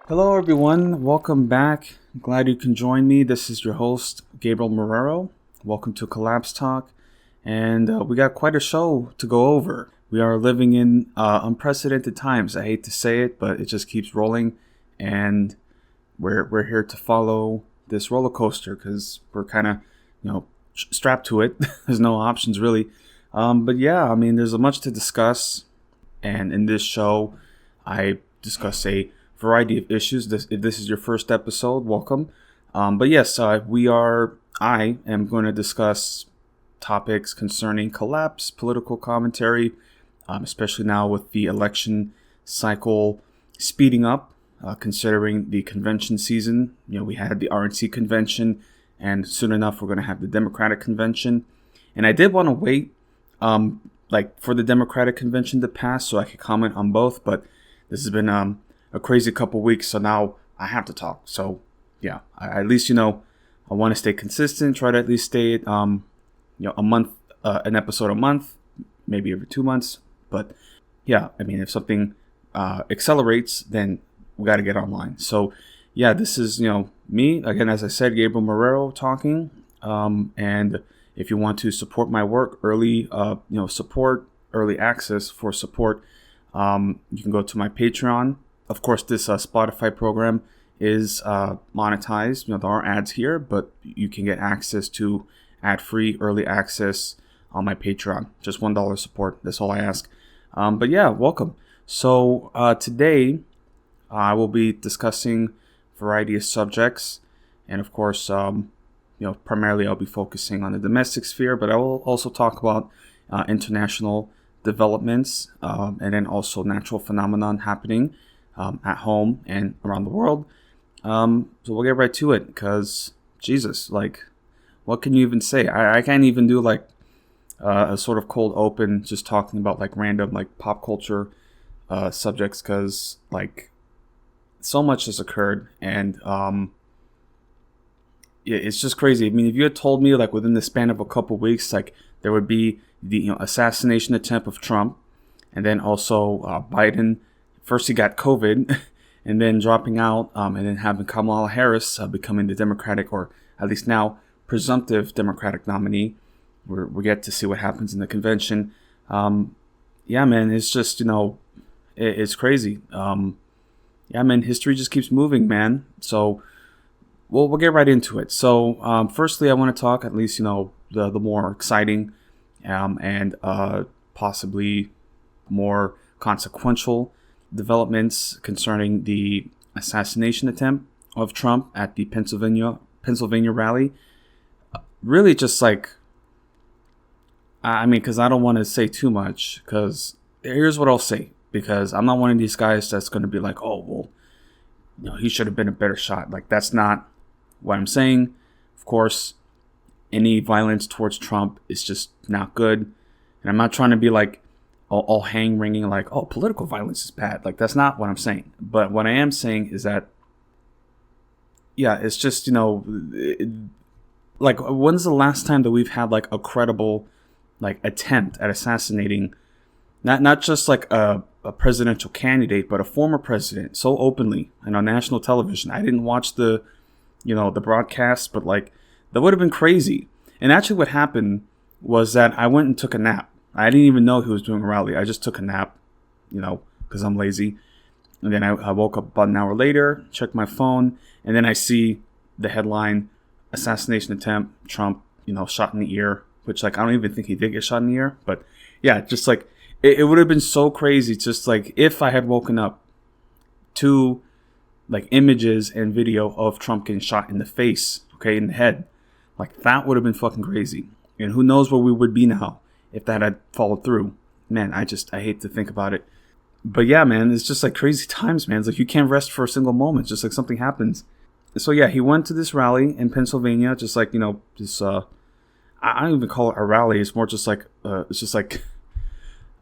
Hello, everyone. Welcome back. Glad you can join me. This is your host, Gabriel Marrero. Welcome to Collapse Talk. And we got quite a show to go over. We are living in unprecedented times. I hate to say it, but it just keeps rolling. And we're here to follow this roller coaster because we're kind of, strapped to it. There's no options really. But yeah, I mean, there's much to discuss. And in this show, I discuss a variety of issues. If this is your first episode, welcome. But yes, I am going to discuss topics concerning collapse, political commentary, especially now with the election cycle speeding up, considering the convention season. We had the RNC convention, and soon enough, we're going to have the Democratic convention. And I did want to wait, for the Democratic convention to pass so I could comment on both, but this has been a crazy couple weeks, so now I have to talk. So yeah, at least I want to stay consistent. Try to at least stay at a month, an episode a month, maybe every 2 months. But yeah, I mean, if something accelerates, then we got to get online. So yeah, this is me again, as I said, Gabriel Marrero talking. And if you want to support my work, support early access for support, you can go to my Patreon. Of course, this Spotify program is monetized. There are ads here, but you can get access to ad-free early access on my Patreon. Just $1 support. That's all I ask. But yeah, welcome. So today, I will be discussing a variety of subjects. And of course, primarily I'll be focusing on the domestic sphere, but I will also talk about international developments and then also natural phenomenon happening at home and around the world. So we'll get right to it because, Jesus, what can you even say? I can't even do a sort of cold open just talking about random pop culture subjects because so much has occurred and it's just crazy. I mean, if you had told me within the span of a couple weeks, there would be the assassination attempt of Trump and then also Biden. First, he got COVID, and then dropping out, and then having Kamala Harris becoming the Democratic, or at least now, presumptive Democratic nominee. We get to see what happens in the convention. Yeah, man, it's just, it's crazy. Yeah, man, history just keeps moving, man. So, we'll get right into it. So, firstly, I want to talk, at least, the more exciting and possibly more consequential developments concerning the assassination attempt of Trump at the Pennsylvania rally. Really just because I don't want to say too much, because here's what I'll say, because I'm not one of these guys that's going to be oh, well, he should have been a better shot. That's not what I'm saying. Of course, any violence towards Trump is just not good. And I'm not trying to be all hang-ringing political violence is bad. That's not what I'm saying. But what I am saying is that, yeah, it's just, when's the last time that we've had a credible attempt at assassinating not just a presidential candidate, but a former president so openly and on national television. I didn't watch the broadcast, but that would have been crazy. And actually what happened was that I went and took a nap. I didn't even know he was doing a rally. I just took a nap, because I'm lazy. And then I woke up about an hour later, checked my phone, and then I see the headline, assassination attempt, Trump, shot in the ear, which I don't even think he did get shot in the ear. But yeah, just it would have been so crazy just if I had woken up to images and video of Trump getting shot in the face, okay, in the head. That would have been fucking crazy. And who knows where we would be now if that had followed through. Man, I hate to think about it. But yeah, man, it's just crazy times, man. It's you can't rest for a single moment. Just something happens. So yeah, he went to this rally in Pennsylvania, just this, I don't even call it a rally. It's more just it's just a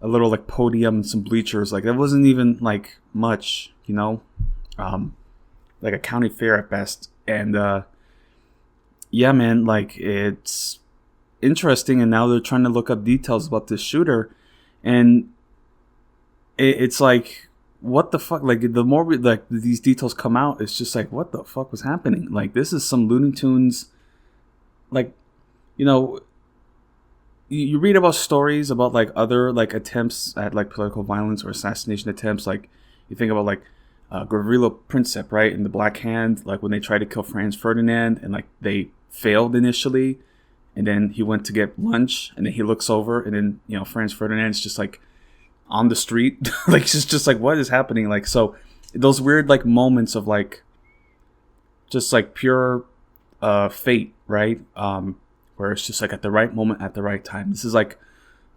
little podium and some bleachers. It wasn't even much, a county fair at best. And yeah, man, it's interesting, and now they're trying to look up details about this shooter, and it's what the fuck? Like, the more like these details come out, it's just like, what the fuck was happening? Like, this is some Looney Tunes. Like, you know, you read about stories about like other like attempts at like political violence or assassination attempts. Like, you think about like Gavrilo Princip, right, in the Black Hand, like when they tried to kill Franz Ferdinand and like they failed initially, and then he went to get lunch, and then he looks over, and then Franz Ferdinand's just like on the street, like just like, what is happening? Like, so those weird like moments of like just like pure fate, right? Where it's just like at the right moment at the right time. This is like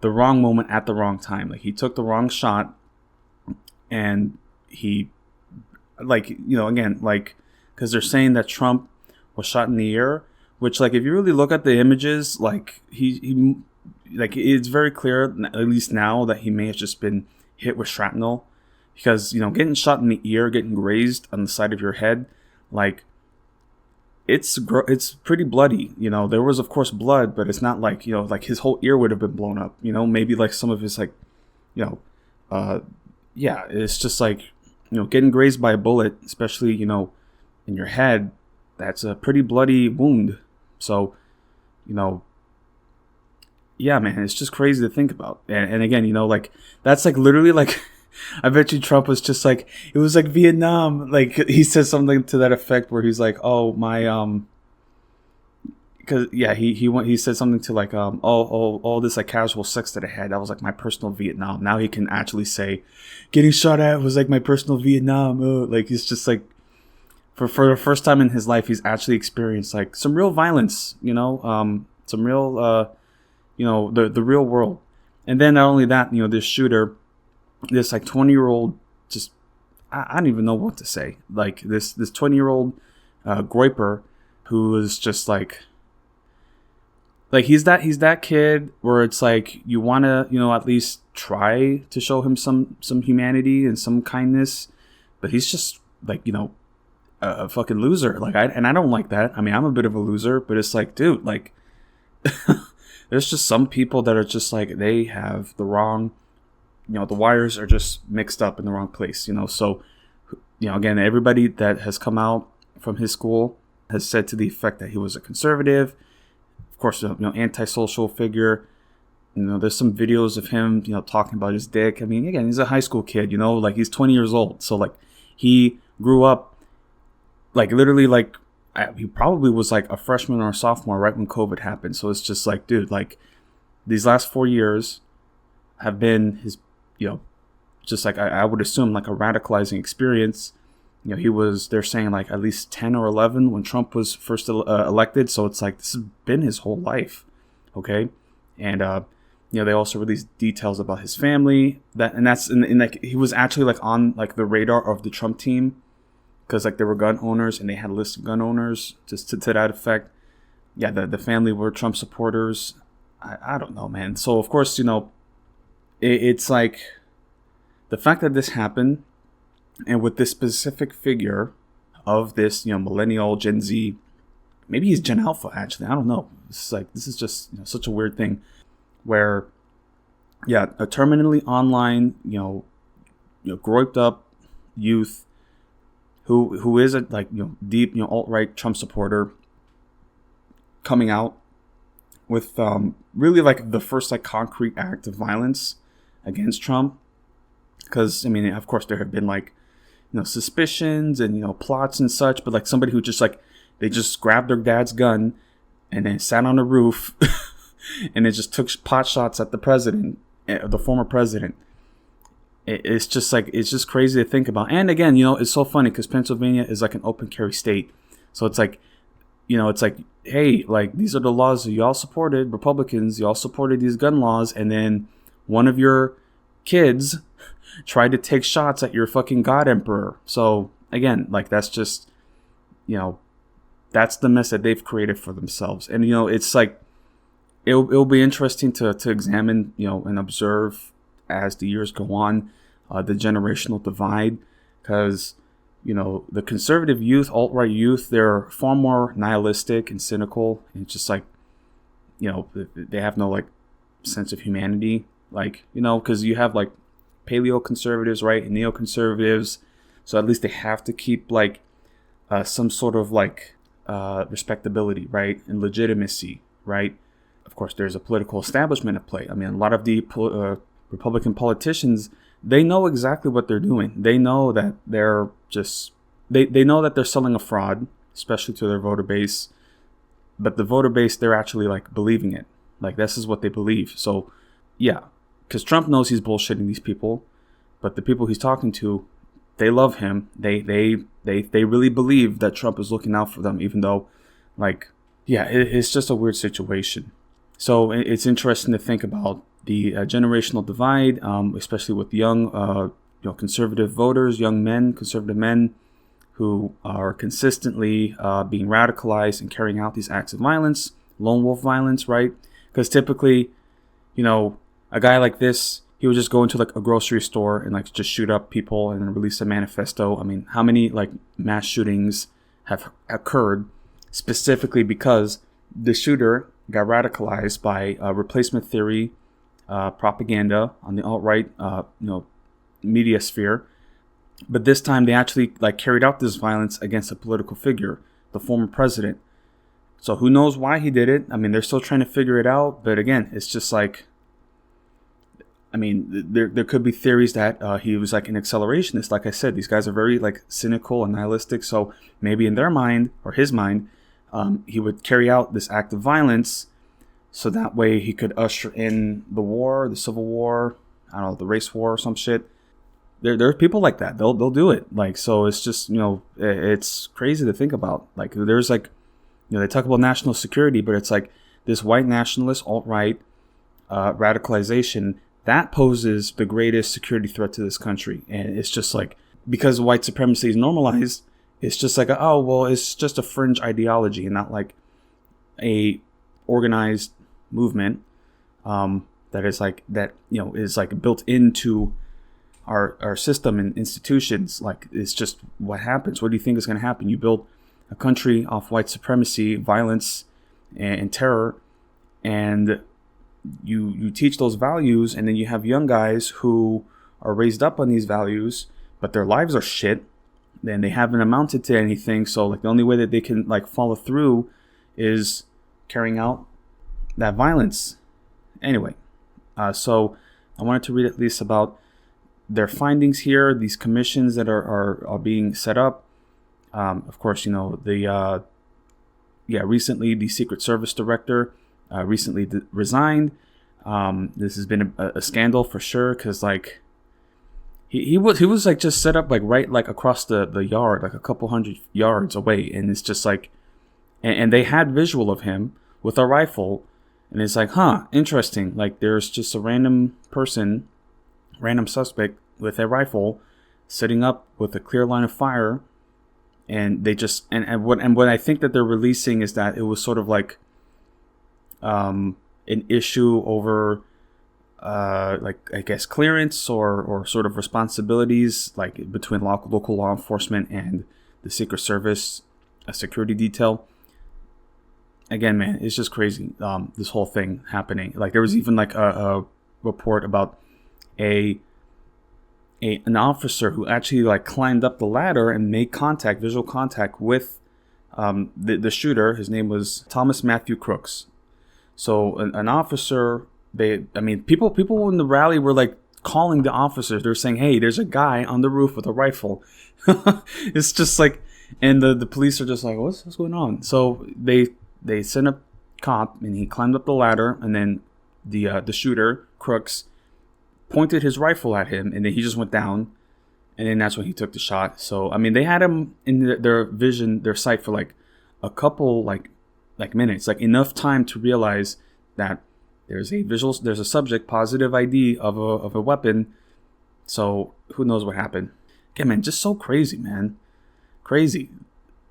the wrong moment at the wrong time. Like, he took the wrong shot, and he, like, again, like, because they're saying that Trump was shot in the ear, which, like, if you really look at the images, like, he like, it's very clear, at least now, that he may have just been hit with shrapnel, because, getting shot in the ear, getting grazed on the side of your head, like, it's pretty bloody. There was, of course, blood, but it's not like, like his whole ear would have been blown up, maybe like some of his, like, yeah, it's just like, getting grazed by a bullet, especially, in your head, that's a pretty bloody wound. So, yeah, man, it's just crazy to think about. And again, like, that's like literally like, I bet you Trump was just like, it was like Vietnam. Like, he says something to that effect where he's like, oh, my, because, yeah, he said something to like, all this like casual sex that I had, that was like my personal Vietnam. Now he can actually say, getting shot at was like my personal Vietnam. Like, he's just like, for the first time in his life, he's actually experienced like some real violence, some real, the real world. And then not only that, this shooter, this like 20-year-old, just, I don't even know what to say. Like, this 20-year-old groiper who is just like he's that kid where it's like, you want to, at least try to show him some humanity and some kindness, but he's just like, a fucking loser. Like, I don't like that. I mean, I'm a bit of a loser, but it's like, dude, like, there's just some people that are just like, they have the wrong, the wires are just mixed up in the wrong place, So, again, everybody that has come out from his school has said to the effect that he was a conservative, of course, antisocial figure. There's some videos of him, talking about his dick. I mean, again, he's a high school kid, like, he's 20 years old. So, like, he grew up, like, literally, like, he probably was like a freshman or a sophomore right when COVID happened. So it's just like, dude, like, these last 4 years have been his, just like, I would assume, like, a radicalizing experience. They're saying like at least 10 or 11 when Trump was first elected. So it's like, this has been his whole life. Okay. And, they also released details about his family, that's like, he was actually like on like the radar of the Trump team, because like there were gun owners and they had a list of gun owners just to that effect. Yeah, the family were Trump supporters. I don't know, man. So of course, it's like the fact that this happened, and with this specific figure of this, millennial, Gen Z, maybe he's Gen Alpha, actually. I don't know. It's like, this is just such a weird thing where, yeah, a terminally online, groiped up youth who is a like deep alt-right Trump supporter coming out with really like the first like concrete act of violence against Trump. Because I mean, of course, there have been like suspicions and plots and such, but like somebody who just like, they just grabbed their dad's gun and then sat on a roof and it just took pot shots at the president, the former president. It's just like, it's just crazy to think about. And again, it's so funny because Pennsylvania is like an open carry state. So it's like, it's like, hey, like, these are the laws that y'all supported, Republicans, y'all supported these gun laws. And then one of your kids tried to take shots at your fucking God emperor. So again, like, that's just, that's the mess that they've created for themselves. And, it's like, it'll be interesting to examine, and observe as the years go on, the generational divide, because, the conservative youth, alt-right youth, they're far more nihilistic and cynical, and it's just like, they have no like sense of humanity, like, because you have like paleo-conservatives, right, and neoconservatives. So at least they have to keep like some sort of like respectability, right, and legitimacy, right? Of course, there's a political establishment at play. I mean, a lot of the Republican politicians, they know exactly what they're doing. They know that they're just, they know that they're selling a fraud, especially to their voter base. But the voter base, they're actually like believing it. Like, this is what they believe. So, yeah, because Trump knows he's bullshitting these people, but the people he's talking to, they love him. They really believe that Trump is looking out for them, even though, like, yeah, it's just a weird situation. So it's interesting to think about the generational divide, especially with young, conservative voters, young men, conservative men, who are consistently being radicalized and carrying out these acts of violence, lone wolf violence, right? Because typically, a guy like this, he would just go into like a grocery store and like just shoot up people and then release a manifesto. I mean, how many like mass shootings have occurred specifically because the shooter got radicalized by replacement theory propaganda on the alt-right, media sphere. But this time they actually like carried out this violence against a political figure, the former president. So who knows why he did it? I mean, they're still trying to figure it out. But again, it's just like, I mean, there could be theories that he was like an accelerationist. Like I said, these guys are very like cynical and nihilistic. So maybe in their mind or his mind, he would carry out this act of violence so that way he could usher in the war, the civil war, I don't know, the race war or some shit. There are people like that. They'll do it. Like, so it's just, it's crazy to think about. Like, there's like, they talk about national security, but it's like this white nationalist, alt-right radicalization that poses the greatest security threat to this country. And it's just like, because white supremacy is normalized, it's just like, oh, well, it's just a fringe ideology and not like a organized movement that is like, that, is like built into our system and institutions. Like, it's just what happens. What do you think is going to happen? You build a country off white supremacy, violence, and terror, and you teach those values, and then you have young guys who are raised up on these values, but their lives are shit, and they haven't amounted to anything. So like the only way that they can like follow through is carrying out that violence. Anyway, so I wanted to read at least about their findings here, these commissions that are being set up. Of course, recently the Secret Service director recently resigned. This has been a scandal for sure, because like he was like just set up like right like across the yard, like a couple hundred yards away, and it's just like, and they had visual of him with a rifle, and it's like, interesting. Like, there's just a random suspect with a rifle sitting up with a clear line of fire, and they just and what I think that they're releasing is that it was sort of like an issue over like, I guess, clearance or sort of responsibilities like between local law enforcement and the Secret Service, a security detail. Again, man, it's just crazy. This whole thing happening. Like, there was even like a report about an officer who actually like climbed up the ladder and made visual contact with the shooter. His name was Thomas Matthew Crooks. So an officer, people in the rally were like calling the officers. They're saying, hey, there's a guy on the roof with a rifle. It's just like, and the police are just like, what's going on? So they sent a cop, and he climbed up the ladder, and then the shooter, Crooks, pointed his rifle at him, and then he just went down, and then that's when he took the shot. So I mean, they had him in their sight for like a couple like minutes, like enough time to realize that there's a subject, positive ID of a weapon. So who knows what happened? Again, man, just so crazy, man, crazy.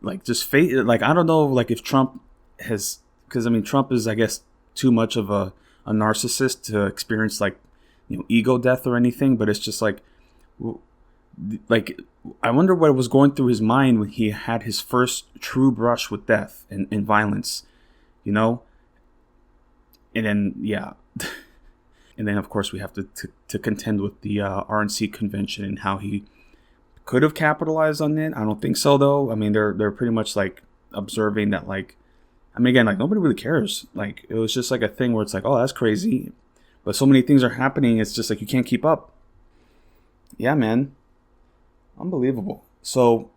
Like, just fate. Like, I don't know, like if Trump has, because I mean, Trump is, I guess, too much of a narcissist to experience like, ego death or anything, but it's just like I wonder what was going through his mind when he had his first true brush with death and violence, And then, yeah. And then, of course, we have to contend with the RNC convention and how he could have capitalized on it. I don't think so, though. I mean, they're pretty much like observing that, like, I mean, again, like, nobody really cares. Like, it was just like a thing where it's like, oh, that's crazy. But so many things are happening. It's just like you can't keep up. Yeah, man. Unbelievable. So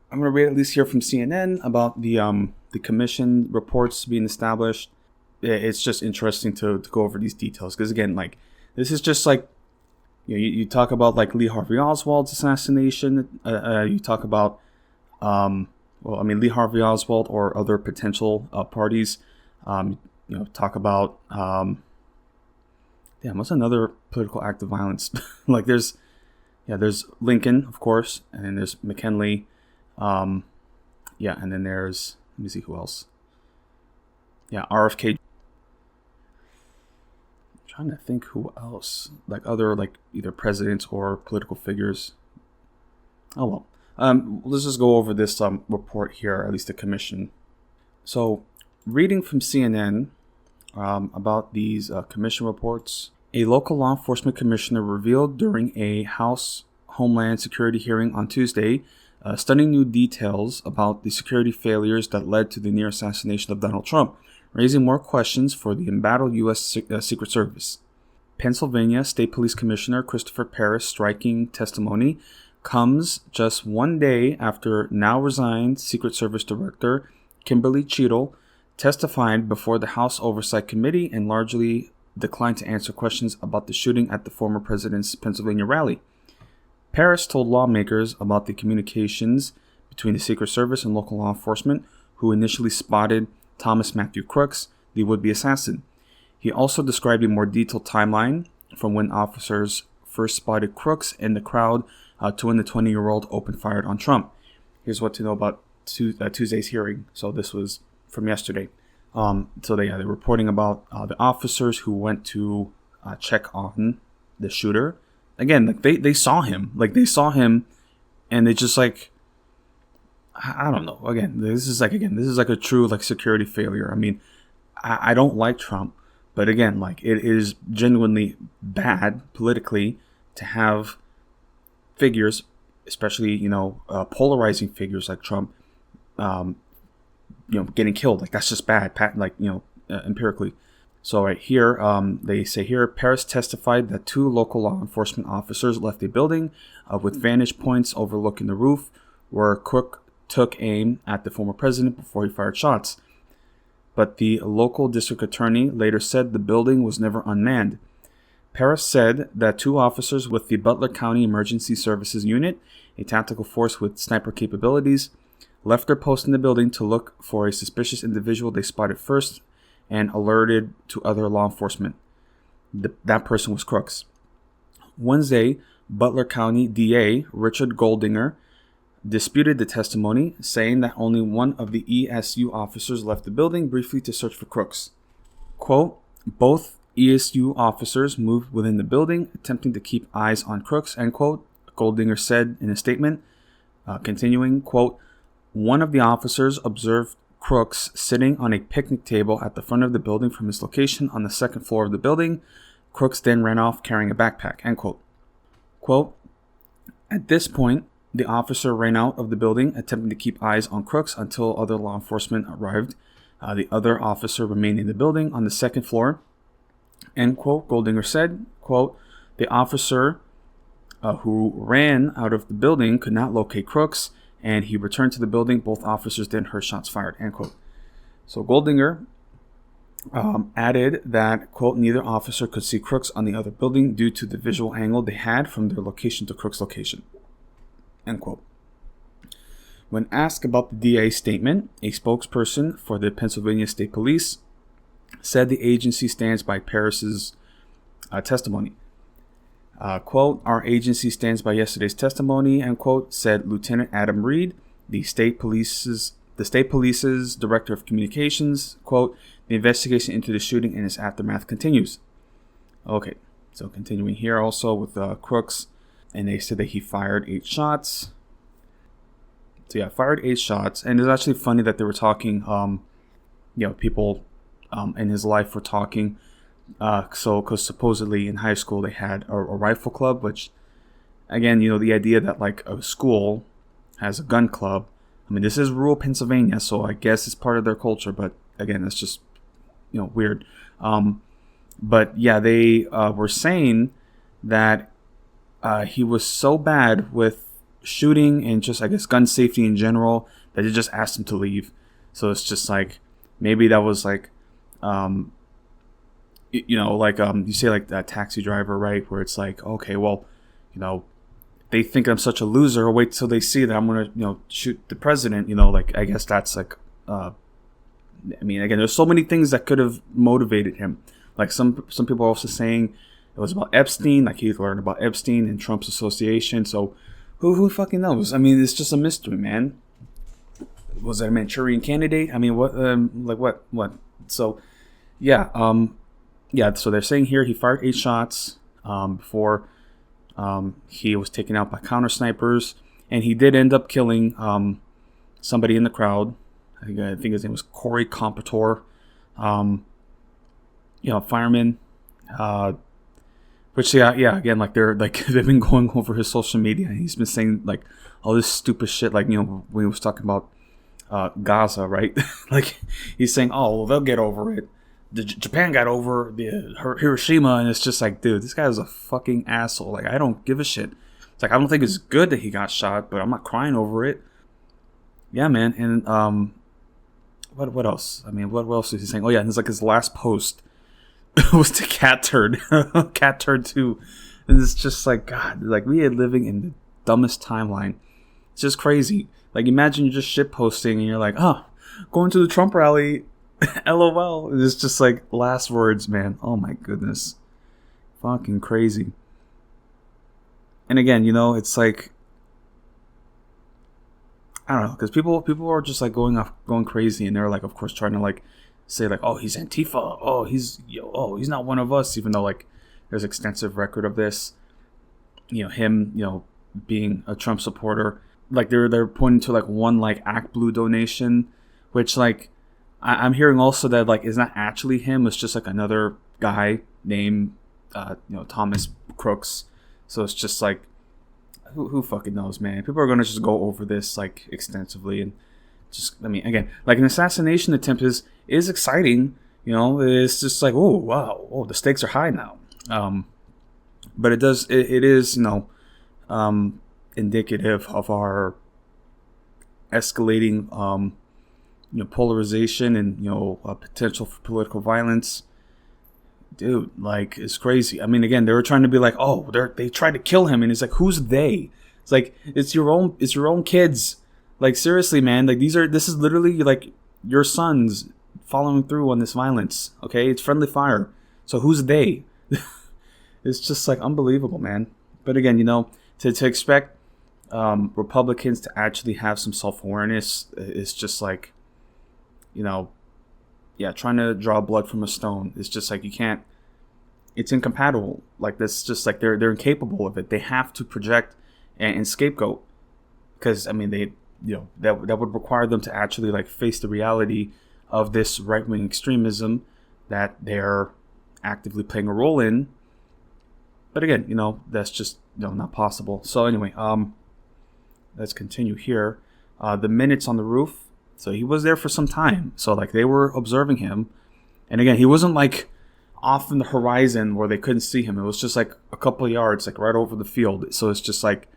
I'm going to read at least here from CNN about the commission reports being established. It's just interesting to go over these details. Because, again, like, this is just like, you talk about, like, Lee Harvey Oswald's assassination. You talk about, Lee Harvey Oswald or other potential parties. Talk about, what's another political act of violence? Like, there's Lincoln, of course, and then there's McKinley. And then there's, let me see who else. Yeah, RFK. Trying to think who else, like other, like, either presidents or political figures. Oh well. Let's just go over this report here, at least the commission. So, reading from CNN about these commission reports, a local law enforcement commissioner revealed during a House Homeland Security hearing on Tuesday stunning new details about the security failures that led to the near assassination of Donald Trump, raising more questions for the embattled U.S. Secret Service. Pennsylvania State Police Commissioner Christopher Paris' striking testimony comes just one day after now resigned Secret Service Director Kimberly Cheadle testified before the House Oversight Committee and largely declined to answer questions about the shooting at the former president's Pennsylvania rally. Paris told lawmakers about the communications between the Secret Service and local law enforcement, who initially spotted Thomas Matthew Crooks, the would-be assassin. He also described a more detailed timeline from when officers first spotted Crooks in the crowd to when the 20-year-old opened fire on Trump. Here's what to know about Tuesday's hearing. So this was from yesterday. They're reporting about the officers who went to check on the shooter. Again, like they saw him. Like, they saw him, and they just, like, I don't know. Again, this is like a true, like, security failure. I mean, I don't like Trump, but again, like, it is genuinely bad politically to have figures, especially, polarizing figures like Trump, getting killed. Like, that's just bad, empirically. So right here, they say here, Paris testified that 2 local law enforcement officers left a building with vantage points overlooking the roof where Crook took aim at the former president before he fired shots. But the local district attorney later said the building was never unmanned. Paris said that 2 officers with the Butler County Emergency Services Unit, a tactical force with sniper capabilities, left their post in the building to look for a suspicious individual they spotted first and alerted to other law enforcement. That person was Crooks. Wednesday, Butler County DA Richard Goldinger disputed the testimony, saying that only one of the ESU officers left the building briefly to search for Crooks. Quote, both ESU officers moved within the building, attempting to keep eyes on Crooks, end quote, Goldinger said in a statement. Continuing, quote, one of the officers observed Crooks sitting on a picnic table at the front of the building from his location on the second floor of the building. Crooks then ran off carrying a backpack, end quote. Quote, at this point, the officer ran out of the building, attempting to keep eyes on Crooks until other law enforcement arrived. The other officer remained in the building on the second floor, end quote. Goldinger said, quote, the officer who ran out of the building could not locate Crooks, and he returned to the building. Both officers then heard shots fired, end quote. So Goldinger added that, quote, neither officer could see Crooks on the other building due to the visual angle they had from their location to Crooks' location, end quote. When asked about the DA's statement, a spokesperson for the Pennsylvania State Police said the agency stands by Paris's testimony. Quote, our agency stands by yesterday's testimony, end quote, said Lieutenant Adam Reed, the state police's director of communications. Quote, the investigation into the shooting and its aftermath continues. Okay, so continuing here also with Crooks, and they said that he fired 8 shots. So yeah, fired 8 shots, and it's actually funny that they were talking, people in his life were talking So, because supposedly in high school they had a rifle club, which, again, the idea that like a school has a gun club. I mean, this is rural Pennsylvania, so I guess it's part of their culture. But again, it's just weird. But yeah, they were saying that he was so bad with shooting and just, I guess, gun safety in general that they just asked him to leave. So it's just like, maybe that was like, you say like that taxi driver, right? Where it's like, okay, well, they think I'm such a loser. Wait till they see that I'm gonna, shoot the president. Like, I guess that's like, I mean, again, there's so many things that could have motivated him. Like some people are also saying it was about Epstein. Like, he learned about Epstein and Trump's association. So who fucking knows? I mean, it's just a mystery, man. Was it a Manchurian candidate? I mean, what? What? So, yeah. So they're saying here he fired 8 shots before he was taken out by counter snipers, and he did end up killing somebody in the crowd. I think his name was Corey Comptor, fireman. Which again, like they've been going over his social media, and he's been saying like all this stupid shit, like when he was talking about Gaza, right? Like, he's saying, oh well, they'll get over it. Japan got over Hiroshima, and it's just like, dude, this guy is a fucking asshole. Like, I don't give a shit. It's like, I don't think it's good that he got shot, but I'm not crying over it. Yeah, man. And what else? I mean, what else is he saying? Oh yeah, and it's like his last post was to cat turd, cat turd 2, and it's just like, God, like, we are living in the dumbest timeline. It's just crazy. Like, imagine you're just shit posting and you're like, oh, going to the Trump rally. LOL. It's just like last words, man. Oh my goodness. Fucking crazy. And again, it's like, I don't know, because people are just like going crazy, and they're like, of course, trying to like say like, oh, he's Antifa. Oh, he's not one of us, even though like there's extensive record of this. Him, being a Trump supporter. Like, they're pointing to like one like Act Blue donation, which like, I'm hearing also that like it's not actually him. It's just like another guy named Thomas Crooks. So it's just like, who fucking knows, man. People are gonna just go over this like extensively, and just, I mean, again, like, an assassination attempt is exciting. It's just like, oh wow, oh, the stakes are high now. But it is indicative of our escalating polarization and potential for political violence. Dude, like, it's crazy. I mean, again, they were trying to be like, oh, they tried to kill him, and it's like, who's they? It's like, it's your own kids. Like, seriously, man. Like, this is literally like your sons following through on this violence. Okay, it's friendly fire. So who's they? It's just like unbelievable, man. But again, to expect Republicans to actually have some self-awareness is just like, trying to draw blood from a stone. It's just like, you can't. It's incompatible. Like, that's just like, they're incapable of it. They have to project and scapegoat, because I mean, they that would require them to actually like face the reality of this right-wing extremism that they're actively playing a role in. But again, that's just not possible. So anyway, let's continue here. The minutes on the roof. So he was there for some time. So like, they were observing him, and again, he wasn't like off in the horizon where they couldn't see him. It was just like a couple of yards, like right over the field. So it's just like,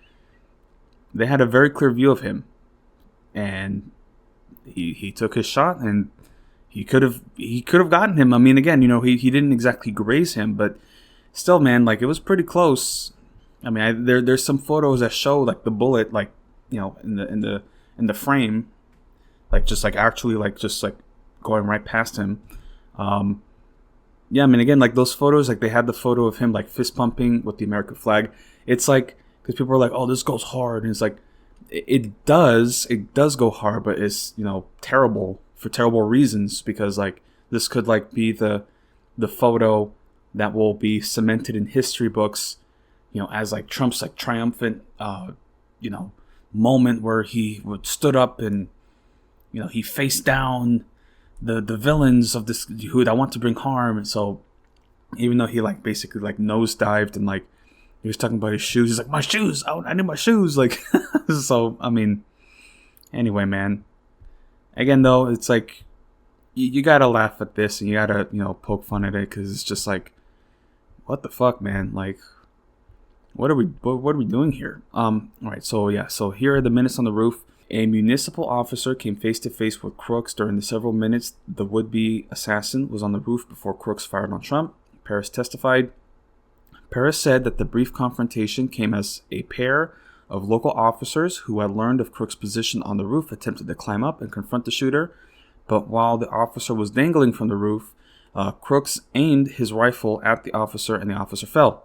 they had a very clear view of him, and he took his shot, and he could have gotten him. I mean, again, he didn't exactly graze him, but still, man, like, it was pretty close. I mean, there's some photos that show like the bullet, like, in the frame, like, just like actually like just like going right past him. Yeah, I mean, again, like, those photos, like, they had the photo of him like fist pumping with the American flag. It's like, because people are like, oh, this goes hard, and it's like, it does go hard, but it's terrible for terrible reasons, because like, this could like be the photo that will be cemented in history books, as like Trump's like triumphant moment where he stood up and he faced down the villains of this, who that want to bring harm. And so even though he like basically like nosedived and like he was talking about his shoes. He's like, my shoes, I need my shoes. Like, so, I mean, anyway, man, again, though, it's like, you gotta laugh at this and you gotta, poke fun at it, because it's just like, what the fuck, man? Like, what are we doing here? All right, so yeah, so here are the minutes on the roof. A municipal officer came face to face with Crooks during the several minutes the would-be assassin was on the roof before Crooks fired on Trump. Paris testified. Paris said that the brief confrontation came as a pair of local officers who had learned of Crooks' position on the roof attempted to climb up and confront the shooter. But while the officer was dangling from the roof, Crooks aimed his rifle at the officer and the officer fell.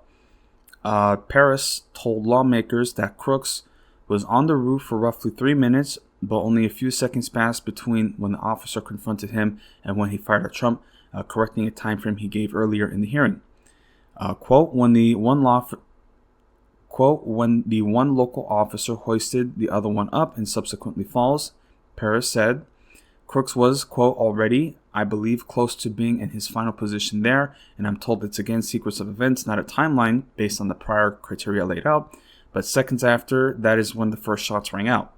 Paris told lawmakers that Crooks was on the roof for roughly 3 minutes, but only a few seconds passed between when the officer confronted him and when he fired at Trump, correcting a time frame he gave earlier in the hearing. Quote, when the one local officer hoisted the other one up and subsequently falls, Paris said, Crooks was, quote, already, I believe, close to being in his final position there, and I'm told it's against sequence of events, not a timeline based on the prior criteria laid out, but seconds after, that is when the first shots rang out.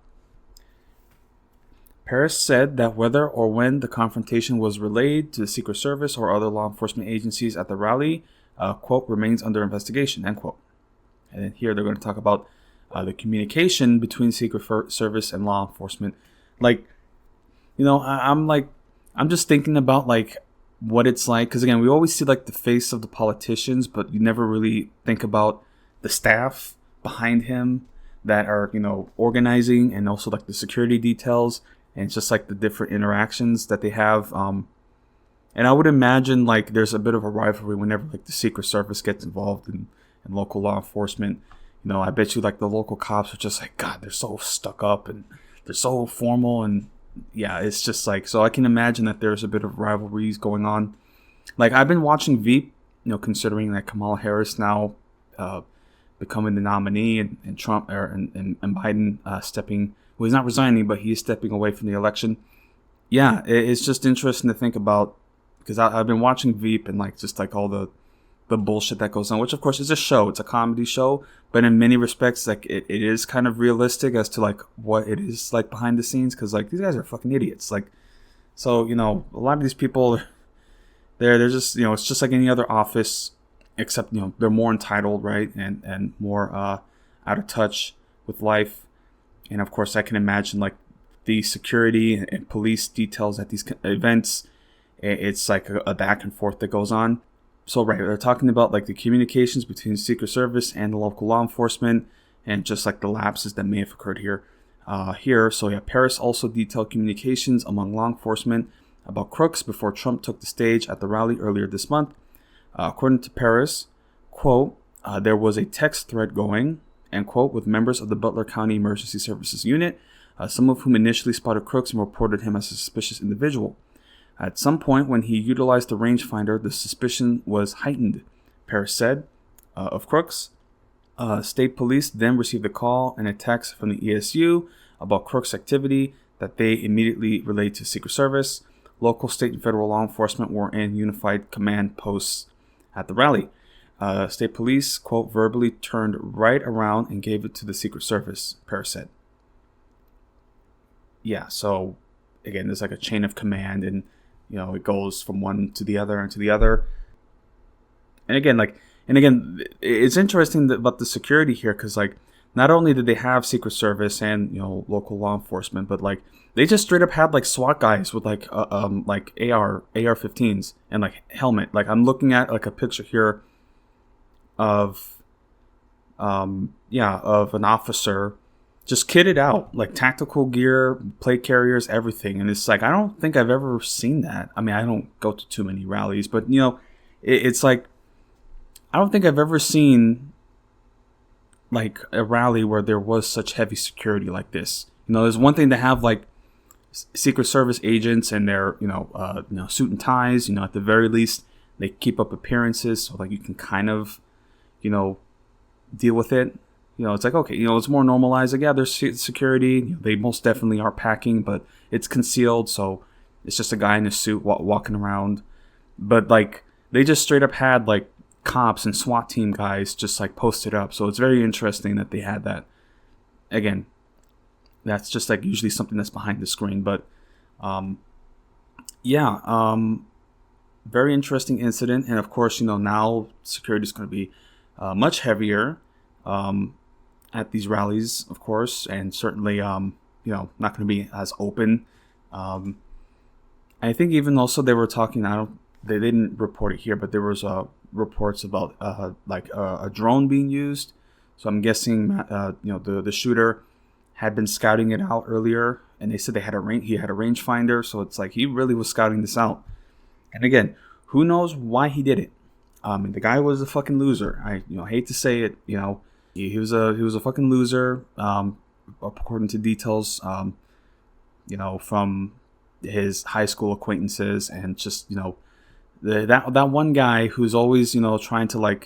Paris said that whether or when the confrontation was relayed to the Secret Service or other law enforcement agencies at the rally, quote, remains under investigation, end quote. And then here they're going to talk about the communication between Secret Service and law enforcement. Like, I'm just thinking about like what it's like, because again, we always see like the face of the politicians, but you never really think about the staff behind him that are, organizing, and also like the security details, and it's just like the different interactions that they have. And I would imagine like there's a bit of a rivalry whenever like the Secret Service gets involved in local law enforcement. I bet you like the local cops are just like, God, they're so stuck up and they're so formal, and yeah, it's just like, so I can imagine that there's a bit of rivalries going on. Like, I've been watching Veep, considering that Kamala Harris now becoming the nominee, and Trump and Biden stepping, well, he's not resigning, but he is stepping away from the election. Yeah, it's just interesting to think about, because I've been watching Veep and like just like all the bullshit that goes on, which of course is a show, it's a comedy show, but in many respects like it is kind of realistic as to like what it is like behind the scenes, because like these guys are fucking idiots. Like, so a lot of these people, they're just, it's just like any other office, except they're more entitled, right, and more out of touch with life. And of course I can imagine like the security and police details at these events. It's like a back and forth that goes on. So, right, they're talking about like the communications between Secret Service and the local law enforcement, and just like the lapses that may have occurred here. So yeah, Paris also detailed communications among law enforcement about Crooks before Trump took the stage at the rally earlier this month. According to Paris, quote, there was a text thread going, end quote, with members of the Butler County Emergency Services Unit, some of whom initially spotted Crooks and reported him as a suspicious individual. At some point, when he utilized the rangefinder, the suspicion was heightened, Paris said, of Crooks. State police then received a call and a text from the ESU about Crooks' activity that they immediately relayed to Secret Service. Local, state, and federal law enforcement were in unified command posts at the rally. State police, quote, verbally turned right around and gave it to the Secret Service, Paris said. Yeah, so again, there's like a chain of command, and it goes from one to the other and to the other. And again, it's interesting about the security here, because like not only did they have Secret Service and local law enforcement, but like they just straight up had like SWAT guys with like AR-15s and like helmet. Like, I'm looking at like a picture here of an officer just kitted out, like tactical gear, plate carriers, everything. And it's like, I don't think I've ever seen that. I mean, I don't go to too many rallies, but it's like, I don't think I've ever seen like a rally where there was such heavy security like this. There's one thing to have like Secret Service agents and their, suit and ties, at the very least, they keep up appearances, so like you can kind of, deal with it. It's like, okay, it's more normalized. Like, yeah, there's security. They most definitely are packing, but it's concealed. So it's just a guy in a suit walking around. But like, they just straight up had like cops and SWAT team guys just like posted up. So it's very interesting that they had that. Again, that's just like usually something that's behind the screen. But very interesting incident. And of course, now security is going to be much heavier at these rallies, of course, and certainly, not going to be as open. I think even also they were talking, they didn't report it here, but there was reports about a drone being used. So I'm guessing, the shooter had been scouting it out earlier, and they said he had a rangefinder. So it's like he really was scouting this out. And again, who knows why he did it? The guy was a fucking loser. I hate to say it. He was a fucking loser. According to details, from his high school acquaintances, and just that one guy who's always trying to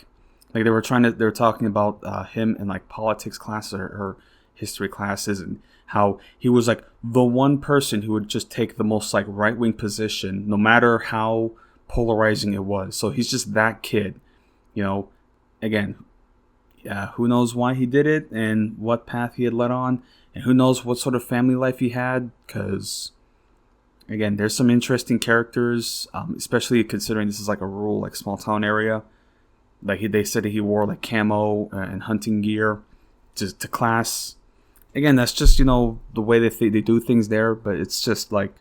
they were talking about him in like politics classes or history classes, and how he was like the one person who would just take the most like right-wing position no matter how polarizing it was. So he's just that kid, again, who knows why he did it and what path he had led on, and who knows what sort of family life he had, because again, there's some interesting characters, especially considering this is like a rural, like small town area. Like they said that he wore like camo and hunting gear to class. Again, that's just the way they do things there. But it's just like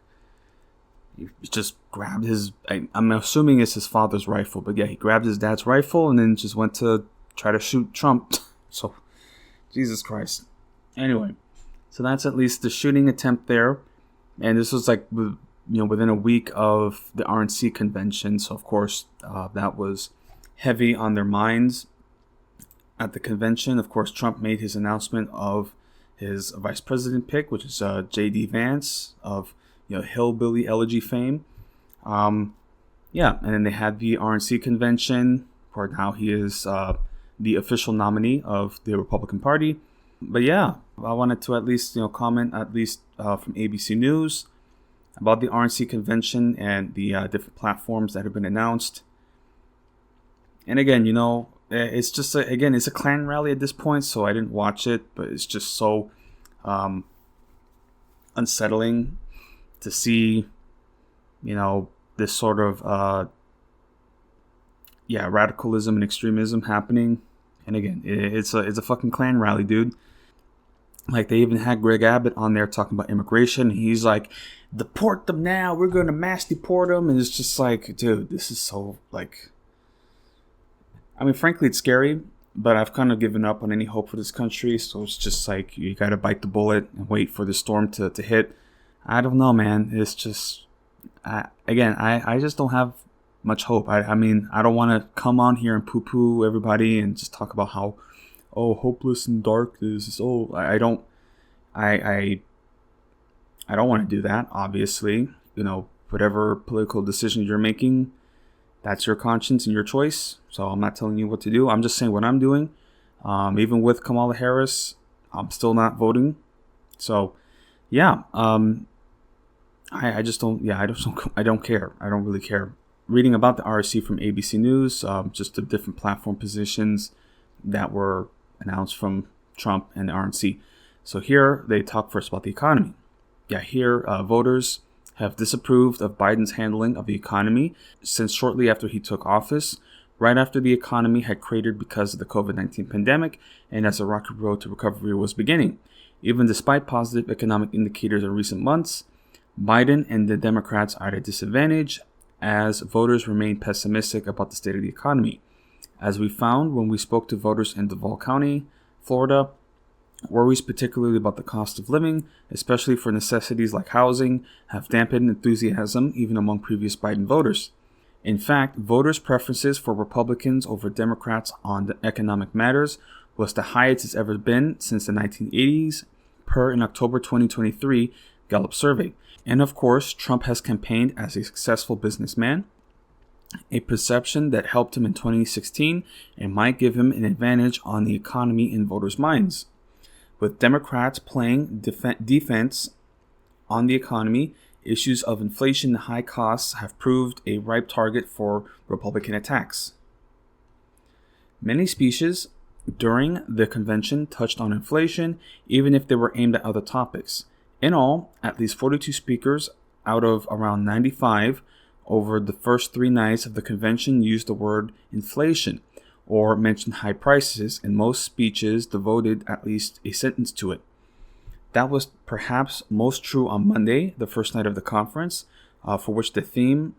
he just grabbed his. I'm assuming it's his father's rifle, but yeah, he grabbed his dad's rifle and then just went to try to shoot Trump. So, Jesus Christ. Anyway, so that's at least the shooting attempt there. And this was like, within a week of the RNC convention. So, of course, that was heavy on their minds at the convention. Of course, Trump made his announcement of his vice president pick, which is JD Vance of, Hillbilly Elegy fame. And then they had the RNC convention, where now he is the official nominee of the Republican Party. But yeah, I wanted to at least, comment from ABC News about the RNC convention and the different platforms that have been announced. And again, it's just, it's a Klan rally at this point, so I didn't watch it, but it's just so unsettling to see, this sort of, radicalism and extremism happening. And again, it's a fucking Klan rally, dude. Like, they even had Greg Abbott on there talking about immigration. He's like, deport them now. We're going to mass deport them. And it's just like, dude, this is so, like... I mean, frankly, it's scary. But I've kind of given up on any hope for this country. So it's just like, you got to bite the bullet and wait for the storm to hit. I don't know, man. It's just... I just don't have much hope. I mean, I don't want to come on here and poo-poo everybody and just talk about how... hopeless and dark this is. I don't want to do that, obviously. Whatever political decision you're making, that's your conscience and your choice. So I'm not telling you what to do. I'm just saying what I'm doing. Even with Kamala Harris, I'm still not voting. So, yeah. I just don't. Yeah, I don't care. I don't really care. Reading about the RNC from ABC News, just the different platform positions that were announced from Trump and the RNC. So here they talk first about the economy. Yeah, here voters have disapproved of Biden's handling of the economy since shortly after he took office, right after the economy had cratered because of the COVID-19 pandemic and as the rocky road to recovery was beginning. Even despite positive economic indicators in recent months, Biden and the Democrats are at a disadvantage as voters remain pessimistic about the state of the economy. As we found when we spoke to voters in Duval County, Florida, worries particularly about the cost of living, especially for necessities like housing, have dampened enthusiasm even among previous Biden voters. In fact, voters' preferences for Republicans over Democrats on the economic matters was the highest it's ever been since the 1980s, per an October 2023 Gallup survey. And of course, Trump has campaigned as a successful businessman, a perception that helped him in 2016 and might give him an advantage on the economy in voters' minds. With Democrats playing defense on the economy, issues of inflation and high costs have proved a ripe target for Republican attacks. Many speeches during the convention touched on inflation, even if they were aimed at other topics. In all, at least 42 speakers out of around 95 over the first 3 nights of the convention used the word inflation or mentioned high prices, and most speeches devoted at least a sentence to it. That was perhaps most true on Monday, the first night of the conference, for which the theme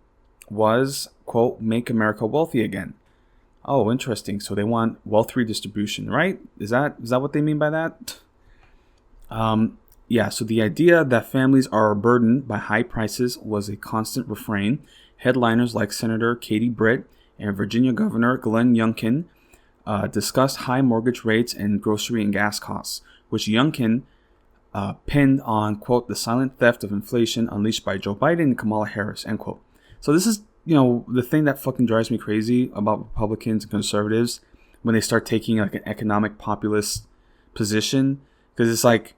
was, quote, "Make America Wealthy Again." Oh, interesting. So they want wealth redistribution, right? Is that what they mean by that? So the idea that families are burdened by high prices was a constant refrain. Headliners like Senator Katie Britt and Virginia Governor Glenn Youngkin discussed high mortgage rates and grocery and gas costs, which Youngkin pinned on, quote, "the silent theft of inflation unleashed by Joe Biden and Kamala Harris," end quote. So this is, the thing that fucking drives me crazy about Republicans and conservatives when they start taking like an economic populist position, because it's like,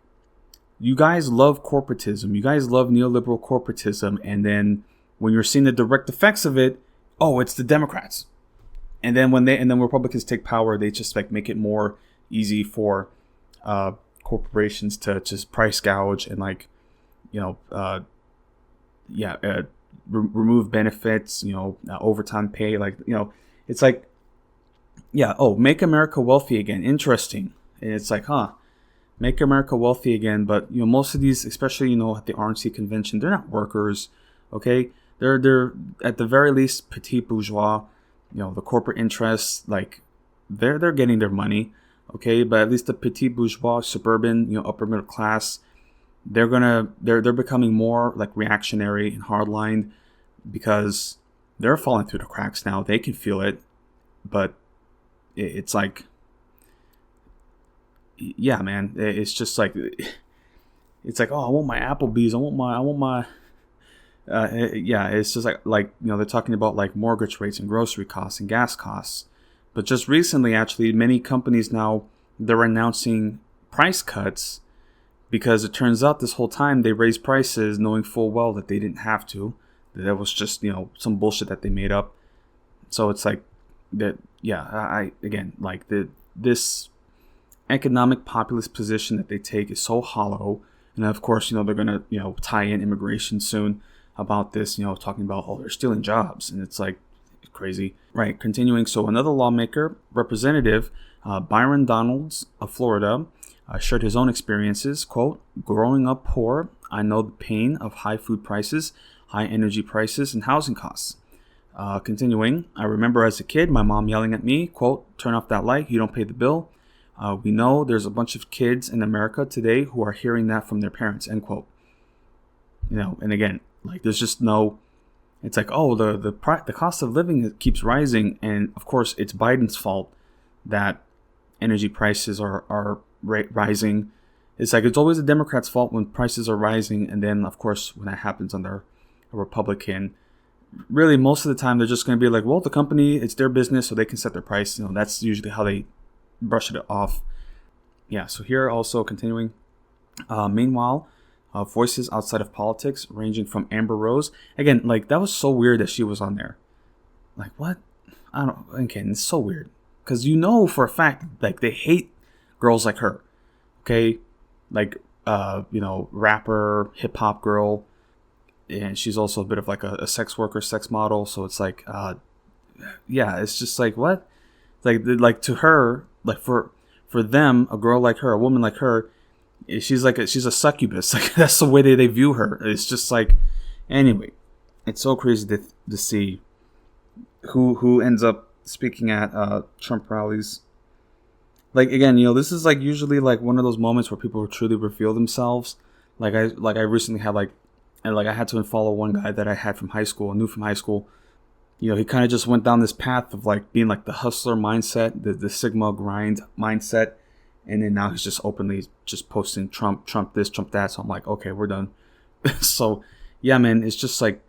you guys love corporatism, you guys love neoliberal corporatism, and then when you're seeing the direct effects of it, oh, it's the Democrats. And then when Republicans take power, they just like make it more easy for corporations to just price gouge and remove benefits, overtime pay, it's like, make America wealthy again. Interesting. And it's like, make America wealthy again. But most of these, especially at the RNC convention, they're not workers. Okay, they're at the very least petit bourgeois. The corporate interests, like they're getting their money. Okay, but at least the petit bourgeois, suburban, upper middle class, they're becoming more like reactionary and hardline because they're falling through the cracks now. They can feel it, but it's like, yeah, man, it's just like, it's like, oh, I want my Applebee's, I want my it's just like they're talking about like mortgage rates and grocery costs and gas costs. But just recently, actually, many companies now, they're announcing price cuts because it turns out this whole time they raised prices knowing full well that they didn't have to. That was just, some bullshit that they made up. So it's like that, this economic populist position that they take is so hollow. And of course, they're going to, tie in immigration soon about this, talking about, they're stealing jobs. And it's like crazy. Right. Continuing. So another lawmaker, Representative Byron Donalds of Florida, shared his own experiences. Quote, "Growing up poor, I know the pain of high food prices, high energy prices, and housing costs." Continuing, "I remember as a kid, my mom yelling at me, quote, 'Turn off that light, you don't pay the bill.' We know there's a bunch of kids in America today who are hearing that from their parents," end quote. And again, like there's just no, it's like, the cost of living keeps rising. And of course, it's Biden's fault that energy prices are rising. It's like, it's always the Democrats' fault when prices are rising. And then, of course, when that happens under a Republican, really most of the time, they're just going to be like, well, the company, it's their business, so they can set their price. That's usually how they brush it off. Yeah, so here also continuing. Meanwhile, voices outside of politics, ranging from Amber Rose. Again, like, that was so weird that she was on there. Like, what? I don't know. Again, it's so weird. Because for a fact, like, they hate girls like her. Okay? Like, rapper, hip-hop girl. And she's also a bit of like a sex worker, sex model. So it's like, it's just like, what? Like to her, like for them, a girl like her, a woman like her, she's a succubus. Like, that's the way they view her. It's just like, anyway, it's so crazy to see who ends up speaking at Trump rallies. Like, again, this is like usually like one of those moments where people truly reveal themselves. Like I recently had I had to unfollow one guy that I had from high school, knew from high school. He kind of just went down this path of like being like the hustler mindset, the Sigma grind mindset. And then now he's just openly just posting Trump this, Trump that. So I'm like, okay, we're done. So yeah, man, it's just like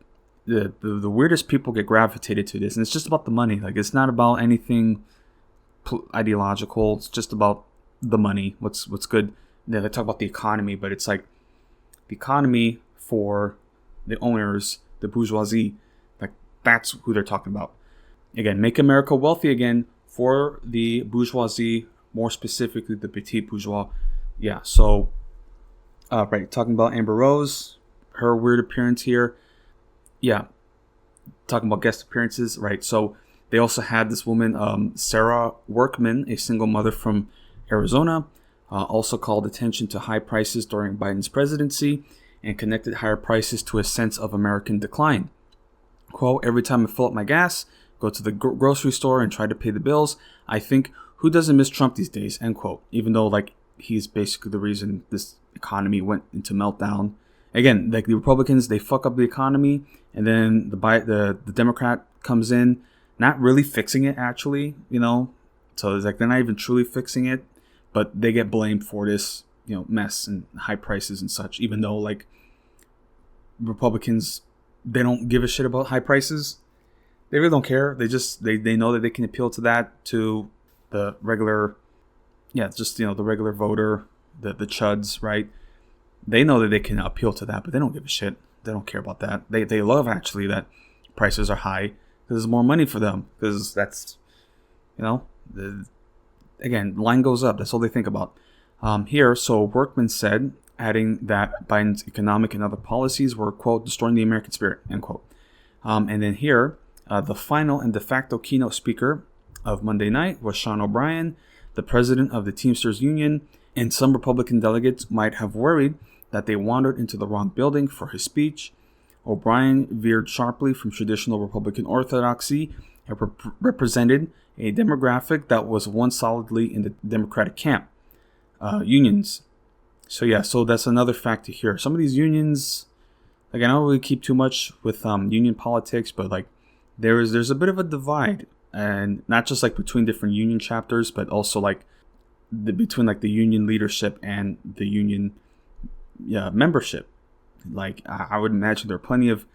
the weirdest people get gravitated to this. And it's just about the money. Like, it's not about anything ideological. It's just about the money. What's good. They talk about the economy, but it's like the economy for the owners, the bourgeoisie. Like, that's who they're talking about. Again, make America wealthy again for the bourgeoisie, more specifically the petite bourgeois. Yeah, so, right, talking about Amber Rose, her weird appearance here. Yeah, talking about guest appearances, right? So they also had this woman, Sarah Workman, a single mother from Arizona, also called attention to high prices during Biden's presidency and connected higher prices to a sense of American decline. Quote, every time I fill up my gas, go to the grocery store and try to pay the bills, I think, who doesn't miss Trump these days, end quote. Even though, like, he's basically the reason this economy went into meltdown. Again, like, the Republicans, they fuck up the economy, and then the Democrat comes in, not really fixing it, actually, you know. So it's like they're not even truly fixing it, but they get blamed for this, you know, mess and high prices and such, even though, like, Republicans, they don't give a shit about high prices. They really don't care. They just, they know that they can appeal to that, to the regular, just, you know, the regular voter, the chuds, right? They know that they can appeal to that, but they don't give a shit. They don't care about that. They love, actually, that prices are high because there's more money for them, because that's, you know, again, line goes up. That's all they think about. Here, so Workman said, adding that Biden's economic and other policies were, quote, destroying the American spirit, end quote. And then here, the final and de facto keynote speaker of Monday night was Sean O'Brien, the president of the Teamsters Union, and some Republican delegates might have worried that they wandered into the wrong building for his speech. O'Brien veered sharply from traditional Republican orthodoxy and represented a demographic that was once solidly in the Democratic camp, unions. So yeah, so that's another factor here. Some of these unions, like, I don't really keep too much with union politics, but like there's a bit of a divide, and not just like between different union chapters, but also like between like the union leadership and the union membership. Like, I would imagine there are plenty of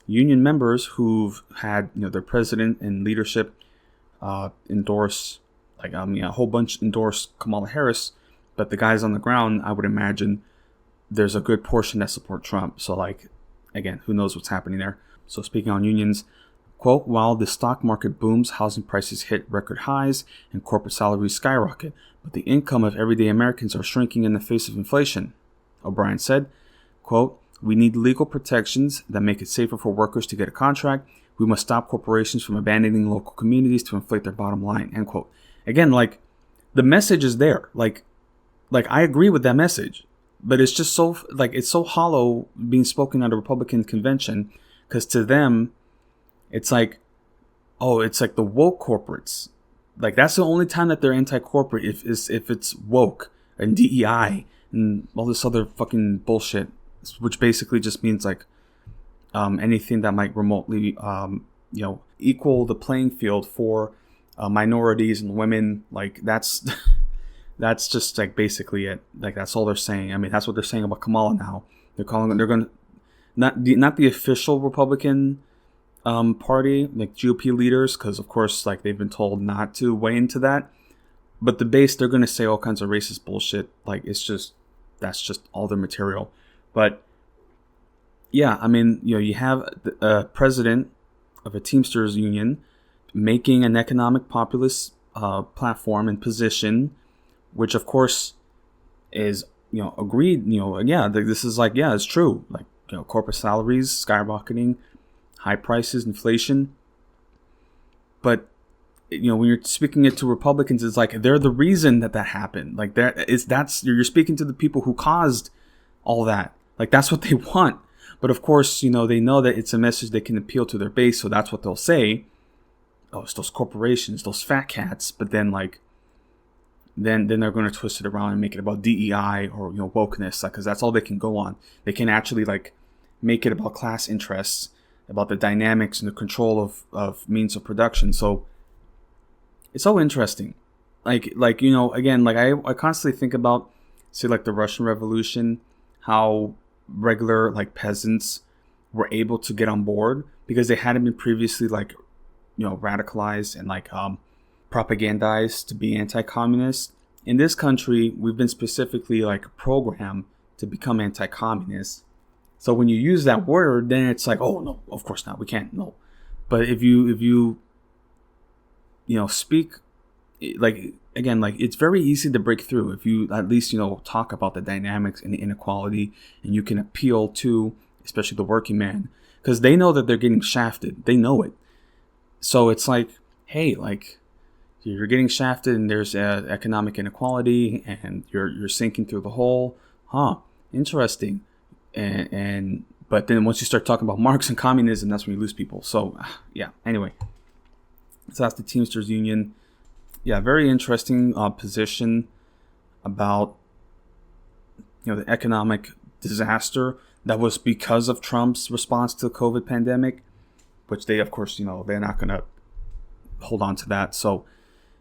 union members who've had, you know, their president and leadership endorse, like, a whole bunch endorse Kamala Harris, but the guys on the ground, I would imagine there's a good portion that support Trump. So, like, again, who knows what's happening there. So speaking on unions, quote, while the stock market booms, housing prices hit record highs and corporate salaries skyrocket, but the income of everyday Americans are shrinking in the face of inflation, O'Brien said, quote, we need legal protections that make it safer for workers to get a contract. We must stop corporations from abandoning local communities to inflate their bottom line, end quote. Again, like, the message is there. Like I agree with that message, but it's just so, like, it's so hollow being spoken at a Republican convention, because to them, it's like, oh, it's like the woke corporates. Like, that's the only time that they're anti-corporate, if it's woke and DEI and all this other fucking bullshit, which basically just means like anything that might remotely equal the playing field for minorities and women. Like, that's that's just like basically it. Like, that's all they're saying. I mean, that's what they're saying about Kamala now. They're going to not the official Republican party, like GOP leaders, because of course, like, they've been told not to weigh into that. But the base, they're going to say all kinds of racist bullshit. Like, that's just all their material. But yeah, I mean, you know, you have a president of a Teamsters union making an economic populist platform and position, which of course is, you know, agreed, you know, yeah, this is like, yeah, it's true. Like, you know, corporate salaries skyrocketing, high prices, inflation. But, you know, when you're speaking it to Republicans, it's like they're the reason that happened. Like, you're speaking to the people who caused all that. Like, that's what they want. But of course, you know, they know that it's a message they can appeal to their base, so that's what they'll say. Oh, it's those corporations, those fat cats. But then, like, then they're going to twist it around and make it about DEI or, you know, wokeness, like, because that's all they can go on. They can actually, like, make it about class interests, about the dynamics and the control of means of production. So it's so interesting. Like, you know, again, like, I constantly think about, say, like, the Russian Revolution, how regular, like, peasants were able to get on board because they hadn't been previously, like, you know, radicalized and, like, propagandized to be anti-communist. In this country, we've been specifically, like, programmed to become anti-communist. So when you use that word, then it's like, oh no, of course not, we can't, no. But if you speak, like, again, like, it's very easy to break through if you at least talk about the dynamics and the inequality, and you can appeal to especially the working man, because they know that they're getting shafted. They know it. So it's like, hey, like, you're getting shafted, and there's economic inequality, and you're sinking through the hole. Interesting. But then once you start talking about Marx and communism, that's when you lose people. So yeah. Anyway, so that's the Teamsters Union. Yeah, very interesting position about the economic disaster that was because of Trump's response to the COVID pandemic, which they, of course, they're not going to hold on to that. So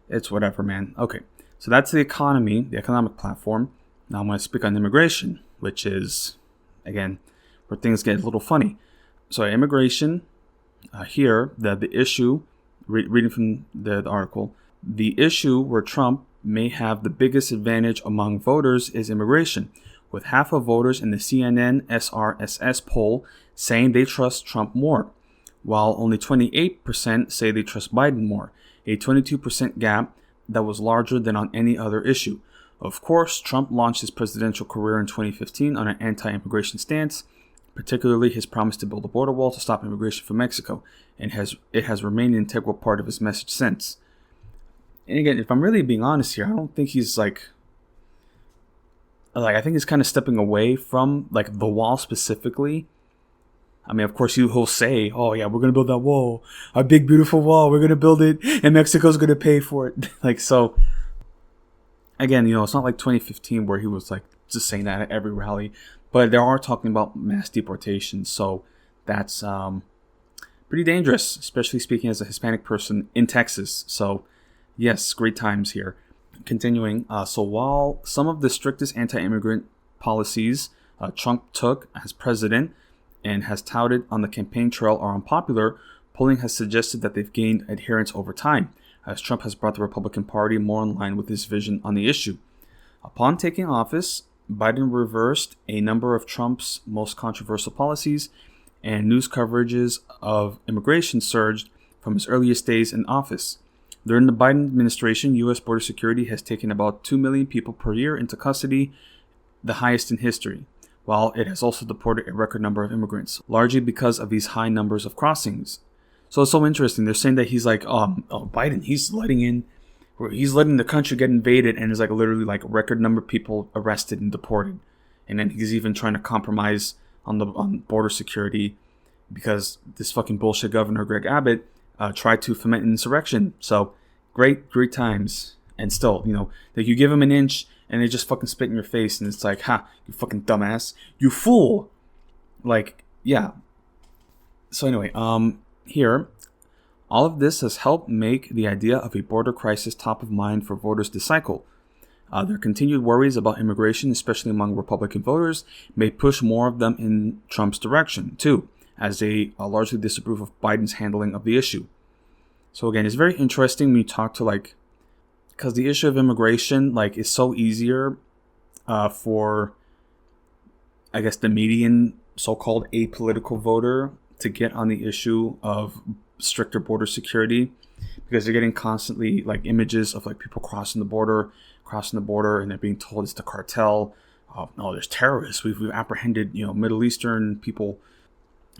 it's whatever, man. Okay, so that's the economy, the economic platform. Now I'm going to speak on immigration, which is, again, where things get a little funny. So immigration, here, the issue, reading from the article, the issue where Trump may have the biggest advantage among voters is immigration, with half of voters in the CNN SRSS poll saying they trust Trump more, while only 28% say they trust Biden more, a 22% gap that was larger than on any other issue. Of course, Trump launched his presidential career in 2015 on an anti-immigration stance, particularly his promise to build a border wall to stop immigration from Mexico, and it has remained an integral part of his message since. And again, if I'm really being honest here, I don't think he's I think he's kind of stepping away from like the wall specifically. I mean, of course, he'll say, oh yeah, we're going to build that wall, our big, beautiful wall. We're going to build it and Mexico's going to pay for it. So again, it's not like 2015 where he was like just saying that at every rally, but they are talking about mass deportation. So that's pretty dangerous, especially speaking as a Hispanic person in Texas. So yes, great times here. Continuing, so while some of the strictest anti-immigrant policies Trump took as president and has touted on the campaign trail are unpopular, polling has suggested that they've gained adherence over time, as Trump has brought the Republican Party more in line with his vision on the issue. Upon taking office, Biden reversed a number of Trump's most controversial policies, and news coverages of immigration surged from his earliest days in office. During the Biden administration, U.S. border security has taken about 2 million people per year into custody, the highest in history, while it has also deported a record number of immigrants, largely because of these high numbers of crossings. So it's so interesting. They're saying that he's like, Biden, he's letting the country get invaded, and there's like literally like a record number of people arrested and deported. And then he's even trying to compromise on border security because this fucking bullshit governor, Greg Abbott, tried to foment an insurrection. So great times. And still, like you give them an inch and they just fucking spit in your face, and it's like, ha, you fucking dumbass, you fool. Like, yeah. So anyway, here, all of this has helped make the idea of a border crisis top of mind for voters this cycle. Their continued worries about immigration, especially among Republican voters, may push more of them in Trump's direction, too, as they largely disapprove of Biden's handling of the issue. So again, it's very interesting when you talk to because the issue of immigration is so easier for, I guess, the median so-called apolitical voter to get on the issue of stricter border security, because they're getting constantly images of people crossing the border, and they're being told it's the cartel. No, there's terrorists. We've apprehended Middle Eastern people.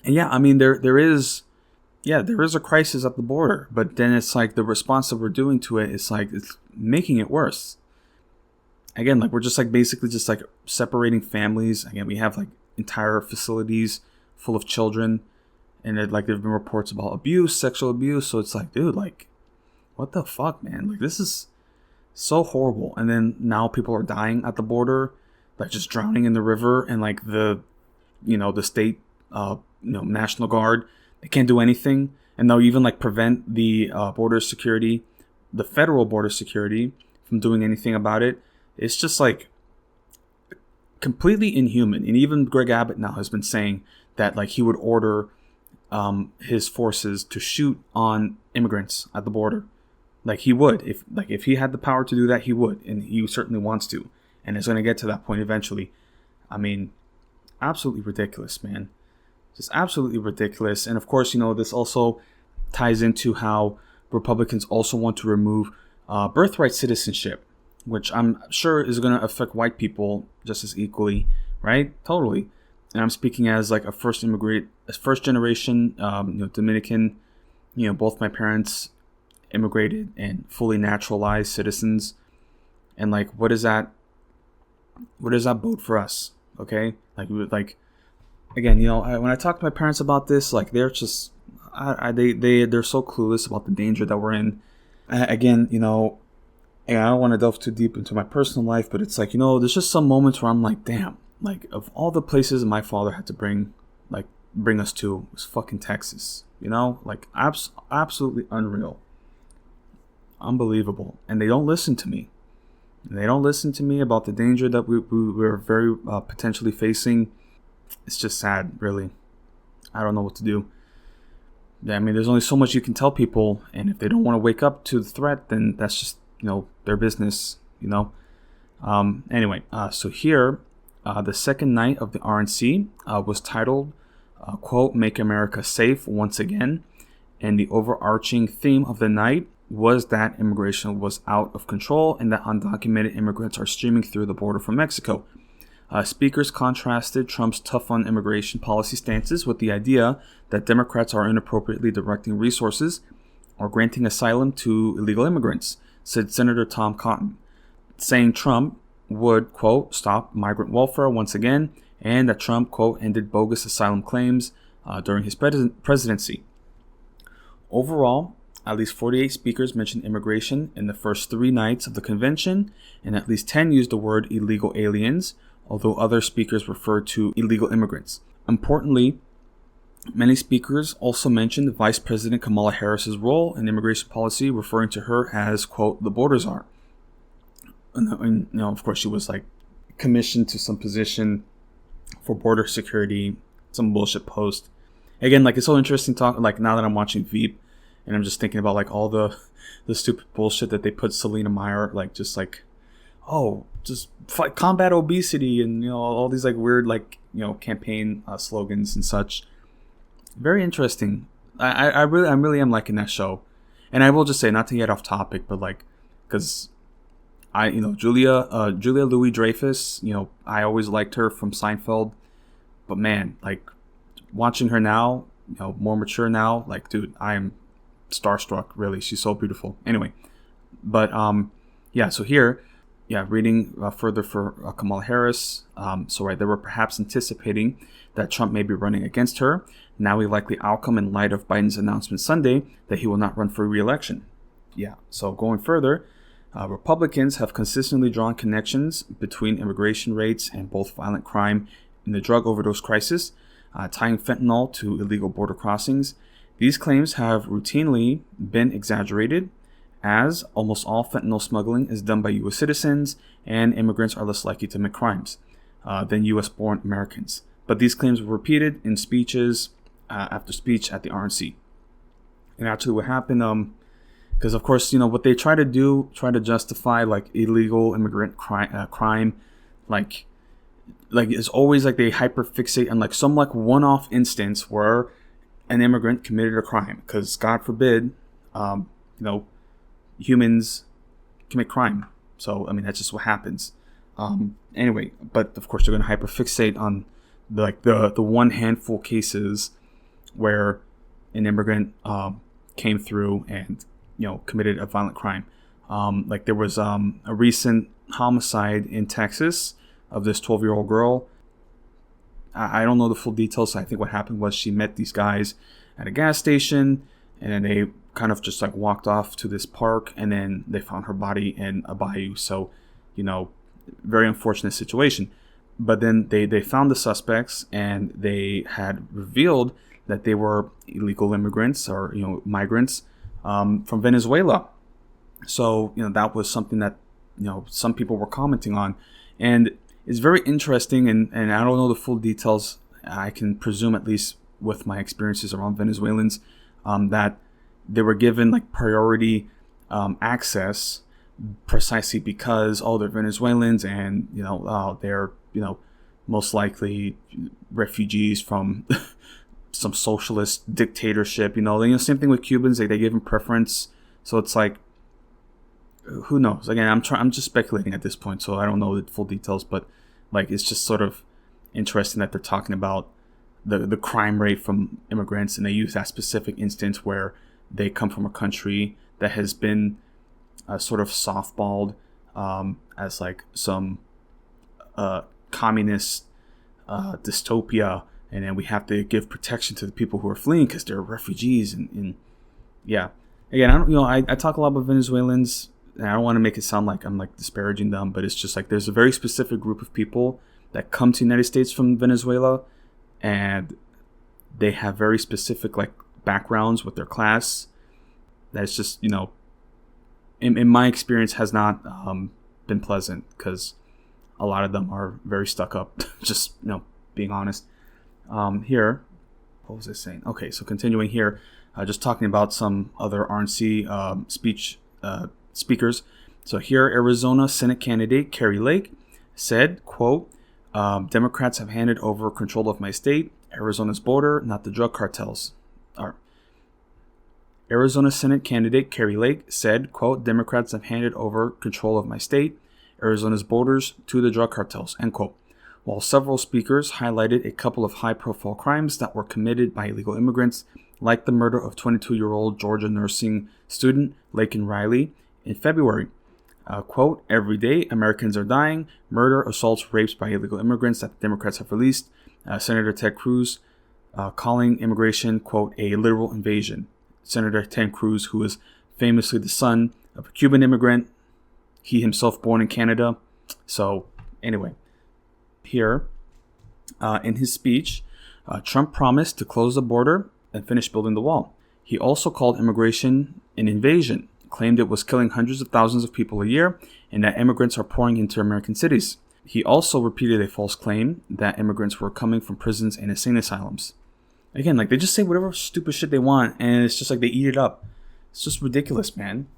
And yeah, I mean there is a crisis at the border, but then it's the response that we're doing to it is it's making it worse. Again, we're just basically just separating families. Again, we have entire facilities full of children, and there have been reports about abuse, sexual abuse. So it's dude, what the fuck, man? This is so horrible. And then now people are dying at the border, just drowning in the river, and the state National Guard, they can't do anything, and they'll even prevent the border security, the federal border security, from doing anything about it. It's just completely inhuman. And even Greg Abbott now has been saying that he would order his forces to shoot on immigrants at the border. He would, if he had the power to do that, he would, and he certainly wants to, and it's going to get to that point eventually. I mean, absolutely ridiculous, man. Just absolutely ridiculous. And of course, this also ties into how Republicans also want to remove birthright citizenship, which I'm sure is going to affect white people just as equally, right? Totally. And I'm speaking as like a first generation, Dominican. Both my parents immigrated and fully naturalized citizens. And like, what does that bode for us? Okay, like again, when I talk to my parents about this, like they're just, they're so clueless about the danger that we're in. Again, and I don't want to delve too deep into my personal life, but it's like, there's just some moments where I'm like, damn, like of all the places my father had to bring us to was fucking Texas, like absolutely unreal, unbelievable. And they don't listen to me. They don't listen to me about the danger that we're very potentially facing. It's just sad, really. I don't know what to do. Yeah, I mean, there's only so much you can tell people, and if they don't want to wake up to the threat, then that's just, their business, Anyway, so here, the second night of the RNC was titled, quote, "Make America Safe Once Again," and the overarching theme of the night was that immigration was out of control and that undocumented immigrants are streaming through the border from Mexico. Speakers contrasted Trump's tough on immigration policy stances with the idea that Democrats are inappropriately directing resources or granting asylum to illegal immigrants, said Senator Tom Cotton, saying Trump would, quote, "stop migrant welfare once again," and that Trump, quote, "ended bogus asylum claims during his presidency." Overall, at least 48 speakers mentioned immigration in the first 3 nights of the convention, and at least 10 used the word illegal aliens, although other speakers referred to illegal immigrants. Importantly, many speakers also mentioned Vice President Kamala Harris's role in immigration policy, referring to her as, quote, "the border czar." And of course, she was like commissioned to some position for border security, some bullshit post. Again, like it's so interesting talk. Like now that I'm watching Veep, and I'm just thinking about like all the stupid bullshit that they put Selena Meyer, like just like, oh, just fight, combat obesity, and all these like weird like campaign slogans and such. Very interesting. I really am liking that show, and I will just say, not to get off topic, but like because Julia Louis-Dreyfus, I always liked her from Seinfeld, but man, like watching her now, more mature now, like dude, I am starstruck, really. She's so beautiful. Anyway, but yeah, so here, reading further for Kamala Harris. They were perhaps anticipating that Trump may be running against her. Now a likely outcome in light of Biden's announcement Sunday that he will not run for re-election. Yeah, so going further, Republicans have consistently drawn connections between immigration rates and both violent crime and the drug overdose crisis, tying fentanyl to illegal border crossings. These claims have routinely been exaggerated, as almost all fentanyl smuggling is done by U.S. citizens, and immigrants are less likely to commit crimes than U.S.-born Americans. But these claims were repeated in speeches after speech at the RNC. And actually what happened, because of course, what they try to justify like illegal immigrant crime, like it's always like they hyperfixate on like some like one-off instance where an immigrant committed a crime, because God forbid, humans commit crime. So I mean that's just what happens. Anyway, but of course they're going to hyperfixate on the one handful cases where an immigrant came through and committed a violent crime. Like there was a recent homicide in Texas of this 12-year-old girl. I don't know the full details. I think what happened was she met these guys at a gas station, and then they kind of just like walked off to this park, and then they found her body in a bayou. So, very unfortunate situation. But then they found the suspects, and they had revealed that they were illegal immigrants or migrants from Venezuela. So that was something that some people were commenting on, and it's very interesting. And I don't know the full details. I can presume, at least with my experiences around Venezuelans, that they were given like priority access precisely because they're Venezuelans, and they're most likely refugees from some socialist dictatorship. Same thing with Cubans. They give them preference. So it's like, who knows? Again, I'm just speculating at this point, so I don't know the full details. But like, it's just sort of interesting that they're talking about the crime rate from immigrants, and they use that specific instance where they come from a country that has been sort of softballed as like some communist dystopia, and then we have to give protection to the people who are fleeing because they're refugees. And yeah, again, I talk a lot about Venezuelans, and I don't want to make it sound like I'm like disparaging them, but it's just like there's a very specific group of people that come to the United States from Venezuela, and they have very specific like backgrounds with their class. That's just, in my experience, has not been pleasant, because a lot of them are very stuck up. Just, being honest. Here, what was I saying? Okay, so continuing here, just talking about some other RNC speakers. So here, Arizona Senate candidate Kari Lake said, quote, Democrats have handed over control of my state, Arizona's border, not the drug cartels. Arizona Senate candidate Kari Lake said, quote, Democrats have handed over control of my state, Arizona's borders, to the drug cartels, end quote. While several speakers highlighted a couple of high-profile crimes that were committed by illegal immigrants, like the murder of 22-year-old Georgia nursing student Laken Riley in February. Quote, every day Americans are dying, murder, assaults, rapes by illegal immigrants that the Democrats have released. Senator Ted Cruz calling immigration, quote, a literal invasion. Senator Ted Cruz, who is famously the son of a Cuban immigrant, he himself born in Canada. So anyway, here in his speech, Trump promised to close the border and finish building the wall. He also called immigration an invasion, claimed it was killing hundreds of thousands of people a year, and that immigrants are pouring into American cities. He also repeated a false claim that immigrants were coming from prisons and insane asylums. Again, like, they just say whatever stupid shit they want, and it's just like they eat it up. It's just ridiculous, man.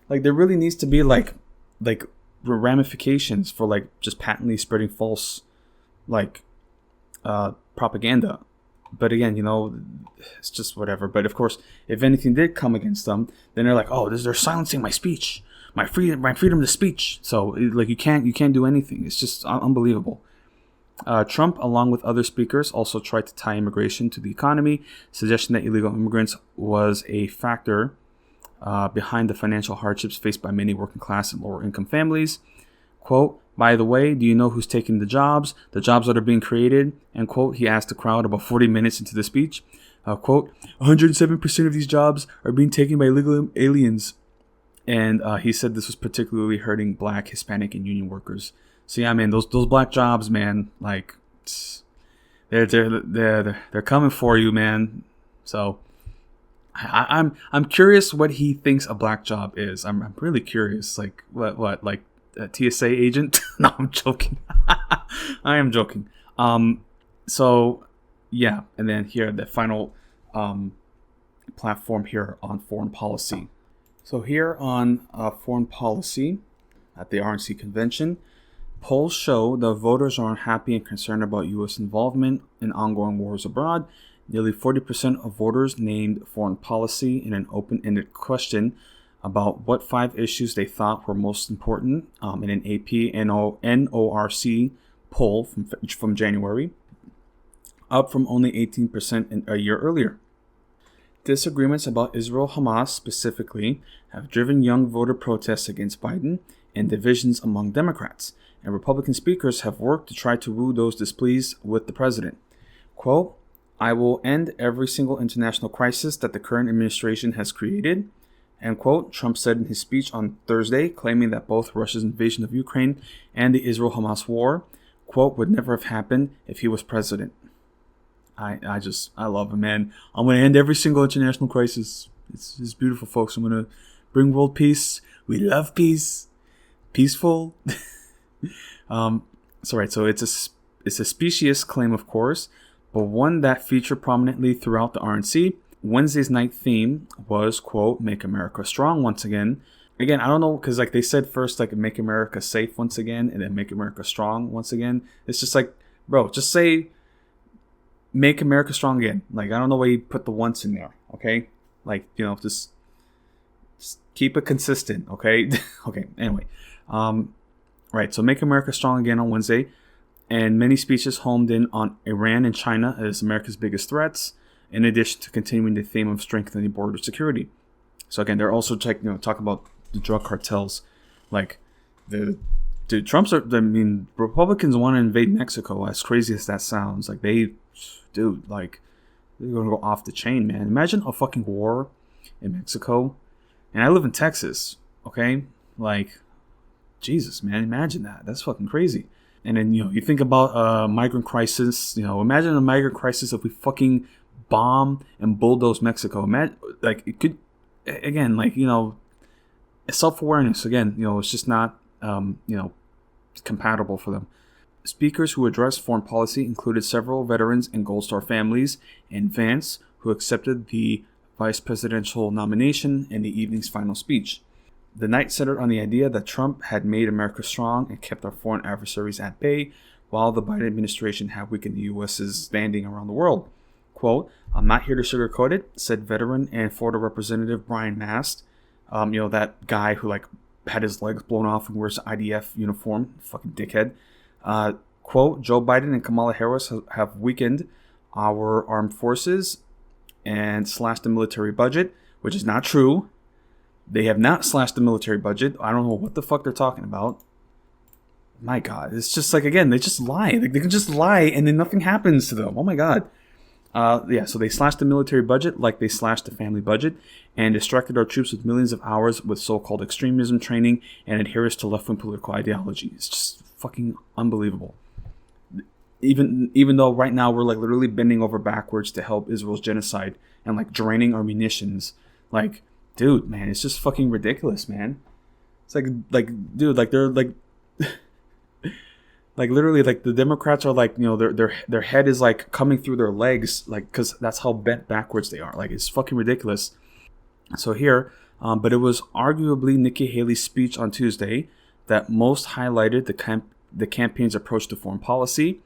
Like, there really needs to be like ramifications for like just patently spreading false propaganda. But again, it's just whatever. But of course, if anything did come against them, then they're like, oh, they're silencing my speech, my freedom to speech. So like you can't do anything. It's just unbelievable. Trump, along with other speakers, also tried to tie immigration to the economy, suggesting that illegal immigrants was a factor behind the financial hardships faced by many working class and lower income families. Quote, by the way, do you know who's taking the jobs that are being created? And quote, he asked the crowd about 40 minutes into the speech. Quote, 107% of these jobs are being taken by illegal aliens. And he said this was particularly hurting Black, Hispanic, and union workers. So yeah, man, those black jobs, man, like they're coming for you, man. So I'm curious what he thinks a black job is. I'm really curious. Like what like a TSA agent? No, I'm joking. I am joking. So yeah, and then here the final platform here on foreign policy. So here on foreign policy at the RNC convention, polls show that voters are unhappy and concerned about U.S. involvement in ongoing wars abroad. Nearly 40% of voters named foreign policy in an open-ended question about what 5 issues they thought were most important in an AP NORC poll from January, up from only 18% a year earlier. Disagreements about Israel-Hamas specifically have driven young voter protests against Biden and divisions among Democrats, and Republican speakers have worked to try to woo those displeased with the president. Quote, I will end every single international crisis that the current administration has created, end quote, Trump said in his speech on Thursday, claiming that both Russia's invasion of Ukraine and the Israel-Hamas war, quote, would never have happened if he was president. I love him, man. I'm going to end every single international crisis. It's beautiful, folks. I'm going to bring world peace. We love peace. Peaceful. So it's a specious claim, of course, but one that featured prominently throughout the RNC. Wednesday's night theme was, quote, Make America Strong once again, again, I don't know, because like they said first, like make America safe once again, and then make America strong once again. It's just like, bro, just say make America strong again. Like, I don't know why you put the once in there. Okay, like, just keep it consistent. Okay. Okay. Anyway, right. So make America strong again on Wednesday, and many speeches homed in on Iran and China as America's biggest threats, in addition to continuing the theme of strengthening border security. So again, they're also talking about the drug cartels, like Republicans want to invade Mexico. As crazy as that sounds, like they're gonna go off the chain, man. Imagine a fucking war in Mexico, and I live in Texas. Okay, like Jesus, man, imagine that. That's fucking crazy. And then you think about migrant crisis. Imagine a migrant crisis if we fucking bomb and bulldoze Mexico. Imagine, like, it could, again, like, self-awareness. Again, it's just not compatible for them. Speakers who addressed foreign policy included several veterans and Gold Star families, and Vance, who accepted the vice presidential nomination in the evening's final speech. The night centered on the idea that Trump had made America strong and kept our foreign adversaries at bay, while the Biden administration had weakened the U.S.'s standing around the world. Quote, "I'm not here to sugarcoat it," said veteran and Florida Representative Brian Mast. That guy who had his legs blown off and wears an IDF uniform, fucking dickhead. Quote, "Joe Biden and Kamala Harris have weakened our armed forces and slashed the military budget," which is not true. They have not slashed the military budget. I don't know what the fuck they're talking about. My God, it's just like, again, they just lie. Like, they can just lie and then nothing happens to them. Oh my God. So they slashed the military budget like they slashed the family budget, and distracted our troops with millions of hours with so-called extremism training and adherence to left-wing political ideology. It's just fucking unbelievable. Even though right now we're like literally bending over backwards to help Israel's genocide and draining our munitions, dude, man, it's just fucking ridiculous, man. It's dude, they're literally, the Democrats are their head is coming through their legs, because that's how bent backwards they are. It's fucking ridiculous. So here, but it was arguably Nikki Haley's speech on Tuesday that most highlighted the campaign's approach to foreign policy.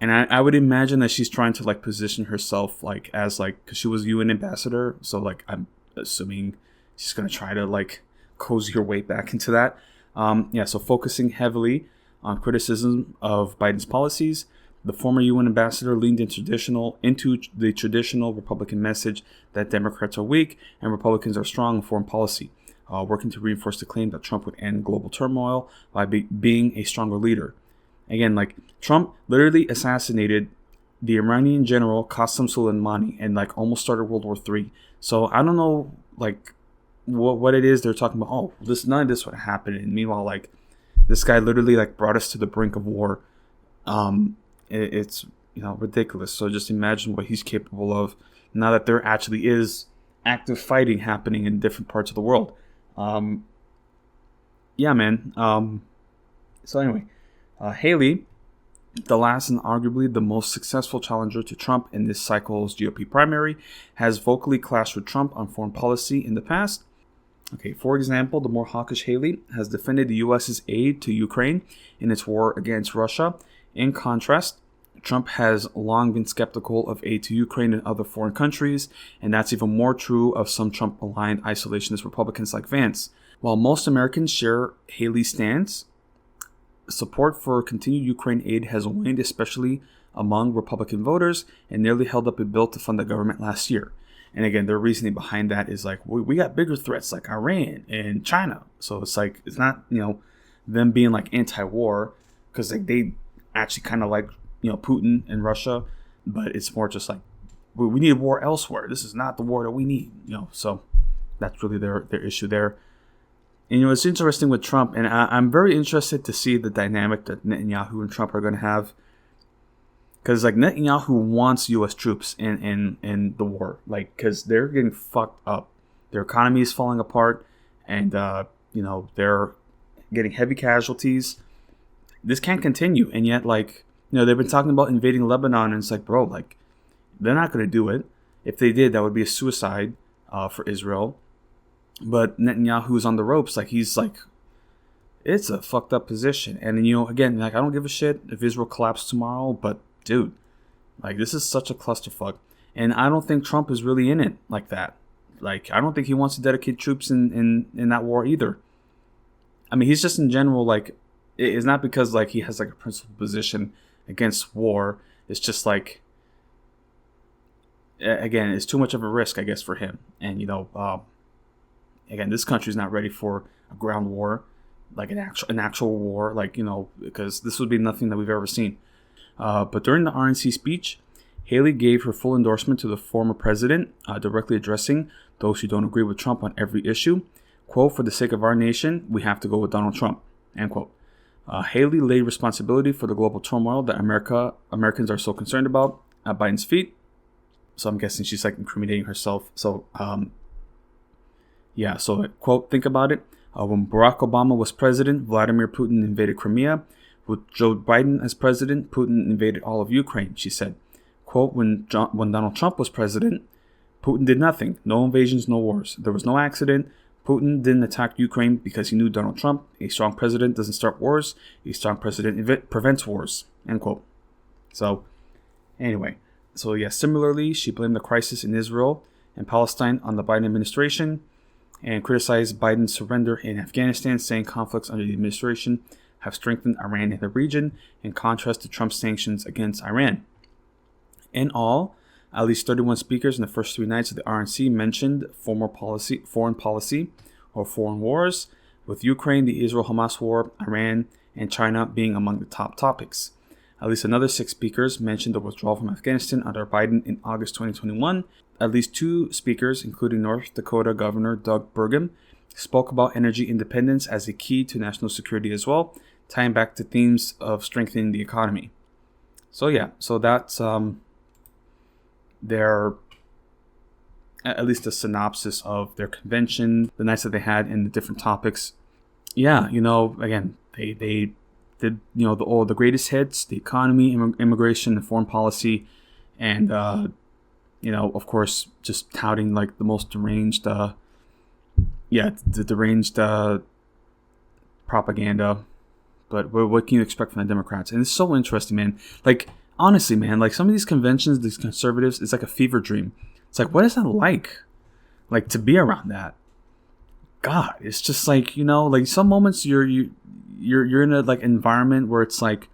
And I would imagine that she's trying to position herself as because she was UN ambassador. So I'm assuming she's going to try to cozy her way back into that. So focusing heavily on criticism of Biden's policies, the former UN ambassador leaned into the traditional Republican message that Democrats are weak and Republicans are strong in foreign policy, working to reinforce the claim that Trump would end global turmoil by being a stronger leader. Again, Trump literally assassinated the Iranian general Qasem Soleimani and almost started World War III. So I don't know what it is they're talking about. Oh, none of this would happen. And meanwhile, this guy literally brought us to the brink of war. It's ridiculous. So just imagine what he's capable of now that there actually is active fighting happening in different parts of the world. Yeah, man. So anyway, Haley, the last and arguably the most successful challenger to Trump in this cycle's GOP primary, has vocally clashed with Trump on foreign policy in the past. Okay, for example, the more hawkish Haley has defended the U.S.'s aid to Ukraine in its war against Russia. In contrast, Trump has long been skeptical of aid to Ukraine and other foreign countries, and that's even more true of some Trump-aligned isolationist Republicans like Vance. While most Americans share Haley's stance, support for continued Ukraine aid has waned, especially among Republican voters, and nearly held up a bill to fund the government last year. And again, their reasoning behind that is we got bigger threats like Iran and China. So it's it's not, them being anti-war, because they actually kind of Putin and Russia, but it's more just we need war elsewhere. This is not the war that we need, so that's really their issue there. And it's interesting with Trump, and I'm very interested to see the dynamic that Netanyahu and Trump are going to have. Because Netanyahu wants U.S. troops in the war, because they're getting fucked up. Their economy is falling apart, and they're getting heavy casualties. This can't continue, and yet they've been talking about invading Lebanon, and it's bro, they're not going to do it. If they did, that would be a suicide for Israel. But Netanyahu's on the ropes. Like, he's like, it's a fucked up position. And, again, like, I don't give a shit if Israel collapsed tomorrow, but dude, like, this is such a clusterfuck. And I don't think Trump is really in it like that. Like, I don't think he wants to dedicate troops in that war either. I mean, he's just in general, like, it's not because, like, he has, like, a principled position against war. It's just, like, again, it's too much of a risk, I guess, for him. And, again, this country's not ready for a ground war, like an actual war, like, because this would be nothing that we've ever seen. But during the RNC speech, Haley gave her full endorsement to the former president, directly addressing those who don't agree with Trump on every issue. Quote, "For the sake of our nation, we have to go with Donald Trump," end quote. Haley laid responsibility for the global turmoil that Americans are so concerned about at Biden's feet. So I'm guessing she's, like, incriminating herself. So, so, quote, "Think about it. When Barack Obama was president, Vladimir Putin invaded Crimea. With Joe Biden as president, Putin invaded all of Ukraine," she said. Quote, when Donald Trump was president, Putin did nothing. No invasions, no wars. There was no accident. Putin didn't attack Ukraine because he knew Donald Trump. A strong president doesn't start wars. A strong president prevents wars, end quote. So, anyway. So, similarly, she blamed the crisis in Israel and Palestine on the Biden administration and criticized Biden's surrender in Afghanistan, saying conflicts under the administration have strengthened Iran in the region, in contrast to Trump's sanctions against Iran. In all, at least 31 speakers in the first 3 nights of the RNC mentioned foreign policy or foreign wars, with Ukraine, the Israel-Hamas war, Iran, and China being among the top topics. At least another 6 speakers mentioned the withdrawal from Afghanistan under Biden in August 2021. At least 2 speakers, including North Dakota Governor Doug Burgum, spoke about energy independence as a key to national security as well, tying back to themes of strengthening the economy. So that's their, at least a synopsis of their convention, the nights that they had, and the different topics. Again, they did, the greatest hits, the economy, immigration, and foreign policy, and, of course, just touting, like, the most deranged, the deranged propaganda. But what can you expect from the Democrats? And it's so interesting, man. Like, honestly, man, like, some of these conventions, these conservatives, it's like a fever dream. It's like, what is that like? Like, to be around that? God, it's just like, like, some moments you're in a, like, environment where it's like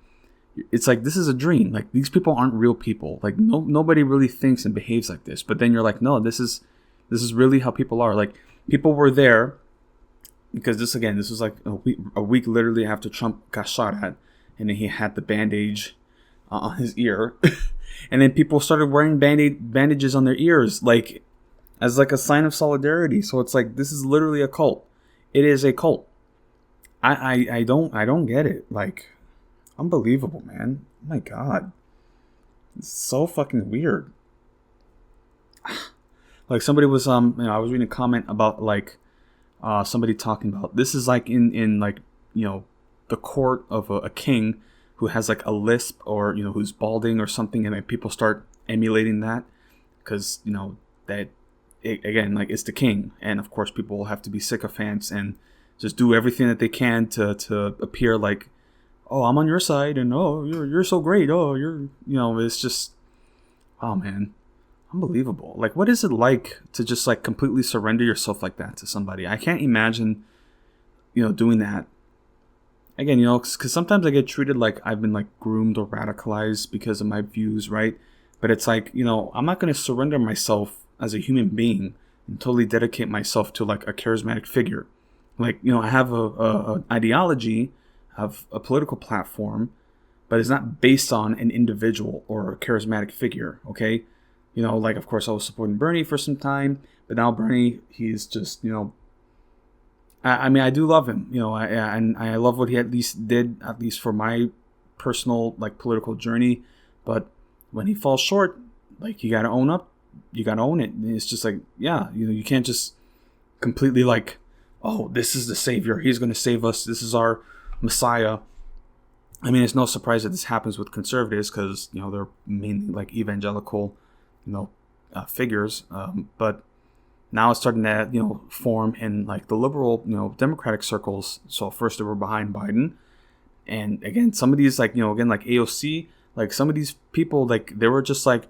this is a dream. Like, these people aren't real people. Like, nobody really thinks and behaves like this. But then you're like, no, this is really how people are. Like, people were there because this was like a week literally after Trump got shot at, and then he had the bandage on his ear, and then people started wearing bandages on their ears, like, as like a sign of solidarity. So it's like, this is literally a cult. It is a cult. I don't get it. Like, unbelievable, man. Oh my God, it's so fucking weird. Like, somebody was I was reading a comment about, like, somebody talking about this is like in like, the court of a king who has, like, a lisp, or who's balding or something, and then people start emulating that because that again, like, it's the king, and of course people will have to be sycophants and just do everything that they can to appear like, oh, I'm on your side, and oh, you're so great, oh, you're it's just, oh man, unbelievable. Like, what is it like to just, like, completely surrender yourself like that to somebody? I can't imagine doing that. Again, because sometimes I get treated like I've been, like, groomed or radicalized because of my views, right? But it's like, I'm not going to surrender myself as a human being and totally dedicate myself to, like, a charismatic figure. Like, I have a ideology, have a political platform, but it's not based on an individual or a charismatic figure, okay? Like, of course, I was supporting Bernie for some time, but now Bernie, he's just, I mean, I do love him, and I love what he at least did, at least for my personal, like, political journey. But when he falls short, like, you got to own up. You got to own it. And it's just like, you can't just completely, like, oh, this is the savior. He's going to save us. This is our Messiah. I mean, it's no surprise that this happens with conservatives because, they're mainly, like, evangelical, figures. But Now it's starting to, form in like the liberal, Democratic circles. So first they were behind Biden. And again, some of these, like, again, like AOC, like some of these people, like they were just like,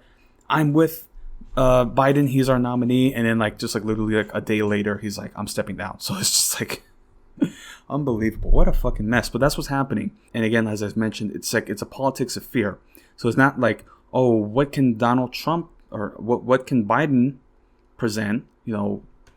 I'm with Biden, he's our nominee. And then like, just like literally like a day later, he's like, I'm stepping down. So it's just like unbelievable. What a fucking mess. But that's what's happening. And again, as I've mentioned, it's like, it's a politics of fear. So it's not like, oh, what can Donald Trump or what can Biden present?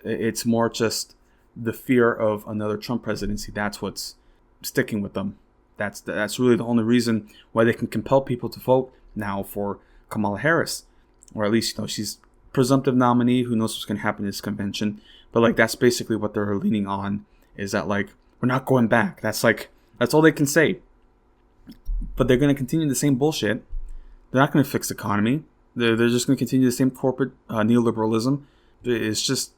It's more just the fear of another Trump presidency. That's what's sticking with them. That's really the only reason why they can compel people to vote now for Kamala Harris, or at least she's presumptive nominee. Who knows what's going to happen in this convention? But like that's basically what they're leaning on, is that like we're not going back. That's all they can say. But they're going to continue the same bullshit. They're not going to fix the economy. They're just going to continue the same corporate neoliberalism. It's just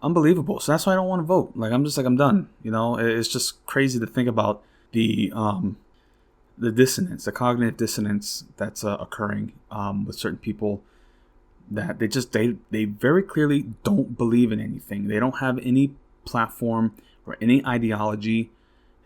unbelievable. So that's why I don't want to vote. Like I'm done. It's just crazy to think about the dissonance, the cognitive dissonance that's occurring with certain people, that they very clearly don't believe in anything. They don't have any platform or any ideology.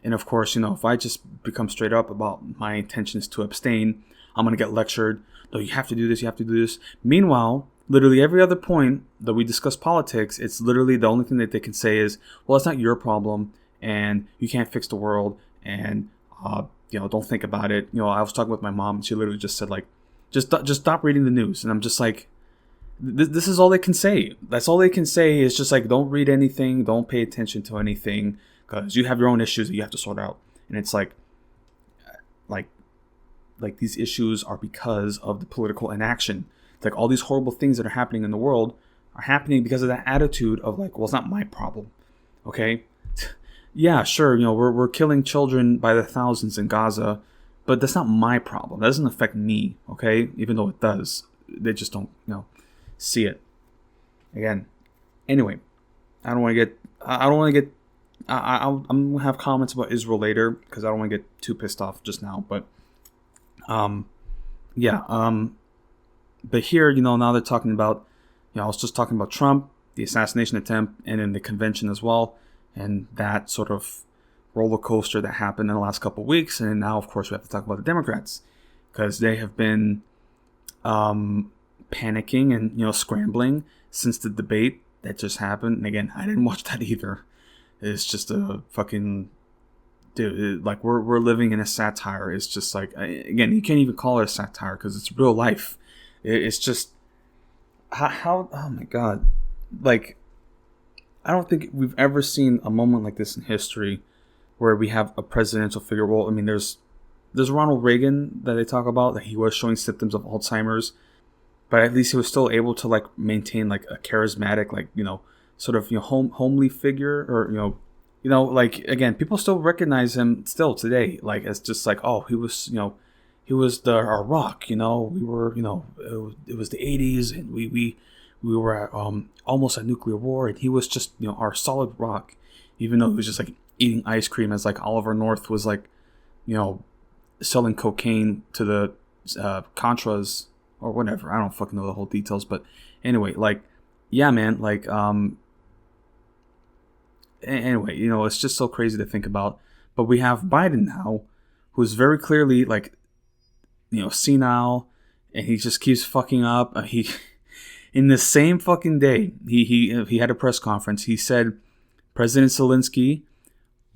And of course, if I just become straight up about my intentions to abstain, I'm going to get lectured. No, you have to do this. You have to do this. Meanwhile, literally every other point that we discuss politics, it's literally the only thing that they can say is, well, it's not your problem and you can't fix the world. And, don't think about it. I was talking with my mom and she literally just said like, just stop reading the news. And I'm just like, this is all they can say. That's all they can say is just like, don't read anything. Don't pay attention to anything because you have your own issues that you have to sort out. And it's like these issues are because of the political inaction. It's like all these horrible things that are happening in the world are happening because of that attitude of like, well, it's not my problem. Okay. Yeah, sure. We're killing children by the thousands in Gaza, but that's not my problem. That doesn't affect me. Okay. Even though it does, they just don't, see it. Again. Anyway, I'm going to have comments about Israel later because I don't want to get too pissed off just now, but, but here, now they're talking about, I was just talking about Trump, the assassination attempt, and then the convention as well, and that sort of roller coaster that happened in the last couple of weeks. And now, of course, we have to talk about the Democrats because they have been panicking and, scrambling since the debate that just happened. And again, I didn't watch that either. It's just a fucking... Dude, like we're living in a satire. It's just like, again, you can't even call it a satire because it's real life. It's just how oh my god, like I don't think we've ever seen a moment like this in history where we have a presidential figure. Well, I mean, there's Ronald Reagan that they talk about, that he was showing symptoms of Alzheimer's, but at least he was still able to like maintain like a charismatic, like sort of homely figure, or like, again, people still recognize him still today, like as just like, oh, he was our rock, we were, it was the 80s and we were at, almost at nuclear war, and he was just, our solid rock, even though he was just like eating ice cream as like Oliver North was like, selling cocaine to the Contras or whatever. I don't fucking know the whole details, but anyway, like, yeah, man, like, anyway, it's just so crazy to think about. But we have Biden now, who's very clearly like, senile, and he just keeps fucking up. He, in the same fucking day, he had a press conference. He said President Zelensky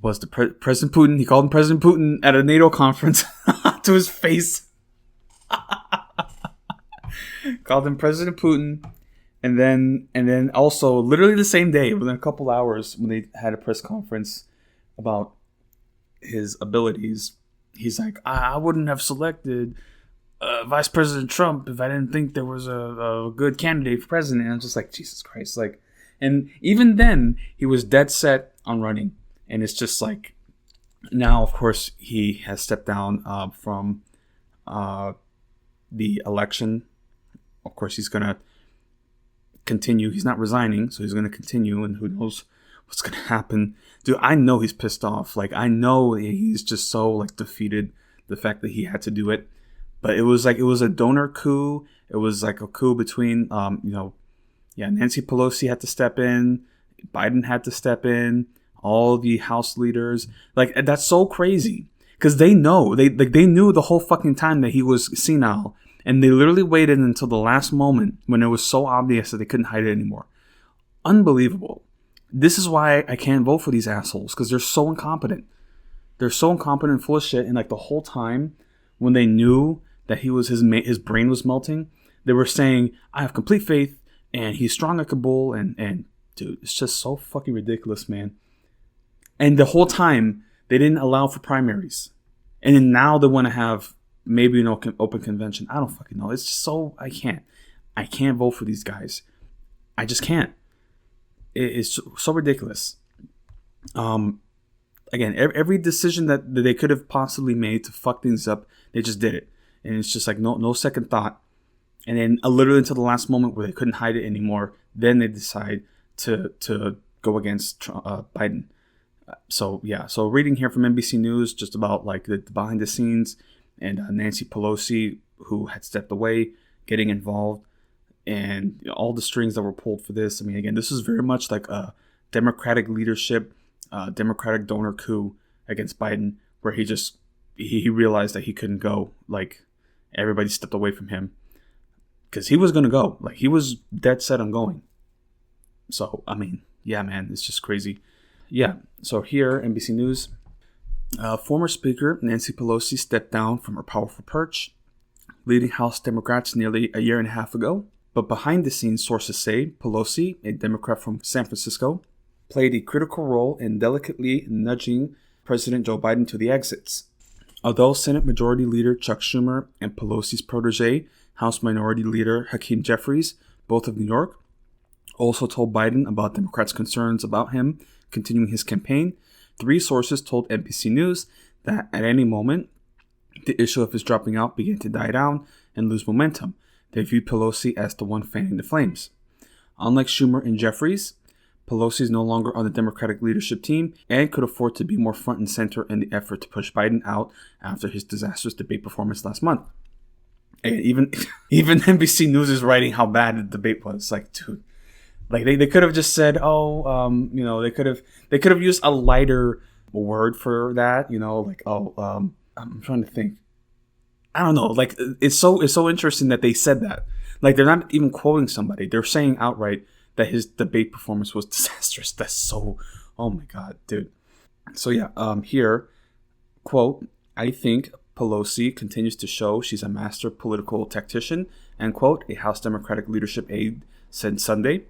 was the President Putin. He called him President Putin at a NATO conference to his face. Called him President Putin. And then also, literally the same day, within a couple hours, when they had a press conference about his abilities, he's like, I wouldn't have selected Vice President Trump if I didn't think there was a good candidate for president. And I'm just like, Jesus Christ. Like, and even then, he was dead set on running. And it's just like, now, of course, he has stepped down from the election. Of course, he's going to continue. He's not resigning, so he's going to continue, and who knows what's going to happen. Dude, I know he's pissed off. Like, I know he's just so like defeated, the fact that he had to do it. But it was a donor coup. It was like a coup between Yeah, Nancy Pelosi had to step in. Biden had to step in. All the House leaders. Like, that's so crazy. Because they know. They knew the whole fucking time that he was senile. And they literally waited until the last moment when it was so obvious that they couldn't hide it anymore. Unbelievable. This is why I can't vote for these assholes. Because they're so incompetent. They're so incompetent and full of shit. And like the whole time when they knew that his brain was melting, they were saying, I have complete faith. And he's strong like a bull. And dude, it's just so fucking ridiculous, man. And the whole time, they didn't allow for primaries. And then now they want to have maybe an open convention. I don't fucking know. It's just so, I can't vote for these guys. I just can't. It's so ridiculous. Again, every decision that they could have possibly made to fuck things up, they just did it. And it's just like no second thought. And then literally until the last moment where they couldn't hide it anymore, then they decide to go against Biden. So reading here from NBC News just about like the behind the scenes and Nancy Pelosi, who had stepped away, getting involved, and all the strings that were pulled for this. I mean, again, this is very much like a Democratic leadership, Democratic donor coup against Biden, where he realized that he couldn't go. Like, everybody stepped away from him because he was going to go. Like, he was dead set on going. So, I mean, yeah, man, it's just crazy. Yeah, so here, NBC News, former Speaker Nancy Pelosi stepped down from her powerful perch, leading House Democrats nearly a year and a half ago. But behind the scenes, sources say Pelosi, a Democrat from San Francisco, played a critical role in delicately nudging President Joe Biden to the exits. Although Senate Majority Leader Chuck Schumer and Pelosi's protege, House Minority Leader Hakeem Jeffries, both of New York, also told Biden about Democrats' concerns about him continuing his campaign, three sources told NBC News that at any moment, the issue of his dropping out began to die down and lose momentum. They viewed Pelosi as the one fanning the flames. Unlike Schumer and Jeffries, Pelosi is no longer on the Democratic leadership team and could afford to be more front and center in the effort to push Biden out after his disastrous debate performance last month. And even NBC News is writing how bad the debate was. Like, dude. Like they could have just said, they could have used a lighter word for that, I'm trying to think. I don't know. Like it's so interesting that they said that. Like they're not even quoting somebody. They're saying outright that his debate performance was disastrous. That's so, oh my God, dude. So yeah, here, quote, I think Pelosi continues to show she's a master political tactician, end quote, a House Democratic leadership aide said Sunday.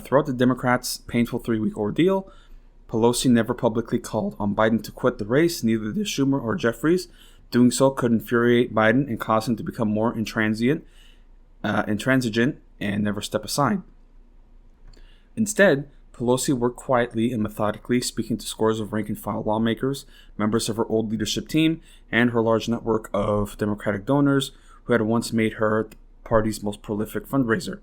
Throughout the Democrats' painful 3-week ordeal, Pelosi never publicly called on Biden to quit the race, neither did Schumer or Jeffries. Doing so could infuriate Biden and cause him to become more intransigent and never step aside. Instead, Pelosi worked quietly and methodically, speaking to scores of rank-and-file lawmakers, members of her old leadership team, and her large network of Democratic donors who had once made her the party's most prolific fundraiser.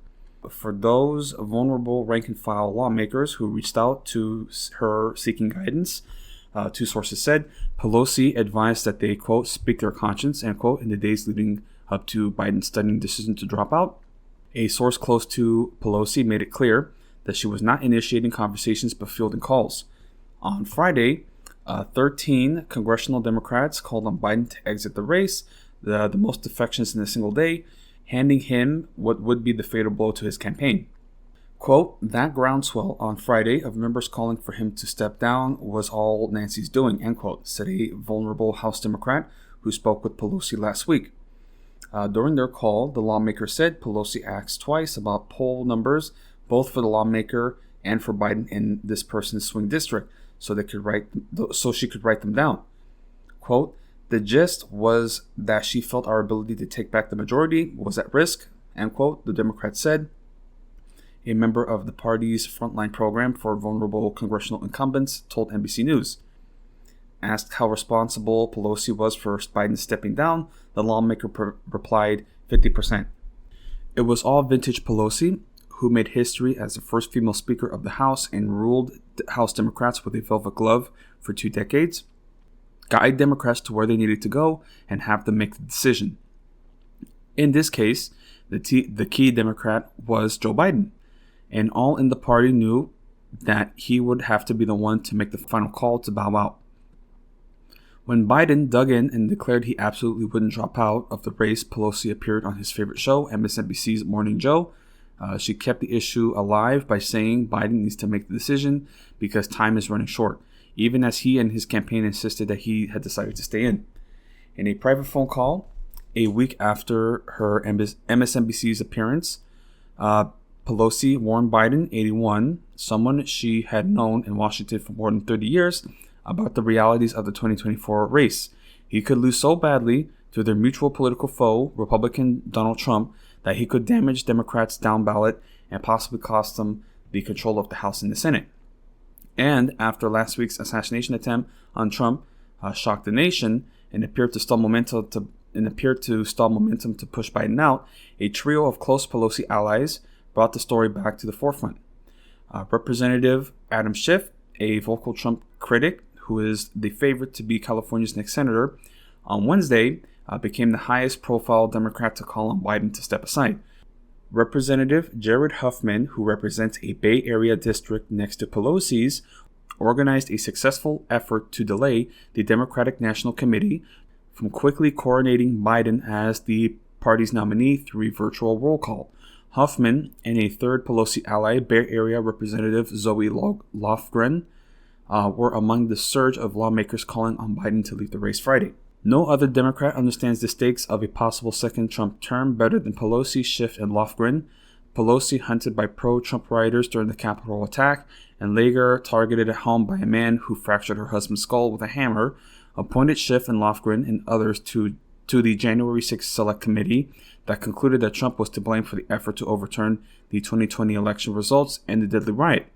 For those vulnerable rank-and-file lawmakers who reached out to her seeking guidance, two sources said, Pelosi advised that they, quote, speak their conscience, end quote, in the days leading up to Biden's stunning decision to drop out. A source close to Pelosi made it clear that she was not initiating conversations but fielding calls. On Friday, 13 congressional Democrats called on Biden to exit the race, the most defections in a single day, handing him what would be the fatal blow to his campaign. Quote, that groundswell on Friday of members calling for him to step down was all Nancy's doing, end quote, said a vulnerable House Democrat who spoke with Pelosi last week. During their call, the lawmaker said Pelosi asked twice about poll numbers, both for the lawmaker and for Biden in this person's swing district, so she could write them down. Quote, the gist was that she felt our ability to take back the majority was at risk, end quote, the Democrat said. A member of the party's frontline program for vulnerable congressional incumbents told NBC News. Asked how responsible Pelosi was for Biden stepping down, the lawmaker replied 50%. It was all vintage Pelosi, who made history as the first female Speaker of the House and ruled House Democrats with a velvet glove for 2 decades. Guide Democrats to where they needed to go and have them make the decision. In this case, The key Democrat was Joe Biden, and all in the party knew that he would have to be the one to make the final call to bow out. When Biden dug in and declared he absolutely wouldn't drop out of the race, Pelosi appeared on his favorite show, MSNBC's Morning Joe. She kept the issue alive by saying Biden needs to make the decision because time is running short, even as he and his campaign insisted that he had decided to stay in. In a private phone call, a week after her MSNBC's appearance, Pelosi warned Biden, 81, someone she had known in Washington for more than 30 years, about the realities of the 2024 race. He could lose so badly to their mutual political foe, Republican Donald Trump, that he could damage Democrats down ballot and possibly cost them the control of the House and the Senate. And after last week's assassination attempt on Trump shocked the nation and appeared to stall momentum to push Biden out, a trio of close Pelosi allies brought the story back to the forefront. Representative Adam Schiff, a vocal Trump critic who is the favorite to be California's next senator, on Wednesday became the highest profile Democrat to call on Biden to step aside. Representative Jared Huffman, who represents a Bay Area district next to Pelosi's, organized a successful effort to delay the Democratic National Committee from quickly coronating Biden as the party's nominee through a virtual roll call. Huffman and a third Pelosi ally, Bay Area Representative Zoe Lofgren, were among the surge of lawmakers calling on Biden to leave the race Friday. No other Democrat understands the stakes of a possible second Trump term better than Pelosi, Schiff, and Lofgren. Pelosi hunted by pro-Trump rioters during the Capitol attack, and later targeted at home by a man who fractured her husband's skull with a hammer, appointed Schiff and Lofgren and others to the January 6th Select Committee that concluded that Trump was to blame for the effort to overturn the 2020 election results and the deadly riot.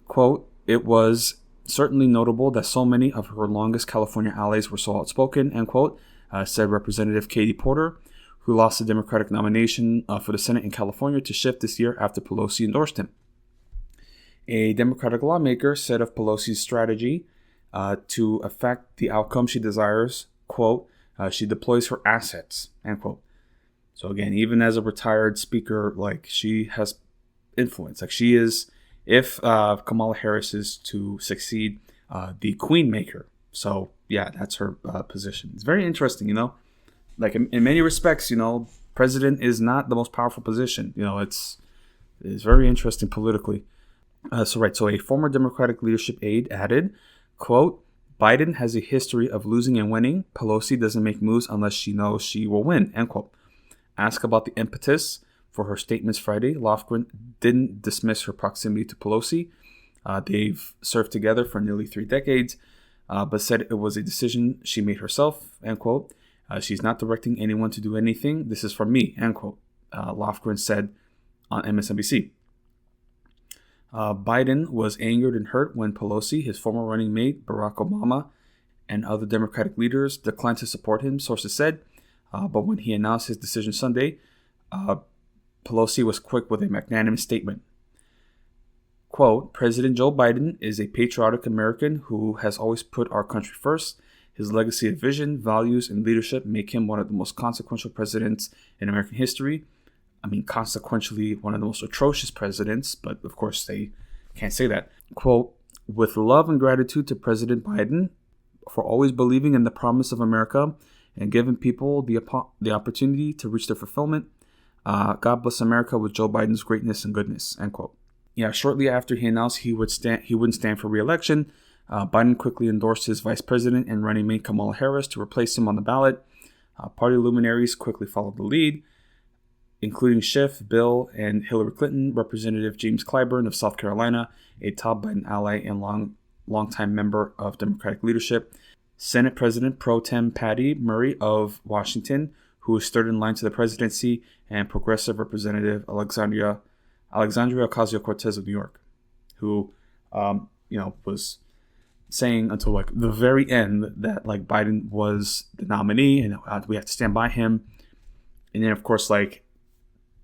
Quote, "It was certainly notable that so many of her longest California allies were so outspoken," end quote, said Representative Katie Porter, who lost the Democratic nomination for the Senate in California to Schiff this year after Pelosi endorsed him. A Democratic lawmaker said of Pelosi's strategy to affect the outcome she desires, quote, "She deploys her assets," end quote. So again, even as a retired speaker, like, she has influence. Like, she is, if Kamala Harris is to succeed, the queen maker. So yeah, that's her position. It's very interesting, like in many respects, president is not the most powerful position. It's very interesting politically. So a former Democratic leadership aide added, quote, "Biden has a history of losing and winning. Pelosi doesn't make moves unless she knows she will win," end quote. Asked about the impetus for her statements Friday, Lofgren didn't dismiss her proximity to Pelosi. They've served together for nearly 3 decades, but said it was a decision she made herself, end quote. "She's not directing anyone to do anything. This is from me," end quote, Lofgren said on MSNBC. Biden was angered and hurt when Pelosi, his former running mate, Barack Obama, and other Democratic leaders declined to support him, sources said. But when he announced his decision Sunday, Pelosi was quick with a magnanimous statement. Quote, "President Joe Biden is a patriotic American who has always put our country first. His legacy of vision, values, and leadership make him one of the most consequential presidents in American history. I mean, consequentially, one of the most atrocious presidents, but of course they can't say that. Quote, "With love and gratitude to President Biden for always believing in the promise of America and giving people the opportunity to reach their fulfillment. God bless America with Joe Biden's greatness and goodness," end quote. Yeah, shortly after he announced he wouldn't stand for re-election, Biden quickly endorsed his vice president and running mate Kamala Harris to replace him on the ballot. Party luminaries quickly followed the lead, including Schiff, Bill, and Hillary Clinton. Representative James Clyburn of South Carolina, a top Biden ally and longtime member of Democratic leadership. Senate President Pro Tem Patty Murray of Washington, who was third in line to the presidency, and Progressive Representative Alexandria Ocasio-Cortez of New York, who, was saying until like the very end that like Biden was the nominee and we have to stand by him. And then of course like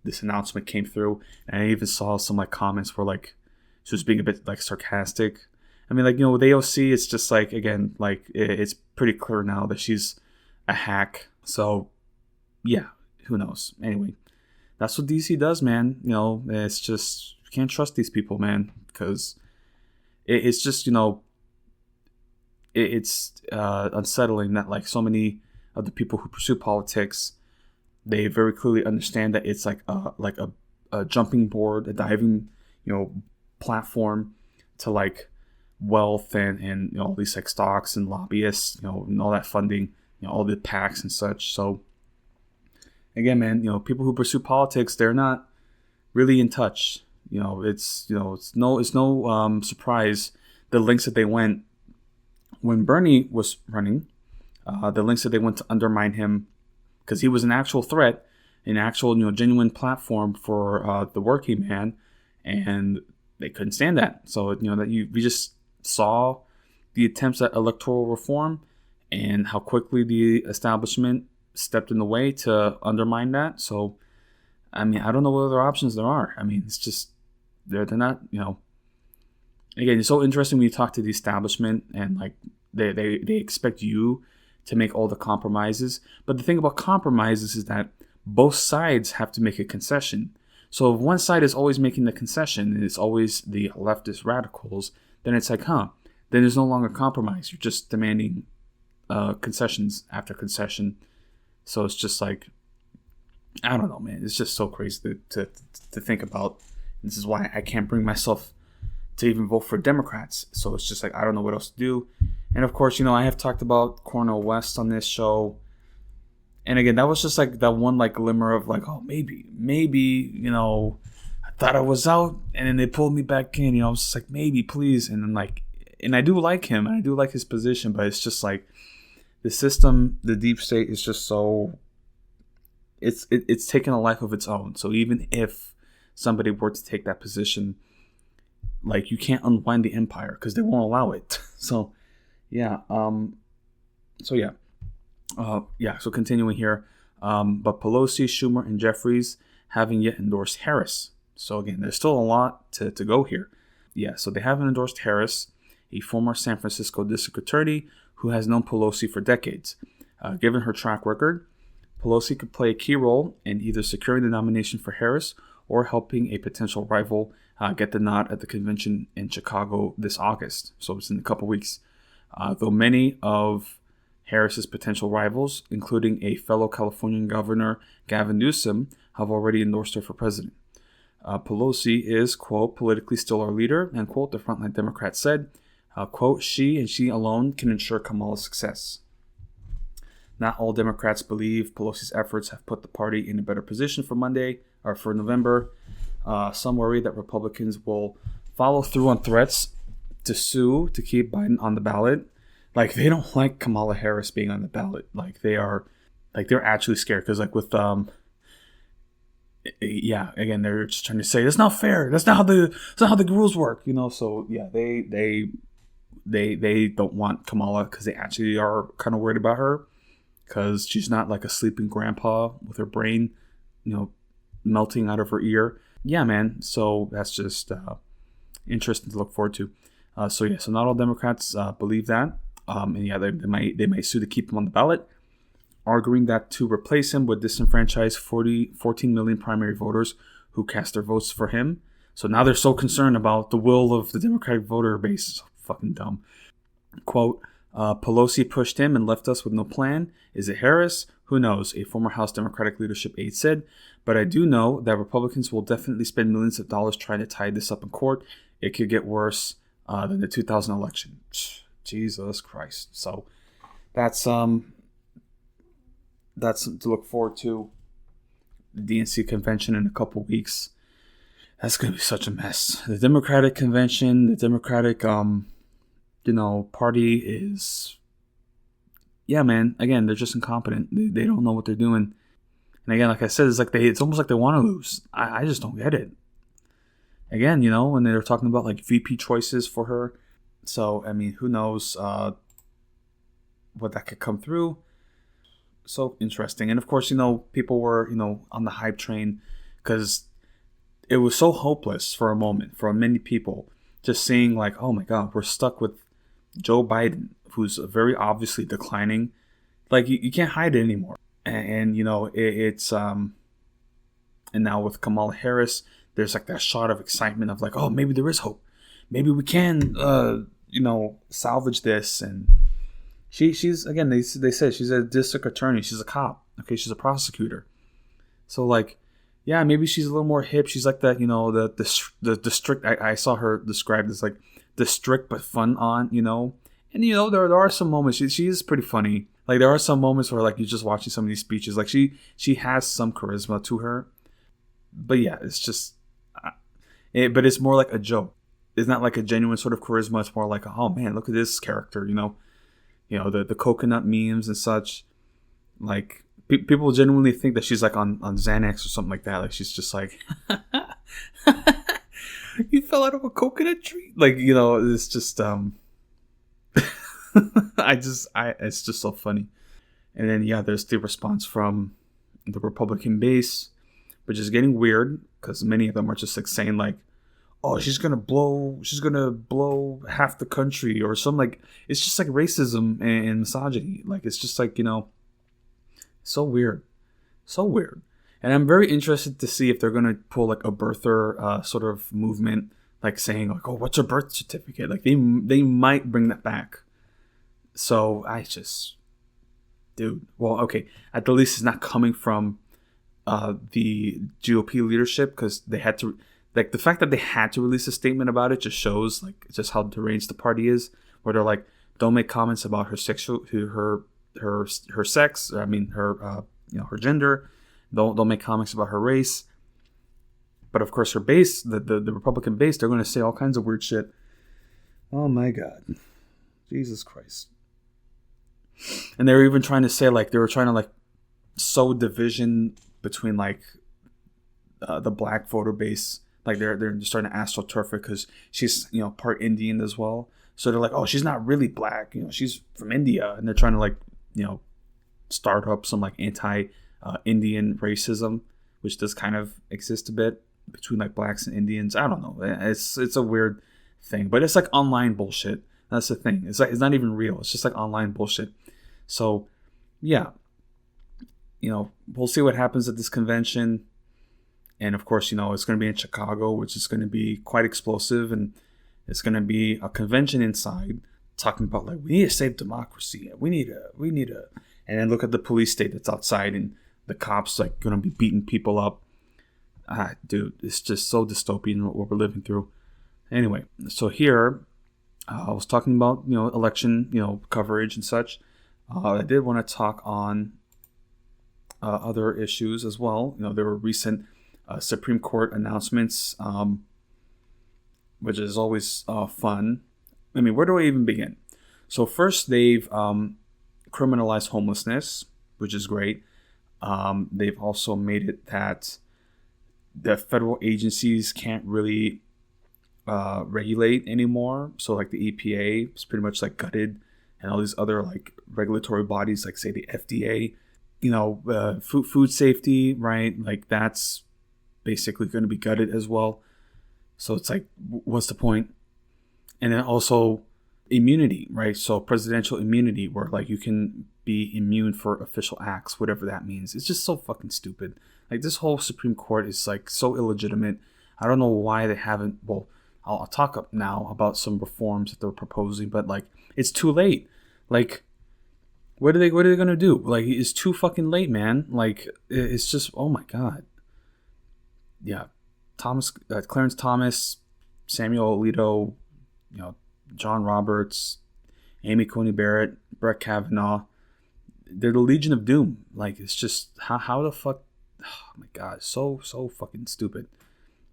this announcement came through, and I even saw some like comments where like she was being a bit like sarcastic. I mean, like, with AOC, it's just like, again, like it's pretty clear now that she's a hack. So yeah, who knows? Anyway, that's what DC does, man. It's just, you can't trust these people, man, because it's just, it's unsettling that like so many of the people who pursue politics, they very clearly understand that it's like a jumping board, a diving, platform to like wealth and all these like stocks and lobbyists, and all that funding, all the PACs and such. So again, man, people who pursue politics, they're not really in touch. It's no surprise the lengths that they went when Bernie was running, the lengths that they went to undermine him, because he was an actual threat, an actual genuine platform for the working man, and they couldn't stand that. So we just saw the attempts at electoral reform and how quickly the establishment stepped in the way to undermine that. So I mean, I don't know what other options there are. I mean, it's just they're not, again, it's so interesting when you talk to the establishment and like they expect you to make all the compromises. But the thing about compromises is that both sides have to make a concession. So if one side is always making the concession and it's always the leftist radicals, then it's like, then there's no longer compromise. You're just demanding concessions after concession. So it's just like, I don't know, man. It's just so crazy to think about. This is why I can't bring myself to even vote for Democrats. So it's just like, I don't know what else to do. And of course, I have talked about Cornel West on this show. And again, that was just like that one like glimmer of like, oh, maybe, I thought I was out and then they pulled me back in. I was just like, maybe, please. And then like, and I do like him and I do like his position, but it's just like the system, the deep state is just so, it's taken a life of its own. So even if somebody were to take that position, like you can't unwind the empire because they won't allow it. So so continuing here, but Pelosi, Schumer, and Jeffries haven't yet endorsed Harris. So again, there's still a lot to go here. Yeah, so they haven't endorsed Harris, a former San Francisco district attorney who has known Pelosi for decades. Given her track record, Pelosi could play a key role in either securing the nomination for Harris or helping a potential rival get the nod at the convention in Chicago this August. So it's in a couple weeks. Though many of Harris's potential rivals, including a fellow Californian governor, Gavin Newsom, have already endorsed her for president. Pelosi is, quote, politically still our leader, and, quote, the frontline Democrat said, quote, she and she alone can ensure Kamala's success. Not all Democrats believe Pelosi's efforts have put the party in a better position for November. Some worry that Republicans will follow through on threats to sue to keep Biden on the ballot. Like, they don't like Kamala Harris being on the ballot. Like, they're actually scared because, like, with again, they're just trying to say that's not fair. That's not how the rules work, So yeah, they don't want Kamala because they actually are kind of worried about her because she's not like a sleeping grandpa with her brain, melting out of her ear. Yeah, man. So that's just interesting to look forward to. So not all Democrats believe that. And yeah, they might sue to keep him on the ballot, arguing that to replace him would disenfranchise 14 million primary voters who cast their votes for him. So now they're so concerned about the will of the Democratic voter base. It's fucking dumb. Quote, Pelosi pushed him and left us with no plan. Is it Harris? Who knows? A former House Democratic leadership aide said. But I do know that Republicans will definitely spend millions of dollars trying to tie this up in court. It could get worse than the 2000 election. Jesus Christ. So that's to look forward to. The DNC convention in a couple weeks. That's going to be such a mess. The Democratic convention, the Democratic party is, yeah, man. Again, they're just incompetent. They don't know what they're doing. And again, like I said, it's almost like they want to lose. I just don't get it. Again, when they were talking about like VP choices for her. So, I mean, who knows what that could come through. So interesting. And of course, people were, on the hype train because it was so hopeless for a moment for many people just seeing like, oh my God, we're stuck with Joe Biden, who's very obviously declining. Like you can't hide it anymore. And it's And now with Kamala Harris, there's like that shot of excitement of like, oh, maybe there is hope. Maybe we can, salvage this. And she's again, they said she's a district attorney. She's a cop. Okay, she's a prosecutor. So like, yeah, maybe she's a little more hip. She's like that, the strict. I saw her described as like the strict but fun aunt, And there are some moments. She is pretty funny. Like there are some moments where like you're just watching some of these speeches. Like she has some charisma to her. But yeah, it's just, but it's more like a joke. It's not like a genuine sort of charisma. It's more like, oh man, look at this character. The coconut memes and such. Like people genuinely think that she's like on Xanax or something like that. Like she's just like, you fell out of a coconut tree. Like it's just it's just so funny. And then yeah, there's the response from the Republican base, which is getting weird because many of them are just like saying like, oh, she's gonna blow half the country or something. Like it's just like racism and misogyny. Like it's just like so weird. And I'm very interested to see if they're gonna pull like a birther sort of movement, like saying like, oh, what's your birth certificate? Like they might bring that back. So dude, well, okay, at the least it's not coming from the GOP leadership, because they had to, like, the fact that they had to release a statement about it just shows like just how deranged the party is, where they're like, don't make comments about her sexual, her sex, I mean her her gender, don't make comments about her race. But of course her base, the Republican base, they're going to say all kinds of weird shit. Oh my God, Jesus Christ. And they were even trying to say like, they were trying to like sow division between like the black voter base. Like they're just trying to astroturf her because she's part Indian as well. So they're like, oh, she's not really black, she's from India, and they're trying to like start up some like anti-Indian racism, which does kind of exist a bit between like blacks and Indians. I don't know, it's a weird thing, but it's like online bullshit. That's the thing. It's like, it's not even real. It's just like online bullshit. So yeah, we'll see what happens at this convention. And of course, it's going to be in Chicago, which is going to be quite explosive. And it's going to be a convention inside talking about like, we need to save democracy. We need a, and then look at the police state that's outside, and the cops like going to be beating people up. Dude, it's just so dystopian what we're living through. Anyway, so here I was talking about, election, coverage and such. I did want to talk on other issues as well. There were recent Supreme Court announcements, which is always fun. I mean, where do I even begin? So first, they've criminalized homelessness, which is great. They've also made it that the federal agencies can't really regulate anymore. So like the EPA is pretty much like gutted, and all these other like regulatory bodies, like say the FDA, food safety, right? Like that's basically going to be gutted as well. So it's like, what's the point? And then also immunity, right? So presidential immunity, where like you can be immune for official acts, whatever that means. It's just so fucking stupid. Like this whole Supreme Court is like so illegitimate. I don't know why they haven't. Well, I'll talk up now about some reforms that they're proposing, but like it's too late. Like, what are they gonna do? Like, it's too fucking late, man. Like, it's just, oh my God. Yeah, Clarence Thomas, Samuel Alito, John Roberts, Amy Coney Barrett, Brett Kavanaugh. They're the Legion of Doom. Like, it's just how the fuck. Oh my God, so fucking stupid,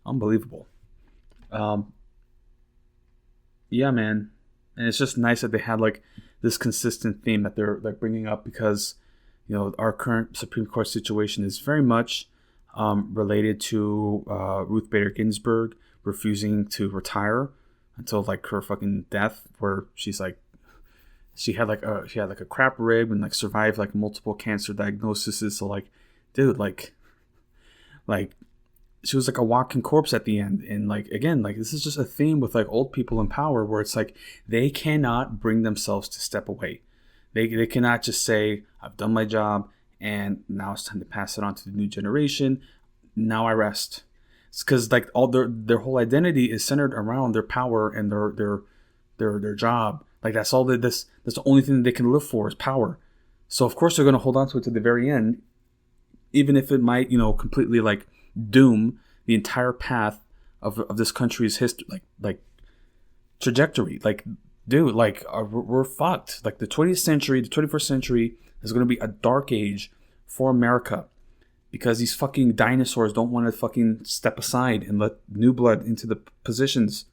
unbelievable. Yeah, man, and it's just nice that they had like this consistent theme that they're like bringing up, because our current Supreme Court situation is very much related to Ruth Bader Ginsburg refusing to retire until like her fucking death, where she's like, she had like a crap rib and like survived like multiple cancer diagnoses. So like, dude, like she was like a walking corpse at the end. And like, again, like this is just a theme with like old people in power, where it's like they cannot bring themselves to step away. They cannot just say, I've done my job and now it's time to pass it on to the new generation. Now I rest. It's because like all their whole identity is centered around their power and their job. Like that's all that's the only thing that they can live for is power. So of course they're going to hold on to it to the very end, even if it might, completely like doom the entire path of this country's history, like trajectory. Like, dude, like we're fucked. Like the 20th century, the 21st century is going to be a dark age for America because these fucking dinosaurs don't want to fucking step aside and let new blood into the positions.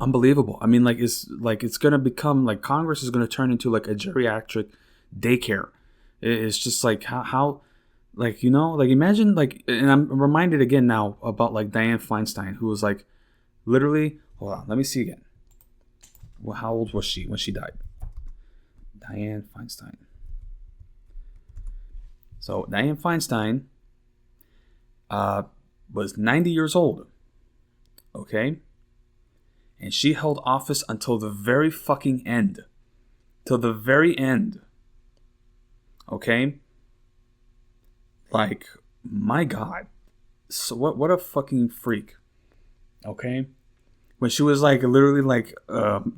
Unbelievable. I mean, it's going to become like Congress is going to turn into like a geriatric daycare. It's just like how like, like imagine like, and I'm reminded again now about like Dianne Feinstein, who was like literally, hold on, let me see again. Well, how old was she when she died? Dianne Feinstein. So Dianne Feinstein was 90 years old. Okay? And she held office until the very fucking end. Till the very end. Okay? Like, my God. So what a fucking freak. Okay? When she was like literally like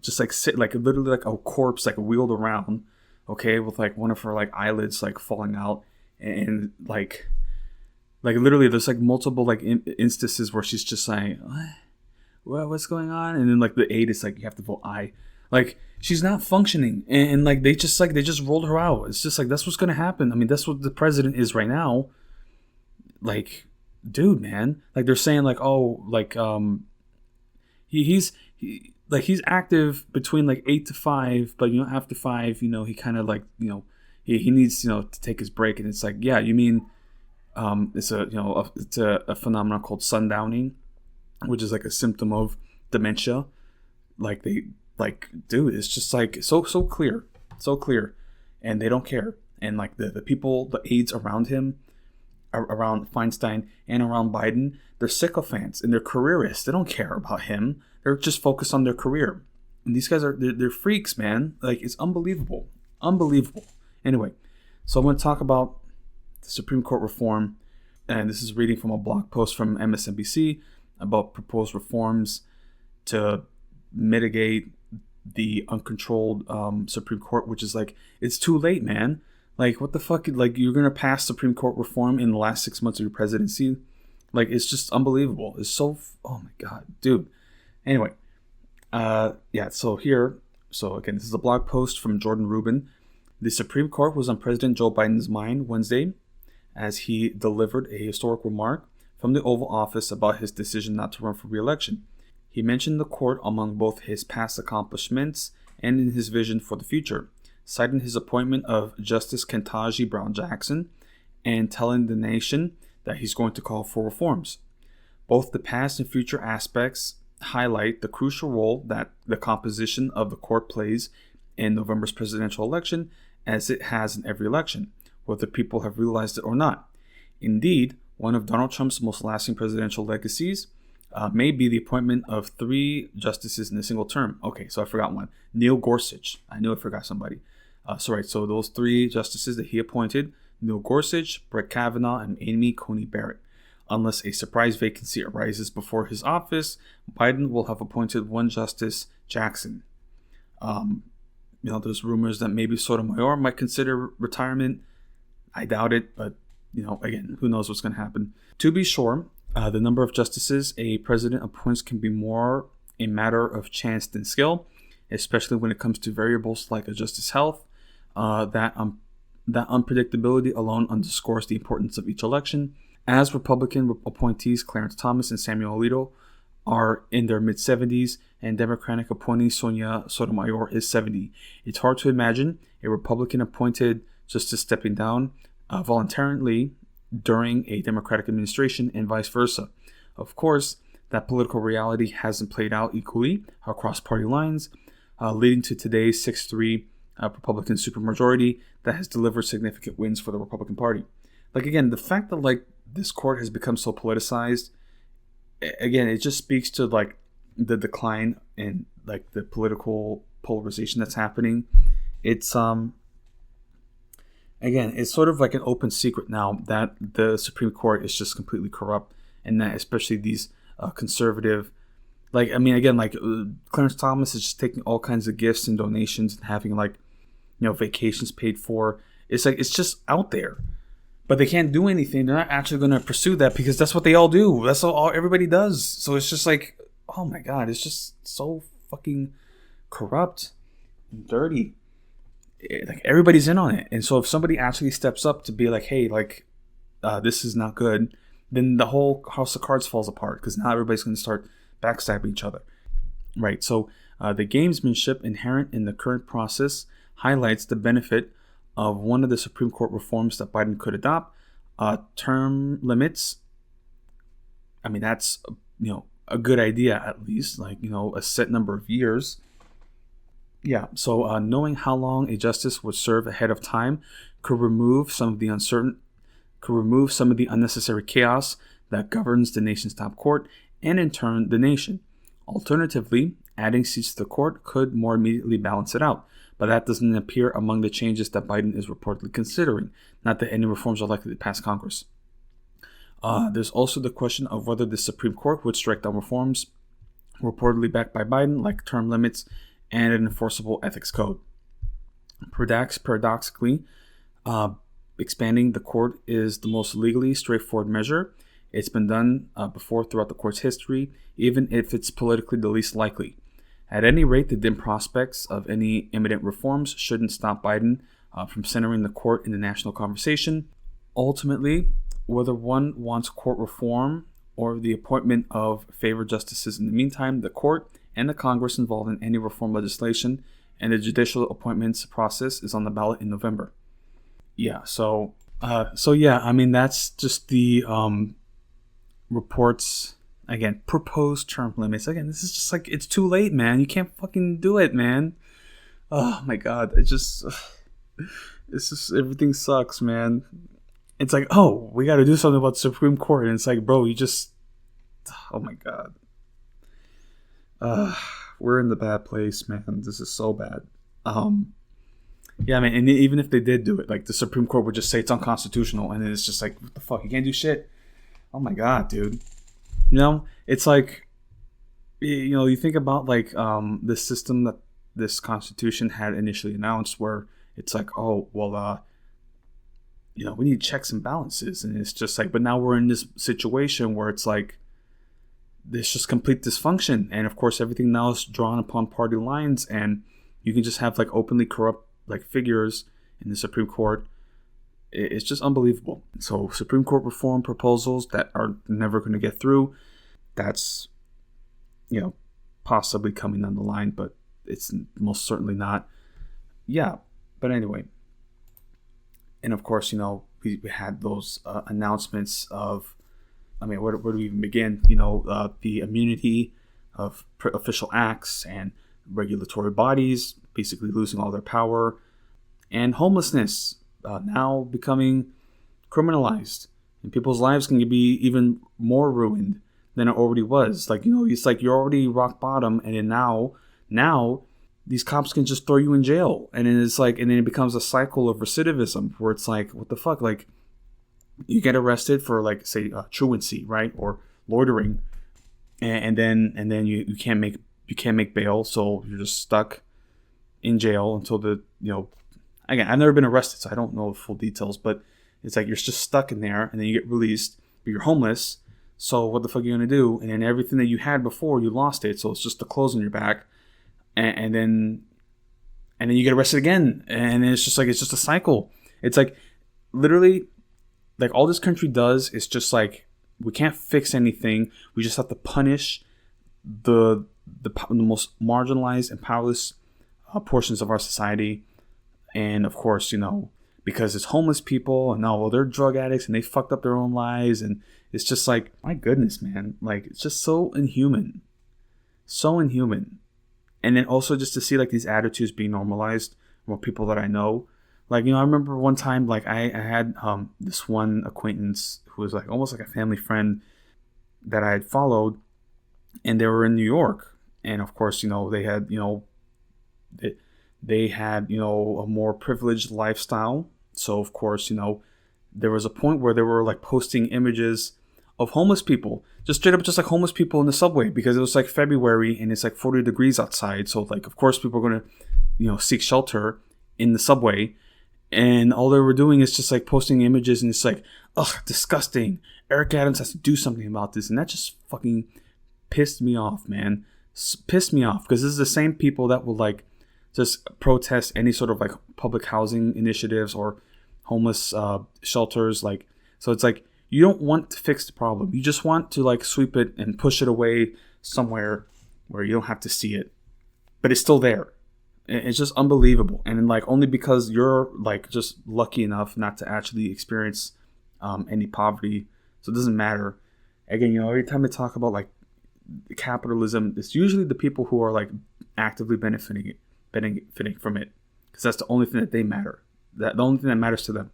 just like sit like literally like a corpse like wheeled around, okay, with like one of her like eyelids like falling out, and like literally there's like multiple like instances where she's just like what's going on, and then like the aide is like you have to vote aye, like she's not functioning, and like they just rolled her out. It's just like that's what's gonna happen. I mean that's what the president is right now. Like, dude, man, like they're saying like he's active between like 8 to 5, but after 5 he kind of like he needs to take his break, and it's like, yeah, you mean it's a phenomenon called sundowning, which is like a symptom of dementia. Like dude, it's just like so clear, and they don't care. And like the people, the aides around him, around Feinstein and around Biden, they're sycophants and they're careerists. They don't care about him. They're just focused on their career. And these guys they're freaks, man. Like, it's unbelievable. Anyway, so I'm going to talk about the Supreme Court reform. And this is reading from a blog post from MSNBC about proposed reforms to mitigate the uncontrolled Supreme Court, which is like, it's too late, man. Like, what the fuck? Like, you're going to pass Supreme Court reform in the last 6 months of your presidency? Like, it's just unbelievable. It's so, oh my God, dude. Anyway, so again, this is a blog post from Jordan Rubin. The Supreme Court was on President Joe Biden's mind Wednesday as he delivered a historic remark from the Oval Office about his decision not to run for re-election. He mentioned the court among both his past accomplishments and in his vision for the future, citing his appointment of Justice Ketanji Brown Jackson and telling the nation that he's going to call for reforms. Both the past and future aspects highlight the crucial role that the composition of the court plays in November's presidential election, as it has in every election, whether people have realized it or not. Indeed, one of Donald Trump's most lasting presidential legacies may be the appointment of 3 justices in a single term. Okay, so I forgot one. Neil Gorsuch. I knew I forgot somebody. So those 3 justices that he appointed, Neil Gorsuch, Brett Kavanaugh, and Amy Coney Barrett. Unless a surprise vacancy arises before his office, Biden will have appointed 1 Justice Jackson. There's rumors that maybe Sotomayor might consider retirement. I doubt it, but, again, who knows what's going to happen. To be sure, the number of justices a president appoints can be more a matter of chance than skill, especially when it comes to variables like a justice's health. That unpredictability alone underscores the importance of each election. As Republican appointees Clarence Thomas and Samuel Alito are in their mid-70s, and Democratic appointee Sonia Sotomayor is 70. It's hard to imagine a Republican-appointed justice stepping down voluntarily during a Democratic administration and vice versa. Of course, that political reality hasn't played out equally across party lines, leading to today's 6-3 Republican supermajority that has delivered significant wins for the Republican Party. Like, again, the fact that like this court has become so politicized, again, it just speaks to like the decline in like the political polarization that's happening. It's again, it's sort of like an open secret now that the Supreme Court is just completely corrupt, and that especially these conservative, like, I mean, again, like Clarence Thomas is just taking all kinds of gifts and donations and having like, vacations paid for. It's like, it's just out there, but they can't do anything. They're not actually going to pursue that because that's what they all do. That's all everybody does. So it's just like, oh my God, it's just so fucking corrupt and dirty. Like everybody's in on it. And so if somebody actually steps up to be like, hey, like, this is not good, then the whole house of cards falls apart because now everybody's going to start backstabbing each other. Right. So the gamesmanship inherent in the current process highlights the benefit of one of the Supreme Court reforms that Biden could adopt. Term limits. I mean, that's, a good idea, at least, like, a set number of years. Yeah, so knowing how long a justice would serve ahead of time could remove some of the unnecessary chaos that governs the nation's top court and in turn the nation. Alternatively, adding seats to the court could more immediately balance it out, but that doesn't appear among the changes that Biden is reportedly considering, not that any reforms are likely to pass Congress. There's also the question of whether the Supreme Court would strike down reforms reportedly backed by Biden, like term limits and an enforceable ethics code. Paradoxically, expanding the court is the most legally straightforward measure. It's been done before throughout the court's history, even if it's politically the least likely. At any rate, the dim prospects of any imminent reforms shouldn't stop Biden from centering the court in the national conversation. Ultimately, whether one wants court reform or the appointment of favored justices in the meantime, the court and the Congress involved in any reform legislation and the judicial appointments process is on the ballot in November. Yeah, so I mean, that's just the reports. Again, proposed term limits. Again, this is just like, it's too late, man. You can't fucking do it, man. Oh my God, it's just everything sucks, man. It's like, oh, we got to do something about the Supreme Court, and it's like, bro, oh my God. We're in the bad place, man. This is so bad. Yeah, man, and even if they did do it, like the Supreme Court would just say it's unconstitutional, and then it's just like, what the fuck? You can't do shit. Oh my God, dude. It's like, you think about like the system that this Constitution had initially announced, where it's like, oh, well, we need checks and balances, and it's just like, but now we're in this situation where it's like, there's just complete dysfunction, and of course everything now is drawn upon party lines, and you can just have like openly corrupt like figures in the Supreme Court. It's just unbelievable. So Supreme Court reform proposals that are never going to get through, that's possibly coming down the line, but it's most certainly not. Yeah, but anyway, and of course, we had those announcements of, I mean, where do we even begin? The immunity of official acts and regulatory bodies basically losing all their power, and homelessness now becoming criminalized, and people's lives can be even more ruined than it already was. Like, it's like you're already rock bottom, and then now these cops can just throw you in jail, and then it's like, and then it becomes a cycle of recidivism where it's like, what the fuck? Like, you get arrested for, like, say, truancy, right, or loitering, and then you can't make bail, so you're just stuck in jail until again, I've never been arrested, so I don't know the full details, but it's like you're just stuck in there, and then you get released, but you're homeless. So what the fuck are you gonna do? And then everything that you had before, you lost it, so it's just the clothes on your back, and then you get arrested again, and it's just a cycle. It's like, literally, like, all this country does is just like, we can't fix anything. We just have to punish the most marginalized and powerless portions of our society. And of course, because it's homeless people, and well, they're drug addicts and they fucked up their own lives, and it's just like, my goodness, man, like, it's just so inhuman. And then also just to see like these attitudes being normalized among people that I know. Like, I remember one time, like, I had this one acquaintance who was like almost like a family friend that I had followed, and they were in New York, and of course, they had, they had, a more privileged lifestyle. So of course, there was a point where they were like posting images of homeless people, just straight up, just like homeless people in the subway, because it was like February and it's like 40 degrees outside. So like, of course, people are going to, seek shelter in the subway. And all they were doing is just like posting images, and it's like, ugh, disgusting. Eric Adams has to do something about this. And that just fucking pissed me off, man. Pissed me off, because this is the same people that will like just protest any sort of like public housing initiatives or homeless shelters. Like, so it's like, you don't want to fix the problem. You just want to like sweep it and push it away somewhere where you don't have to see it, but it's still there. It's just unbelievable. And like, only because you're like just lucky enough not to actually experience any poverty, so it doesn't matter. Again, every time I talk about like capitalism, it's usually the people who are like actively benefiting from it, because that's the only thing that they matter. The only thing that matters to them.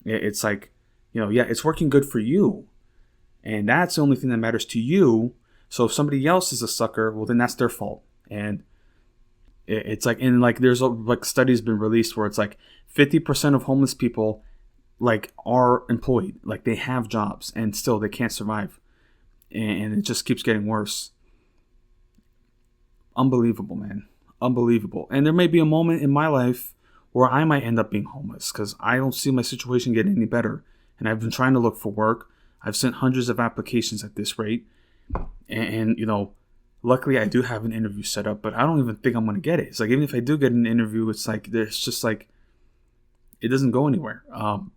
It's like, it's working good for you, and that's the only thing that matters to you. So if somebody else is a sucker, well, then that's their fault. And it's like, and like, there's like studies been released where it's like 50% of homeless people like are employed, like they have jobs, and still they can't survive, and it just keeps getting worse. Unbelievable, man. Unbelievable. And there may be a moment in my life where I might end up being homeless, because I don't see my situation getting any better. And I've been trying to look for work. I've sent hundreds of applications at this rate. And luckily I do have an interview set up, but I don't even think I'm going to get it. It's like, even if I do get an interview, it's like, there's just like, it doesn't go anywhere. And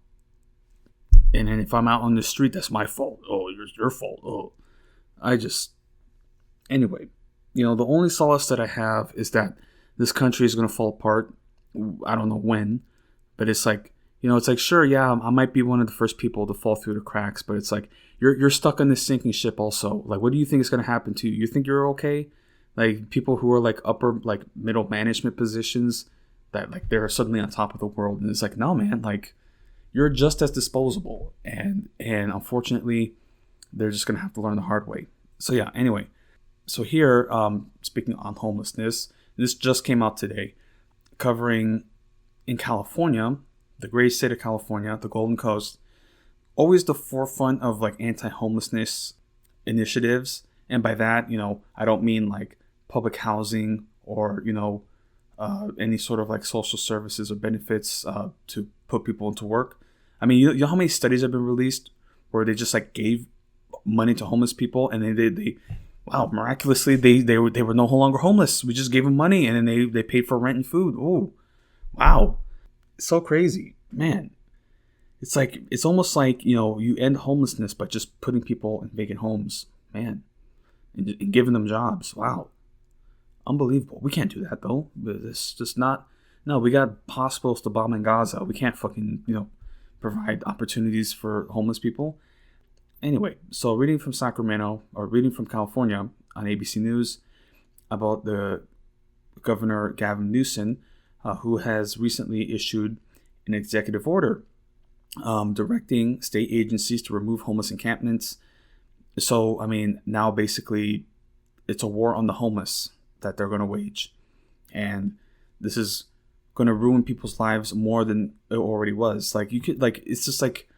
then if I'm out on the street, that's my fault. Oh, it's your fault. Oh, anyway, the only solace that I have is that this country is going to fall apart. I don't know when, but it's like, it's like, sure, yeah, I might be one of the first people to fall through the cracks, but it's like, you're stuck on this sinking ship also. Like, what do you think is going to happen to you? You think you're okay? Like, people who are like upper, like middle management positions, that like they're suddenly on top of the world. And it's like, no, man, like, you're just as disposable. And unfortunately, they're just going to have to learn the hard way. So yeah, anyway. So here, speaking on homelessness, this just came out today, covering in California, the great state of California, the Golden Coast, always the forefront of like anti-homelessness initiatives. And by that, I don't mean like public housing or, any sort of like social services or benefits to put people into work. I mean, you know how many studies have been released where they just like gave money to homeless people, and they wow, miraculously they were no longer homeless. We just gave them money, and then they paid for rent and food. Oh, wow. It's so crazy, man. It's like, it's almost like, you end homelessness by just putting people in vacant homes, man, and giving them jobs. Wow. Unbelievable. We can't do that though. It's just not, no, we got hospitals to bomb in Gaza. We can't fucking, provide opportunities for homeless people. Anyway, so reading from California on ABC News about the Governor Gavin Newsom, who has recently issued an executive order directing state agencies to remove homeless encampments. So, I mean, now basically it's a war on the homeless that they're going to wage. And this is going to ruin people's lives more than it already was. Like, you could, like, it's just like,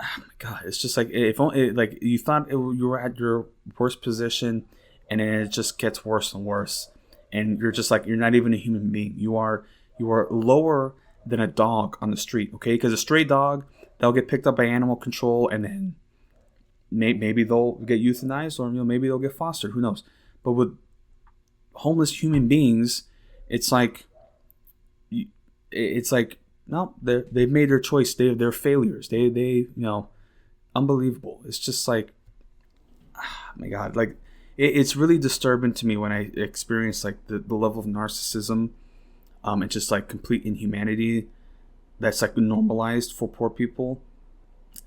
oh my God, it's just like, if only, like, you thought you were at your worst position, and then it just gets worse and worse. And you're just like, you're not even a human being. You are lower than a dog on the street, okay? Because a stray dog, they'll get picked up by animal control, and then maybe they'll get euthanized, or maybe they'll get fostered. Who knows? But with homeless human beings, it's like no, they've made their choice. They're failures. They unbelievable. It's just like, oh my God, like it's really disturbing to me when I experience like the level of narcissism, and just like complete inhumanity that's like normalized for poor people.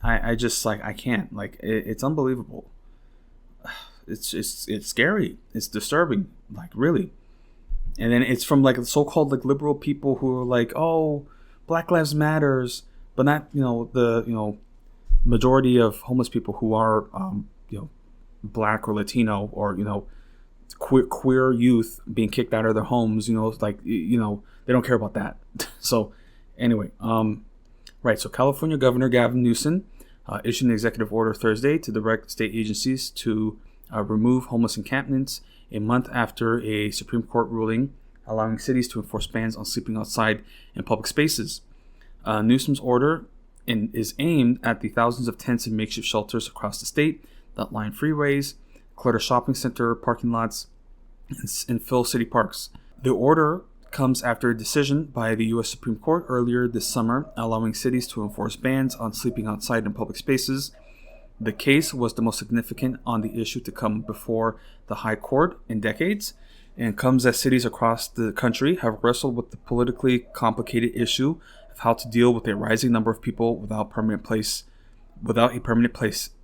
I just like, I can't, like, it's unbelievable. It's scary. It's disturbing, like, really. And then it's from like so-called like liberal people who are like, oh, Black Lives Matters, but not, the majority of homeless people who are Black or Latino, or queer youth being kicked out of their homes, like, they don't care about that. So Anyway, right. So California Governor Gavin Newsom issued an executive order Thursday to direct state agencies to remove homeless encampments a month after a Supreme Court ruling allowing cities to enforce bans on sleeping outside in public spaces. Newsom's order is aimed at the thousands of tents and makeshift shelters across the state that line freeways, clutter shopping center parking lots, and fill city parks. The order comes after a decision by the U.S. Supreme Court earlier this summer allowing cities to enforce bans on sleeping outside in public spaces. The case was the most significant on the issue to come before the High Court in decades, and comes as cities across the country have wrestled with the politically complicated issue of how to deal with a rising number of people without a permanent place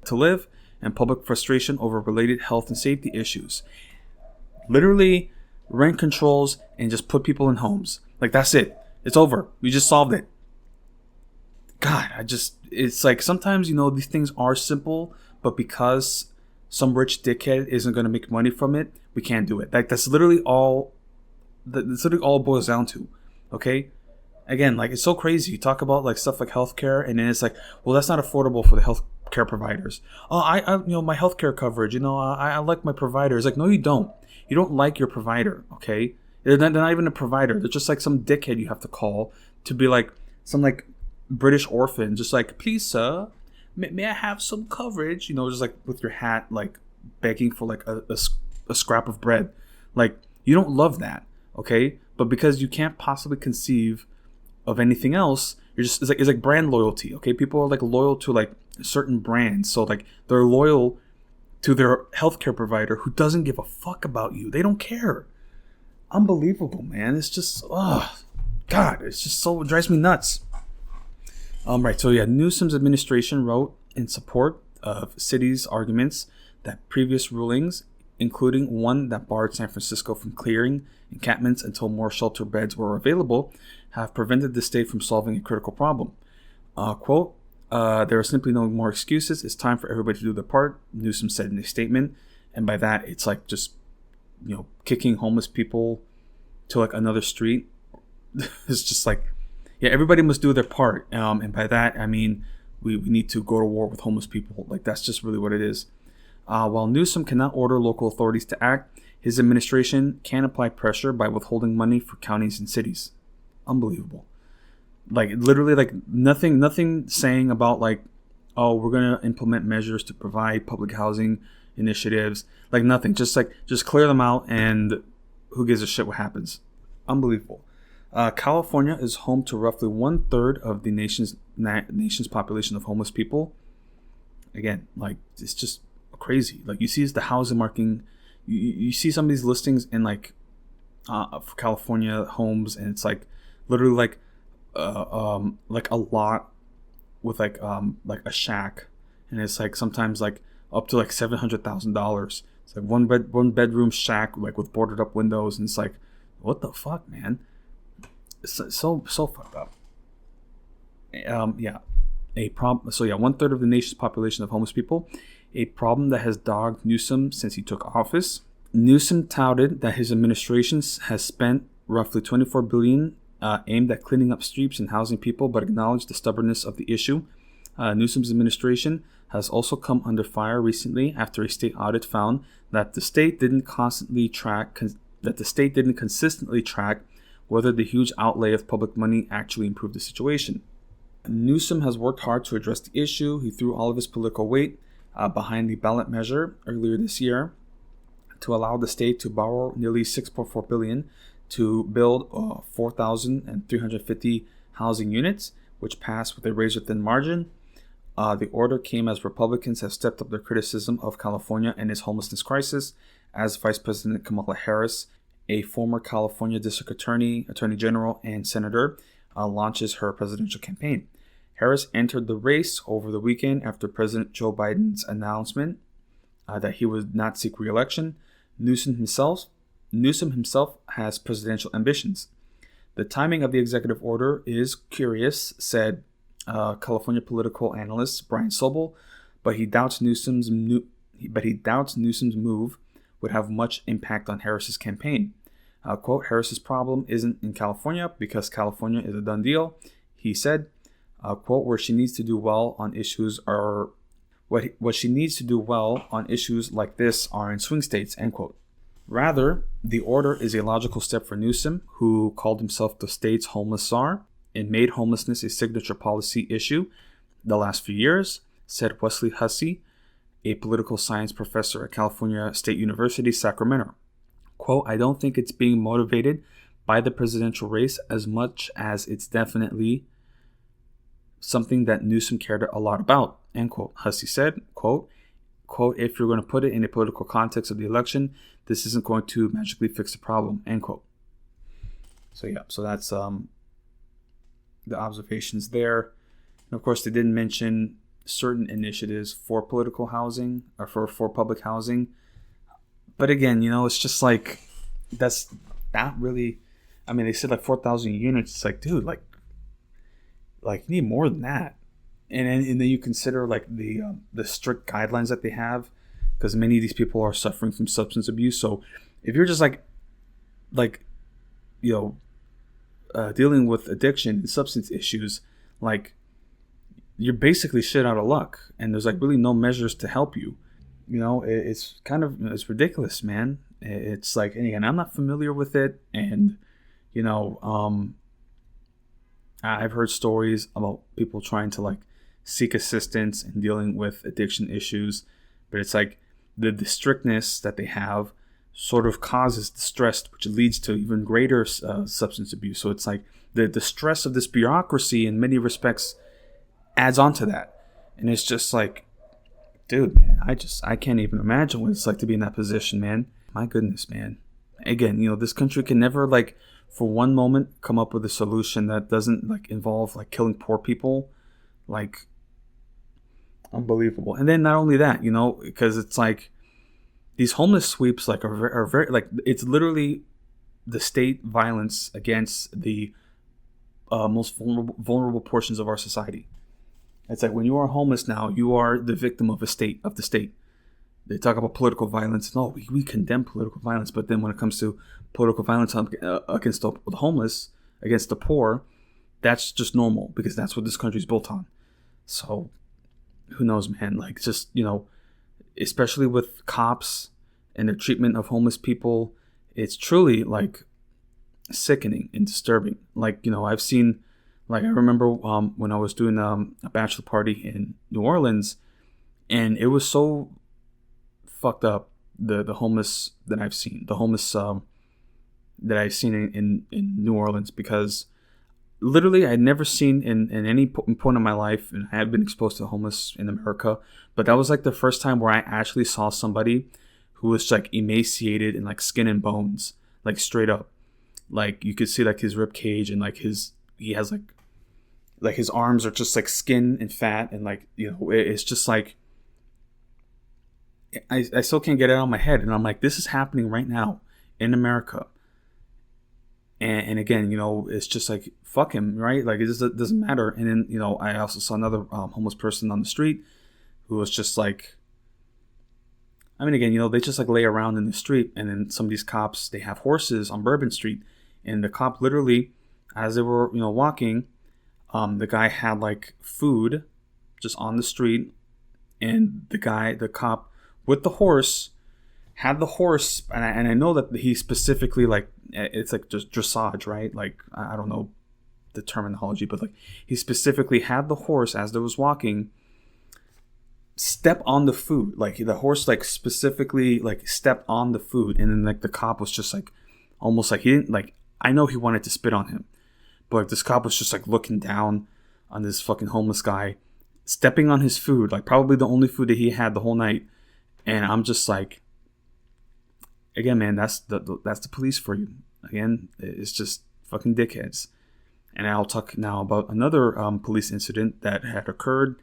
to live, and public frustration over related health and safety issues. Literally, rent controls and just put people in homes. Like, that's it. It's over. We just solved it. God, it's like sometimes, these things are simple, but because some rich dickhead isn't going to make money from it, we can't do it. Like, that's literally all it boils down to. Okay? Again, like, it's so crazy. You talk about like stuff like healthcare, and then it's like, well, that's not affordable for the healthcare providers. Oh, I my healthcare coverage, I like my provider. It's like, no, you don't. You don't like your provider, okay? They're not even a provider. They're just like some dickhead you have to call to be like some like British orphan, just like, please, sir, may I have some coverage? Just like with your hat, like begging for like a scrap of bread. Like, you don't love that, okay? But because you can't possibly conceive of anything else, it's like brand loyalty, okay? People are like loyal to like certain brands, so like they're loyal to their healthcare provider who doesn't give a fuck about you. They don't care. Unbelievable, man. It's just, God, it's just so, it drives me nuts. Right, so yeah, Newsom's administration wrote in support of cities' arguments that previous rulings, including one that barred San Francisco from clearing encampments until more shelter beds were available, have prevented the state from solving a critical problem. Quote, there are simply no more excuses. It's time for everybody to do their part, Newsom said in a statement. And by that, it's like just, kicking homeless people to like another street. It's just like, yeah, everybody must do their part. And by that, I mean, we need to go to war with homeless people. Like, that's just really what it is. While Newsom cannot order local authorities to act, his administration can apply pressure by withholding money for counties and cities. Unbelievable. Like, literally, like nothing saying about like, oh, we're going to implement measures to provide public housing initiatives. Like, nothing. Just clear them out, and who gives a shit what happens. Unbelievable. California is home to roughly 1/3 of the nation's population of homeless people. Again, like, it's just crazy. Like, you see the housing market. You see some of these listings in like for California homes, and it's like literally like a lot with like a shack, and it's like sometimes like up to like $700,000. It's like one bedroom shack like with boarded up windows, and it's like, what the fuck, man? It's so fucked up. A problem. So yeah, 1/3 of the nation's population of homeless people, a problem that has dogged Newsom since he took office. Newsom touted that his administration has spent roughly $24 billion aimed at cleaning up streets and housing people, but acknowledged the stubbornness of the issue. Newsom's administration has also come under fire recently after a state audit found that the state didn't consistently track whether the huge outlay of public money actually improved the situation. Newsom has worked hard to address the issue. He threw all of his political weight behind the ballot measure earlier this year to allow the state to borrow nearly $6.4 billion to build 4,350 housing units, which passed with a razor-thin margin. The order came as Republicans have stepped up their criticism of California and its homelessness crisis, as Vice President Kamala Harris, a former California District Attorney General, and Senator, launches her presidential campaign. Harris entered the race over the weekend after President Joe Biden's announcement that he would not seek re-election. Newsom himself has presidential ambitions. The timing of the executive order is curious, said California political analyst Brian Sobel, but he doubts Newsom's move would have much impact on Harris's campaign. Quote, Harris's problem isn't in California because California is a done deal. He said, quote, where she needs to do well on issues are what she needs to do well on issues like this are in swing states, end quote. Rather, the order is a logical step for Newsom, who called himself the state's homeless czar and made homelessness a signature policy issue the last few years, said Wesley Hussey, a political science professor at California State University, Sacramento. Quote, I don't think it's being motivated by the presidential race as much as it's definitely something that Newsom cared a lot about, end quote. Hussey said, quote, if you're going to put it in a political context of the election, this isn't going to magically fix the problem, end quote. So that's the observations there. And of course, they didn't mention certain initiatives for political housing or for public housing. But again, it's just like, that's not really, I mean, they said like 4,000 units. It's like, dude, like you need more than that. And then you consider like the strict guidelines that they have, because many of these people are suffering from substance abuse. So if you're just dealing with addiction and substance issues, like, you're basically shit out of luck, and there's like really no measures to help you. It's kind of, it's ridiculous, man. It's like, and again, I'm not familiar with it, and I've heard stories about people trying to like seek assistance in dealing with addiction issues, but it's like the strictness that they have sort of causes the stress, which leads to even greater substance abuse. So it's like the stress of this bureaucracy in many respects adds on to that. And it's just like, dude, man, I can't even imagine what it's like to be in that position, man. My goodness, man. Again, this country can never like for one moment come up with a solution that doesn't like involve like killing poor people. Like, unbelievable. And then not only that, because it's like these homeless sweeps like are very like, it's literally the state violence against the most vulnerable portions of our society. It's like when you are homeless now, you are the victim of the state. They talk about political violence. No, we condemn political violence, but then when it comes to political violence against the homeless, against the poor, that's just normal because that's what this country is built on. So who knows, man? Like, just especially with cops and their treatment of homeless people, it's truly like sickening and disturbing. Like, I've seen. Like, I remember when I was doing a bachelor party in New Orleans, and it was so fucked up, the homeless that I've seen, that I've seen in New Orleans, because literally I had never seen in any point of my life, and I had been exposed to homeless in America, but that was like the first time where I actually saw somebody who was like emaciated and like skin and bones, like straight up. Like, you could see like his rib cage and like he has like his arms are just like skin and fat, and like, it's just like, I still can't get it out of my head. And I'm like, this is happening right now in America. And again, it's just like, fuck him, right? Like, it just doesn't matter. And then, I also saw another homeless person on the street who was just like, I mean, again, they just like lay around in the street. And then some of these cops, they have horses on Bourbon Street. And the cop literally, as they were, walking, the guy had like food just on the street. And the cop with the horse, had the horse. And I know that he specifically, like, it's like just dressage, right? Like, I don't know the terminology, but like, he specifically had the horse as they was walking step on the food. Like, the horse like specifically like stepped on the food, and then like the cop was just like, almost like he didn't like, I know he wanted to spit on him, but like, this cop was just like looking down on this fucking homeless guy stepping on his food, like probably the only food that he had the whole night. And I'm just like, again, man, that's the police for you. Again, it's just fucking dickheads. And I'll talk now about another police incident that had occurred.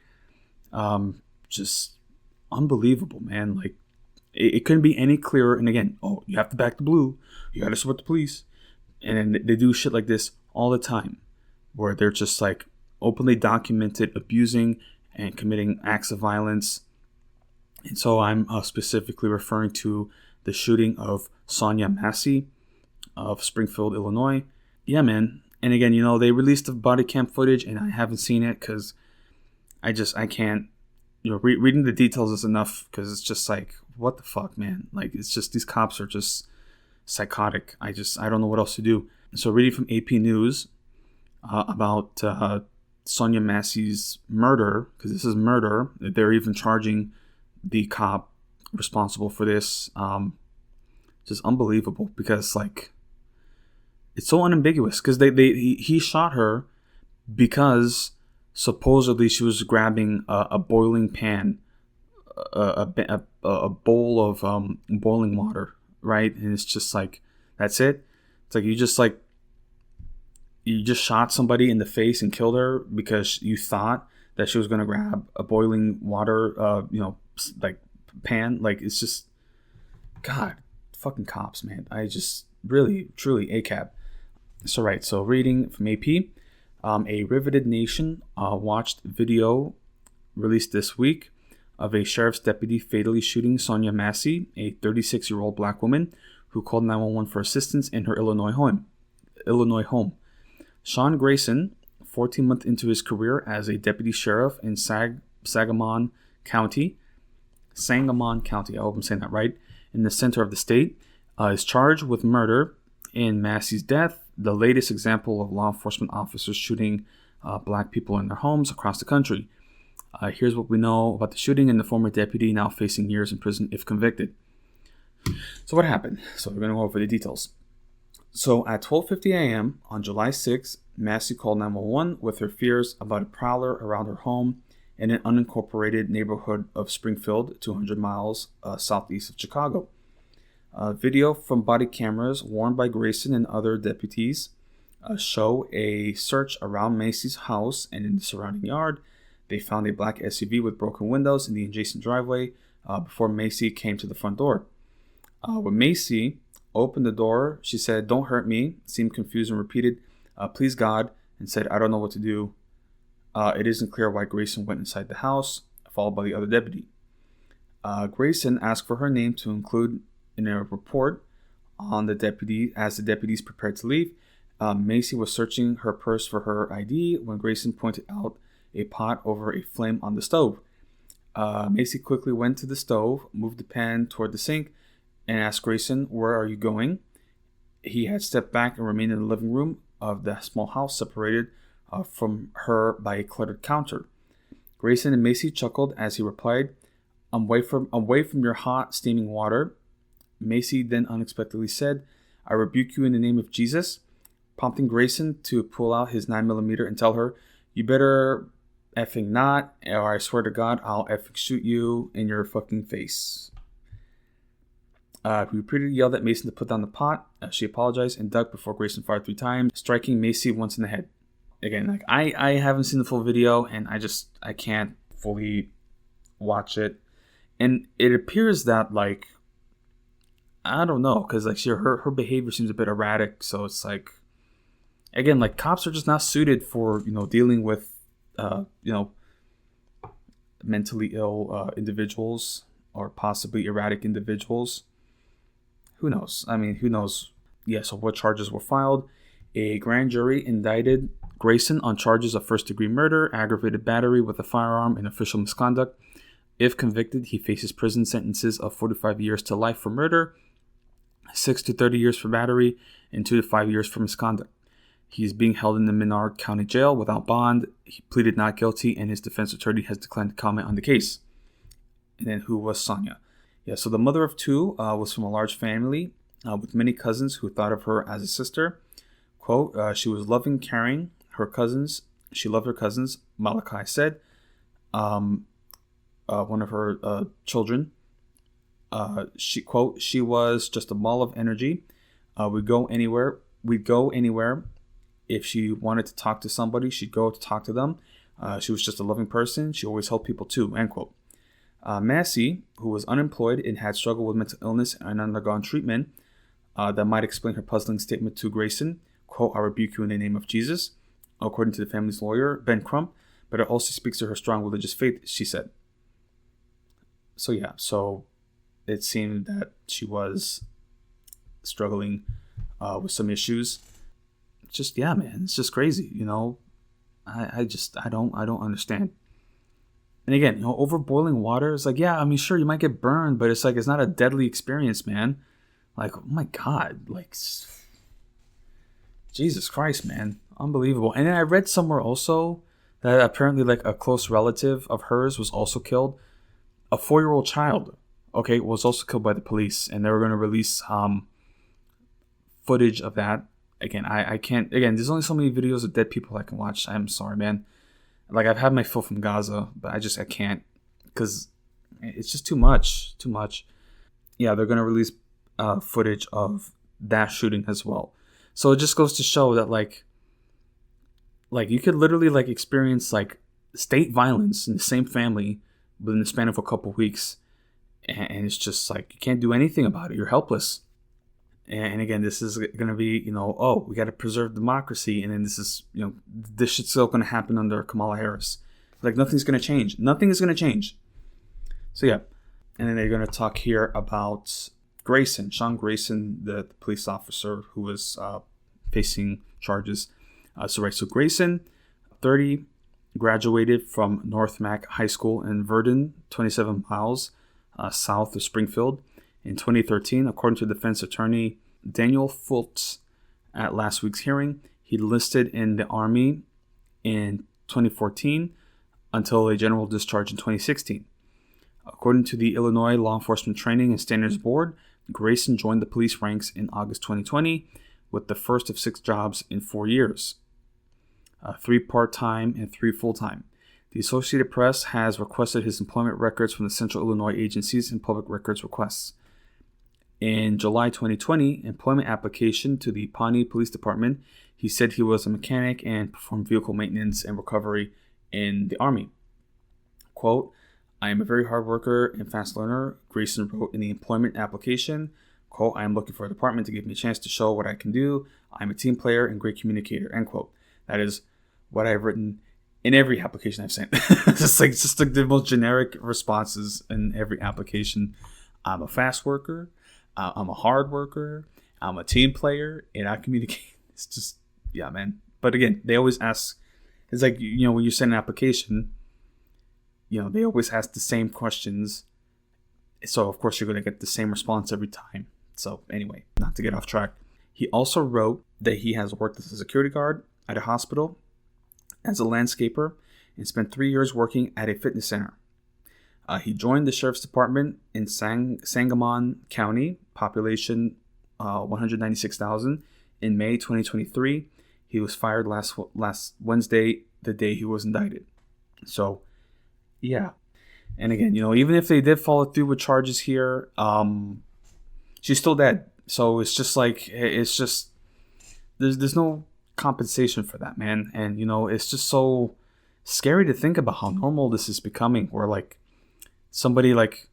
Just unbelievable, man. Like, it couldn't be any clearer. And again, you have to back the blue. You got to support the police. And then they do shit like this all the time, where they're just like openly documented abusing and committing acts of violence. And so I'm specifically referring to the shooting of Sonia Massey of Springfield, Illinois. Yeah, man. And again, they released the body cam footage, and I haven't seen it because I can't. Reading the details is enough because it's just like, what the fuck, man? Like, it's just, these cops are just psychotic. I don't know what else to do. So reading from AP News about Sonia Massey's murder, because this is murder. They're even charging the cop responsible for this. Just unbelievable, because like, it's so unambiguous, because he shot her because supposedly she was grabbing a boiling pan, a bowl of boiling water, right? And it's just like, that's it. It's like, you just shot somebody in the face and killed her because you thought that she was going to grab a boiling water, like pan. Like, it's just, God, fucking cops, man. I just really, truly ACAB. So, right. So reading from AP, a riveted nation watched video released this week of a sheriff's deputy fatally shooting Sonia Massey, a 36-year-old black woman who called 911 for assistance in her Illinois home. Sean Grayson, 14 months into his career as a deputy sheriff in Sangamon County, I hope I'm saying that right, in the center of the state, is charged with murder in Massey's death, the latest example of law enforcement officers shooting black people in their homes across the country. Here's what we know about the shooting and the former deputy now facing years in prison if convicted. So what happened? So we're going to go over the details. So at 12:50 a.m. on July 6th, Massey called 911 with her fears about a prowler around her home in an unincorporated neighborhood of Springfield, 200 miles southeast of Chicago. Video from body cameras worn by Grayson and other deputies show a search around Massey's house and in the surrounding yard. They found a black SUV with broken windows in the adjacent driveway before Massey came to the front door. When Massey opened the door, she said, "Don't hurt me," seemed confused and repeated, "Please God," and said, "I don't know what to do." It isn't clear why Grayson went inside the house, followed by the other deputy. Grayson asked for her name to include in a report on the deputy as the deputies prepared to leave. Massey was searching her purse for her ID when Grayson pointed out a pot over a flame on the stove. Massey quickly went to the stove, moved the pan toward the sink, and asked Grayson, "Where are you going?" He had stepped back and remained in the living room of the small house, separated from her by a cluttered counter. Grayson and Massey chuckled as he replied, "I'm away from your hot, steaming water." Massey then unexpectedly said, "I rebuke you in the name of Jesus," prompting Grayson to pull out his 9mm and tell her, "You better effing not, or I swear to God, I'll effing shoot you in your fucking face." He repeatedly yelled at Mason to put down the pot. She apologized and ducked before Grayson fired 3 times, striking Massey once in the head. Again, like I haven't seen the full video, and I can't fully watch it. And it appears that, like, I don't know, because like her behavior seems a bit erratic. So it's like, again, like, cops are just not suited for dealing with mentally ill individuals or possibly erratic individuals. Who knows? I mean, who knows? Yeah. So what charges were filed? A grand jury indicted Grayson on charges of first-degree murder, aggravated battery with a firearm, and official misconduct. If convicted, he faces prison sentences of 45 years to life for murder, 6 to 30 years for battery, and 2 to 5 years for misconduct. He's being held in the Menard County Jail without bond. He pleaded not guilty, and his defense attorney has declined to comment on the case. And then, who was Sonia? Yeah, so the mother of 2 was from a large family with many cousins who thought of her as a sister. Quote, she was loving, caring. She loved her cousins, Malachi said. One of her children. She was just a ball of energy. We'd go anywhere. If she wanted to talk to somebody, she'd go to talk to them. She was just a loving person. She always helped people too, end quote. Massey, who was unemployed and had struggled with mental illness and undergone treatment, that might explain her puzzling statement to Grayson, quote, "I rebuke you in the name of Jesus," according to the family's lawyer, Ben Crump, but it also speaks to her strong religious faith, she said. So yeah, so it seemed that she was struggling with some issues. just, yeah, man, it's just crazy. I don't understand. And again, over boiling water, it's like, yeah, I mean, sure, you might get burned, but it's like, it's not a deadly experience, man. Like, oh my God, like, Jesus Christ, man, unbelievable. And then I read somewhere also that apparently like a close relative of hers was also killed. A 4-year-old child, okay, was also killed by the police, and they were going to release footage of that. Again, I can't. Again, there's only so many videos of dead people I can watch. I'm sorry, man. Like, I've had my fill from Gaza, but I can't, because it's just too much. Yeah, they're going to release footage of that shooting as well. So it just goes to show that like you could literally like experience like state violence in the same family within the span of a couple weeks, and it's just like you can't do anything about it. You're helpless. And again, this is going to be, oh, we got to preserve democracy, and then this is, this shit's still going to happen under Kamala Harris. Like, nothing's going to change. Nothing is going to change. So yeah, and then they're going to talk here about Sean Grayson, the police officer who was facing charges. So Grayson, 30, graduated from North Mac High School in Verdun, 27 miles south of Springfield, in 2013. According to defense attorney Daniel Fultz at last week's hearing, he enlisted in the Army in 2014 until a general discharge in 2016. According to the Illinois Law Enforcement Training and Standards Board, Grayson joined the police ranks in August 2020 with the first of 6 jobs in 4 years, 3 part-time and 3 full-time. The Associated Press has requested his employment records from the Central Illinois Agencies and Public Records Requests. In July 2020, employment application to the Pawnee Police Department, he said he was a mechanic and performed vehicle maintenance and recovery in the Army. Quote, I am a very hard worker and fast learner, Grayson wrote in the employment application. Quote, I am looking for a department to give me a chance to show what I can do. I'm a team player and great communicator, end quote. That is what I've written in every application I've sent. It's just like the most generic responses in every application. I'm a fast worker. I'm a hard worker. I'm a team player, and I communicate. It's just, yeah, man. But again, they always ask. It's like, when you send an application, they always ask the same questions. So of course you're going to get the same response every time. So anyway, not to get off track. He also wrote that he has worked as a security guard at a hospital, as a landscaper, and spent 3 years working at a fitness center. He joined the sheriff's department in Sangamon County, population 196,000, in May 2023. He was fired last Wednesday, the day he was indicted. So, yeah. And again, even if they did follow through with charges here, she's still dead. So it's just like, there's no compensation for that, man. And, it's just so scary to think about how normal this is becoming, where like somebody like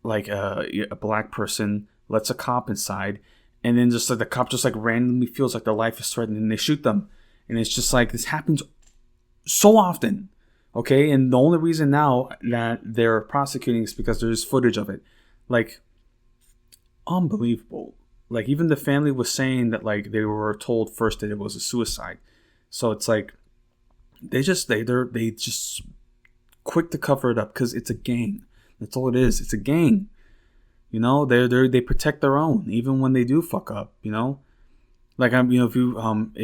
a black person lets a cop inside, and then just like the cop just like randomly feels like their life is threatened and they shoot them. And it's just like, this happens so often. Okay, and the only reason now that they're prosecuting is because there's footage of it. Like, unbelievable. Like, even the family was saying that like they were told first that it was a suicide. So it's like they just quick to cover it up because it's a gang. That's all it is. It's a gang. They protect their own even when they do fuck up. Like if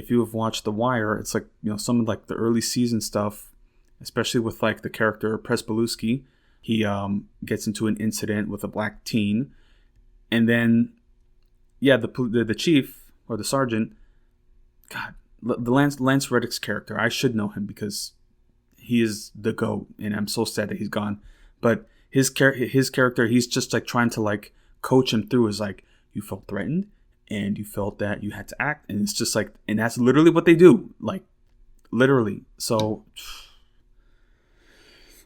you have watched The Wire, it's like some of like the early season stuff. Especially with like the character Presbelusky, he gets into an incident with a black teen, and then, yeah, the chief or the sergeant, God, the Lance Reddick's character, I should know him because he is the GOAT, and I'm so sad that he's gone. But his character, he's just like trying to like coach him through. Is like, you felt threatened, and you felt that you had to act, and it's just like, and that's literally what they do, like literally. So.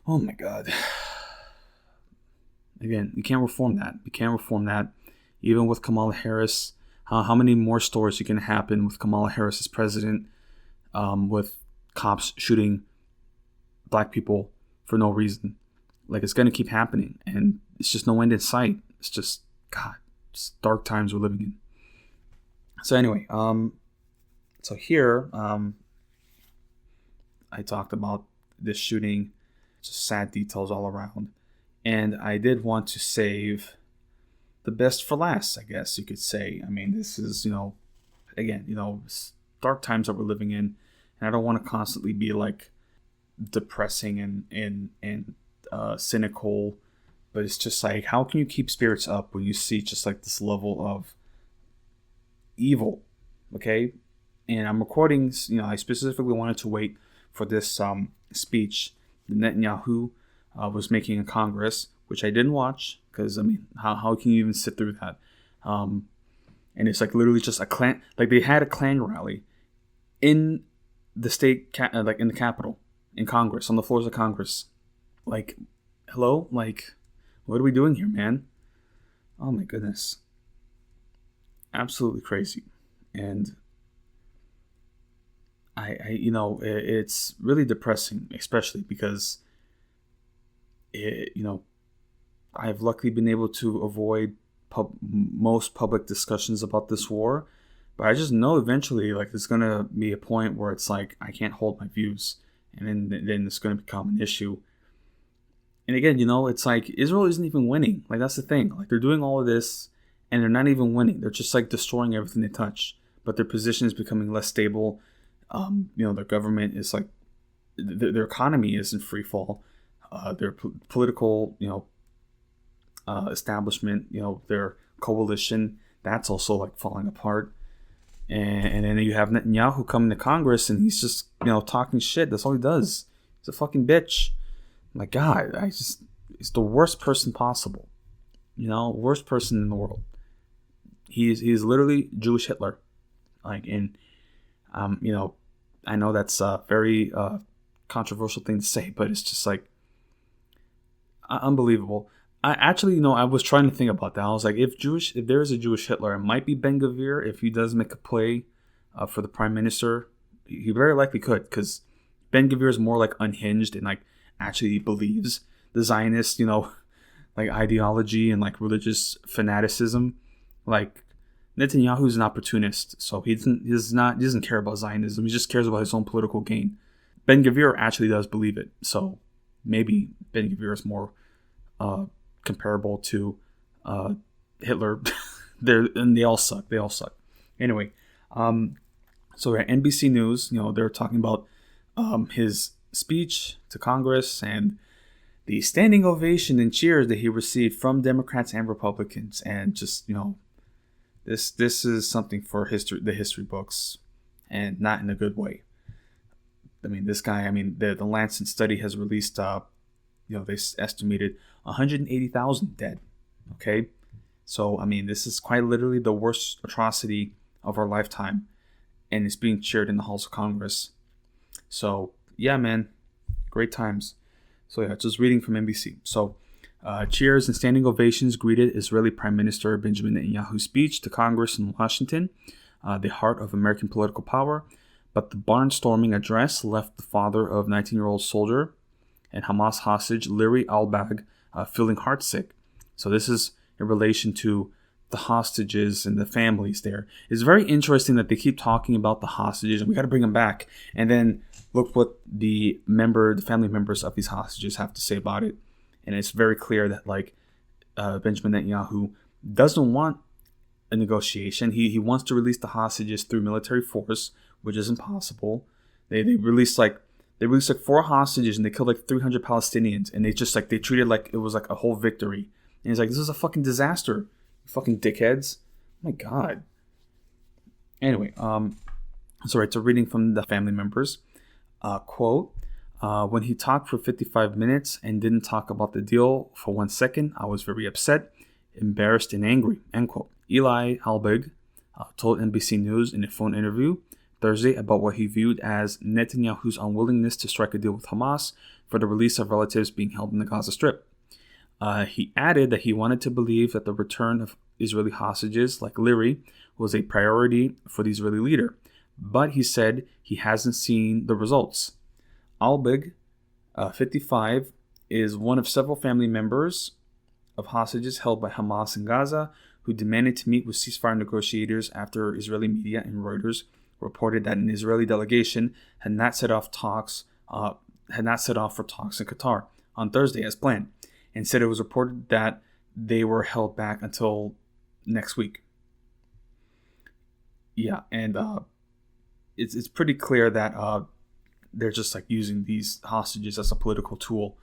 Oh my God. Again, you can't reform that. You can't reform that. Even with Kamala Harris, how many more stories are going to happen with Kamala Harris as president, with cops shooting black people for no reason? Like, it's going to keep happening, and it's just no end in sight. It's just, God, it's dark times we're living in. So anyway, So here, I talked about this shooting, just sad details all around. And I did want to save the best for last, I guess you could say. I mean, this is, again, dark times that we're living in. And I don't want to constantly be like depressing and cynical. But it's just like, how can you keep spirits up when you see just like this level of evil? Okay. And I'm recording, I specifically wanted to wait for this speech that Netanyahu was making in Congress, which I didn't watch because, I mean, how can you even sit through that? And it's like literally just a Klan, like they had a Klan rally in the state, like in the Capitol, in Congress, on the floors of Congress. Like, hello? Like, what are we doing here, man? Oh my goodness. Absolutely crazy. And it's really depressing, especially because I've luckily been able to avoid most public discussions about this war, but I just know eventually, like, there's gonna be a point where it's like I can't hold my views, and then it's gonna become an issue. And again, it's like Israel isn't even winning. Like, that's the thing. Like, they're doing all of this, and they're not even winning. They're just like destroying everything they touch. But their position is becoming less stable. Their government is like, their economy is in free fall. Their political, establishment, their coalition, that's also like falling apart. And then you have Netanyahu coming to Congress and he's just, talking shit. That's all he does. He's a fucking bitch. My God, he's the worst person possible. Worst person in the world. He's literally Jewish Hitler. Like, and I know that's a very controversial thing to say, but it's just like unbelievable. I actually, I was trying to think about that. I was like, if there is a Jewish Hitler, it might be Ben-Gvir if he does make a play for the prime minister. He very likely could, because Ben-Gvir is more like unhinged and like actually believes the Zionist, like ideology and like religious fanaticism. Like, Netanyahu is an opportunist, so he doesn't care about Zionism. He just cares about his own political gain. Ben-Gvir actually does believe it, so maybe Ben-Gvir is more comparable to Hitler. They all suck. They all suck. Anyway, so at NBC News, they're talking about his speech to Congress and the standing ovation and cheers that he received from Democrats and Republicans, and just This is something for the history books, and not in a good way. I mean, this guy, the Lancet study has released, they estimated 180,000 dead. Okay, so this is quite literally the worst atrocity of our lifetime, and it's being cheered in the halls of Congress. So yeah, man, great times. So yeah, just reading from NBC. So. Cheers and standing ovations greeted Israeli Prime Minister Benjamin Netanyahu's speech to Congress in Washington, the heart of American political power. But the barnstorming address left the father of 19-year-old soldier and Hamas hostage Liri Albag feeling heartsick. So this is in relation to the hostages and the families there. It's very interesting that they keep talking about the hostages and we got to bring them back. And then look what the family members of these hostages have to say about it. And it's very clear that Benjamin Netanyahu doesn't want a negotiation. He wants to release the hostages through military force, which is impossible. They released 4 hostages and they killed 300 Palestinians, and they treated like it was like a whole victory. And he's like, this is a fucking disaster, you fucking dickheads. Oh my God. Anyway, so reading from the family members, quote. When he talked for 55 minutes and didn't talk about the deal for 1 second, I was very upset, embarrassed, and angry, end quote. Eli Halberg told NBC News in a phone interview Thursday about what he viewed as Netanyahu's unwillingness to strike a deal with Hamas for the release of relatives being held in the Gaza Strip. He added that he wanted to believe that the return of Israeli hostages like Liri was a priority for the Israeli leader, but he said he hasn't seen the results. Albig, 55, is one of several family members of hostages held by Hamas in Gaza who demanded to meet with ceasefire negotiators after Israeli media and Reuters reported that an Israeli delegation had not set off for talks in Qatar on Thursday as planned. Instead, it was reported that they were held back until next week. Yeah, and it's pretty clear that they're just like using these hostages as a political tool.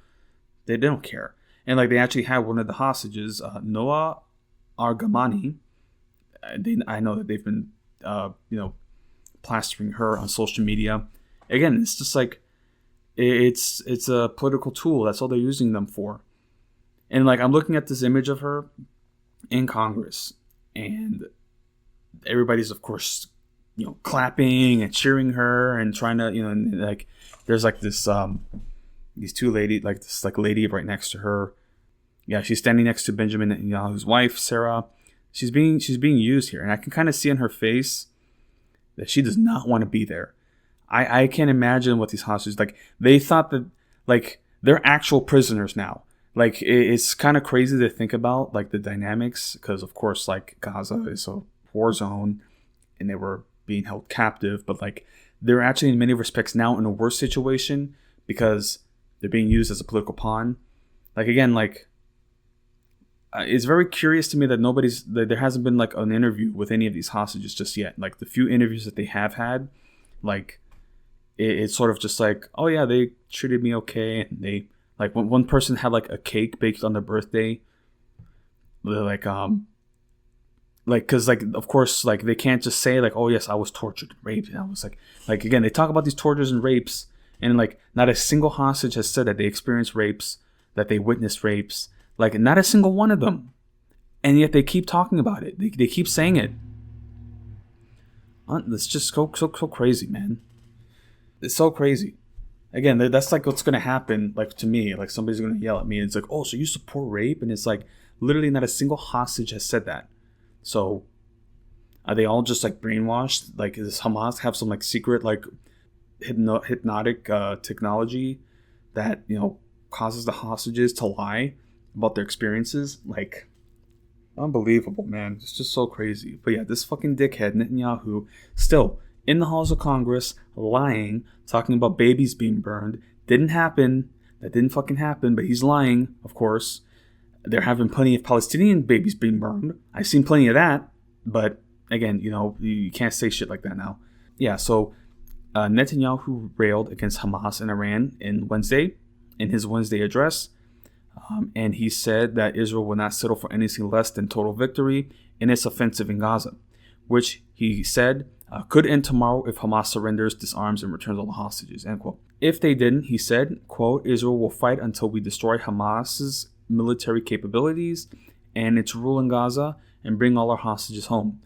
They don't care. And like they actually had one of the hostages, Noah Argamani. I know that they've been plastering her on social media. Again, it's just like it's a political tool. That's all they're using them for. And like I'm looking at this image of her in Congress, and everybody's of course clapping and cheering her and trying to and like there's like this these two ladies, like this like lady right next to her. Yeah, she's standing next to Benjamin Netanyahu's wife, Sarah. She's being used here, and I can kind of see in her face that she does not want to be there. I can't imagine what these hostages like. They thought that like they're actual prisoners now. Like it's kind of crazy to think about like the dynamics, because of course like Gaza is a war zone, and they were being held captive, but like they're actually in many respects now in a worse situation because they're being used as a political pawn. Like again, like it's very curious to me that there hasn't been like an interview with any of these hostages just yet. Like the few interviews that they have had, like it's sort of just like, oh yeah, they treated me okay, and they like one person had like a cake baked on their birthday. They're like because like of course like they can't just say like, oh yes, I was tortured and raped. And I was like again, they talk about these tortures and rapes, and like not a single hostage has said that they experienced rapes, that they witnessed rapes. Like not a single one of them, and yet they keep talking about it. They keep saying it. It's just so crazy, man. It's so crazy. Again, that's like what's gonna happen. Like to me, like somebody's gonna yell at me, and it's like, oh, so you support rape? And it's like literally not a single hostage has said that. So are they all just like brainwashed? Like does Hamas have some like secret like hypnotic technology that causes the hostages to lie about their experiences? Like unbelievable, man. It's just so crazy. But yeah, this fucking dickhead Netanyahu still in the halls of Congress lying, talking about babies being burned. Didn't happen. That didn't fucking happen. But he's lying, of course. There have been plenty of Palestinian babies being burned. I've seen plenty of that. But again, you can't say shit like that now. Yeah, so Netanyahu railed against Hamas and Iran in his Wednesday address. And he said that Israel will not settle for anything less than total victory in its offensive in Gaza, which he said could end tomorrow if Hamas surrenders, disarms, and returns all the hostages, end quote. If they didn't, he said, quote, Israel will fight until we destroy Hamas's military capabilities and its rule in Gaza and bring all our hostages home.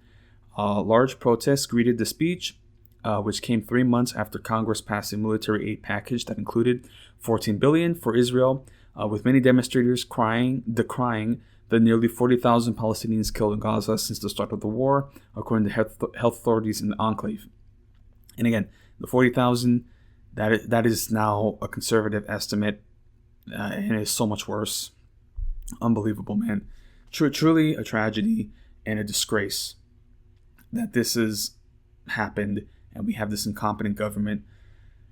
Large protests greeted the speech, which came 3 months after Congress passed a military aid package that included $14 billion for Israel, with many demonstrators decrying the nearly 40,000 Palestinians killed in Gaza since the start of the war, according to health authorities in the enclave. And again, the 40,000, that is now a conservative estimate, and it is so much worse. Unbelievable, man. Truly a tragedy and a disgrace that this has happened, and we have this incompetent government.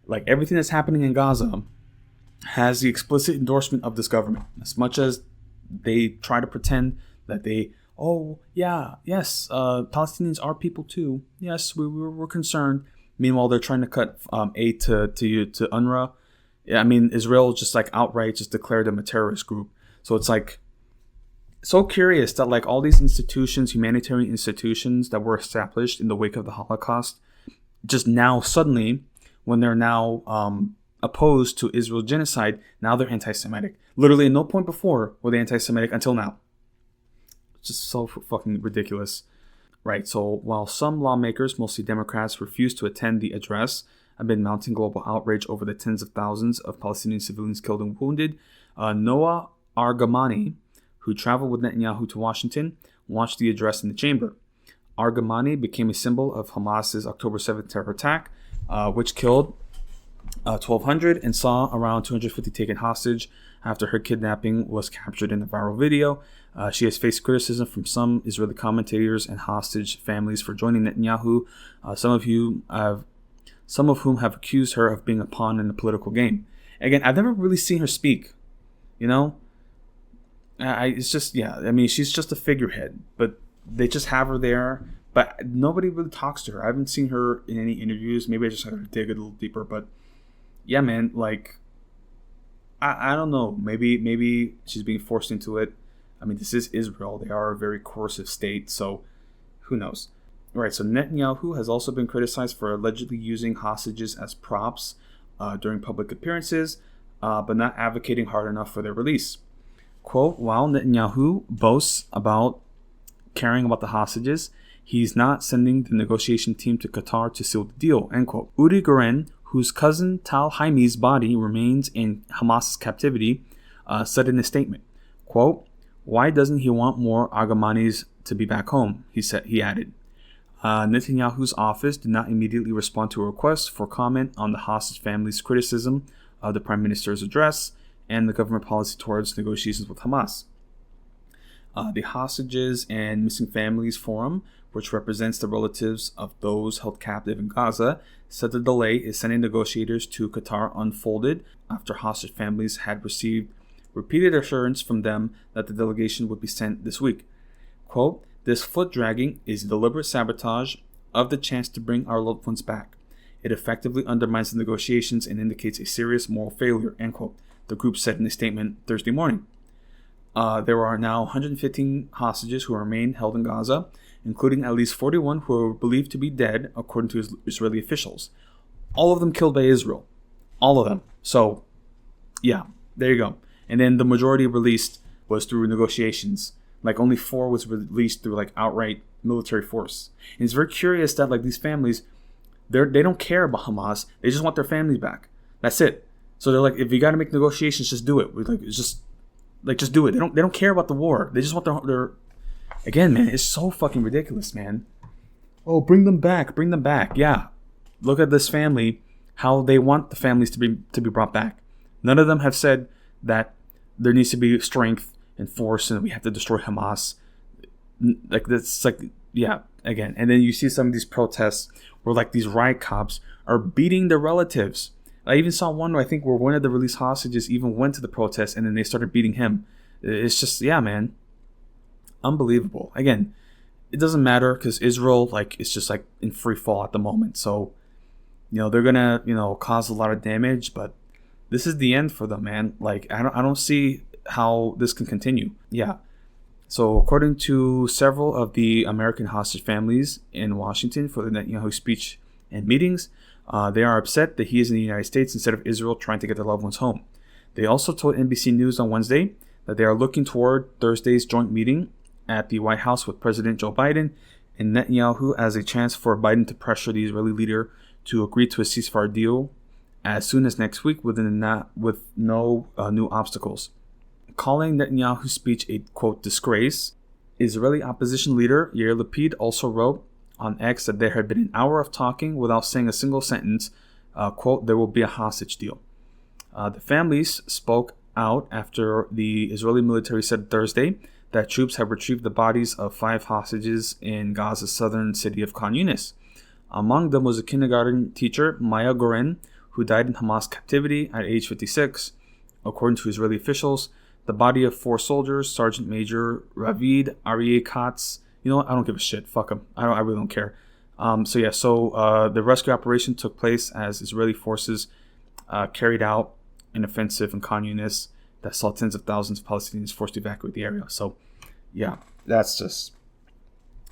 Like everything that's happening in Gaza has the explicit endorsement of this government. As much as they try to pretend that Palestinians are people too. Yes, we're concerned. Meanwhile, they're trying to cut aid to UNRWA. I mean, Israel just like outright just declared them a terrorist group. So it's like so curious that like all these institutions, humanitarian institutions that were established in the wake of the Holocaust, just now suddenly, when they're now opposed to Israel's genocide, now they're anti-Semitic. Literally at no point before were they anti-Semitic until now. It's just so fucking ridiculous. Right, so while some lawmakers, mostly Democrats, refused to attend the address amid mounting global outrage over the tens of thousands of Palestinian civilians killed and wounded, Noah Argamani, who traveled with Netanyahu to Washington, watched the address in the chamber. Argamani became a symbol of Hamas's October 7th terror attack, which killed 1200 and saw around 250 taken hostage after her kidnapping was captured in a viral video. She has faced criticism from some Israeli commentators and hostage families for joining Netanyahu, some of whom have accused her of being a pawn in the political game. Again, I've never really seen her speak, you know? It's just, yeah, I mean, she's just a figurehead, but they just have her there, but nobody really talks to her. I haven't seen her in any interviews. Maybe I just gotta dig a little deeper, but yeah, man, like, I don't know. Maybe she's being forced into it. I mean, this is Israel. They are a very coercive state, so who knows? All right, so Netanyahu has also been criticized for allegedly using hostages as props during public appearances, but not advocating hard enough for their release. Quote, while Netanyahu boasts about caring about the hostages, he's not sending the negotiation team to Qatar to seal the deal, end quote. Uri Goren, whose cousin Tal Haimi's body remains in Hamas's captivity, said in a statement, quote, why doesn't he want more Agamanis to be back home? He added. Netanyahu's office did not immediately respond to a request for comment on the hostage family's criticism of the prime minister's address and the government policy towards negotiations with Hamas. The Hostages and Missing Families Forum, which represents the relatives of those held captive in Gaza, said the delay in sending negotiators to Qatar unfolded after hostage families had received repeated assurance from them that the delegation would be sent this week. Quote, this foot dragging is deliberate sabotage of the chance to bring our loved ones back. It effectively undermines the negotiations and indicates a serious moral failure, end quote, the group said in a statement Thursday morning. There are now 115 hostages who remain held in Gaza, including at least 41 who are believed to be dead, according to Israeli officials. All of them killed by Israel. All of them. So, yeah, there you go. And then the majority released was through negotiations. Like, only 4 was released through, like, outright military force. And it's very curious that, like, these families, they don't care about Hamas. They just want their families back. That's it. So they're like, if you got to make negotiations, just do it. Just do it. They don't care about the war. They just want their again, man, it's so fucking ridiculous, man. Oh, bring them back. Yeah. Look at this family, how they want the families to be brought back. None of them have said that there needs to be strength and force and we have to destroy Hamas. Like, that's like, yeah, again. And then you see some of these protests where, like, these riot cops are beating their relatives. I even saw one, I think, where one of the released hostages even went to the protest and then they started beating him. It's just, yeah, man. Unbelievable. Again, it doesn't matter because Israel, like, it's just, like, in free fall at the moment. So, you know, they're going to, you know, cause a lot of damage, but this is the end for them, man. Like, I don't see how this can continue. Yeah. So, according to several of the American hostage families in Washington for the Netanyahu speech and meetings, they are upset that he is in the United States instead of Israel trying to get their loved ones home. They also told NBC News on Wednesday that they are looking toward Thursday's joint meeting at the White House with President Joe Biden and Netanyahu as a chance for Biden to pressure the Israeli leader to agree to a ceasefire deal as soon as next week with no new obstacles. Calling Netanyahu's speech a, quote, disgrace, Israeli opposition leader Yair Lapid also wrote on X that there had been an hour of talking without saying a single sentence, quote, there will be a hostage deal. The families spoke out after the Israeli military said Thursday that troops have retrieved the bodies of 5 hostages in Gaza's southern city of Khan Yunis. Among them was a kindergarten teacher, Maya Goren, who died in Hamas captivity at age 56. According to Israeli officials, the body of 4 soldiers, Sergeant Major Ravid Aryeh Katz, you know what? I don't give a shit. Fuck them. I really don't care. The rescue operation took place as Israeli forces carried out an offensive in Khan Yunis that saw tens of thousands of Palestinians forced to evacuate the area. So, yeah, that's just,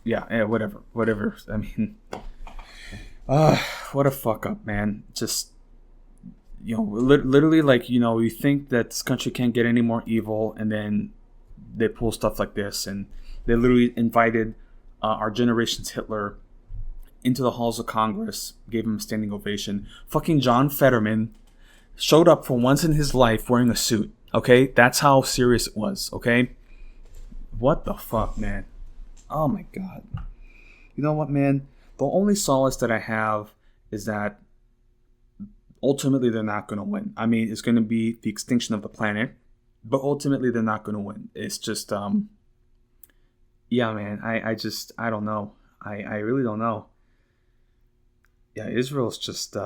whatever. I mean, what a fuck up, man. Just, you know, literally, like, you know, you think that this country can't get any more evil, and then they pull stuff like this, and they literally invited our generation's Hitler into the halls of Congress, gave him a standing ovation. Fucking John Fetterman showed up for once in his life wearing a suit. Okay? That's how serious it was. Okay? What the fuck, man? Oh my God. You know what, man? The only solace that I have is that ultimately they're not going to win. I mean, it's going to be the extinction of the planet, but ultimately they're not going to win. It's just, yeah, man, I don't know. I really don't know. Yeah, Israel's just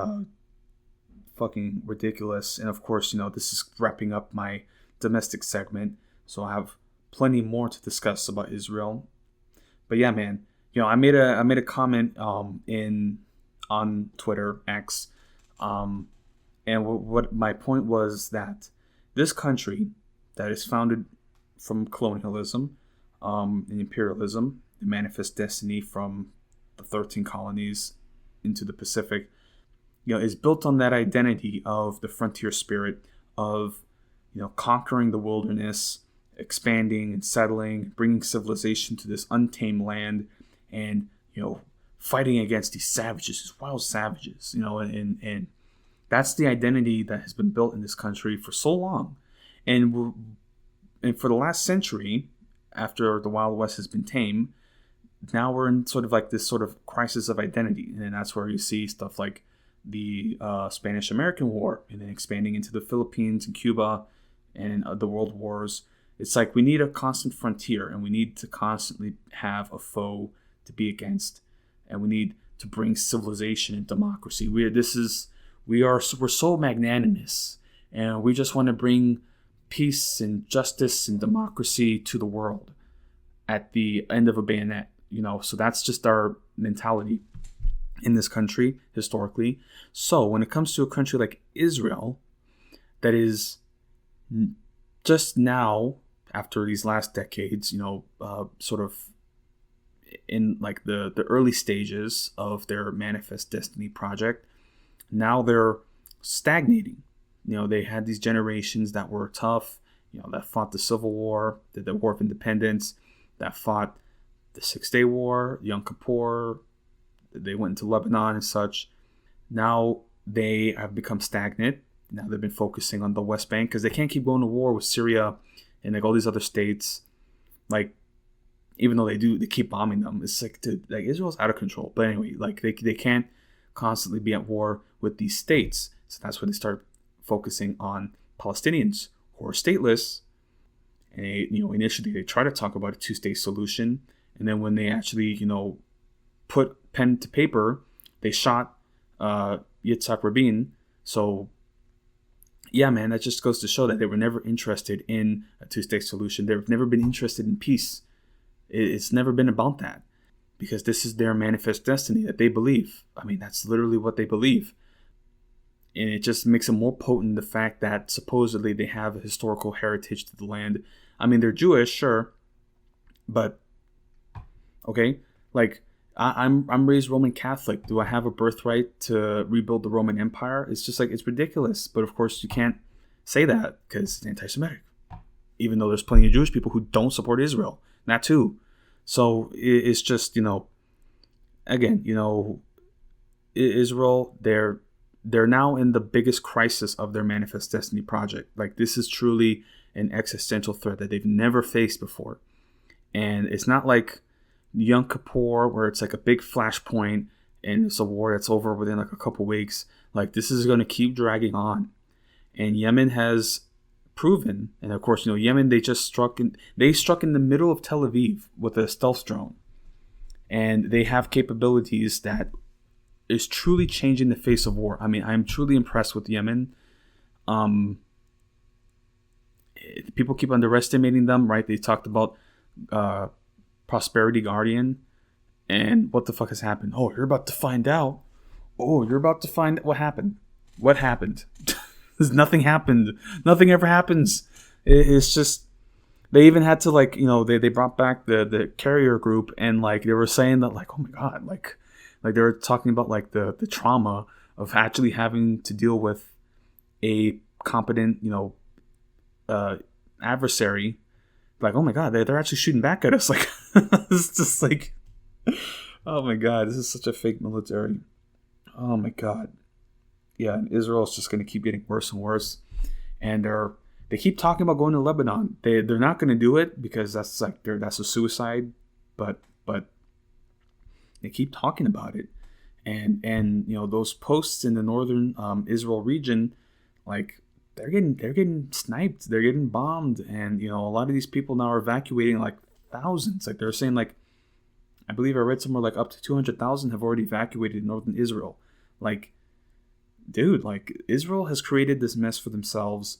fucking ridiculous. And of course, this is wrapping up my domestic segment, so I have plenty more to discuss about Israel. But yeah, man, I made a comment on Twitter X, and what my point was that this country that is founded from colonialism, and imperialism, the manifest destiny from the 13 colonies into the Pacific, is built on that identity of the frontier spirit of, conquering the wilderness, expanding and settling, bringing civilization to this untamed land, and, fighting against these savages, these wild savages, and that's the identity that has been built in this country for so long. And for the last century, after the Wild West has been tamed, now we're in sort of like this sort of crisis of identity. And that's where you see stuff like the Spanish-American War, and then expanding into the Philippines and Cuba and the world wars. It's like we need a constant frontier, and we need to constantly have a foe to be against, and we need to bring civilization and democracy. We're so magnanimous, and we just want to bring peace and justice and democracy to the world at the end of a bayonet. So that's just our mentality in this country historically. So when it comes to a country like Israel, that is just now, after these last decades, sort of in like the early stages of their manifest destiny project, now they're stagnating. They had these generations that were tough, that fought the Civil War, the War of Independence, that fought the 6-Day War, Yom Kippur. They went into Lebanon and such. Now they have become stagnant. Now they've been focusing on the West Bank because they can't keep going to war with Syria and like all these other states. Like, even though they keep bombing them. It's like, dude, like Israel's out of control. But anyway, like they can't constantly be at war with these states. So that's where they start focusing on Palestinians who are stateless. And initially they try to talk about a 2-state solution, and then when they actually put pen to paper, they shot Yitzhak Rabin. So yeah, man, that just goes to show that they were never interested in a 2-state solution. They've never been interested in peace. It's never been about that, because this is their manifest destiny that they believe. I mean, that's literally what they believe. And it just makes it more potent, the fact that supposedly they have a historical heritage to the land. I mean, they're Jewish, sure, but okay, like I'm raised Roman Catholic. Do I have a birthright to rebuild the Roman Empire? It's just like, it's ridiculous. But of course, you can't say that because it's anti-Semitic, even though there's plenty of Jewish people who don't support Israel. That too. So it's just, again, Israel, they're now in the biggest crisis of their manifest destiny project. Like, this is truly an existential threat that they've never faced before. And it's not like Yom Kippur, where it's like a big flashpoint and it's a war that's over within like a couple weeks. Like, this is going to keep dragging on. And Yemen has proven, and of course, Yemen, they struck in the middle of Tel Aviv with a stealth drone, and they have capabilities that is truly changing the face of war. I mean, I'm truly impressed with Yemen. People keep underestimating them, right? They talked about Prosperity Guardian, and what the fuck has happened? Oh, you're about to find out. Oh, you're about to find what happened. What happened? Nothing happened. Nothing ever happens. It's just, they even had to they brought back the carrier group, and like they were saying that like, oh my god, like they were talking about like the trauma of actually having to deal with a competent adversary. Like, oh my god, they're actually shooting back at us. Like, it's just like, oh my god, this is such a fake military. Oh my god. Yeah, and Israel's just going to keep getting worse and worse, and they keep talking about going to Lebanon. They're not going to do it because that's a suicide, but they keep talking about it, and those posts in the northern Israel region, like they're getting sniped, they're getting bombed, and a lot of these people now are evacuating like thousands. Like they're saying, like, I believe I read somewhere like up to 200,000 have already evacuated northern Israel. Like, dude, like Israel has created this mess for themselves.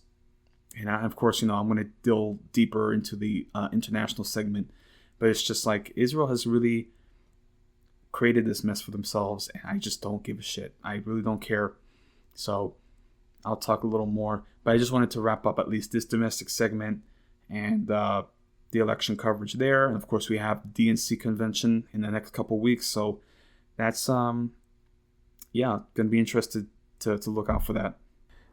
And of course, I'm going to delve deeper into the international segment. But it's just like Israel has really created this mess for themselves. And I just don't give a shit. I really don't care. So I'll talk a little more. But I just wanted to wrap up at least this domestic segment and the election coverage there. And of course, we have the DNC convention in the next couple weeks. So that's, going to be interested to look out for that.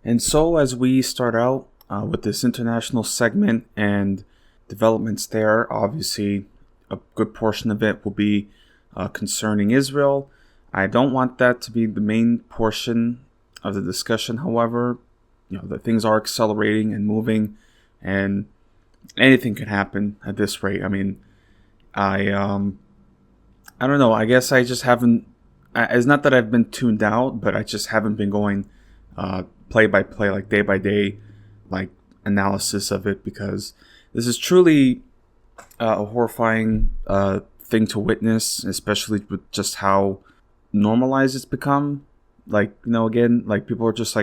And so as we start out with this international segment and developments there, obviously a good portion of it will be concerning Israel. I don't want that to be the main portion of the discussion. However, the things are accelerating and moving, and anything could happen at this rate. I mean, I don't know. I guess I just haven't. It's not that I've been tuned out, but I just haven't been going play by play, like day by day, like analysis of it, because this is truly a horrifying thing to witness, especially with just how normalized it's become. Like, again, like people are just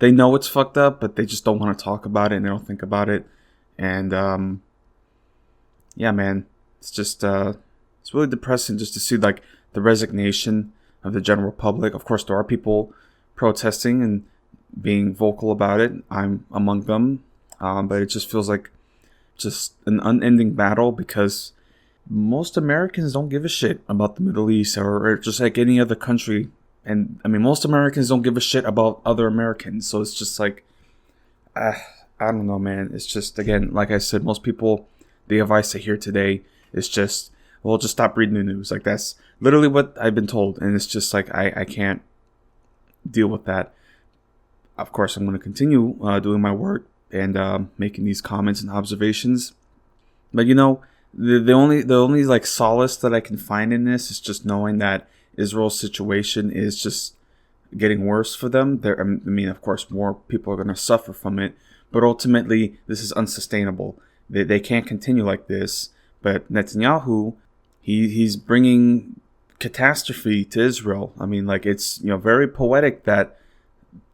they know it's fucked up, but they just don't want to talk about it and they don't think about it. And yeah, man, it's just it's really depressing just to see like the resignation of the general public. Of course, there are people protesting and being vocal about it. I'm among them. But it just feels like just an unending battle, because most Americans don't give a shit about the Middle East or just like any other country. And I mean, most Americans don't give a shit about other Americans. So it's just like, I don't know, man. It's just, again, like I said, most people, the advice I hear today is just, well, just stop reading the news. Like, that's literally what I've been told. And it's just like, I can't deal with that. Of course, I'm going to continue doing my work and making these comments and observations. But, the only like solace that I can find in this is just knowing that Israel's situation is just getting worse for them. I mean, of course, more people are going to suffer from it. But ultimately, this is unsustainable. They can't continue like this. But Netanyahu, he's bringing catastrophe to Israel. I mean, like, it's very poetic that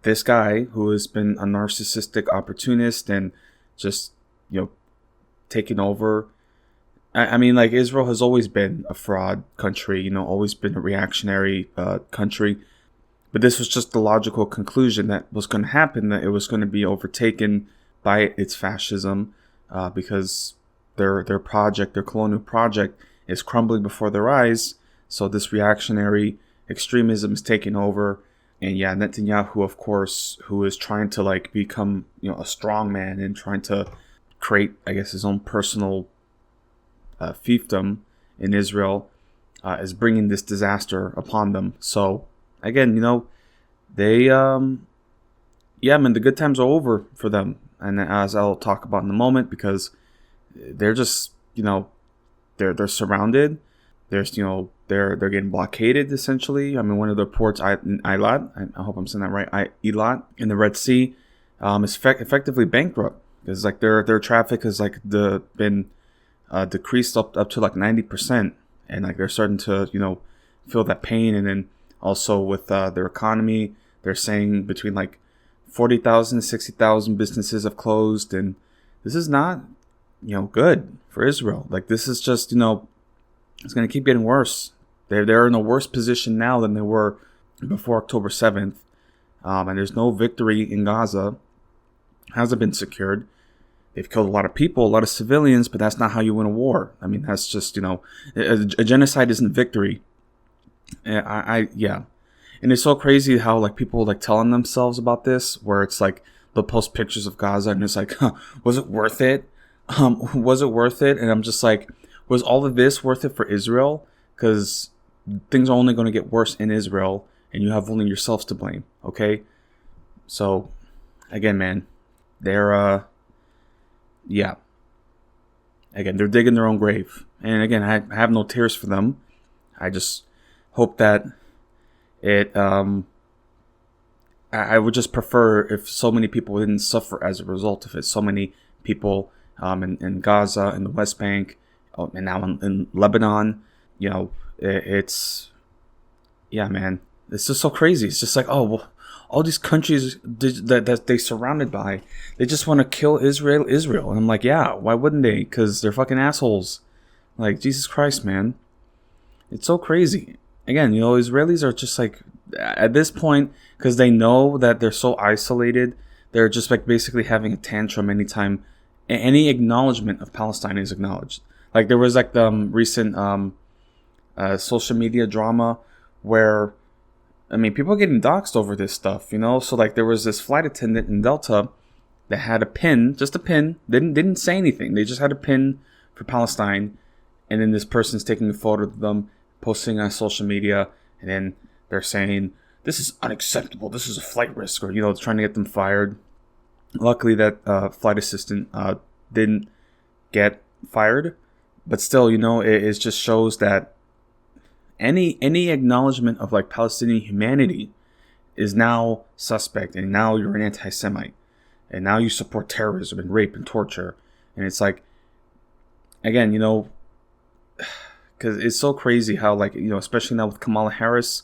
this guy who has been a narcissistic opportunist and just taking over. I mean, like, Israel has always been a fraud country. Always been a reactionary country. But this was just the logical conclusion that was going to happen, that it was going to be overtaken by its fascism, because their colonial project is crumbling before their eyes. So this reactionary extremism is taking over. And yeah, Netanyahu, of course, who is trying to like become, a strong man and trying to create, I guess, his own personal fiefdom in Israel, is bringing this disaster upon them. So again, they, yeah, man, the good times are over for them. And as I'll talk about in a moment, because they're just, they're surrounded. There's, they're getting blockaded, essentially. I mean, one of the ports, Eilat, I hope I'm saying that right, Eilat in the Red Sea, is effectively bankrupt, because like their traffic has like been decreased up to like 90%, and like they're starting to feel that pain. And then also with their economy, they're saying between like 40,000 to 60,000 businesses have closed, and this is not good for Israel. Like, this is just it's going to keep getting worse. They're in a worse position now than they were before October 7th. And there's no victory in Gaza. Hasn't been secured. They've killed a lot of people, a lot of civilians, but that's not how you win a war. I mean, that's just, a genocide isn't victory. Yeah. And it's so crazy how like people like telling themselves about this, where it's like they'll post pictures of Gaza and it's like, was it worth it? Was it worth it? And I'm just like, was all of this worth it for Israel? Because things are only going to get worse in Israel, and you have only yourselves to blame. Okay. So again, man, they're, yeah. Again, they're digging their own grave. And again, I have no tears for them. I just hope that It I would just prefer if so many people didn't suffer as a result of it. So many people in Gaza, in the West Bank, and now in Lebanon. It's yeah, man. It's just so crazy. It's just like, oh, well, all these countries that they surrounded by, they just want to kill Israel. And I'm like, yeah, why wouldn't they? Because they're fucking assholes. Like, Jesus Christ, man. It's so crazy. Again, Israelis are just like, at this point, because they know that they're so isolated, they're just like basically having a tantrum anytime any acknowledgement of Palestine is acknowledged. Like, there was like the recent social media drama where, I mean, people are getting doxxed over this stuff, So like, there was this flight attendant in Delta that had a pin, just a pin, didn't say anything. They just had a pin for Palestine, and then this person's taking a photo of them, posting on social media, and then they're saying, this is unacceptable, this is a flight risk, or, trying to get them fired. Luckily, that flight assistant didn't get fired, but still, it just shows that any acknowledgement of like Palestinian humanity is now suspect, and now you're an anti-Semite, and now you support terrorism and rape and torture. And it's like, again, because it's so crazy how, like, especially now with Kamala Harris,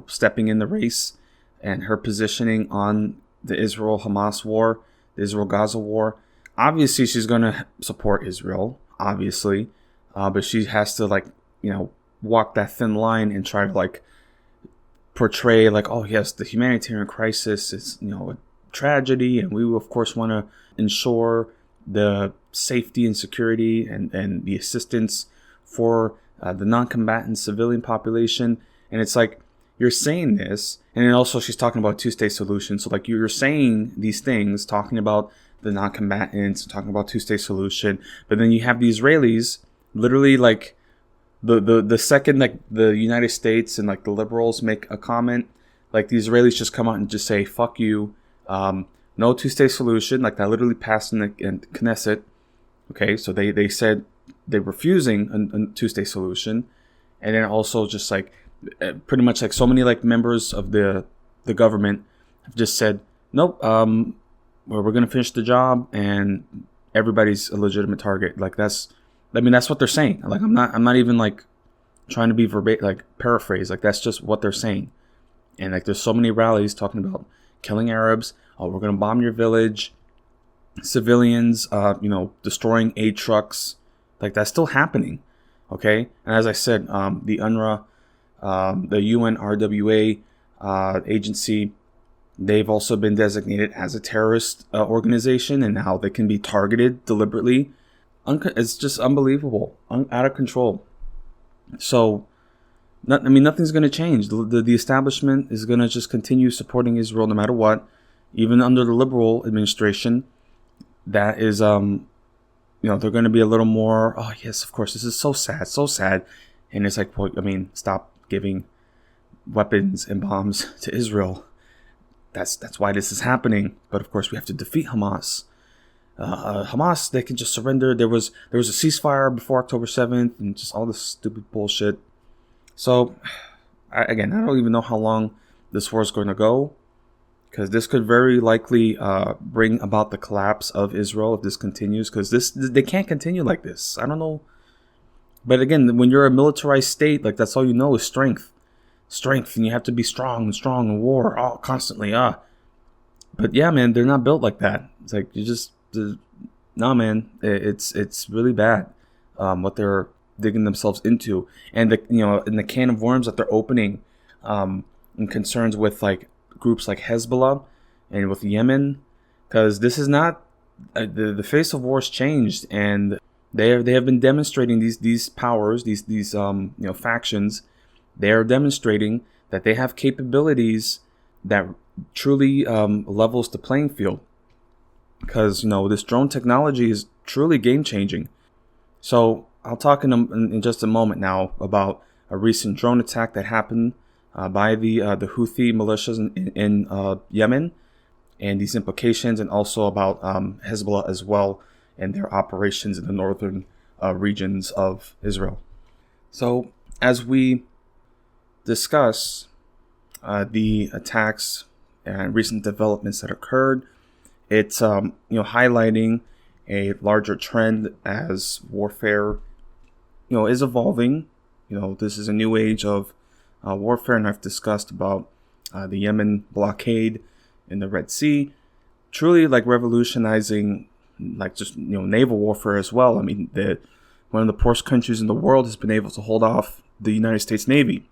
stepping in the race and her positioning on the Israel-Hamas war, the Israel-Gaza war. Obviously, she's going to support Israel, obviously, but she has to, like, walk that thin line and try to, like, portray, like, oh, yes, the humanitarian crisis is, a tragedy, and we, of course, want to ensure the safety and security and the assistance for the non-combatant civilian population. And it's like, you're saying this, and then also she's talking about a two-state solution. So, like, you're saying these things, talking about the non-combatants, talking about two-state solution, but then you have the Israelis literally, like, the second, like, the United States and, like, the liberals make a comment, like, the Israelis just come out and just say, fuck you, no two-state solution. Like, that literally passed in the Knesset. Okay, so they said they're refusing a two-state solution. And then also just, like, pretty much, like, so many, like, members of the government have just said, nope, we're going to finish the job, and everybody's a legitimate target. Like, that's what they're saying. Like, I'm not even, like, trying to be verbatim, like, paraphrase. Like, that's just what they're saying. And, like, there's so many rallies talking about killing Arabs. Oh, we're going to bomb your village. Civilians, destroying aid trucks. Like, that's still happening. Okay. And as I said, the UNRWA, the UNRWA agency, they've also been designated as a terrorist organization, and now they can be targeted deliberately. It's just unbelievable, out of control. So, nothing's going to change. The establishment is going to just continue supporting Israel no matter what, even under the liberal administration. That is, they're going to be a little more, oh, yes, of course, this is so sad. And it's like, well, stop giving weapons and bombs to Israel. That's why this is happening. But of course, we have to defeat Hamas. Hamas, they can just surrender. There was a ceasefire before October 7th, and just all this stupid bullshit. So, I don't even know how long this war is going to go, because this could very likely bring about the collapse of Israel if this continues. Because they can't continue like this. I don't know. But again, when you're a militarized state, like, that's all you know is strength, and you have to be strong in war, constantly. But yeah, man, they're not built like that. It's like no, man, it's really bad what they're digging themselves into, and in the can of worms that they're opening, in concerns with, like, groups like Hezbollah and with Yemen, because this is not the face of war has changed, and they have been demonstrating these powers, these factions. They are demonstrating that they have capabilities that truly levels the playing field, because this drone technology is truly game changing. So I'll talk in just a moment now about a recent drone attack that happened by the Houthi militias in Yemen, and these implications, and also about Hezbollah as well, and their operations in the northern regions of Israel. So as we discuss the attacks and recent developments that occurred. It's highlighting a larger trend as warfare is evolving. This is a new age of warfare, and I've discussed about the Yemen blockade in the Red Sea, truly like revolutionizing like just naval warfare as well. I mean, one of the poorest countries in the world has been able to hold off the United States Navy.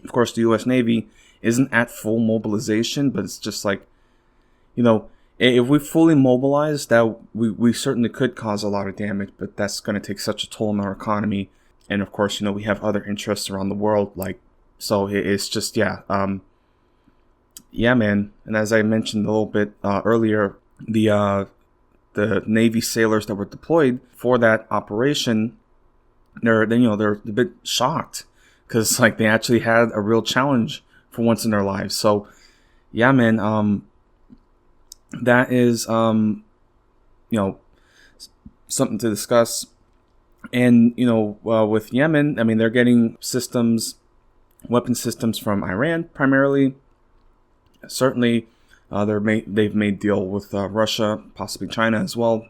Of course, the U.S. Navy isn't at full mobilization, but it's just like, if we fully mobilize, that we certainly could cause a lot of damage, but that's going to take such a toll on our economy. And of course, we have other interests around the world, so it's just, man. And as I mentioned a little bit earlier, the Navy sailors that were deployed for that operation, they're a bit shocked because they actually had a real challenge for once in their lives. So, man, that is something to discuss. And with Yemen, I mean, they're getting weapon systems from Iran primarily. Certainly, they've made deal with Russia, possibly China as well.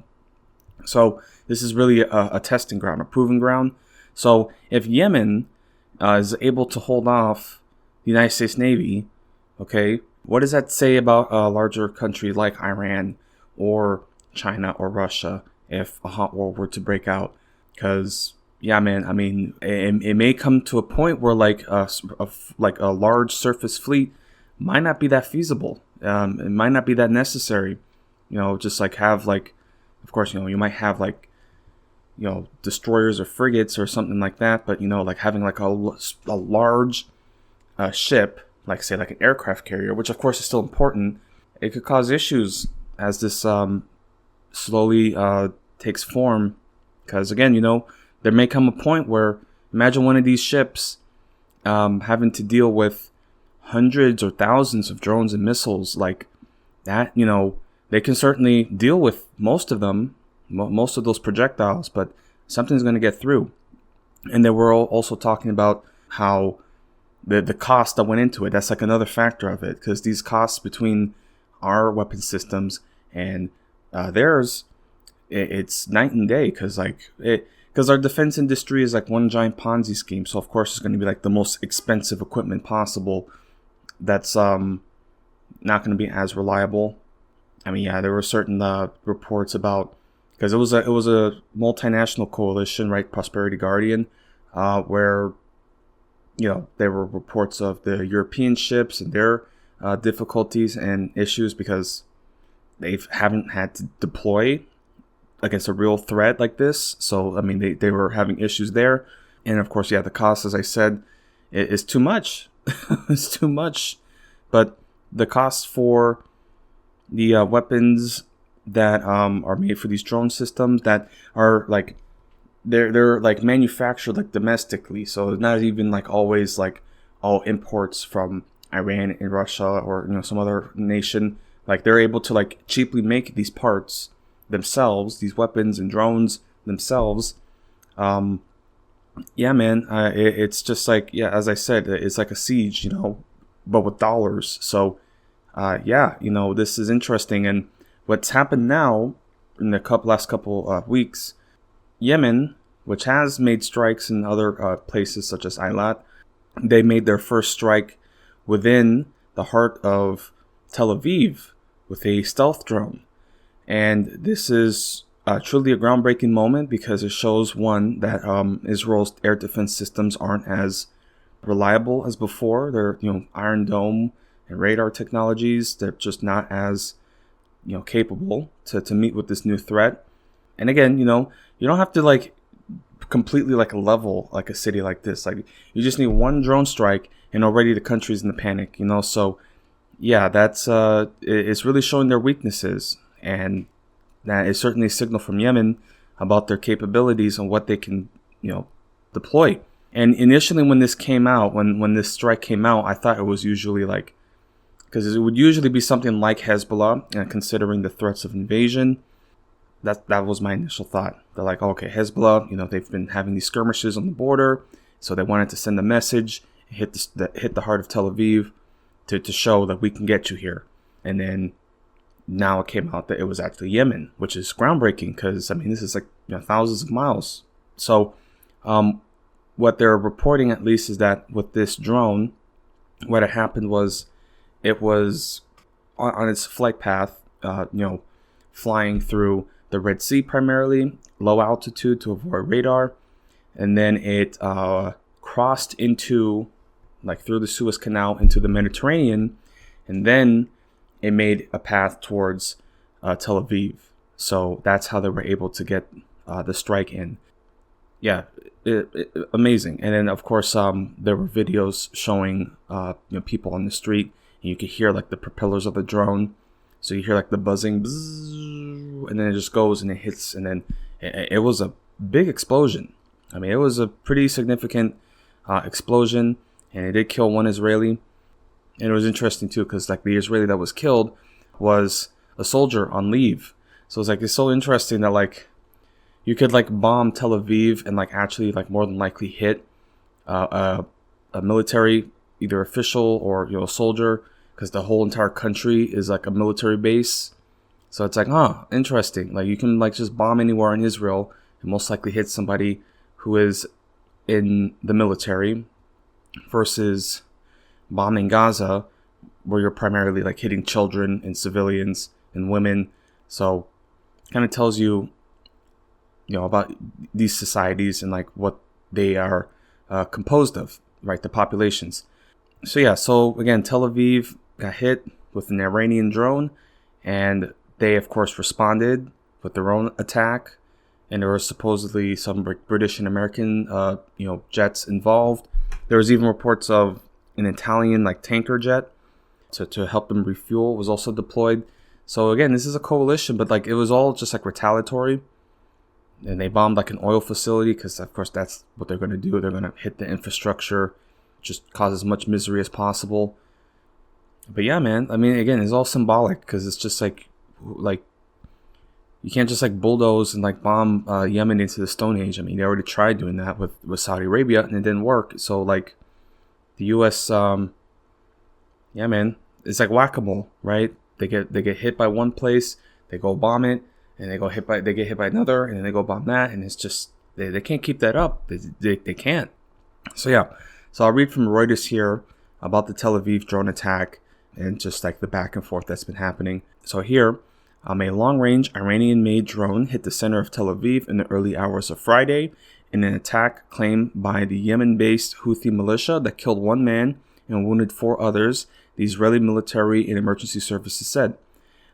So this is really a testing ground, a proving ground. So if Yemen is able to hold off the United States Navy, okay, what does that say about a larger country like Iran or China or Russia if a hot war were to break out? Because, man, I mean, it may come to a point where a large surface fleet might not be that feasible. It might not be that necessary. Just have of course, you might have destroyers or frigates or something like that. But having a large ship, say an aircraft carrier, which of course is still important, it could cause issues as this slowly takes form. Because again, there may come a point where, imagine one of these ships having to deal with hundreds or thousands of drones and missiles like that. They can certainly deal with most of them, most of those projectiles, but something's going to get through. And then we're also talking about how the cost that went into it. That's another factor of it, because these costs between our weapon systems and theirs, it's night and day. Because our defense industry is one giant Ponzi scheme. So of course it's going to be the most expensive equipment possible. That's not going to be as reliable. I mean, there were certain reports about, because it was a multinational coalition, right? Prosperity Guardian, where there were reports of the European ships and their difficulties and issues because they haven't had to deploy against a real threat like this. So I mean, they were having issues there, and of course, the cost, as I said, is too much. It's too much. But the cost for the weapons that are made for these drone systems that are they're manufactured domestically, so it's not even always all imports from Iran and Russia or some other nation. They're able to cheaply make these parts themselves, these weapons and drones themselves. Man, it's just as I said, it's like a siege, but with dollars. So this is interesting. And what's happened now in the last couple weeks, Yemen, which has made strikes in other places such as Eilat, they made their first strike within the heart of Tel Aviv with a stealth drone. And this is truly a groundbreaking moment because it shows, one, that Israel's air defense systems aren't as reliable as before. They're, Iron Dome and radar technologies, they're just not as, capable to meet with this new threat. And again, you don't have to completely level a city like this. You just need one drone strike and already the country's in the panic, So that's it's really showing their weaknesses, and that is certainly a signal from Yemen about their capabilities and what they can, deploy. And initially when this came out, when this strike came out, I thought it was usually because it would usually be something like Hezbollah, considering the threats of invasion. That was my initial thought. They're okay, Hezbollah, they've been having these skirmishes on the border, so they wanted to send a message hit the heart of Tel Aviv to show that we can get you here. And then now it came out that it was actually Yemen, which is groundbreaking because, I mean, this is like thousands of miles. So what they're reporting at least is that with this drone, what had happened was it was on its flight path, flying through the Red Sea primarily, low altitude to avoid radar. And then it crossed into, through the Suez Canal into the Mediterranean. And then it made a path towards Tel Aviv. So that's how they were able to get the strike in. Yeah, amazing. And then, of course, there were videos showing people on the street. And you could hear the propellers of the drone. So you hear the buzzing, bzzz, and then it just goes and it hits. And then it was a big explosion. I mean, it was a pretty significant explosion. And it did kill one Israeli. And it was interesting, too, because the Israeli that was killed was a soldier on leave. So it's so interesting that you could bomb Tel Aviv and actually more than likely hit a military, either official or a soldier, because the whole entire country is a military base. So it's interesting. You can just bomb anywhere in Israel and most likely hit somebody who is in the military versus bombing Gaza, where you're primarily hitting children and civilians and women. So kind of tells you, about these societies and what they are composed of, right? The populations. So yeah, so again, Tel Aviv got hit with an Iranian drone, and they of course responded with their own attack. And there were supposedly some British and American, jets involved. There was even reports of an Italian tanker jet to help them refuel was also deployed. So again, this is a coalition, but it was all just retaliatory. And they bombed an oil facility because, of course, that's what they're going to do. They're going to hit the infrastructure, just cause as much misery as possible. But yeah, man, I mean, again, it's all symbolic because it's just you can't just bulldoze and bomb Yemen into the Stone Age. I mean, they already tried doing that with Saudi Arabia and it didn't work. So the U.S., yeah, man, it's whack-a-mole, right? They get hit by one place, they go bomb it. And they get hit by another, and then they go bomb that, and it's just they can't keep that up. They can't. So yeah. So I'll read from Reuters here about the Tel Aviv drone attack and just the back and forth that's been happening. So here, a long-range Iranian-made drone hit the center of Tel Aviv in the early hours of Friday in an attack claimed by the Yemen-based Houthi militia that killed one man and wounded 4 others. The Israeli military and emergency services said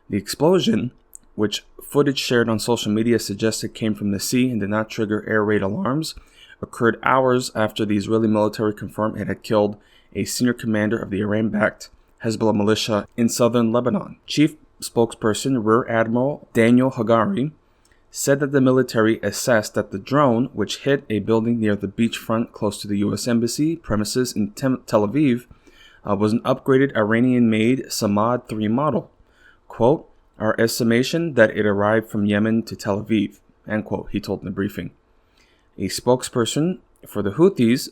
the explosion, which footage shared on social media suggested came from the sea and did not trigger air raid alarms, occurred hours after the Israeli military confirmed it had killed a senior commander of the Iran-backed Hezbollah militia in southern Lebanon. Chief spokesperson Rear Admiral Daniel Hagari said that the military assessed that the drone, which hit a building near the beachfront close to the U.S. Embassy premises in Tel Aviv, was an upgraded Iranian-made Samad 3 model. Quote, "Our estimation that it arrived from Yemen to Tel Aviv," end quote, he told in the briefing. A spokesperson for the Houthis,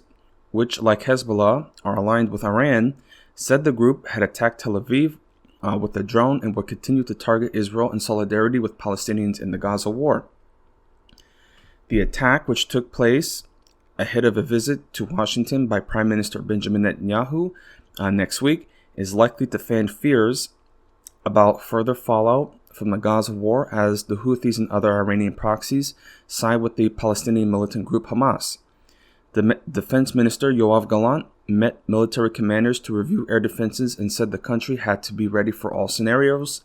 which, like Hezbollah, are aligned with Iran, said the group had attacked Tel Aviv with a drone and would continue to target Israel in solidarity with Palestinians in the Gaza war. The attack, which took place ahead of a visit to Washington by Prime Minister Benjamin Netanyahu next week, is likely to fan fears about further fallout from the Gaza war as the Houthis and other Iranian proxies side with the Palestinian militant group Hamas. The defense minister Yoav Gallant met military commanders to review air defenses and said the country had to be ready for all scenarios.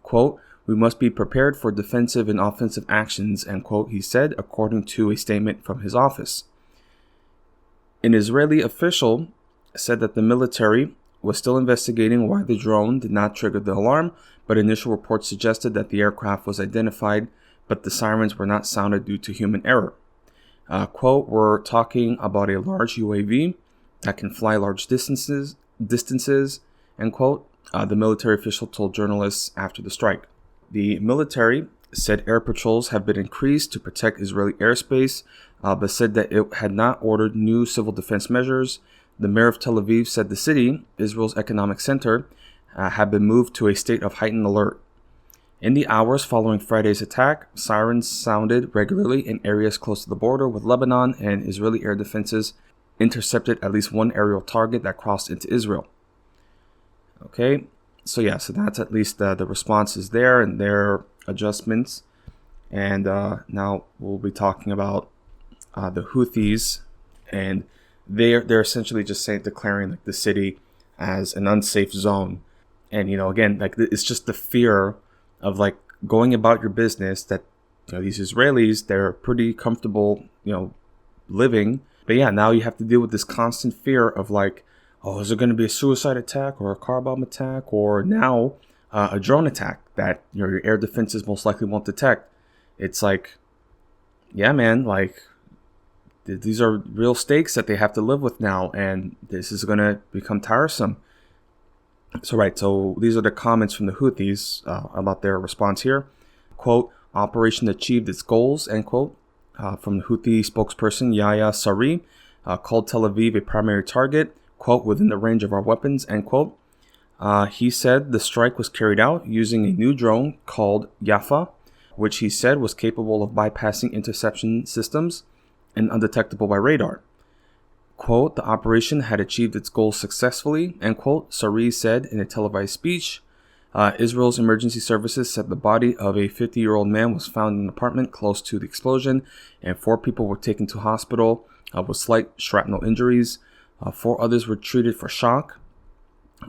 Quote, "We must be prepared for defensive and offensive actions," end quote, he said, according to a statement from his office. An Israeli official said that the military was still investigating why the drone did not trigger the alarm, but initial reports suggested that the aircraft was identified, but the sirens were not sounded due to human error. Quote, "We're talking about a large UAV that can fly large distances, end quote, the military official told journalists after the strike. The military said air patrols have been increased to protect Israeli airspace, but said that it had not ordered new civil defense measures. the mayor of Tel Aviv said the city, Israel's economic center, had been moved to a state of heightened alert. In the hours following Friday's attack, sirens sounded regularly in areas close to the border with Lebanon, and Israeli air defenses intercepted at least one aerial target that crossed into Israel. Okay, so that's at least the responses there and their adjustments. And now we'll be talking about the Houthis, and they're essentially just declaring like the city as an unsafe zone. And again, like it's just the fear of like going about your business that these Israelis, they're pretty comfortable living, but now you have to deal with this constant fear of like, oh, is there going to be a suicide attack or a car bomb attack or now a drone attack that your air defenses most likely won't detect. It's like, yeah, man, like these are real stakes that they have to live with now, and this is going to become tiresome. So these are the comments from the Houthis about their response here. Quote, operation achieved its goals, end quote. From the Houthi spokesperson Yahya Saree, called Tel Aviv a primary target, quote, within the range of our weapons, end quote. He said the strike was carried out using a new drone called Yafa, which he said was capable of bypassing interception systems and undetectable by radar. Quote, the operation had achieved its goals successfully, end quote, Saree said in a televised speech. Israel's emergency services said the body of a 50-year-old man was found in an apartment close to the explosion, and 4 people were taken to hospital with slight shrapnel injuries. 4 others were treated for shock.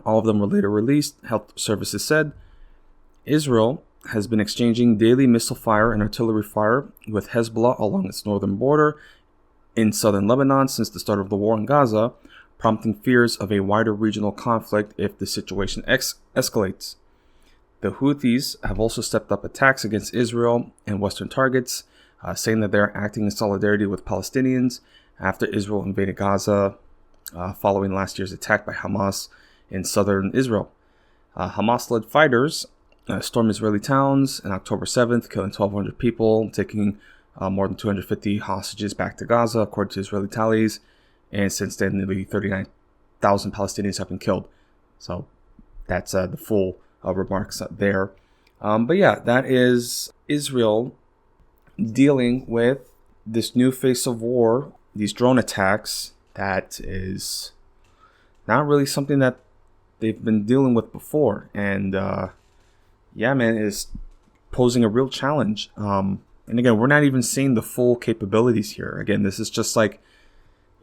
All of them were later released, health services said. Israel has been exchanging daily missile fire and artillery fire with Hezbollah along its northern border in southern Lebanon since the start of the war in Gaza, prompting fears of a wider regional conflict if the situation escalates. The Houthis have also stepped up attacks against Israel and Western targets, saying that they are acting in solidarity with Palestinians after Israel invaded Gaza following last year's attack by Hamas in southern Israel. Hamas-led fighters stormed Israeli towns on October 7th, killing 1,200 people, taking more than 250 hostages back to Gaza, according to Israeli tallies. And since then, nearly 39,000 Palestinians have been killed. So that's the full remarks there. But that is Israel dealing with this new face of war, these drone attacks. That is not really something that they've been dealing with before. And is posing a real challenge. And again, we're not even seeing the full capabilities here. Again, this is just like,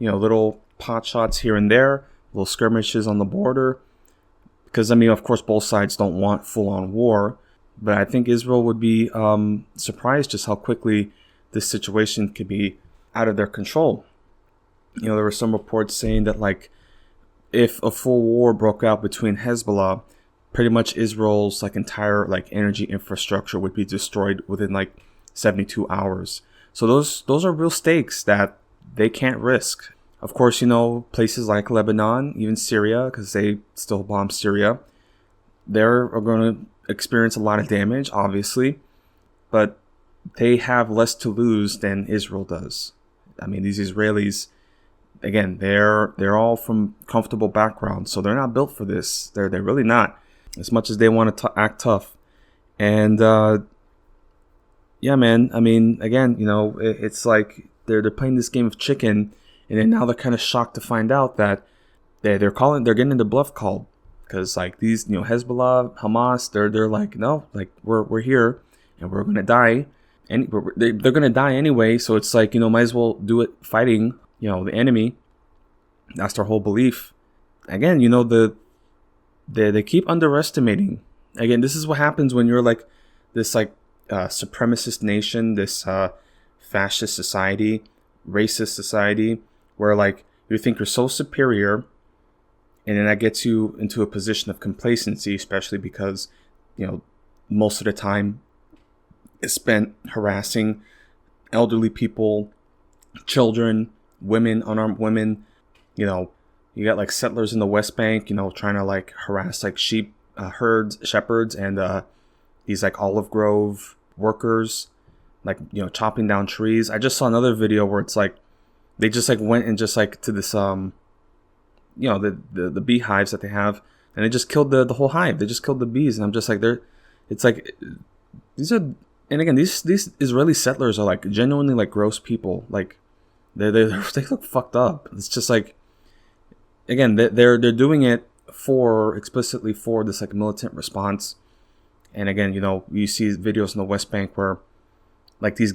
little pot shots here and there, little skirmishes on the border. Because, of course, both sides don't want full-on war. But I think Israel would be surprised just how quickly this situation could be out of their control. There were some reports saying that, like, if a full war broke out between Hezbollah, pretty much Israel's entire energy infrastructure would be destroyed within 72 hours. So those are real stakes that they can't risk. Of course, places like Lebanon, even Syria, because they still bomb Syria, they're going to experience a lot of damage, obviously, but they have less to lose than Israel does. These Israelis, again, they're all from comfortable backgrounds, so they're not built for this. They're really not, as much as they want to act tough. And again, it's like they're playing this game of chicken, and then now they're kind of shocked to find out that they're getting their bluff called, because these Hezbollah, Hamas, they're like, no, we're here and we're gonna die, and they're gonna die anyway. So it's like, might as well do it fighting the enemy. That's their whole belief. Again, they keep underestimating. Again, this is what happens when you're this supremacist nation, this fascist society, racist society, where you think you're so superior, and then that gets you into a position of complacency, especially because most of the time is spent harassing elderly people, children, women, unarmed women. You got settlers in the West Bank, trying to harass sheep shepherds, and these olive grove workers, chopping down trees. I just saw another video where it's they just went and just to this the beehives that they have, and they just killed the whole hive. They just killed the bees, and I'm just like, it's like, these are, and again, these Israeli settlers are like genuinely like gross people. Like they look fucked up. It's just like, again, they're doing it explicitly for this like militant response. And again, you see videos in the West Bank where like these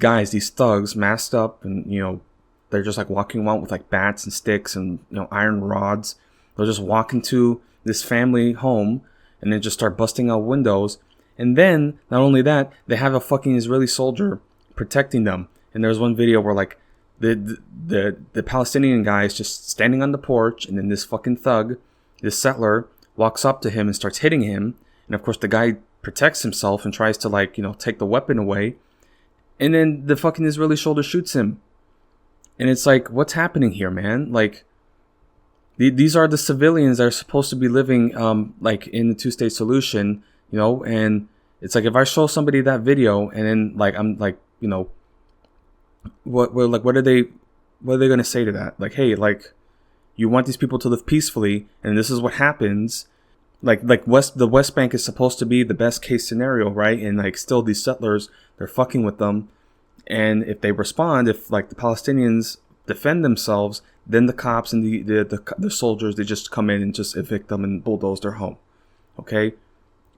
thugs masked up, and they're just like walking around with like bats and sticks and iron rods. They'll just walk into this family home and then just start busting out windows. And then not only that, they have a fucking Israeli soldier protecting them. And there's one video where like the Palestinian guy is just standing on the porch, and then this fucking thug, this settler, walks up to him and starts hitting him. And of course the guy protects himself and tries to like take the weapon away. And then the fucking Israeli soldier shoots him. And it's like, what's happening here, man? Like, these are the civilians that are supposed to be living, like, in the two-state solution, and it's like, if I show somebody that video, and then, like, I'm like, what are they going to say to that? Like, hey, like, you want these people to live peacefully, and this is what happens. Like the West Bank is supposed to be the best case scenario, right? And, like, still these settlers, they're fucking with them. And if they respond, if like the Palestinians defend themselves, then the cops and the soldiers, they just come in and just evict them and bulldoze their home. Okay,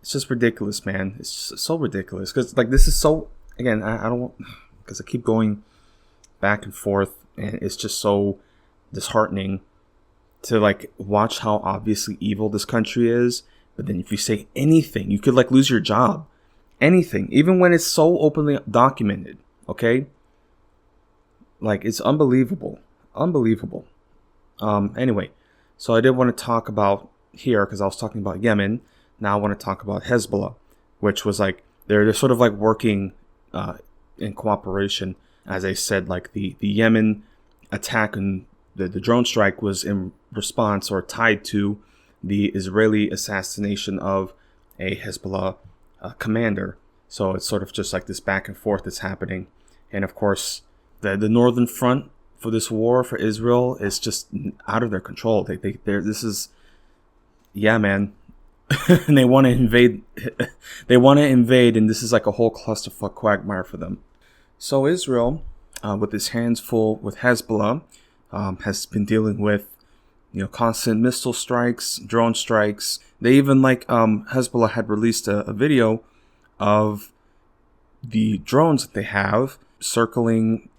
it's just ridiculous, man. It's just so ridiculous because like this is so, again, I don't, because I keep going back and forth, and it's just so disheartening to like watch how obviously evil this country is. But then if you say anything, you could like lose your job. Anything, even when it's so openly documented. Okay, like it's unbelievable. Anyway, so I did want to talk about here, because I was talking about Yemen. Now I want to talk about Hezbollah, which was like they're sort of like working in cooperation. As I said, like the Yemen attack and the drone strike was in response or tied to the Israeli assassination of a Hezbollah commander. So it's sort of just like this back and forth that's happening. And of course, the northern front for this war for Israel is just out of their control. This is, yeah, man. And they want to invade. And this is like a whole clusterfuck quagmire for them. So Israel, with its hands full with Hezbollah, has been dealing with, constant missile strikes, drone strikes. They even Hezbollah had released a video of the drones that they have circling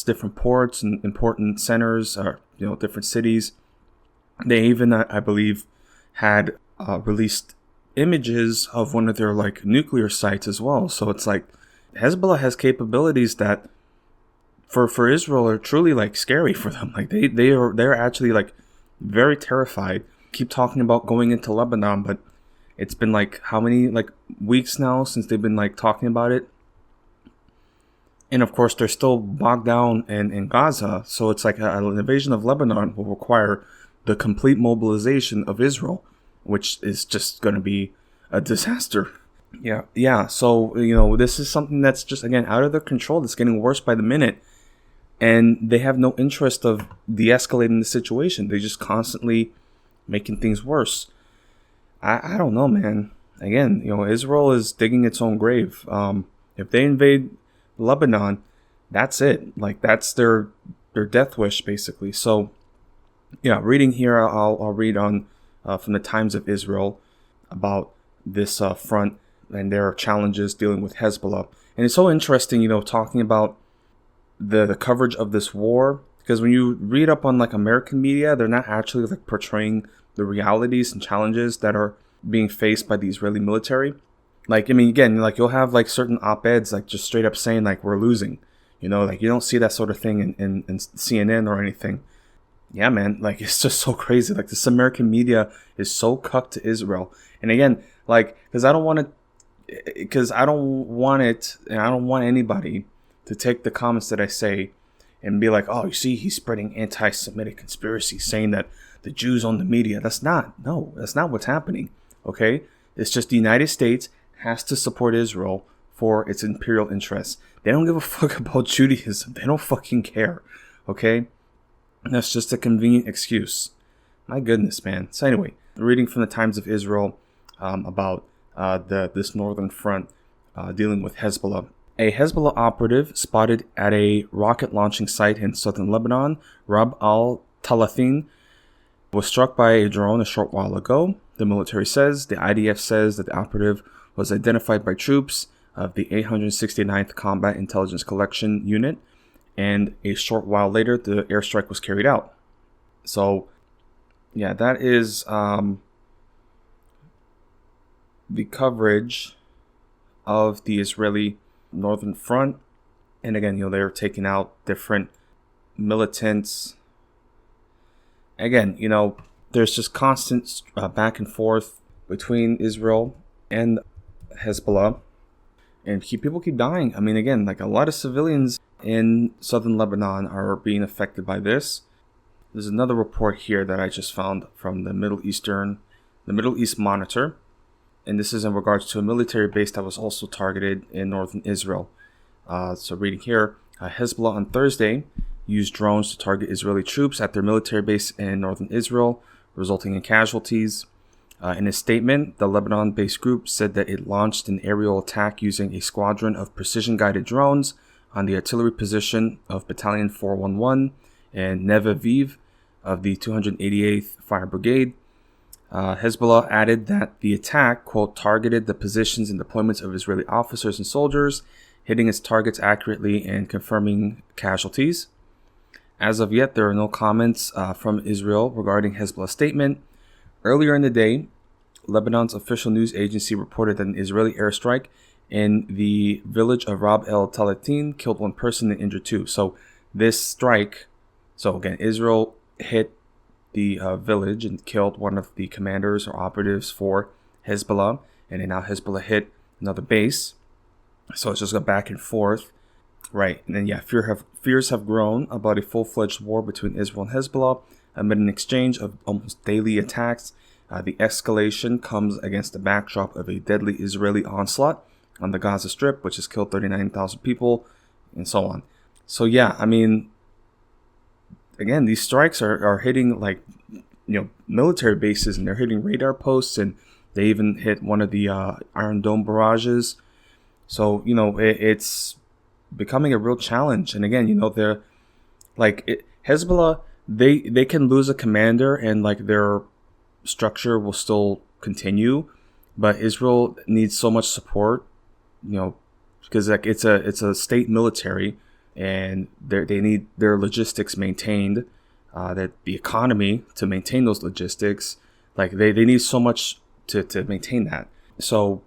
different ports and important centers, or different cities. They even, I believe, had released images of one of their like nuclear sites as well. So it's like Hezbollah has capabilities that for Israel are truly like scary for them. Like they're actually like very terrified. Keep talking about going into Lebanon, but it's been like how many like weeks now since they've been like talking about it. And of course, they're still bogged down in Gaza. So it's like an invasion of Lebanon will require the complete mobilization of Israel, which is just going to be a disaster. Yeah. So, this is something that's just, again, out of their control. That's getting worse by the minute. And they have no interest of de-escalating the situation. They're just constantly making things worse. I don't know, man. Again, Israel is digging its own grave. If they invade Lebanon, that's it. Like, that's their death wish, basically. So, yeah, reading here, I'll read on from the Times of Israel about this front and their challenges dealing with Hezbollah. And it's so interesting, talking about the coverage of this war, because when you read up on like American media, they're not actually like portraying the realities and challenges that are being faced by the Israeli military. Like, I mean, again, like you'll have like certain op-eds like just straight up saying like we're losing, like you don't see that sort of thing in CNN or anything. Yeah, man, like it's just so crazy. Like this American media is so cucked to Israel. And again, like, because I don't want it, and I don't want anybody to take the comments that I say and be like, oh, you see, he's spreading anti-Semitic conspiracy, saying that the Jews own the media. That's not what's happening. Okay, it's just the United States has to support Israel for its imperial interests. They don't give a fuck about Judaism. They don't fucking care. Okay, and that's just a convenient excuse. My goodness, man. So anyway, reading from the Times of Israel about this northern front dealing with Hezbollah. A Hezbollah operative spotted at a rocket launching site in southern Lebanon, Rab al-Talathin, was struck by a drone a short while ago. The military says. The IDF says that the operative was identified by troops of the 869th Combat Intelligence Collection Unit, and a short while later, the airstrike was carried out. So, yeah, that is the coverage of the Israeli Northern Front. And again, they're taking out different militants. Again, there's just constant back and forth between Israel and Hezbollah, and people keep dying. I mean, again, like a lot of civilians in southern Lebanon are being affected by this. There's another report here that I just found from the Middle East Monitor, and this is in regards to a military base that was also targeted in northern Israel. So reading here, Hezbollah on Thursday used drones to target Israeli troops at their military base in northern Israel, resulting in casualties. In a statement, the Lebanon-based group said that it launched an aerial attack using a squadron of precision-guided drones on the artillery position of Battalion 411 and Neve Aviv of the 288th Fire Brigade. Hezbollah added that the attack, quote, targeted the positions and deployments of Israeli officers and soldiers, hitting its targets accurately and confirming casualties. As of yet, there are no comments from Israel regarding Hezbollah's statement. Earlier in the day, Lebanon's official news agency reported that an Israeli airstrike in the village of Rab el-Talatin killed one person and injured two. So this strike, so again, Israel hit the village and killed one of the commanders or operatives for Hezbollah, and then now Hezbollah hit another base. So it's just go back and forth. Right, and then fears have grown about a full-fledged war between Israel and Hezbollah amid an exchange of almost daily attacks. The escalation comes against the backdrop of a deadly Israeli onslaught on the Gaza Strip, which has killed 39,000 people, and so on. So yeah, I mean, again, these strikes are hitting military bases, and they're hitting radar posts, and they even hit one of the Iron Dome barrages. So it's becoming a real challenge. And again, they're Hezbollah, they can lose a commander and their structure will still continue, but Israel needs so much support, because it's a state military, and they need their logistics maintained, that the economy to maintain those logistics, they need so much to maintain that. So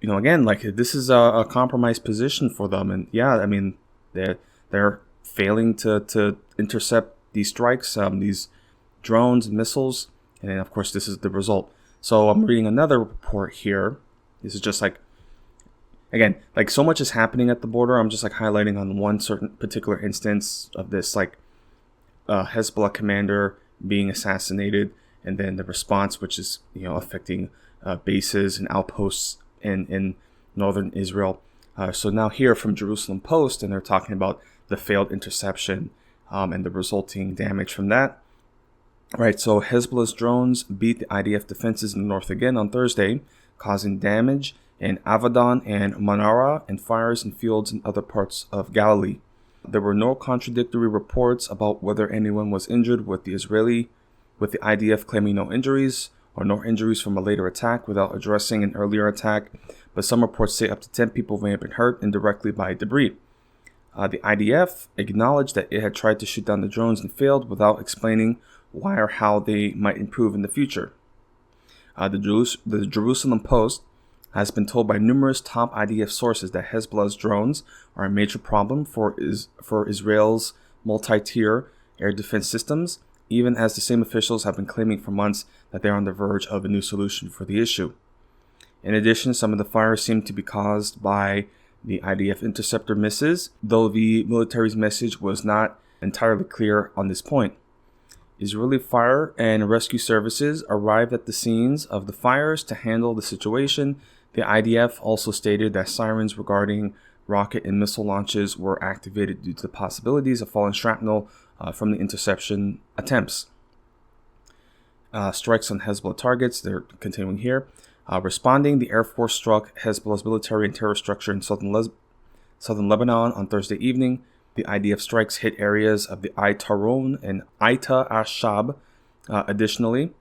again, this is a compromised position for them, and yeah, I mean, they're failing to intercept these strikes, these drones and missiles, and then of course this is the result. So I'm reading another report here. This is just again, so much is happening at the border. I'm just highlighting on one certain particular instance of this, Hezbollah commander being assassinated, and then the response, which is affecting bases and outposts in northern Israel. So now here from Jerusalem Post, and they're talking about the failed interception and the resulting damage from that. Right, so Hezbollah's drones beat the IDF defenses in the north again on Thursday, causing damage in Avidan and Manara and fires in fields in other parts of Galilee. There were no contradictory reports about whether anyone was injured, with the IDF claiming no injuries or no injuries from a later attack without addressing an earlier attack, but some reports say up to 10 people may have been hurt indirectly by debris. The IDF acknowledged that it had tried to shoot down the drones and failed, without explaining why or how they might improve in the future. The Jerusalem Post has been told by numerous top IDF sources that Hezbollah's drones are a major problem for Israel's multi-tier air defense systems, even as the same officials have been claiming for months that they are on the verge of a new solution for the issue. In addition, some of the fires seem to be caused by the IDF interceptor misses, though the military's message was not entirely clear on this point. Israeli fire and rescue services arrived at the scenes of the fires to handle the situation. The IDF also stated that sirens regarding rocket and missile launches were activated due to the possibilities of fallen shrapnel from the interception attempts. strikes on Hezbollah targets. They're continuing here. Responding, the Air Force struck Hezbollah's military and terror structure in southern Lebanon on Thursday evening. The IDF strikes hit areas of the Taroun and Aita Ashab. Additionally,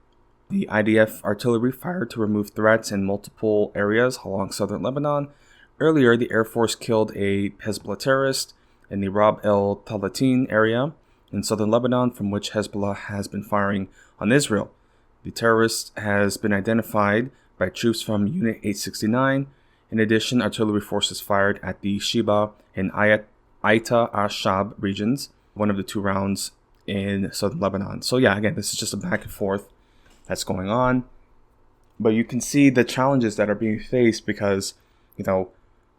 the IDF artillery fired to remove threats in multiple areas along southern Lebanon. Earlier, the Air Force killed a Hezbollah terrorist in the Rab el Talatin area in southern Lebanon, from which Hezbollah has been firing on Israel. The terrorist has been identified by troops from Unit 869. In addition, artillery forces fired at the Sheba and Aita Ashab regions, one of the two rounds in southern Lebanon. So yeah, again, this is just a back and forth that's going on. But you can see the challenges that are being faced because,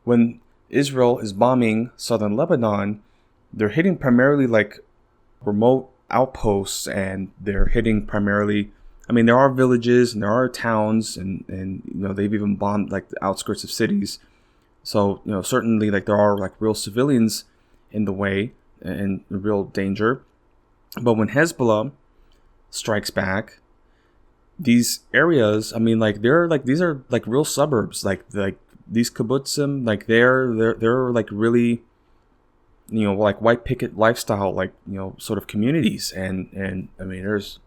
when Israel is bombing southern Lebanon, they're hitting primarily like remote outposts, and they're hitting primarily, there are villages and there are towns, and they've even bombed like the outskirts of cities. So, certainly like there are like real civilians in the way and real danger. But when Hezbollah strikes back, these areas, these are like real suburbs, like these kibbutzim, like they're like really, like white picket lifestyle, like, sort of communities. And there's,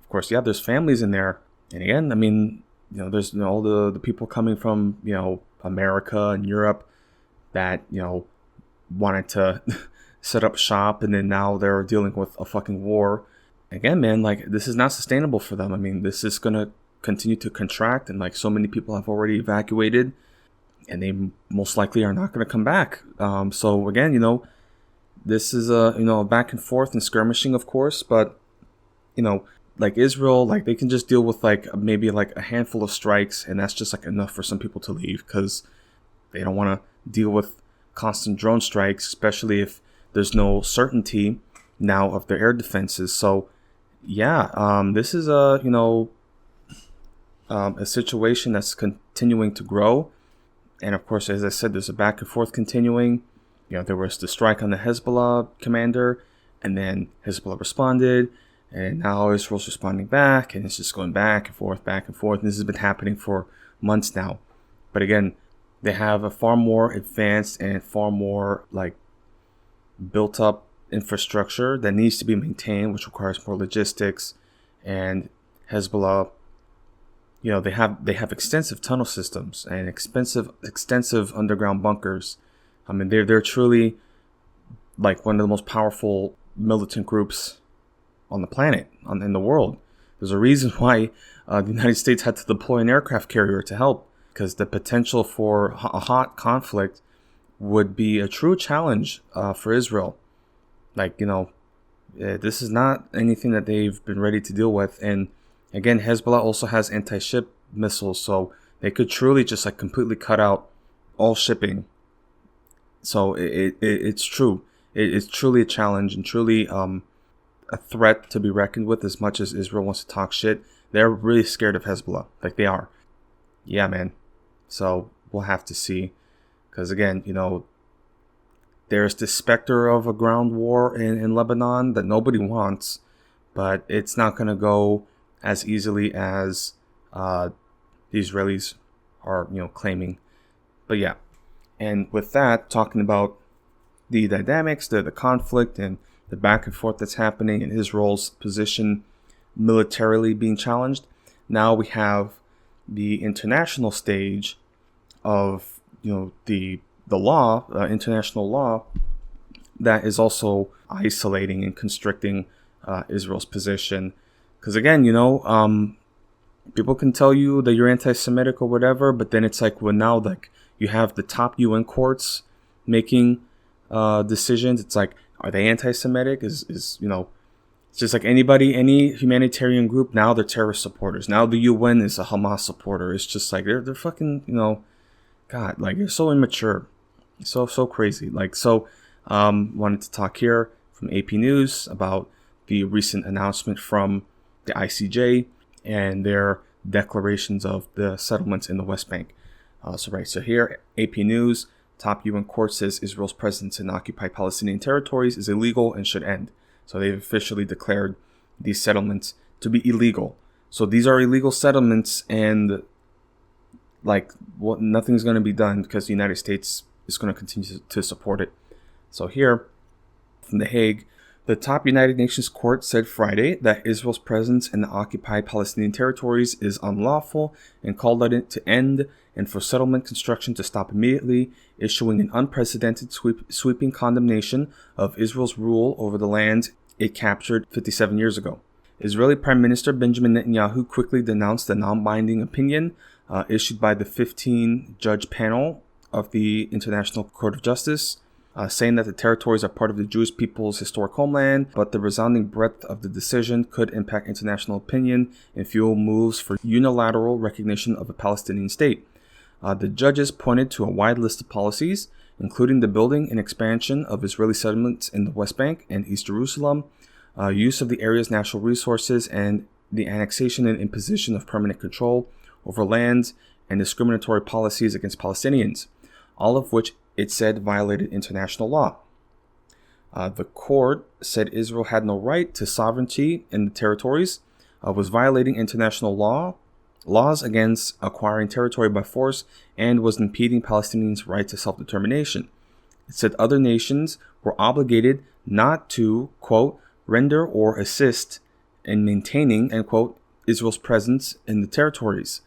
of course, there's families in there. And again, there's all the people coming from, America and Europe that, wanted to set up shop, and then now they're dealing with a fucking war. Again, man, like this is not sustainable for them. This is going to continue to contract, and like so many people have already evacuated, and they most likely are not going to come back. So again, this is a back and forth and skirmishing, of course, but like Israel, like they can just deal with like maybe like a handful of strikes, and that's just like enough for some people to leave because they don't want to deal with constant drone strikes, especially if there's no certainty now of their air defenses. So this is a situation that's continuing to grow. And of course, as I said, there's a back and forth continuing. There was the strike on the Hezbollah commander, and then Hezbollah responded, and now Israel's responding back, and it's just going back and forth, back and forth. And this has been happening for months now. But again, they have a far more advanced and far more like built up infrastructure that needs to be maintained, which requires more logistics. And Hezbollah, they have extensive tunnel systems and extensive underground bunkers. They're truly like one of the most powerful militant groups on the planet, in the world. There's a reason why the United States had to deploy an aircraft carrier to help, because the potential for a hot conflict would be a true challenge for Israel. Like, this is not anything that they've been ready to deal with. And again, Hezbollah also has anti-ship missiles, so they could truly just like completely cut out all shipping. So it's true. It's truly a challenge and truly a threat to be reckoned with. As much as Israel wants to talk shit, they're really scared of Hezbollah. Like they are. Yeah, man. So we'll have to see. Because again, there's this specter of a ground war in Lebanon that nobody wants, but it's not going to go as easily as the Israelis are, claiming. But yeah. And with that, talking about the dynamics, the conflict, and the back and forth that's happening in Israel's position militarily being challenged, now we have the international stage of, the law, international law, that is also isolating and constricting Israel's position. Because again, people can tell you that you're anti-Semitic or whatever, but then it's like, well, now like you have the top UN courts making decisions. It's like, are they anti-Semitic? Is it's just like any humanitarian group, now they're terrorist supporters. Now the UN is a Hamas supporter. It's just like they're fucking, God, like they're so immature, so crazy. Like so, wanted to talk here from AP News about the recent announcement from the ICJ and their declarations of the settlements in the West Bank. So here, AP News, top UN court says Israel's presence in occupied Palestinian territories is illegal and should end. So they've officially declared these settlements to be illegal. So these are illegal settlements, and nothing's going to be done because the United States is going to continue to support it. So here, from The Hague, the top United Nations court said Friday that Israel's presence in the occupied Palestinian territories is unlawful and called on it to end and for settlement construction to stop immediately, issuing an unprecedented sweeping condemnation of Israel's rule over the land it captured 57 years ago. Israeli Prime Minister Benjamin Netanyahu quickly denounced the non-binding opinion issued by the 15-judge panel of the International Court of Justice, saying that the territories are part of the Jewish people's historic homeland, but the resounding breadth of the decision could impact international opinion and fuel moves for unilateral recognition of a Palestinian state. The judges pointed to a wide list of policies, including the building and expansion of Israeli settlements in the West Bank and East Jerusalem, use of the area's natural resources, and the annexation and imposition of permanent control over lands and discriminatory policies against Palestinians, all of which it said violated international law. The court said Israel had no right to sovereignty in the territories, was violating international laws against acquiring territory by force, and was impeding Palestinians' right to self-determination. It said other nations were obligated not to, quote, render or assist in maintaining, end quote, Israel's presence in the territories.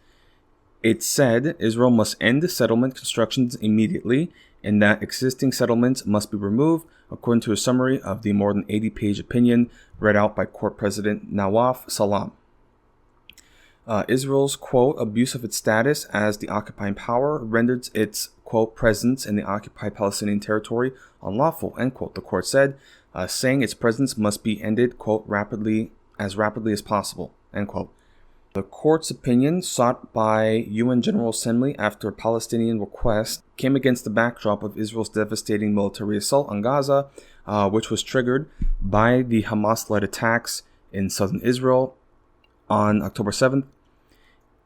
It said Israel must end the settlement constructions immediately and that existing settlements must be removed, according to a summary of the more than 80-page opinion read out by Court President Nawaf Salam. Israel's, quote, abuse of its status as the occupying power rendered its, quote, presence in the occupied Palestinian territory unlawful, end quote, the court said, saying its presence must be ended, quote, rapidly as possible, end quote. The court's opinion, sought by UN General Assembly after a Palestinian request, came against the backdrop of Israel's devastating military assault on Gaza, which was triggered by the Hamas-led attacks in southern Israel on October 7th.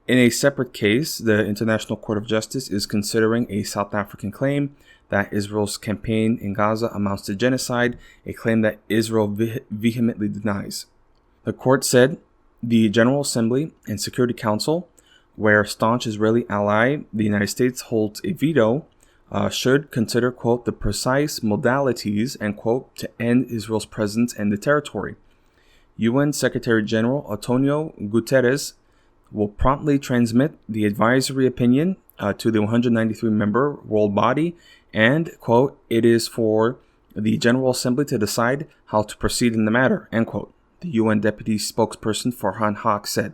In a separate case, the International Court of Justice is considering a South African claim that Israel's campaign in Gaza amounts to genocide, a claim that Israel vehemently denies. The court said the General Assembly and Security Council, where staunch Israeli ally the United States holds a veto, should consider, quote, the precise modalities, end quote, to end Israel's presence in the territory. UN Secretary General Antonio Guterres will promptly transmit the advisory opinion to the 193-member world body, and, quote, it is for the General Assembly to decide how to proceed in the matter, end quote, the UN Deputy Spokesperson Farhan Haq said.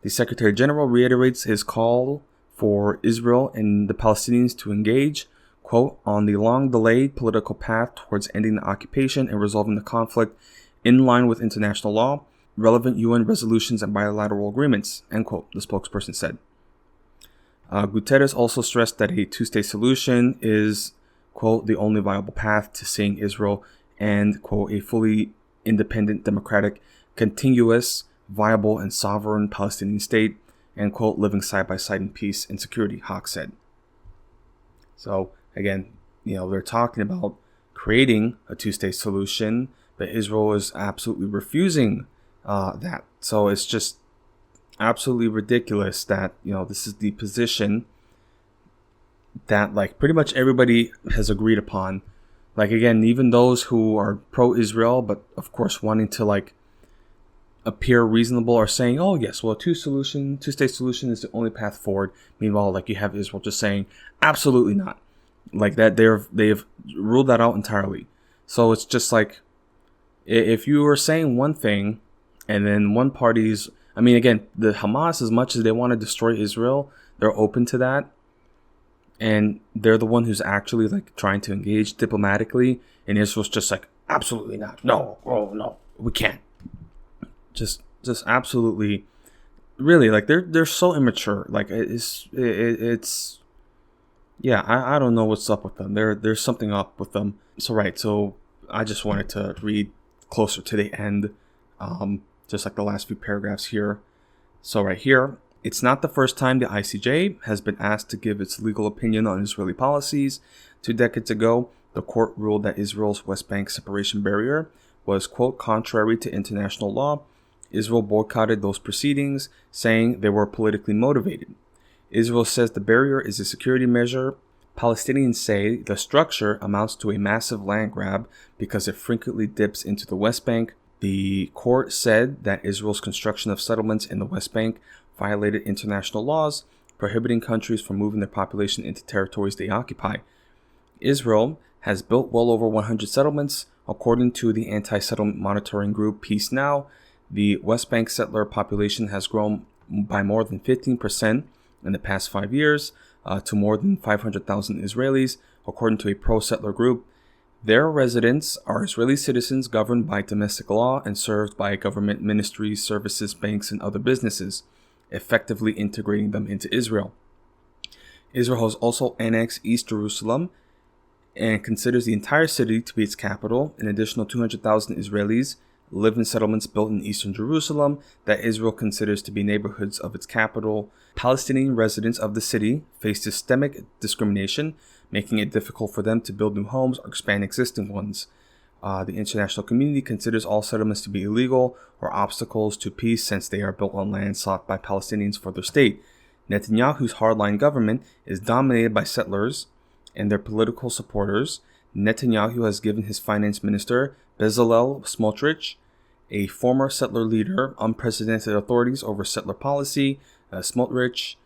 The Secretary General reiterates his call for Israel and the Palestinians to engage, quote, on the long-delayed political path towards ending the occupation and resolving the conflict in line with international law, relevant UN resolutions and bilateral agreements, end quote, the spokesperson said. Guterres also stressed that a two-state solution is, quote, the only viable path to seeing Israel and, quote, a fully independent, democratic, contiguous, viable, and sovereign Palestinian state, and, quote, living side by side in peace and security, Haq said. So, again, they're talking about creating a two-state solution, but Israel is absolutely refusing that. So it's just absolutely ridiculous that, this is the position that, pretty much everybody has agreed upon. Again, even those who are pro-Israel, but of course wanting to, appear reasonable, are saying, oh, yes, well, a two-state solution is the only path forward. Meanwhile, you have Israel just saying, absolutely not. That they've ruled that out entirely. So it's just if you are saying one thing, and then one party's, again, the Hamas, as much as they want to destroy Israel, they're open to that. And they're the one who's actually trying to engage diplomatically. And Israel's just absolutely not. No, oh no, we can't. Just absolutely, really, they're so immature. It's yeah, I don't know what's up with them. There's something up with them. So I just wanted to read closer to the end, just the last few paragraphs here. So right here, it's not the first time the ICJ has been asked to give its legal opinion on Israeli policies. 2 decades ago, the court ruled that Israel's West Bank separation barrier was, quote, contrary to international law, Israel boycotted those proceedings, saying they were politically motivated. Israel says the barrier is a security measure. Palestinians say the structure amounts to a massive land grab because it frequently dips into the West Bank. The court said that Israel's construction of settlements in the West Bank violated international laws, prohibiting countries from moving their population into territories they occupy. Israel has built well over 100 settlements, according to the anti-settlement monitoring group Peace Now. The West Bank settler population has grown by more than 15% in the past 5 years, to more than 500,000 Israelis, according to a pro-settler group. Their residents are Israeli citizens governed by domestic law and served by government ministries, services, banks, and other businesses, effectively integrating them into Israel. Israel has also annexed East Jerusalem and considers the entire city to be its capital. An additional 200,000 Israelis live in settlements built in eastern Jerusalem that Israel considers to be neighborhoods of its capital. Palestinian residents of the city face systemic discrimination, making it difficult for them to build new homes or expand existing ones. The international community considers all settlements to be illegal or obstacles to peace since they are built on land sought by Palestinians for their state. Netanyahu's hardline government is dominated by settlers and their political supporters. Netanyahu has given his finance minister, Bezalel Smotrich, a former settler leader, unprecedented authorities over settler policy. Smotrich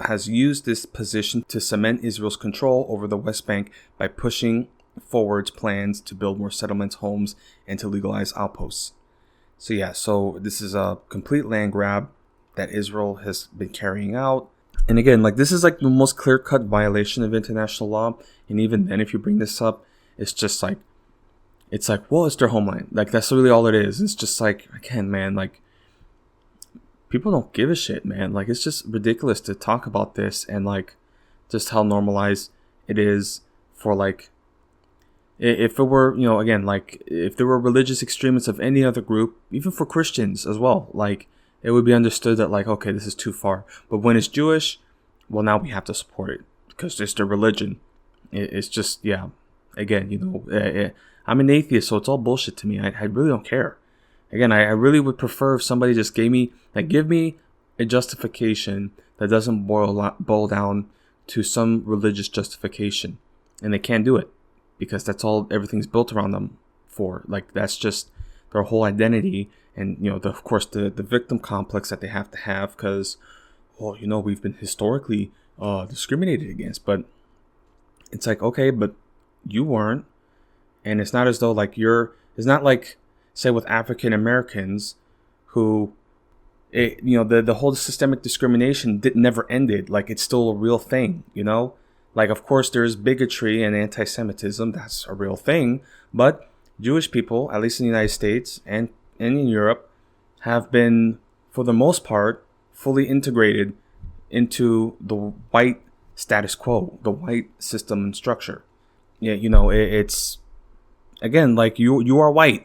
has used this position to cement Israel's control over the West Bank by pushing forward plans to build more settlements, homes, and to legalize outposts. So this is a complete land grab that Israel has been carrying out. And again, this is the most clear-cut violation of international law. And even then, if you bring this up, it's just well, it's their homeland. That's really all it is. It's just again, man, people don't give a shit, man. It's just ridiculous to talk about this and just how normalized it is for if it were, again, if there were religious extremists of any other group, even for Christians as well, it would be understood that okay, this is too far. But when it's Jewish, well, now we have to support it because it's their religion. It's just, yeah, again, I'm an atheist, so it's all bullshit to me. I really don't care. Again, I really would prefer if somebody just give me a justification that doesn't boil down to some religious justification. And they can't do it because that's all everything's built around them for. That's just their whole identity. And, of course, the victim complex that they have to have because, well, we've been historically discriminated against. But it's okay, but you weren't. And it's not as though it's not say with African Americans who, the whole systemic discrimination never ended. It's still a real thing, of course, there's bigotry and anti-Semitism. That's a real thing. But Jewish people, at least in the United States and in Europe, have been, for the most part, fully integrated into the white status quo, the white system and structure. Yeah, it's, again, you are white.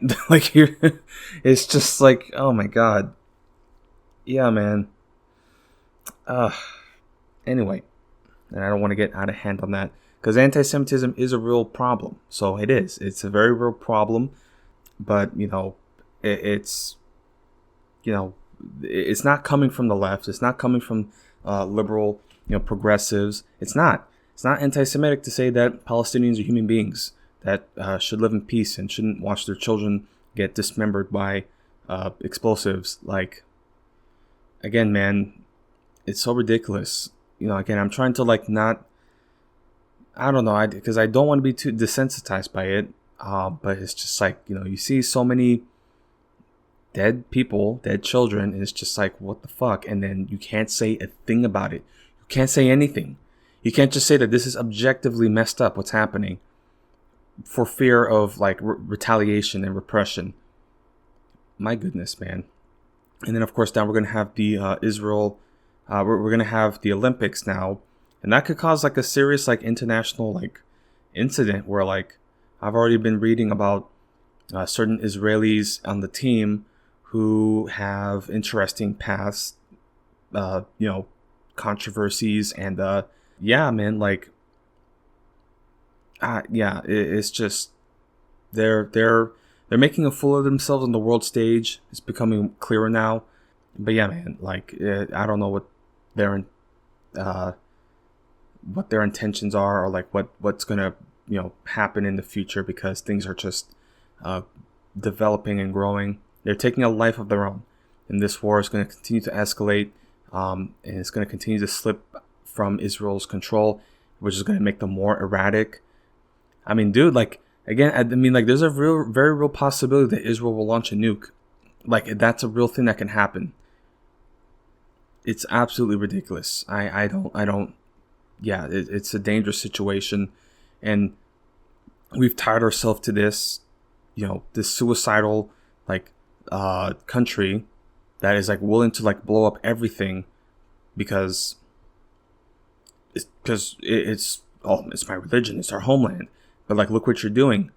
It's just oh my God. Yeah, man. Anyway, and I don't want to get out of hand on that because anti-Semitism is a real problem. So it is. It's a very real problem. But, it's not coming from the left. It's not coming from liberal, progressives. It's not. It's not anti-Semitic to say that Palestinians are human beings that should live in peace and shouldn't watch their children get dismembered by explosives. Again, man, it's so ridiculous. Again, I'm trying to not, I don't know, because I don't want to be too desensitized by it. But it's just you see so many dead people, dead children, and it's just what the fuck? And then you can't say a thing about it. You can't say anything. You can't just say that this is objectively messed up, what's happening, for fear of retaliation and repression. My goodness, man. And then, of course, now we're going to have the Israel, we're going to have the Olympics now. And that could cause a serious international incident where I've already been reading about certain Israelis on the team who have interesting past, controversies. And yeah, man, it's just they're they're making a fool of themselves on the world stage. It's becoming clearer now. But yeah, man, like I don't know what their intentions are, or like what's gonna happen in the future, because things are just developing and growing. They're taking a life of their own, and this war is going to continue to escalate, and it's going to continue to slip from Israel's control, which is going to make them more erratic. I mean, dude, like, again, I mean, like, there's a very real possibility that Israel will launch a nuke. Like, that's a real thing that can happen. It's absolutely ridiculous. It's a dangerous situation, and we've tied ourselves to this, this suicidal, like, country that is like willing to like blow up everything because it's my religion, it's our homeland. But like, look what you're doing.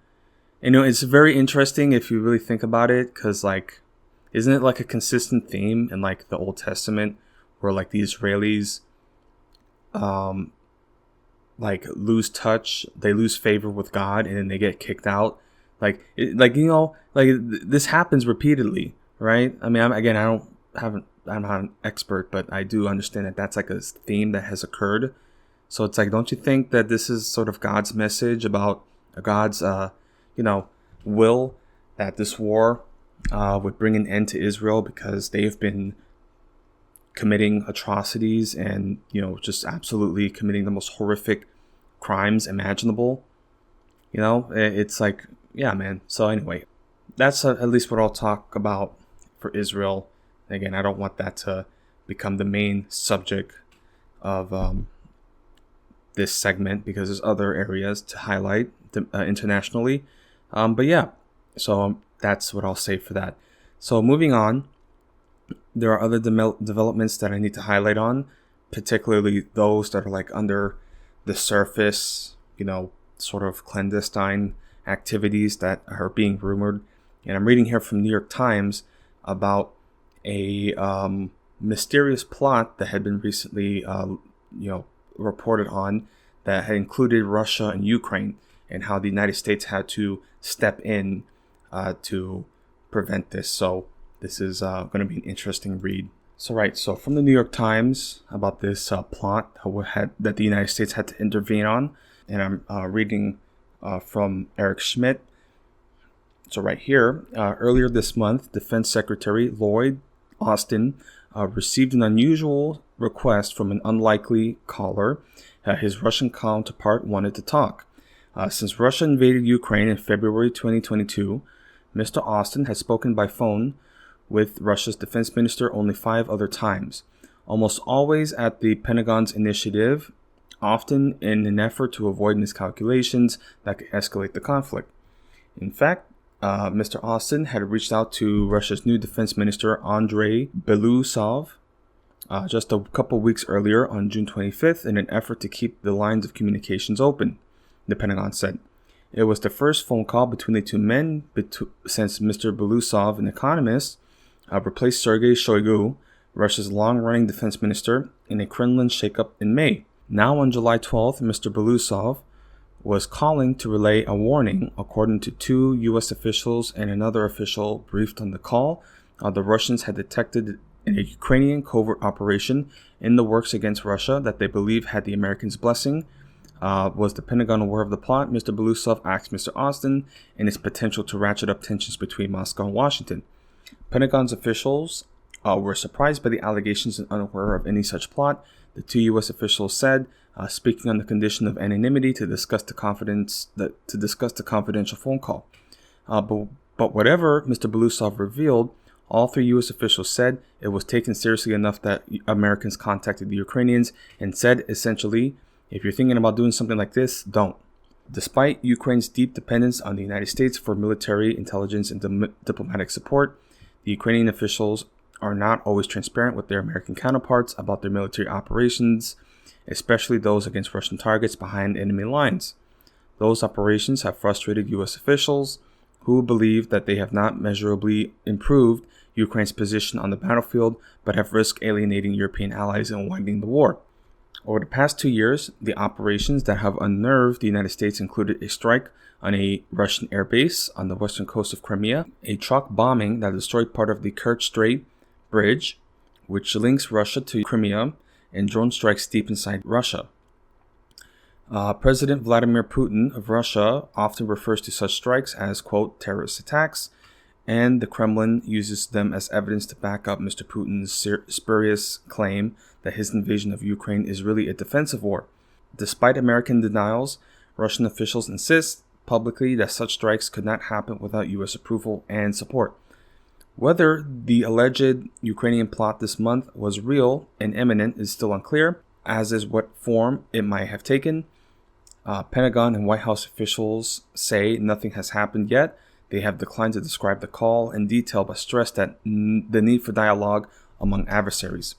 And it's very interesting if you really think about it, because like, isn't it like a consistent theme in like the Old Testament where like the Israelis like lose touch, they lose favor with God, and then they get kicked out. This happens repeatedly, right? I mean, I'm not an expert, but I do understand that that's like a theme that has occurred. So it's like, don't you think that this is sort of God's message about God's, will that this war would bring an end to Israel, because they've been committing atrocities and, just absolutely committing the most horrific crimes imaginable. It's like, yeah, man. So anyway, that's at least what I'll talk about for Israel. Again, I don't want that to become the main subject of this segment, because there's other areas to highlight internationally. But yeah, so that's what I'll say for that. So moving on, there are other developments that I need to highlight on, particularly those that are like under the surface, sort of clandestine activities that are being rumored. And I'm reading here from New York Times about a mysterious plot that had been recently reported on, that had included Russia and Ukraine, and how the United States had to step in to prevent this. So this is going to be an interesting read. So from the New York Times about this plot that the United States had to intervene on, and I'm reading from Eric Schmidt. So right here, earlier this month, Defense Secretary Lloyd Austin received an unusual request from an unlikely caller. His Russian counterpart wanted to talk. Since Russia invaded Ukraine in February 2022, Mr. Austin has spoken by phone with Russia's defense minister only 5 other times, almost always at the Pentagon's initiative, often in an effort to avoid miscalculations that could escalate the conflict. In fact, Mr. Austin had reached out to Russia's new defense minister, Andrei Belousov, just a couple weeks earlier on June 25th in an effort to keep the lines of communications open, the Pentagon said. It was the first phone call between the two men since Mr. Belousov, an economist, replaced Sergei Shoigu, Russia's long-running defense minister, in a Kremlin shakeup in May. Now on July 12th, Mr. Belousov was calling to relay a warning. According to 2 U.S. officials and another official briefed on the call, the Russians had detected a Ukrainian covert operation in the works against Russia that they believe had the Americans' blessing. Was the Pentagon aware of the plot? Mr. Belousov asked Mr. Austin, and its potential to ratchet up tensions between Moscow and Washington. Pentagon's officials were surprised by the allegations and unaware of any such plot, the 2 U.S. officials said, speaking on the condition of anonymity to discuss the confidential phone call. But whatever Mr. Belousov revealed, all 3 U.S. officials said it was taken seriously enough that Americans contacted the Ukrainians and said, essentially, if you're thinking about doing something like this, don't. Despite Ukraine's deep dependence on the United States for military, intelligence, and diplomatic support, the Ukrainian officials are not always transparent with their American counterparts about their military operations, especially those against Russian targets behind enemy lines. Those operations have frustrated U.S. officials, who believe that they have not measurably improved Ukraine's position on the battlefield, but have risked alienating European allies and widening the war. Over the past 2 years, the operations that have unnerved the United States included a strike on a Russian airbase on the western coast of Crimea, a truck bombing that destroyed part of the Kerch Strait bridge, which links Russia to Crimea, and drone strikes deep inside Russia. President Vladimir Putin of Russia often refers to such strikes as, quote, terrorist attacks, and the Kremlin uses them as evidence to back up Mr. Putin's spurious claim that his invasion of Ukraine is really a defensive war. Despite American denials, Russian officials insist publicly that such strikes could not happen without U.S. approval and support. Whether the alleged Ukrainian plot this month was real and imminent is still unclear, as is what form it might have taken. Pentagon and White House officials say nothing has happened yet. They have declined to describe the call in detail, but stressed that the need for dialogue among adversaries.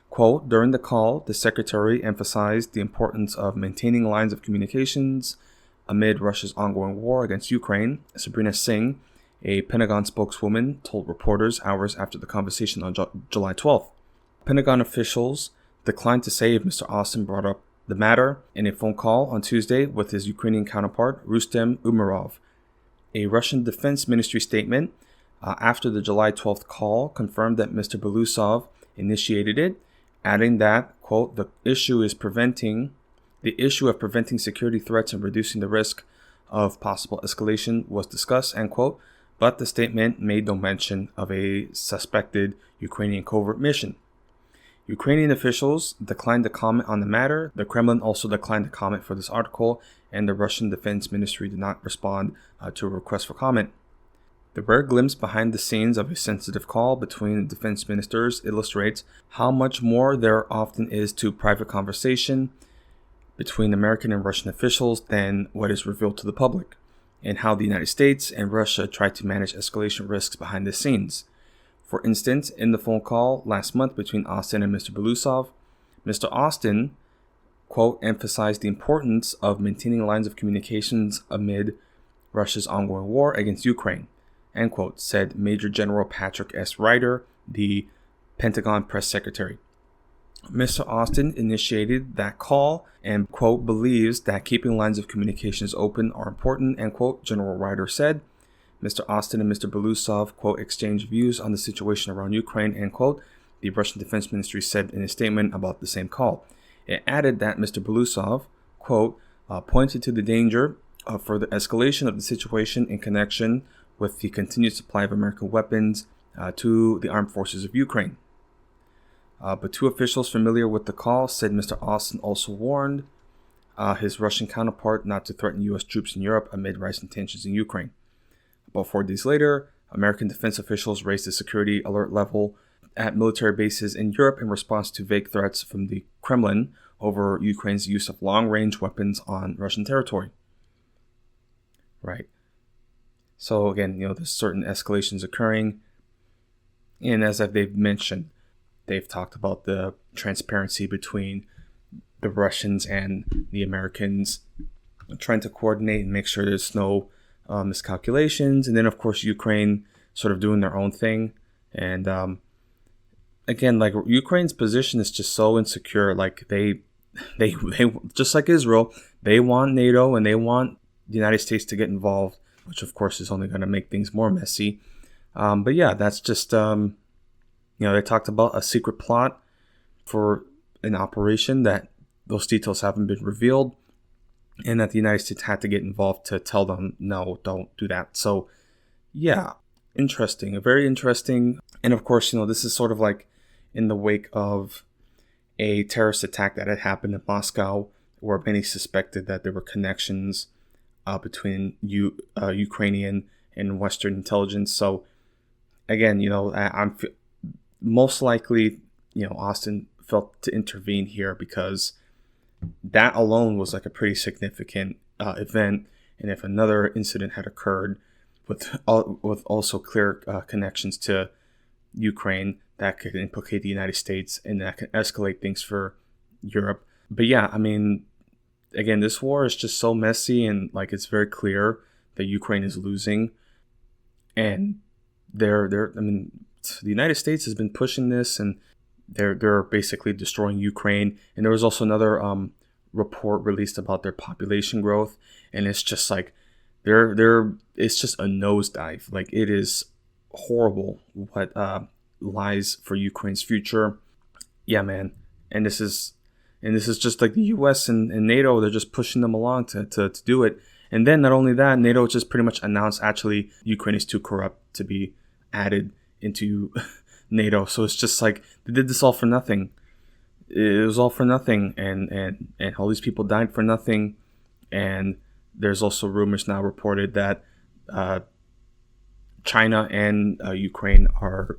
Quote, during the call, the secretary emphasized the importance of maintaining lines of communications amid Russia's ongoing war against Ukraine. Sabrina Singh, a Pentagon spokeswoman, told reporters hours after the conversation on July 12th. Pentagon officials declined to say if Mr. Austin brought up the matter in a phone call on Tuesday with his Ukrainian counterpart, Rustem Umerov. A Russian Defense Ministry statement after the July 12th call confirmed that Mr. Belousov initiated it, adding that, quote, the issue of preventing security threats and reducing the risk of possible escalation was discussed, end quote, but the statement made no mention of a suspected Ukrainian covert mission. Ukrainian officials declined to comment on the matter. The Kremlin also declined to comment for this article, and the Russian Defense Ministry did not respond to a request for comment. The rare glimpse behind the scenes of a sensitive call between defense ministers illustrates how much more there often is to private conversation between American and Russian officials than what is revealed to the public, and how the United States and Russia try to manage escalation risks behind the scenes. For instance, in the phone call last month between Austin and Mr. Belousov, Mr. Austin, quote, emphasized the importance of maintaining lines of communications amid Russia's ongoing war against Ukraine, end quote, said Major General Patrick S. Ryder, the Pentagon press secretary. Mr. Austin initiated that call and, quote, believes that keeping lines of communications open are important, end quote, General Ryder said. Mr. Austin and Mr. Belousov, quote, exchanged views on the situation around Ukraine, end quote, the Russian Defense Ministry said in a statement about the same call. It added that Mr. Belousov, quote, pointed to the danger of further escalation of the situation in connection with the continued supply of American weapons to the armed forces of Ukraine. But two officials familiar with the call said Mr. Austin also warned his Russian counterpart not to threaten U.S. troops in Europe amid rising tensions in Ukraine. About 4 days later, American defense officials raised the security alert level at military bases in Europe in response to vague threats from the Kremlin over Ukraine's use of long-range weapons on Russian territory. Right. So again, there's certain escalations occurring. And as they've mentioned, they've talked about the transparency between the Russians and the Americans, trying to coordinate and make sure there's no miscalculations. And then, of course, Ukraine sort of doing their own thing. And again, like, Ukraine's position is just so insecure. Like, they just like Israel, they want NATO and they want the United States to get involved, which of course is only going to make things more messy. But yeah, that's just, they talked about a secret plot for an operation that those details haven't been revealed, and that the United States had to get involved to tell them, no, don't do that. So yeah, interesting, very interesting. And of course, this is sort of like in the wake of a terrorist attack that had happened in Moscow, where many suspected that there were connections between Ukrainian and Western intelligence. So again, I'm most likely, Austin felt to intervene here because that alone was like a pretty significant event. And if another incident had occurred with also clear connections to Ukraine, that could implicate the United States and that could escalate things for Europe. But yeah, I mean, again, this war is just so messy, and like, it's very clear that Ukraine is losing. And the United States has been pushing this, and they're basically destroying Ukraine. And there was also another report released about their population growth, and it's just like it's just a nosedive. Like, it is horrible what lies for Ukraine's future. Yeah, man. And this is just like the US and NATO. They're just pushing them along to do it. And then not only that, NATO just pretty much announced actually Ukraine is too corrupt to be added into NATO. So it's just like they did this all for nothing. It was all for nothing, and all these people died for nothing. And there's also rumors now reported that China and Ukraine are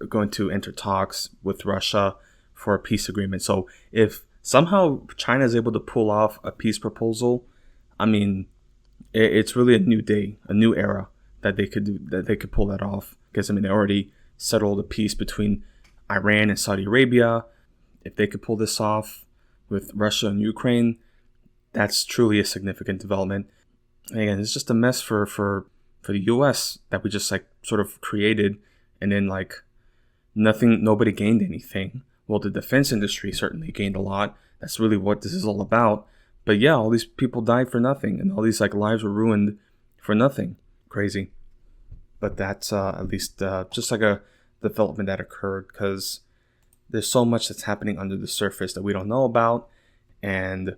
going to enter talks with Russia for a peace agreement. So if somehow China is able to pull off a peace proposal, I mean, it's really a new day, a new era that they could do, that they could pull that off. Because I mean, they already settled a peace between Iran and Saudi Arabia. If they could pull this off with Russia and Ukraine, that's truly a significant development. And again, it's just a mess for the US that we just like sort of created, and then like nobody gained anything. Well, the defense industry certainly gained a lot. That's really what this is all about. But yeah, all these people died for nothing, and all these like lives were ruined for nothing. Crazy. But that's at least just like a development that occurred, because there's so much that's happening under the surface that we don't know about. And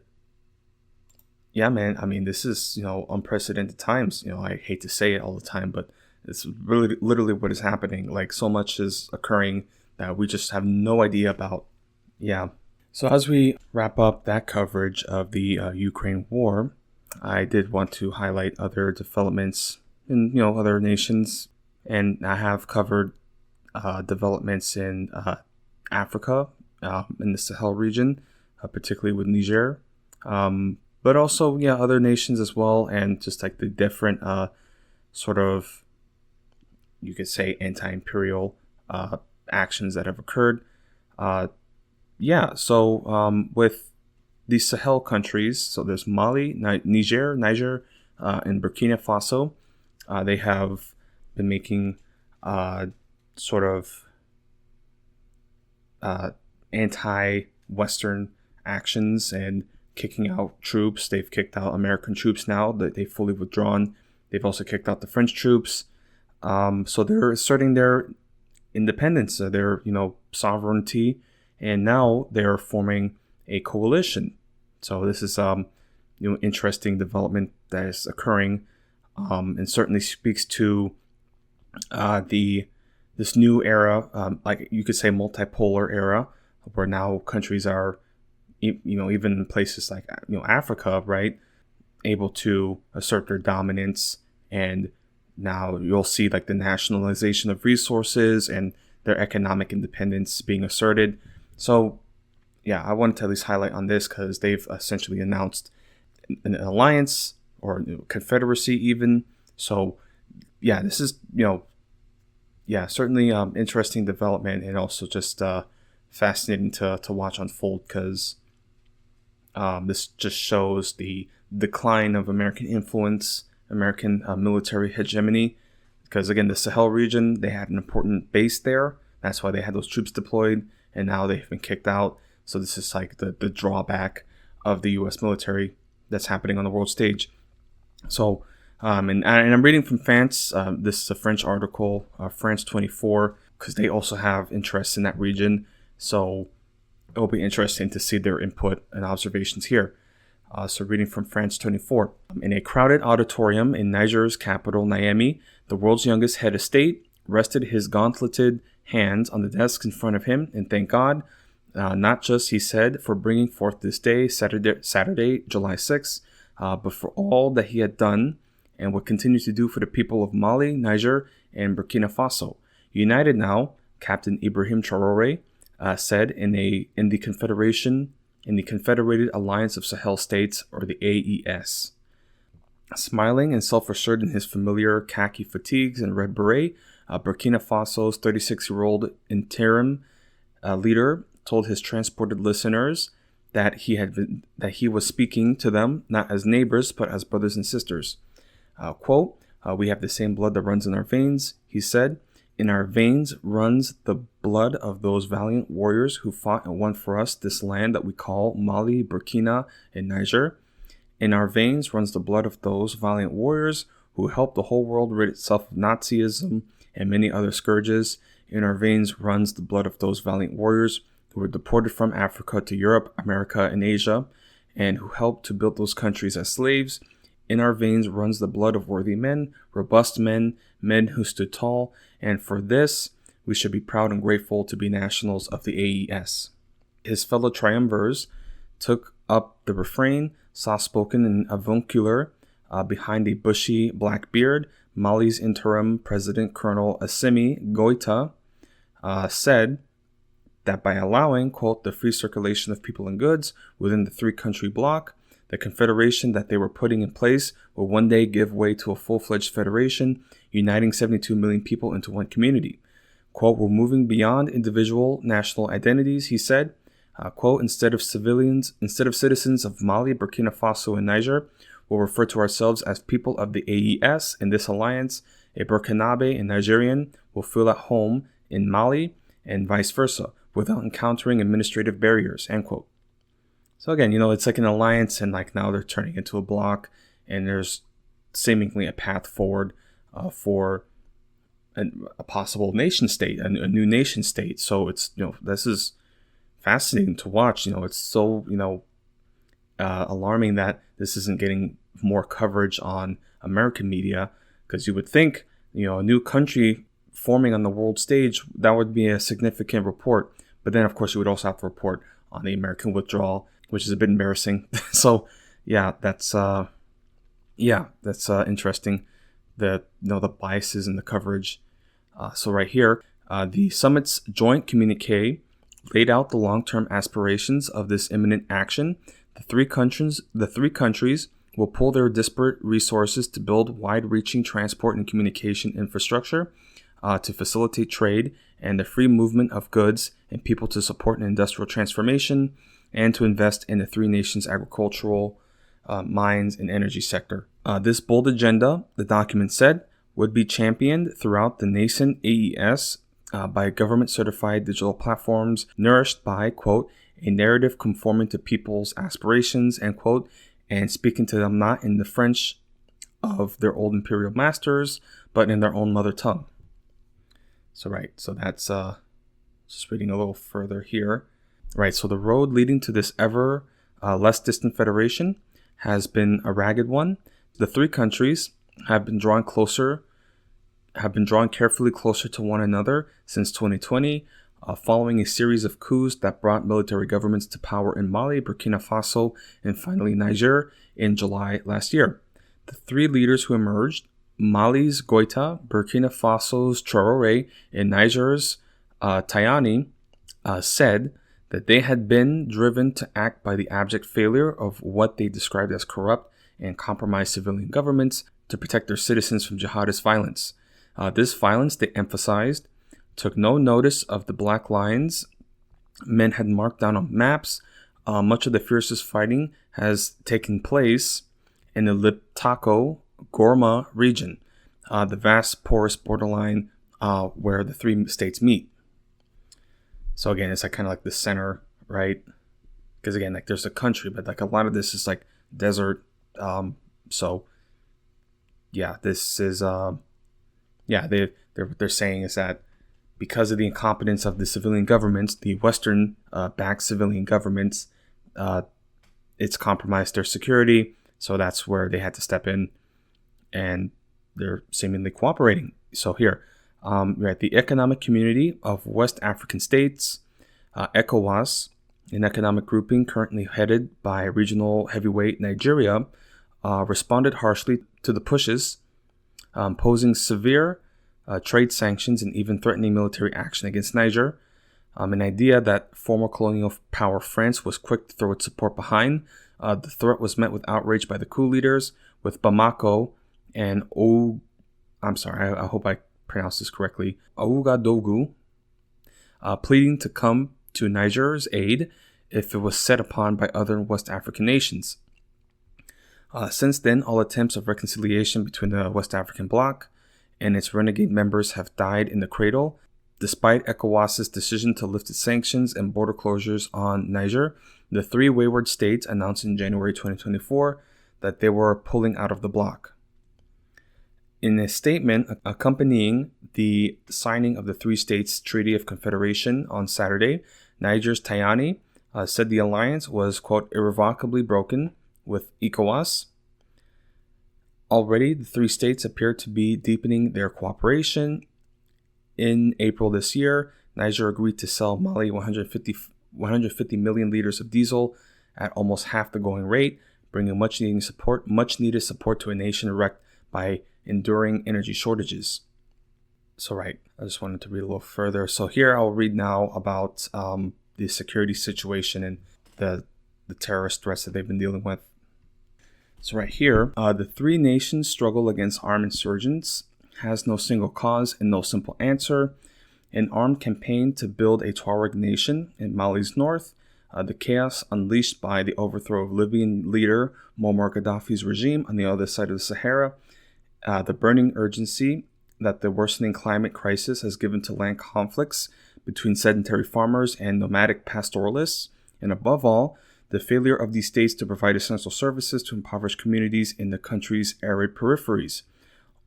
yeah, man, I mean, this is, unprecedented times. I hate to say it all the time, but it's really literally what is happening. Like, so much is occurring that we just have no idea about. Yeah. So as we wrap up that coverage of the Ukraine war, I did want to highlight other developments in, other nations. And I have covered developments in Africa, in the Sahel region, particularly with Niger, but also, other nations as well, and just like the different sort of, you could say, anti-imperial actions that have occurred. So with the Sahel countries, so there's Mali, Niger, and Burkina Faso. They have been making sort of anti-Western actions and kicking out troops. They've kicked out American troops now that they've fully withdrawn. They've also kicked out the French troops. So they're asserting their independence, their sovereignty, and now they're forming a coalition. So this is interesting development that is occurring, and certainly speaks to this new era, like you could say multipolar era, where now countries are, even in places like Africa, right, able to assert their dominance. And now you'll see like the nationalization of resources and their economic independence being asserted. So yeah, I wanted to at least highlight on this because they've essentially announced an alliance or confederacy even. So yeah, this is certainly interesting development, and also just fascinating to watch unfold, because this just shows the decline of American influence, American military hegemony. Because again, the Sahel region, they had an important base there. That's why they had those troops deployed, and now they've been kicked out. So this is like the drawback of the U.S. military that's happening on the world stage. So, and I'm reading from France. This is a French article, France 24, because they also have interests in that region. So it'll be interesting to see their input and observations here. So reading from France 24. In a crowded auditorium in Niger's capital, Niamey, the world's youngest head of state rested his gauntleted hands on the desks in front of him and thanked God, not just, he said, for bringing forth this day, Saturday, July 6th, but for all that he had done and would continue to do for the people of Mali, Niger, and Burkina Faso. United now, Captain Ibrahim Traore said in the Confederated Alliance of Sahel States, or the AES. Smiling and self-assured in his familiar khaki fatigues and red beret, Burkina Faso's 36-year-old interim leader told his transported listeners that he was speaking to them not as neighbors but as brothers and sisters. Quote, "We have the same blood that runs in our veins," he said. In our veins runs the blood of those valiant warriors who fought and won for us this land that we call Mali, Burkina, and Niger. In our veins runs the blood of those valiant warriors who helped the whole world rid itself of Nazism and many other scourges. In our veins runs the blood of those valiant warriors who were deported from Africa to Europe, America, and Asia, and who helped to build those countries as slaves. In our veins runs the blood of worthy men, robust men, men who stood tall, and for this we should be proud and grateful to be nationals of the AES. His fellow triumvirs took up the refrain, soft-spoken and avuncular, behind a bushy black beard. Mali's interim president, Colonel Assimi Goita, said that by allowing, quote, the free circulation of people and goods within the three-country bloc, the confederation that they were putting in place will one day give way to a full-fledged federation, uniting 72 million people into one community. Quote, we're moving beyond individual national identities, he said. Quote, instead of citizens of Mali, Burkina Faso, and Niger, we'll refer to ourselves as people of the AES. In this alliance, a Burkinabe and Nigerian will feel at home in Mali and vice versa, without encountering administrative barriers, end quote. So again, it's like an alliance, and like now they're turning into a bloc, and there's seemingly a path forward for a possible nation state, a new nation state. So it's, this is fascinating to watch. It's so, alarming that this isn't getting more coverage on American media, because you would think, a new country forming on the world stage, that would be a significant report. But then, of course, you would also have to report on the American withdrawal, which is a bit embarrassing. So, that's interesting. The biases in the coverage. So right here, the summit's joint communique laid out the long-term aspirations of this imminent action. The three countries will pool their disparate resources to build wide-reaching transport and communication infrastructure to facilitate trade and the free movement of goods and people, to support an industrial transformation, and to invest in the three nations' agricultural, mines, and energy sector. This bold agenda, the document said, would be championed throughout the nascent AES by government-certified digital platforms nourished by, quote, a narrative conforming to people's aspirations, end quote, and speaking to them not in the French of their old imperial masters, but in their own mother tongue. So that's just reading a little further here. Right, so the road leading to this ever less distant federation has been a ragged one. The three countries have been drawn carefully closer to one another since 2020, following a series of coups that brought military governments to power in Mali, Burkina Faso, and finally Niger in July last year. The three leaders who emerged, Mali's Goita, Burkina Faso's Traoré, and Niger's Tayani, said that they had been driven to act by the abject failure of what they described as corrupt and compromised civilian governments to protect their citizens from jihadist violence. This violence, they emphasized, took no notice of the black lines men had marked down on maps. Much of the fiercest fighting has taken place in the Liptako Gorma region, the vast porous borderline where the three states meet. So again, it's like kind of like the center, right? Because again, like there's a country, but like a lot of this is like desert. So yeah, this is they're saying is that because of the incompetence of the civilian governments, the Western backed civilian governments, it's compromised their security. So that's where they had to step in, and they're seemingly cooperating. So here, we're at the Economic Community of West African States, ECOWAS, an economic grouping currently headed by regional heavyweight Nigeria, responded harshly to the pushes, posing severe trade sanctions and even threatening military action against Niger, an idea that former colonial power France was quick to throw its support behind. The threat was met with outrage by the coup leaders, with Bamako and I hope I pronounced this correctly, Ouagadougou, pleading to come to Niger's aid if it was set upon by other West African nations. Since then, all attempts of reconciliation between the West African bloc and its renegade members have died in the cradle. Despite ECOWAS's decision to lift its sanctions and border closures on Niger, the three wayward states announced in January 2024 that they were pulling out of the bloc. In a statement accompanying the signing of the three states' Treaty of Confederation on Saturday, Niger's Tajani said the alliance was, quote, irrevocably broken with ECOWAS. Already, the three states appear to be deepening their cooperation. In April this year, Niger agreed to sell Mali 150 million liters of diesel at almost half the going rate, bringing much needed support to a nation wrecked by enduring energy shortages. So I just wanted to read a little further. So here I'll read now about the security situation and the terrorist threats that they've been dealing with. So right here, the three nations struggle against armed insurgents has no single cause and no simple answer. An armed campaign to build a Tuareg nation in Mali's north, the chaos unleashed by the overthrow of Libyan leader Muammar Gaddafi's regime on the other side of the Sahara, the burning urgency that the worsening climate crisis has given to land conflicts between sedentary farmers and nomadic pastoralists, and above all, the failure of these states to provide essential services to impoverished communities in the country's arid peripheries.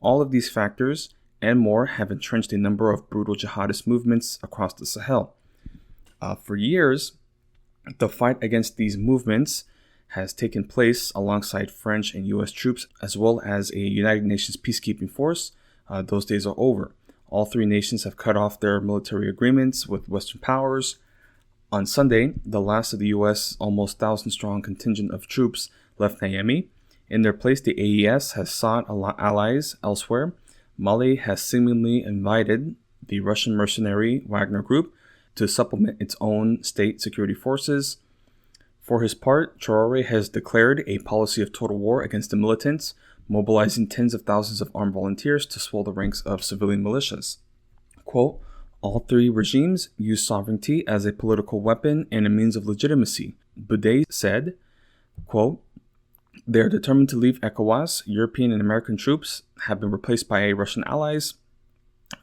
All of these factors and more have entrenched a number of brutal jihadist movements across the Sahel. For years, the fight against these movements has taken place alongside French and U.S. troops, as well as a United Nations peacekeeping force. Those days are over. All three nations have cut off their military agreements with Western powers. On Sunday, the last of the U.S. almost 1,000-strong contingent of troops left Niamey. In their place, the AES has sought allies elsewhere. Mali has seemingly invited the Russian mercenary Wagner Group to supplement its own state security forces. For his part, Traoré has declared a policy of total war against the militants, mobilizing tens of thousands of armed volunteers to swell the ranks of civilian militias. Quote, all three regimes use sovereignty as a political weapon and a means of legitimacy. Boudet said, quote, they are determined to leave ECOWAS. European and American troops have been replaced by Russian allies.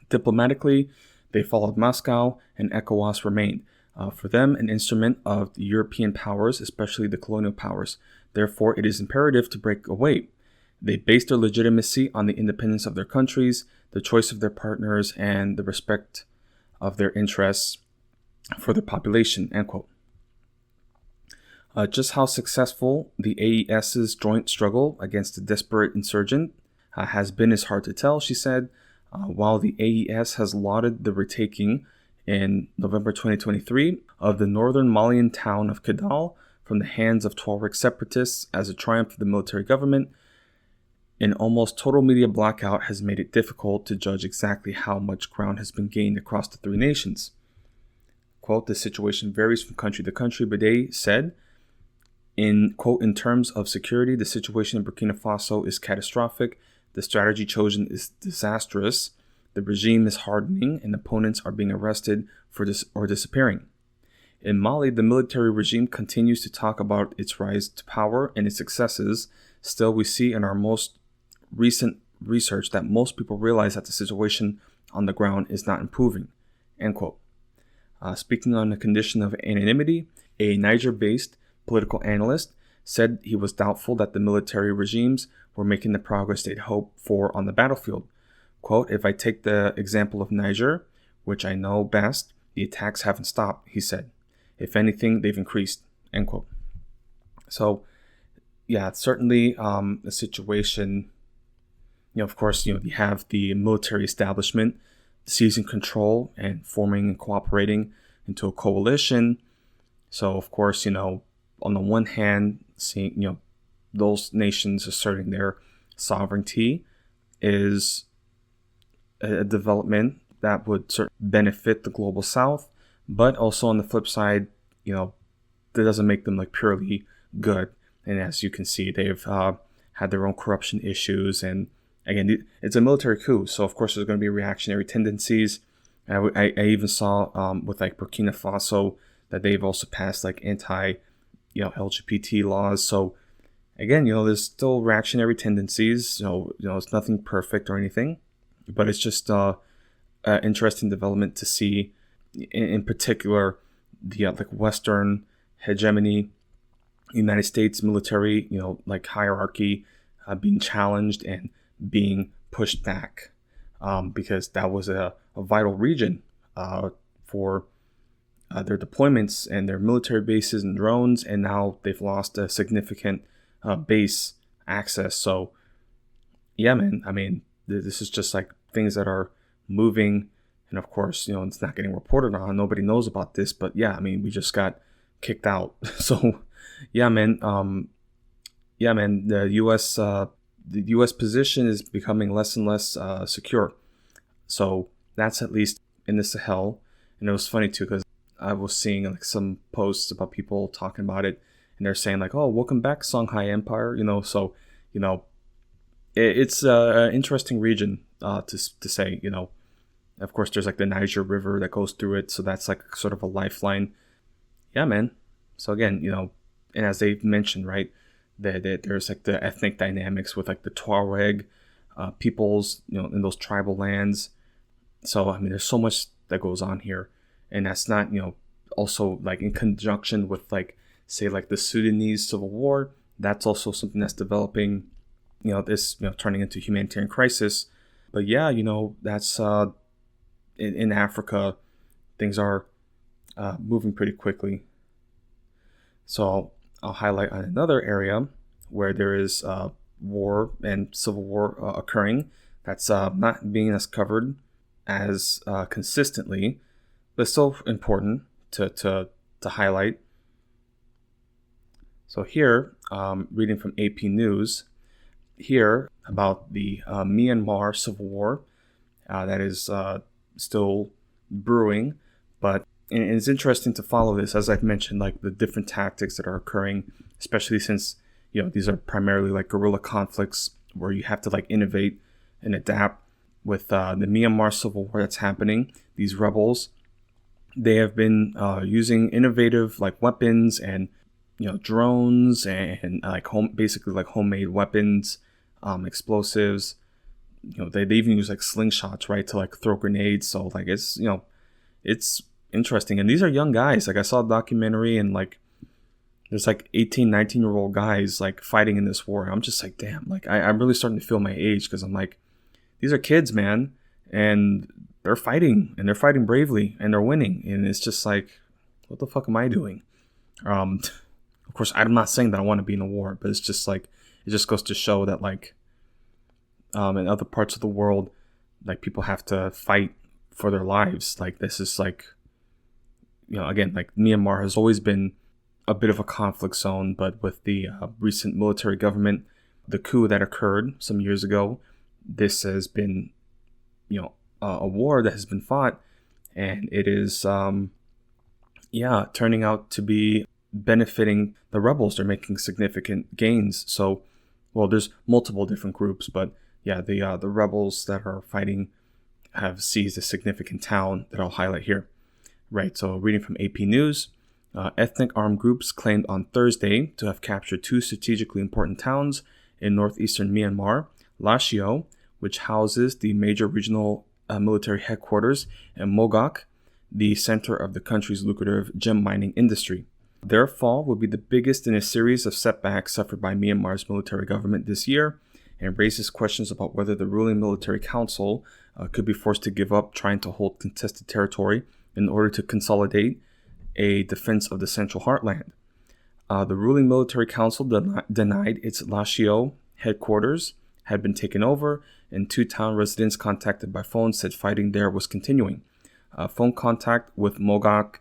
Diplomatically, they followed Moscow, and ECOWAS remained. For them, an instrument of the European powers, especially the colonial powers. Therefore, it is imperative to break away. They base their legitimacy on the independence of their countries, the choice of their partners, and the respect of their interests for their population, end quote. Just how successful the AES's joint struggle against the desperate insurgent has been is hard to tell, she said. While the AES has lauded the retaking in November 2023 of the northern Malian town of Kidal from the hands of Tuareg separatists as a triumph of the military government, an almost total media blackout has made it difficult to judge exactly how much ground has been gained across the three nations. Quote, the situation varies from country to country, Boudet said. In terms of security, the situation in Burkina Faso is catastrophic. The strategy chosen is disastrous. The regime is hardening and opponents are being arrested or disappearing. In Mali, the military regime continues to talk about its rise to power and its successes. Still, we see in our most recent research that most people realize that the situation on the ground is not improving, end quote. Speaking on the condition of anonymity, a Niger-based political analyst said he was doubtful that the military regimes were making the progress they'd hoped for on the battlefield. Quote, if I take the example of Niger, which I know best, the attacks haven't stopped, he said. If anything, they've increased, end quote. So, yeah, certainly a situation, of course, you have the military establishment seizing control and forming and cooperating into a coalition. So, of course, on the one hand, seeing, those nations asserting their sovereignty is a development that would benefit the global south. But also on the flip side, that doesn't make them purely good. And as you can see, they've had their own corruption issues. And again, it's a military coup. So of course, there's going to be reactionary tendencies. I even saw with Burkina Faso that they've also passed anti LGBT laws. So again, there's still reactionary tendencies. It's nothing perfect or anything. But it's just an interesting development to see, in particular, the like Western hegemony, United States military, like hierarchy being challenged and being pushed back, because that was a vital region for their deployments and their military bases and drones, and now they've lost a significant base access. So, yeah, man, I mean, this is just like things that are moving, and of course, it's not getting reported on. Nobody knows about this, but yeah, I mean, we just got kicked out. So, yeah, man, the U.S. position is becoming less and less secure. So that's at least in the Sahel, and it was funny too because I was seeing like some posts about people talking about it, and they're saying like, "Oh, welcome back, Songhai Empire." So it's an interesting region to say. Of course, there's like the Niger River that goes through it, so that's like sort of a lifeline. Yeah, man. So again, and as they mentioned, right, that there's like the ethnic dynamics with like the Tuareg peoples, in those tribal lands. So I mean, there's so much that goes on here, and that's not also like in conjunction with like say like the Sudanese civil war. That's also something that's developing. This turning into humanitarian crisis. But yeah, that's in Africa, things are moving pretty quickly. So I'll highlight on another area where there is war and civil war occurring. That's not being as covered as consistently, but still important to highlight. So here, reading from AP News, here about the Myanmar civil war that is still brewing, but it's interesting to follow this, as I've mentioned, like the different tactics that are occurring, especially since these are primarily like guerrilla conflicts where you have to like innovate and adapt. With the Myanmar civil war that's happening, these rebels, they have been using innovative like weapons and drones and like basically like homemade weapons, explosives. They even use like slingshots, right, to like throw grenades. So like it's it's interesting, and these are young guys. Like I saw a documentary, and like there's like 18, 19-year-old guys like fighting in this war. I'm just like, damn, like I'm really starting to feel my age, because I'm like, these are kids, man, and they're fighting, and they're fighting bravely, and they're winning, and it's just like, what the fuck am I doing? Of course, I'm not saying that I want to be in a war, but it's just like, it just goes to show that like in other parts of the world, like people have to fight for their lives. Like this is like, again, like Myanmar has always been a bit of a conflict zone, but with the recent military government, the coup that occurred some years ago, this has been, a war that has been fought, and it is, turning out to be benefiting the rebels. They're making significant gains. So, well, there's multiple different groups, but yeah, the rebels that are fighting have seized a significant town that I'll highlight here. Right, so reading from AP News, ethnic armed groups claimed on Thursday to have captured two strategically important towns in northeastern Myanmar, Lashio, which houses the major regional military headquarters, and Mogok, the center of the country's lucrative gem mining industry. Their fall would be the biggest in a series of setbacks suffered by Myanmar's military government this year, and raises questions about whether the ruling military council could be forced to give up trying to hold contested territory in order to consolidate a defense of the central heartland. The ruling military council denied its Lashio headquarters had been taken over, and two town residents contacted by phone said fighting there was continuing. Phone contact with Mogok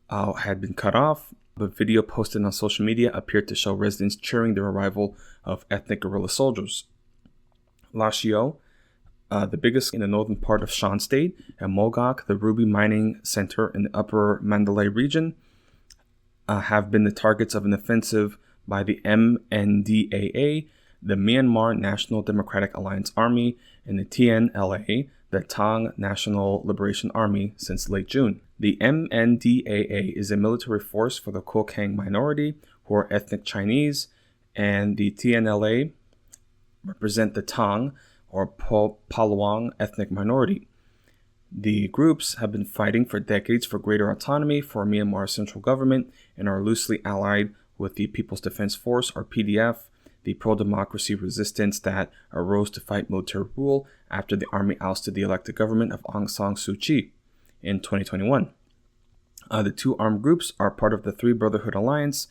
had been cut off, but video posted on social media appeared to show residents cheering the arrival of ethnic guerrilla soldiers. Lashio, the biggest in the northern part of Shan State, and Mogok, the ruby mining center in the upper Mandalay region, have been the targets of an offensive by the MNDAA, the Myanmar National Democratic Alliance Army, and the TNLA, the Tang National Liberation Army, since late June. The MNDAA is a military force for the Kokang minority, who are ethnic Chinese, and the TNLA represent the Tang, or Palawang ethnic minority. The groups have been fighting for decades for greater autonomy for Myanmar's central government and are loosely allied with the People's Defense Force, or PDF, the pro-democracy resistance that arose to fight military rule after the army ousted the elected government of Aung San Suu Kyi in 2021. The two armed groups are part of the Three Brotherhood Alliance,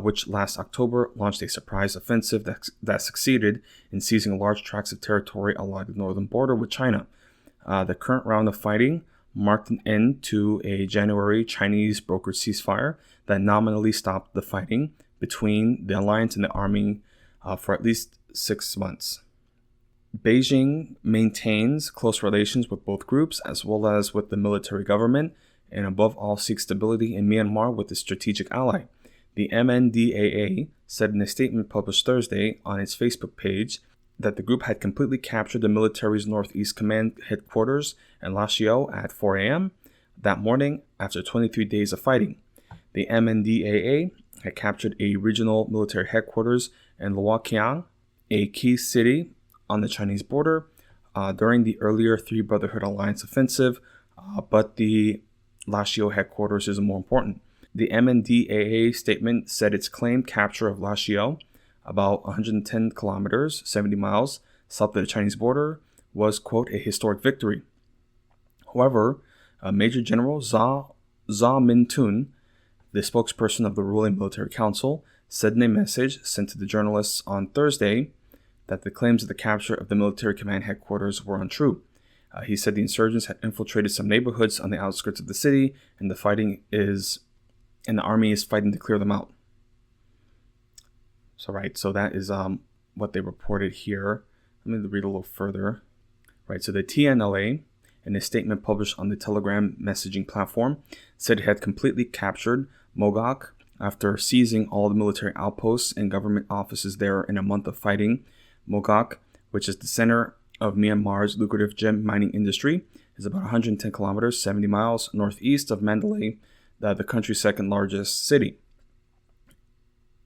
which last October launched a surprise offensive that succeeded in seizing large tracts of territory along the northern border with China. The current round of fighting marked an end to a January Chinese brokered ceasefire that nominally stopped the fighting between the alliance and the army for at least 6 months. Beijing maintains close relations with both groups as well as with the military government, and above all seeks stability in Myanmar with its strategic ally. The MNDAA said in a statement published Thursday on its Facebook page that the group had completely captured the military's Northeast Command headquarters in Lashio at 4 a.m. that morning after 23 days of fighting. The MNDAA had captured a regional military headquarters in Luoqiang, a key city on the Chinese border, during the earlier Three Brotherhood Alliance offensive, but the Lashio headquarters is more important. The MNDAA statement said its claimed capture of Lashio, about 110 kilometers, 70 miles south of the Chinese border, was, quote, a historic victory. However, Major General Za Mintun, the spokesperson of the ruling military council, said in a message sent to the journalists on Thursday that the claims of the capture of the military command headquarters were untrue. He said the insurgents had infiltrated some neighborhoods on the outskirts of the city, and the army is fighting to clear them out. So that is what they reported here. Let me read a little further. So the TNLA, in a statement published on the Telegram messaging platform, said it had completely captured Mogok after seizing all the military outposts and government offices there in a month of fighting. Mogok, which is the center of Myanmar's lucrative gem mining industry, is about 110 kilometers, 70 miles northeast of Mandalay, the country's second largest city.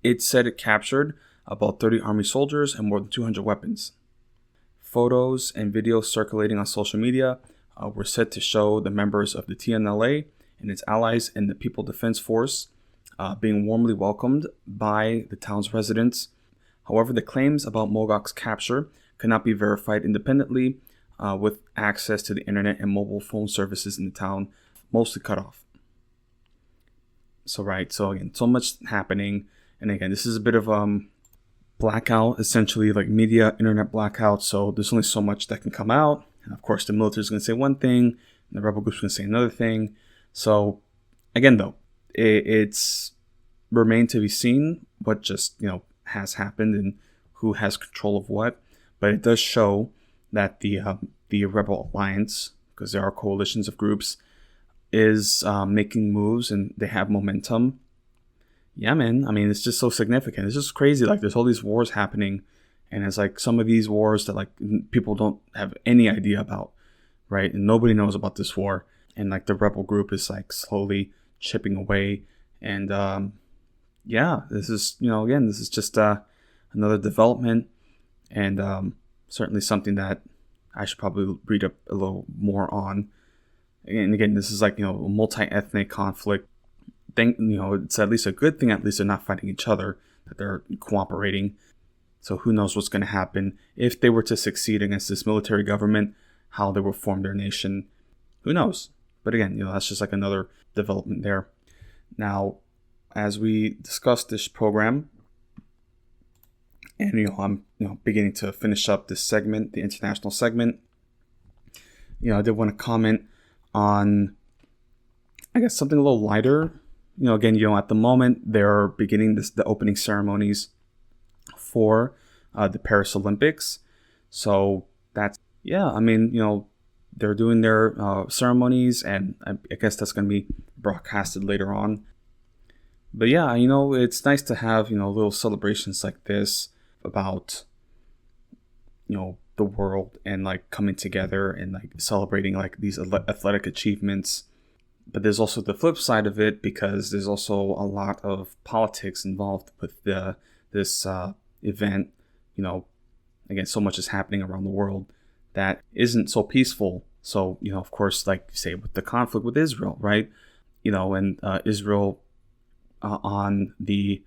It said it captured about 30 army soldiers and more than 200 weapons. Photos and videos circulating on social media were said to show the members of the TNLA and its allies in the People's Defense Force being warmly welcomed by the town's residents. However, the claims about Mogok's capture could not be verified independently, with access to the internet and mobile phone services in the town mostly cut off. So again, so much happening. And again, this is a bit of blackout, essentially, like media, internet blackout. So there's only so much that can come out. And of course, the military is going to say one thing, and the rebel group's going to say another thing. So again, though, it's remained to be seen what just, has happened and who has control of what. But it does show that the rebel alliance, because there are coalitions of groups, is making moves and they have momentum. Yeah, man. I mean, it's just so significant. It's just crazy. Like, there's all these wars happening, and it's like some of these wars that like people don't have any idea about, right? And nobody knows about this war. And like the rebel group is like slowly chipping away. And this is again, this is just another development, and certainly something that I should probably read up a little more on. And again, this is like a multi-ethnic conflict. It's at least a good thing. At least they're not fighting each other, that they're cooperating. So who knows what's going to happen if they were to succeed against this military government, how they will form their nation. Who knows? But again, that's just like another development there. Now, as we discuss this program, and I'm beginning to finish up this segment, the international segment, I did want to comment on, I guess, something a little lighter. Again, at the moment they're beginning the opening ceremonies for the Paris Olympics. So that's, they're doing their ceremonies, and I guess that's going to be broadcasted later on. But yeah, it's nice to have, little celebrations like this about, the world, and like coming together and like celebrating like these athletic achievements. But there's also the flip side of it, because there's also a lot of politics involved with this event. again, so much is happening around the world that isn't so peaceful. So, of course, like you say, with the conflict with Israel, right? And Israel on the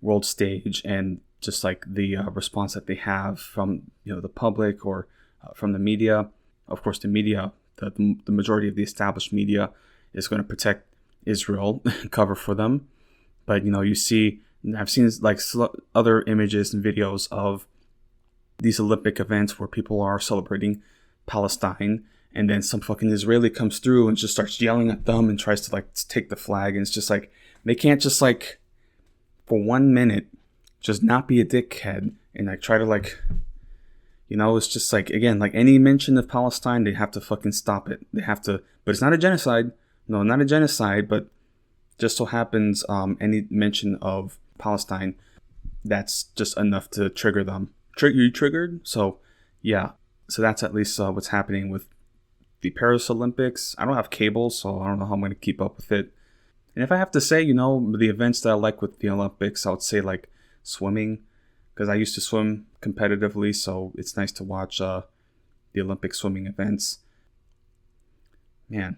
world stage, and just like the response that they have from, the public or from the media. Of course, the media, the majority of the established media is going to protect Israel, cover for them. But, I've seen like other images and videos of these Olympic events where people are celebrating Palestine, and then some fucking Israeli comes through and just starts yelling at them and tries to like take the flag. And it's just like, they can't just like for 1 minute just not be a dickhead and like try to like, it's just like, again, like any mention of Palestine, they have to fucking stop it. They have to, but it's not a genocide. No, not a genocide, but just so happens any mention of Palestine, that's just enough to trigger them. You triggered? So, yeah. So that's at least what's happening with the Paris Olympics. I don't have cable, so I don't know how I'm going to keep up with it. And if I have to say, the events that I like with the Olympics, I would say like swimming, because I used to swim competitively, so it's nice to watch the Olympic swimming events. Man.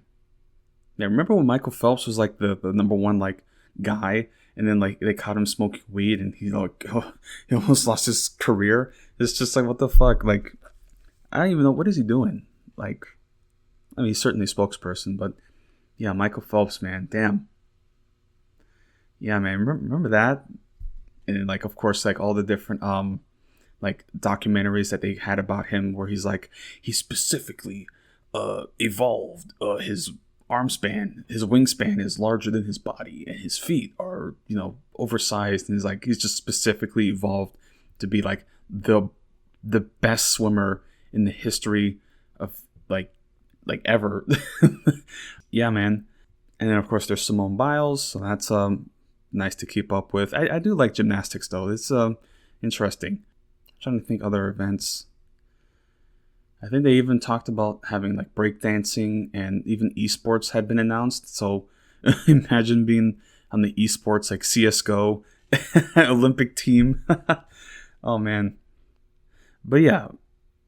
Yeah, remember when Michael Phelps was like the number one like guy, and then like they caught him smoking weed, and he like he almost lost his career? It's just like, what the fuck? Like, I don't even know, what is he doing? Like, I mean, he's certainly a spokesperson, but yeah, Michael Phelps, man, damn. Yeah, man, remember that? And then, like, of course, like all the different like documentaries that they had about him, where he's like, he specifically evolved his arm span, his wingspan is larger than his body, and his feet are, oversized, and he's just specifically evolved to be like the best swimmer in the history of like ever. Yeah, man. And then of course there's Simone Biles, so that's nice to keep up with. I do like gymnastics though. It's interesting. I'm trying to think other events. I think they even talked about having like breakdancing, and even esports had been announced. So imagine being on the esports like CSGO Olympic team. Oh man. But yeah,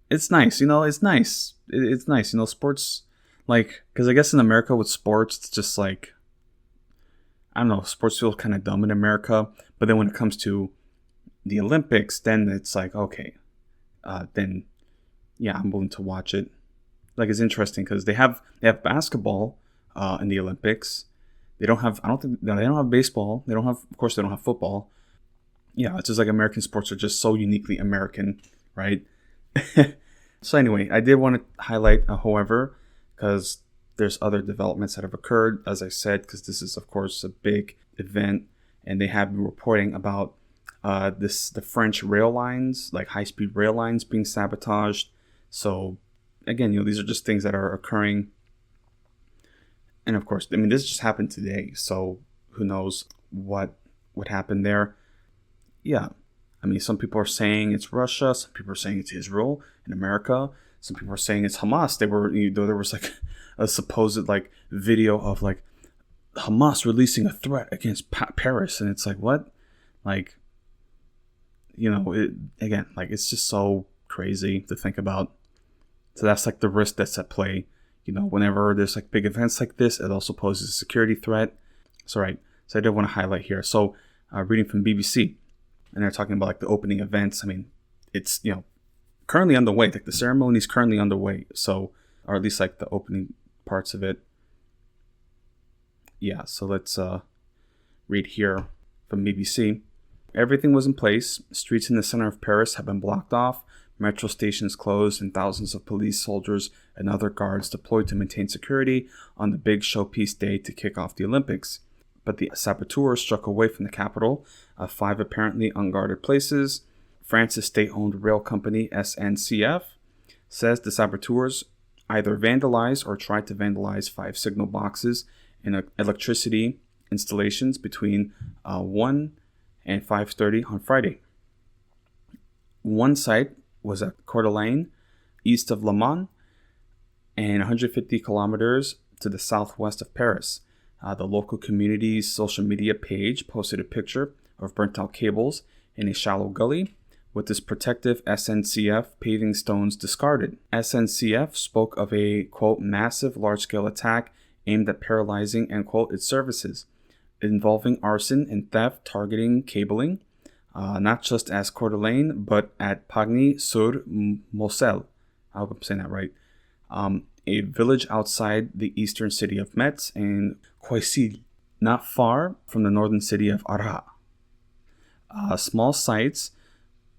it's nice. It's nice. It's nice. Sports, like, because I guess in America with sports, it's just like, I don't know, sports feel kind of dumb in America. But then when it comes to the Olympics, then it's like, okay, then yeah, I'm willing to watch it. Like, it's interesting because they have basketball in the Olympics. They don't have baseball. Of course they don't have football. Yeah, it's just like American sports are just so uniquely American, right? So anyway, I did want to highlight, however, because there's other developments that have occurred, as I said, because this is, of course, a big event, and they have been reporting about the French rail lines, like high-speed rail lines, being sabotaged. So again, these are just things that are occurring. And of course, I mean, this just happened today, so who knows what would happen there. Yeah, I mean, some people are saying it's Russia, some people are saying it's Israel and America, some people are saying it's Hamas. There was like a supposed like video of like Hamas releasing a threat against Paris, and it's like, what? Like, again, like, it's just so crazy to think about. So that's like the risk that's at play. Whenever there's like big events like this, it also poses a security threat. So right, so I did want to highlight here. So reading from BBC, and they're talking about like the opening events. I mean, it's currently underway. Like the ceremony is currently underway. So, or at least like the opening parts of it. Yeah. So let's read here from BBC. Everything was in place. Streets in the center of Paris have been blocked off. Metro stations closed, and thousands of police, soldiers, and other guards deployed to maintain security on the big showpiece day to kick off the Olympics. But the saboteurs struck away from the capital, 5 apparently unguarded places. France's state-owned rail company SNCF says the saboteurs either vandalized or tried to vandalize 5 signal boxes and electricity installations between 1 and 5:30 on Friday. One site was at Coeur d'Alene, east of Le Mans, and 150 kilometers to the southwest of Paris. The local community's social media page posted a picture of burnt out cables in a shallow gully. with this protective SNCF paving stones discarded. SNCF spoke of a, quote, massive large-scale attack aimed at paralyzing, end quote, its services, involving arson and theft targeting cabling, not just as Coeur d'Alene, but at Pagny-sur-Moselle. I hope I'm saying that right. A village outside the eastern city of Metz and Coisil, not far from the northern city of Arras. Small sites,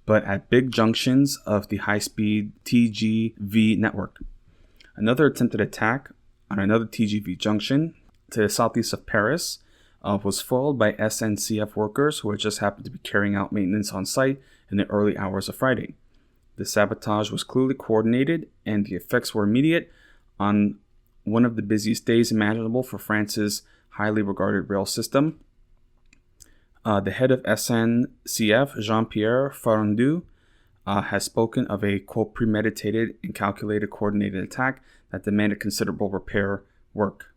but at big junctions of the high-speed TGV network. Another attempted attack on another TGV junction to the southeast of Paris was foiled by SNCF workers who had just happened to be carrying out maintenance on site in the early hours of Friday. The sabotage was clearly coordinated, and the effects were immediate on one of the busiest days imaginable for France's highly regarded rail system. The head of SNCF, Jean-Pierre Farandou, has spoken of a, quote, premeditated and calculated coordinated attack that demanded considerable repair work.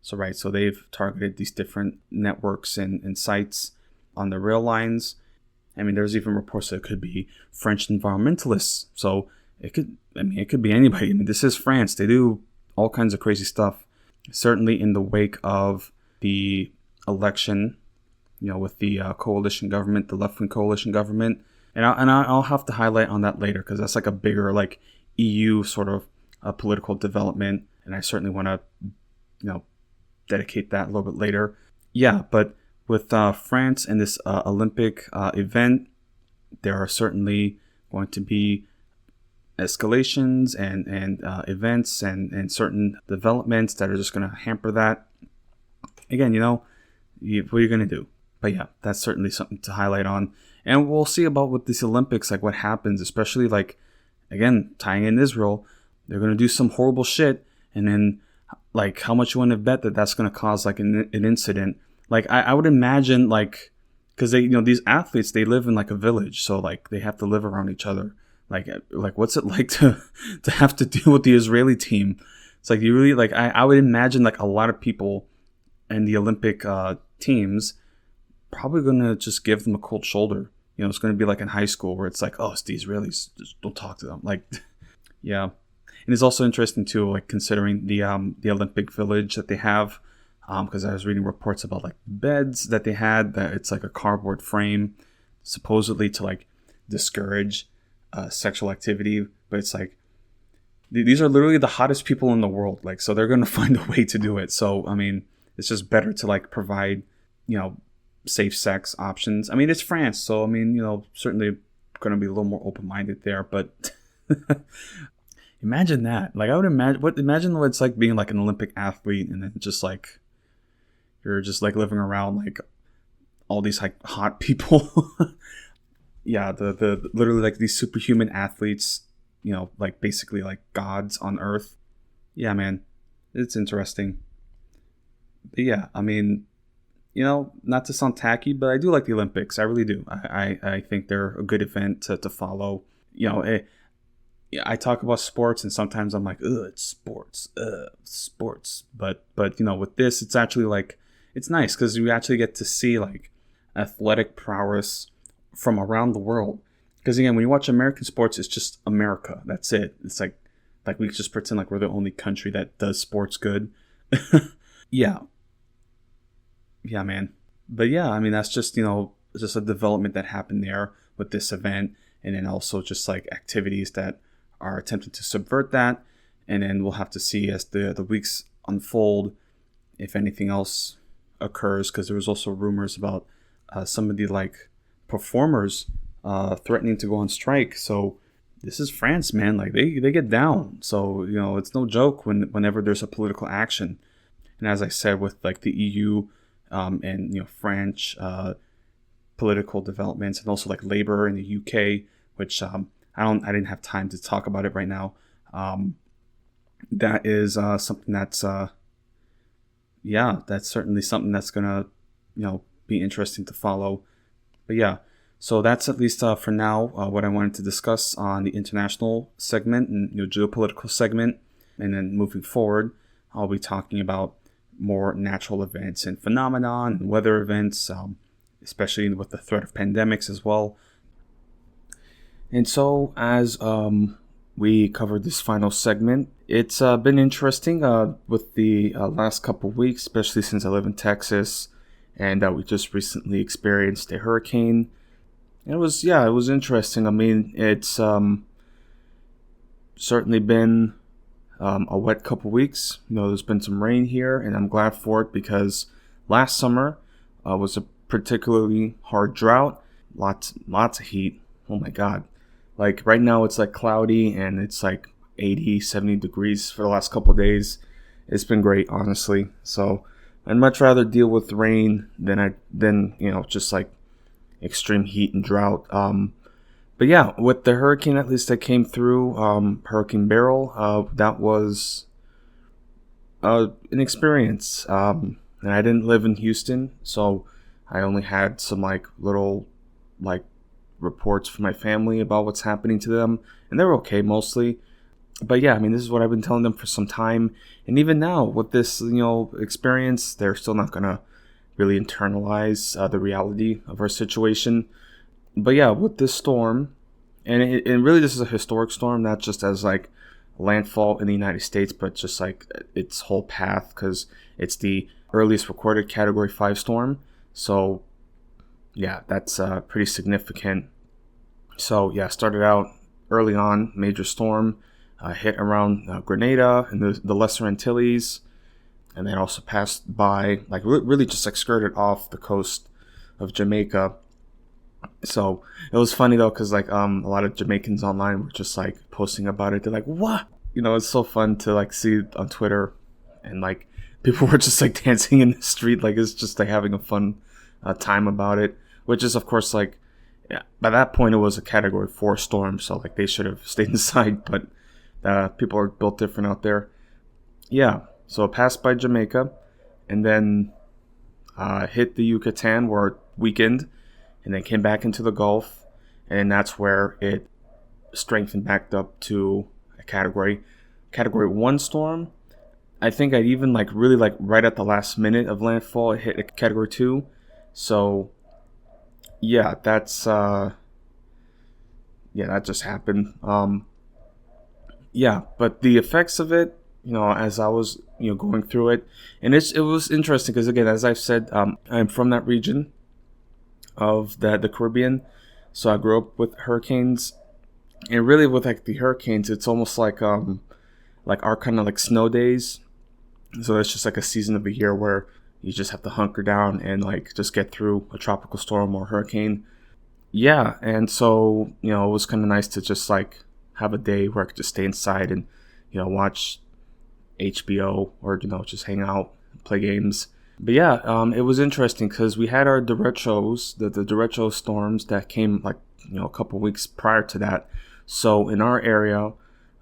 So they've targeted these different networks and sites on the rail lines. I mean, there's even reports that it could be French environmentalists. So it could be anybody. I mean, this is France. They do all kinds of crazy stuff. Certainly in the wake of the election, with the coalition government, the left-wing coalition government. And I'll have to highlight on that later because that's like a bigger like EU sort of political development. And I certainly want to, dedicate that a little bit later. Yeah, but with France and this Olympic event, there are certainly going to be escalations and events and certain developments that are just going to hamper that. Again, what are you going to do? But yeah, that's certainly something to highlight on. And we'll see about with these Olympics, like what happens, especially like, again, tying in Israel, they're going to do some horrible shit. And then like how much you want to bet that that's going to cause like an incident. Like I would imagine like, because they, these athletes, they live in like a village. So like they have to live around each other. Like what's it like to have to deal with the Israeli team? It's like you really like, I would imagine like a lot of people in the Olympic teams probably going to just give them a cold shoulder. It's going to be like in high school where it's like, oh, it's the Israelis, just don't talk to them. Like, yeah. And it's also interesting too, like considering the Olympic village that they have, because I was reading reports about like beds that they had, that it's like a cardboard frame, supposedly to like discourage sexual activity. But it's like, these are literally the hottest people in the world. Like, so they're going to find a way to do it. So, I mean, it's just better to like provide, safe sex options. I mean, it's France, so I mean, certainly going to be a little more open-minded there, but imagine that. Like I would imagine what it's like being like an Olympic athlete and then just like you're just like living around like all these like hot people. Yeah, the literally like these superhuman athletes, like basically like gods on earth. Yeah, man. It's interesting. But yeah, I mean, not to sound tacky, but I do like the Olympics. I really do. I think they're a good event to follow. I talk about sports and sometimes I'm like, it's sports. But with this, it's actually like, it's nice because you actually get to see like athletic prowess from around the world. Because again, when you watch American sports, it's just America. That's it. It's like we just pretend like we're the only country that does sports good. Yeah. Yeah, man. But yeah, I mean, that's just, just a development that happened there with this event. And then also just like activities that are attempting to subvert that. And then we'll have to see as the weeks unfold if anything else occurs. Because there was also rumors about some of the like performers threatening to go on strike. So this is France, man. Like they get down. So, it's no joke whenever there's a political action. And as I said, with like the EU, and French political developments, and also like labor in the UK, which I didn't have time to talk about it right now. That is something that's that's certainly something that's gonna be interesting to follow. But yeah, so that's at least for now what I wanted to discuss on the international segment and geopolitical segment, and then moving forward, I'll be talking about more natural events and phenomenon and weather events, especially with the threat of pandemics as well. And so, as we covered this final segment, it's been interesting with the last couple of weeks, especially since I live in Texas, and we just recently experienced a hurricane. And it was interesting. I mean, it's certainly been a wet couple weeks. There's been some rain here, and I'm glad for it because last summer was a particularly hard drought. Lots of heat. Oh my God. Like right now it's like cloudy and it's like 80, 70 degrees for the last couple of days. It's been great, honestly. So I'd much rather deal with rain than just like extreme heat and drought. But yeah, with the hurricane at least that came through, Hurricane Beryl, that was an experience. And I didn't live in Houston, so I only had some like little like reports from my family about what's happening to them, and they're okay mostly. But yeah, I mean, this is what I've been telling them for some time, and even now with this experience, they're still not gonna really internalize the reality of our situation. But yeah, with this storm, and really this is a historic storm, not just as like landfall in the United States, but just like its whole path, because it's the earliest recorded Category 5 storm. So yeah, that's pretty significant. So yeah, started out early on, major storm, hit around Grenada and the Lesser Antilles, and then also passed by, like really just like skirted off the coast of Jamaica. So it was funny though, because like a lot of Jamaicans online were just like posting about it. They're like, what? It's so fun to like see on Twitter, and like people were just like dancing in the street, like it's just like having a fun time about it, which is of course like, yeah, by that point it was a Category 4 storm, so like they should have stayed inside, but people are built different out there. Yeah, so it passed by Jamaica and then hit the Yucatan where it weakened, and then came back into the Gulf, and that's where it strengthened back up to a Category 1 storm. I think I'd even like really like right at the last minute of landfall, it hit a Category 2. So yeah, that just happened. Yeah, but the effects of it, as I was going through it, and it was interesting because again, as I've said, I'm from that region of the Caribbean, so I grew up with hurricanes, and really with like the hurricanes, it's almost like our kind of like snow days. So it's just like a season of the year where you just have to hunker down and like just get through a tropical storm or hurricane. Yeah, and so it was kind of nice to just like have a day where I could just stay inside and watch HBO or just hang out, play games. But yeah, it was interesting because we had our derechos, the derecho storms that came like a couple weeks prior to that. So in our area,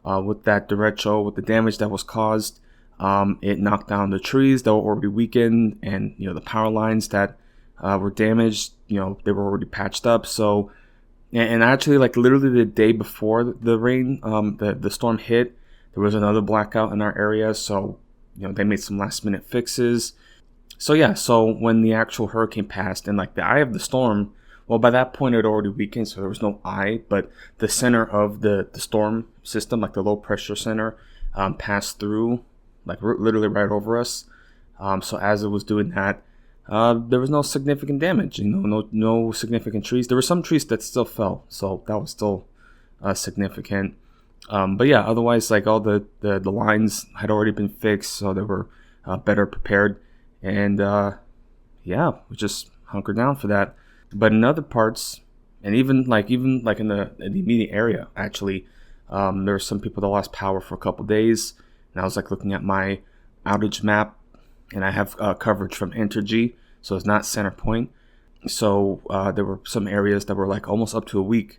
with that derecho, with the damage that was caused, it knocked down the trees that were already weakened, and the power lines that were damaged. They were already patched up. So, and actually, like literally the day before the rain, the storm hit, there was another blackout in our area. So, they made some last minute fixes. So yeah, so when the actual hurricane passed and like the eye of the storm, well, by that point it had already weakened, so there was no eye, but the center of the storm system, like the low pressure center, passed through, like literally right over us. So as it was doing that, there was no significant damage. No significant trees. There were some trees that still fell, so that was still significant. But yeah, otherwise, like all the lines had already been fixed, so they were better prepared. And yeah, we just hunkered down for that. But in other parts, and even like in the immediate area, actually, there were some people that lost power for a couple days. And I was like looking at my outage map, and I have coverage from Entergy, so it's not Centerpoint. So there were some areas that were like almost up to a week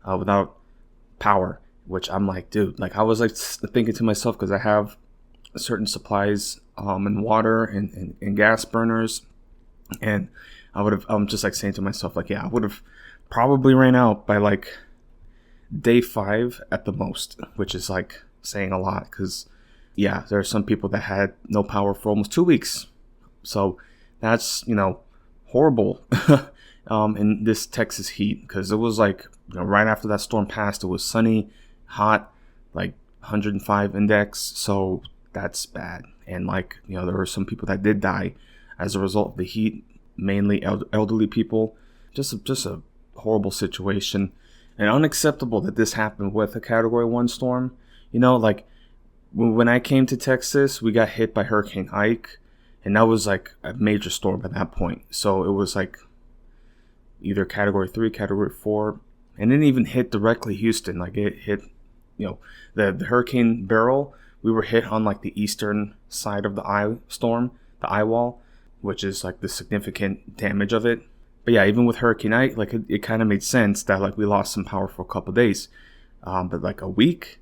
without power, which I'm like, dude, like I was like thinking to myself, because I have certain supplies and water and gas burners, and I'm just like saying to myself, like, yeah, I would have probably ran out by like day 5 at the most, which is like saying a lot, because yeah, there are some people that had no power for almost 2 weeks. So that's horrible in this Texas heat, because it was like right after that storm passed, it was sunny, hot, like 105 index. So that's bad. And like, there were some people that did die as a result of the heat, mainly elderly people. Just a horrible situation, and unacceptable that this happened with a Category 1 storm. Like when I came to Texas, we got hit by Hurricane Ike, and that was like a major storm at that point. So it was like either Category 3, Category 4, and it didn't even hit directly Houston. Like it hit, the Hurricane Beryl. We were hit on like the eastern side of the eye storm, the eye wall, which is like the significant damage of it. But yeah, even with Hurricane Ike, like it kind of made sense that like we lost some power for a couple of days. But like a week,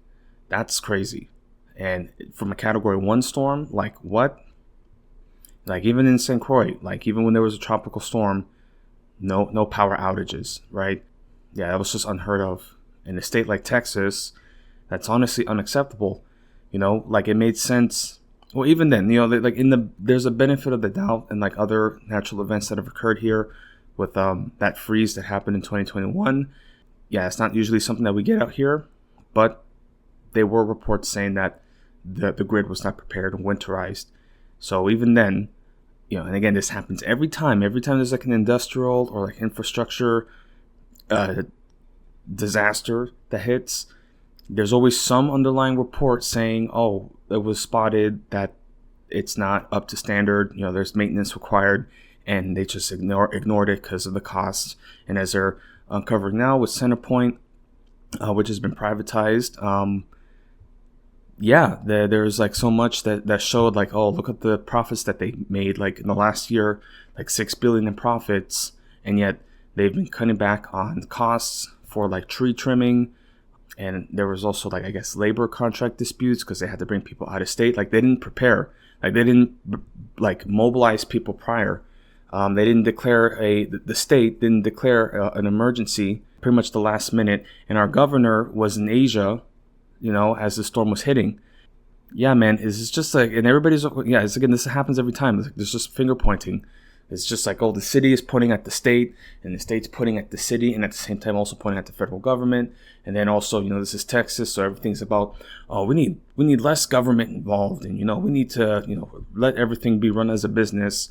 that's crazy. And from a Category 1 storm, like what? Like even in St. Croix, like even when there was a tropical storm, no power outages, right? Yeah, that was just unheard of. In a state like Texas, that's honestly unacceptable. Like it made sense. Well, even then, like there's a benefit of the doubt and like other natural events that have occurred here with that freeze that happened in 2021. Yeah, it's not usually something that we get out here, but there were reports saying that the grid was not prepared and winterized. So even then, and again, this happens every time there's like an industrial or like infrastructure disaster that hits. There's always some underlying report saying, oh, it was spotted that it's not up to standard. There's maintenance required, and they just ignored it because of the costs. And as they're uncovering now with Centerpoint, which has been privatized, there's like so much that showed like, oh, look at the profits that they made like in the last year, like $6 billion in profits, and yet they've been cutting back on costs for like tree trimming. And there was also like, I guess, labor contract disputes because they had to bring people out of state. Like they didn't prepare, like they didn't like mobilize people prior. They didn't declare the state didn't declare an emergency pretty much the last minute. And our governor was in Asia, as the storm was hitting. Yeah, man, it's just like, and everybody's, it's again, this happens every time. There's just finger pointing. It's just like, oh, the city is pointing at the state, and the state's pointing at the city, and at the same time also pointing at the federal government. And then also, this is Texas, so everything's about, oh, we need less government involved, and we need to, let everything be run as a business.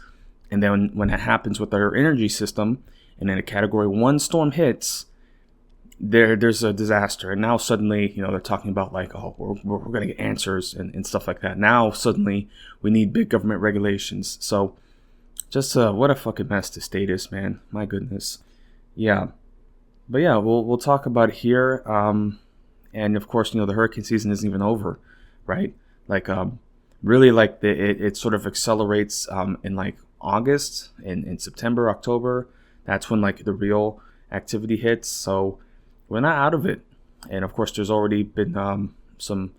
And then when that happens with our energy system, and then a Category 1 storm hits, there's a disaster. And now suddenly, they're talking about like, oh, we're going to get answers and stuff like that. Now suddenly we need big government regulations. So just what a fucking mess the state is, man. My goodness. Yeah. But yeah, we'll talk about it here. And of course, the hurricane season isn't even over, right? Like, really, like it sort of accelerates in like August, in September, October. That's when like the real activity hits. So we're not out of it. And of course, there's already been some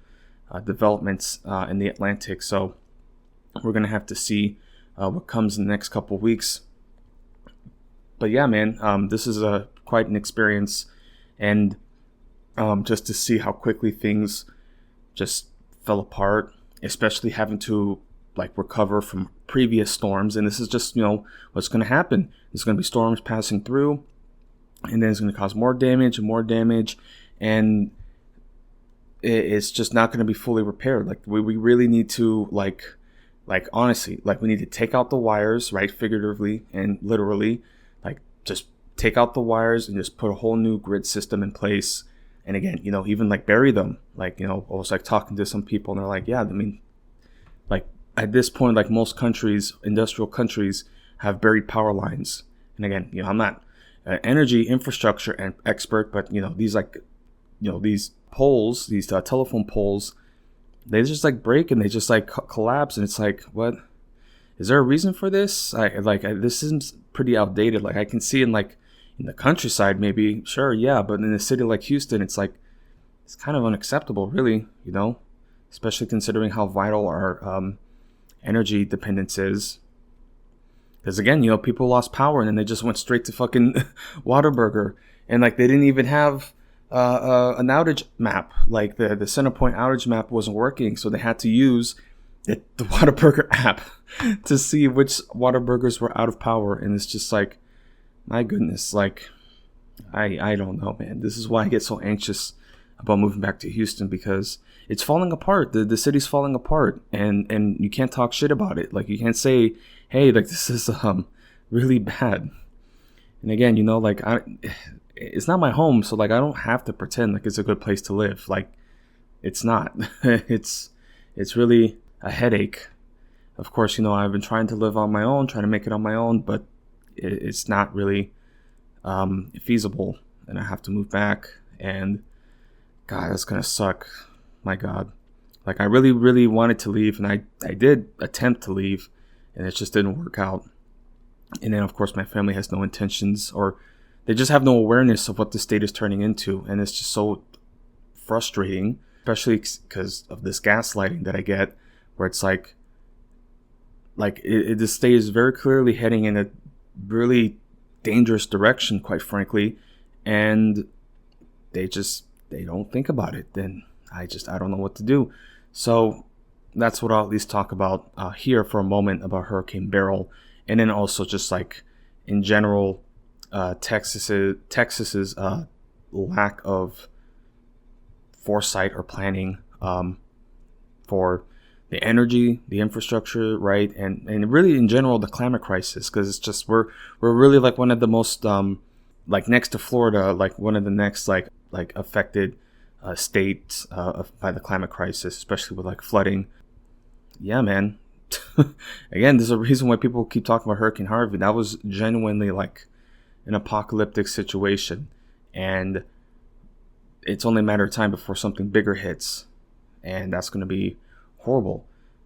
developments in the Atlantic. So we're gonna have to see what comes in the next couple of weeks. But yeah, man, this is quite an experience, and just to see how quickly things just fell apart, especially having to like recover from previous storms. And this is just what's going to happen. There's going to be storms passing through, and then it's going to cause more damage, and it's just not going to be fully repaired. Like we really need to like honestly, like we need to take out the wires, right? Figuratively and literally, like just take out the wires and just put a whole new grid system in place. And again, even like bury them. Like, I was like talking to some people, and they're like, yeah, I mean, like at this point, like most countries, industrial countries have buried power lines. And again, I'm not an energy infrastructure expert, but these like, these poles, these telephone poles, they just like break and they just like collapse. And it's like, what? Is there a reason for this? This seems pretty outdated. Like I can see in the countryside, maybe, sure, yeah, but in a city like Houston, it's like, it's kind of unacceptable, really, especially considering how vital our energy dependence is. Because again, people lost power and then they just went straight to fucking Whataburger, and like they didn't even have an outage map. Like the Centerpoint outage map wasn't working, so they had to use the Whataburger app to see which Whataburgers were out of power. And it's just like, my goodness, like I don't know, man. This is why I get so anxious about moving back to Houston, because it's falling apart. The city's falling apart, and you can't talk shit about it. Like, you can't say, hey, like, this is really bad. And again, like, it's not my home, so like I don't have to pretend like it's a good place to live. Like, it's not. it's really a headache. Of course, I've been trying to live on my own, trying to make it on my own, but it's not really feasible, and I have to move back. And God, that's gonna suck. My God, like, I really, really wanted to leave, and I did attempt to leave, and it just didn't work out. And then, of course, my family has no intentions, or they just have no awareness of what the state is turning into, and it's just so frustrating, especially because of this gaslighting that I get, where it's like the state is very clearly heading in a really dangerous direction, quite frankly, and they don't think about it. Then I don't know what to do. So that's what I'll at least talk about here for a moment, about Hurricane Beryl, and then also just like in general, Texas's lack of foresight or planning for the energy, the infrastructure, right, and really in general the climate crisis, because it's just we're really like one of the most like next to Florida, like one of the next like affected states by the climate crisis, especially with like flooding. Yeah, man. Again, there's a reason why people keep talking about Hurricane Harvey. That was genuinely like an apocalyptic situation, and it's only a matter of time before something bigger hits, and that's going to be horrible.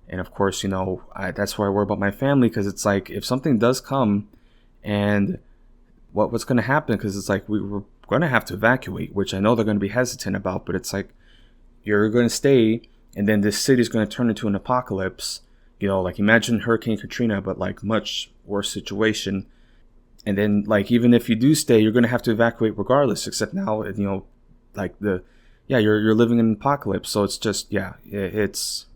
And of course, that's where I worry about my family, because it's like, if something does come, and what's going to happen, because it's like we're going to have to evacuate, which I know they're going to be hesitant about, but it's like, you're going to stay, and then this city is going to turn into an apocalypse. Like, imagine Hurricane Katrina, but like much worse situation. And then, like, even if you do stay, you're going to have to evacuate regardless, except now, like you're living in an apocalypse. So it's just, it's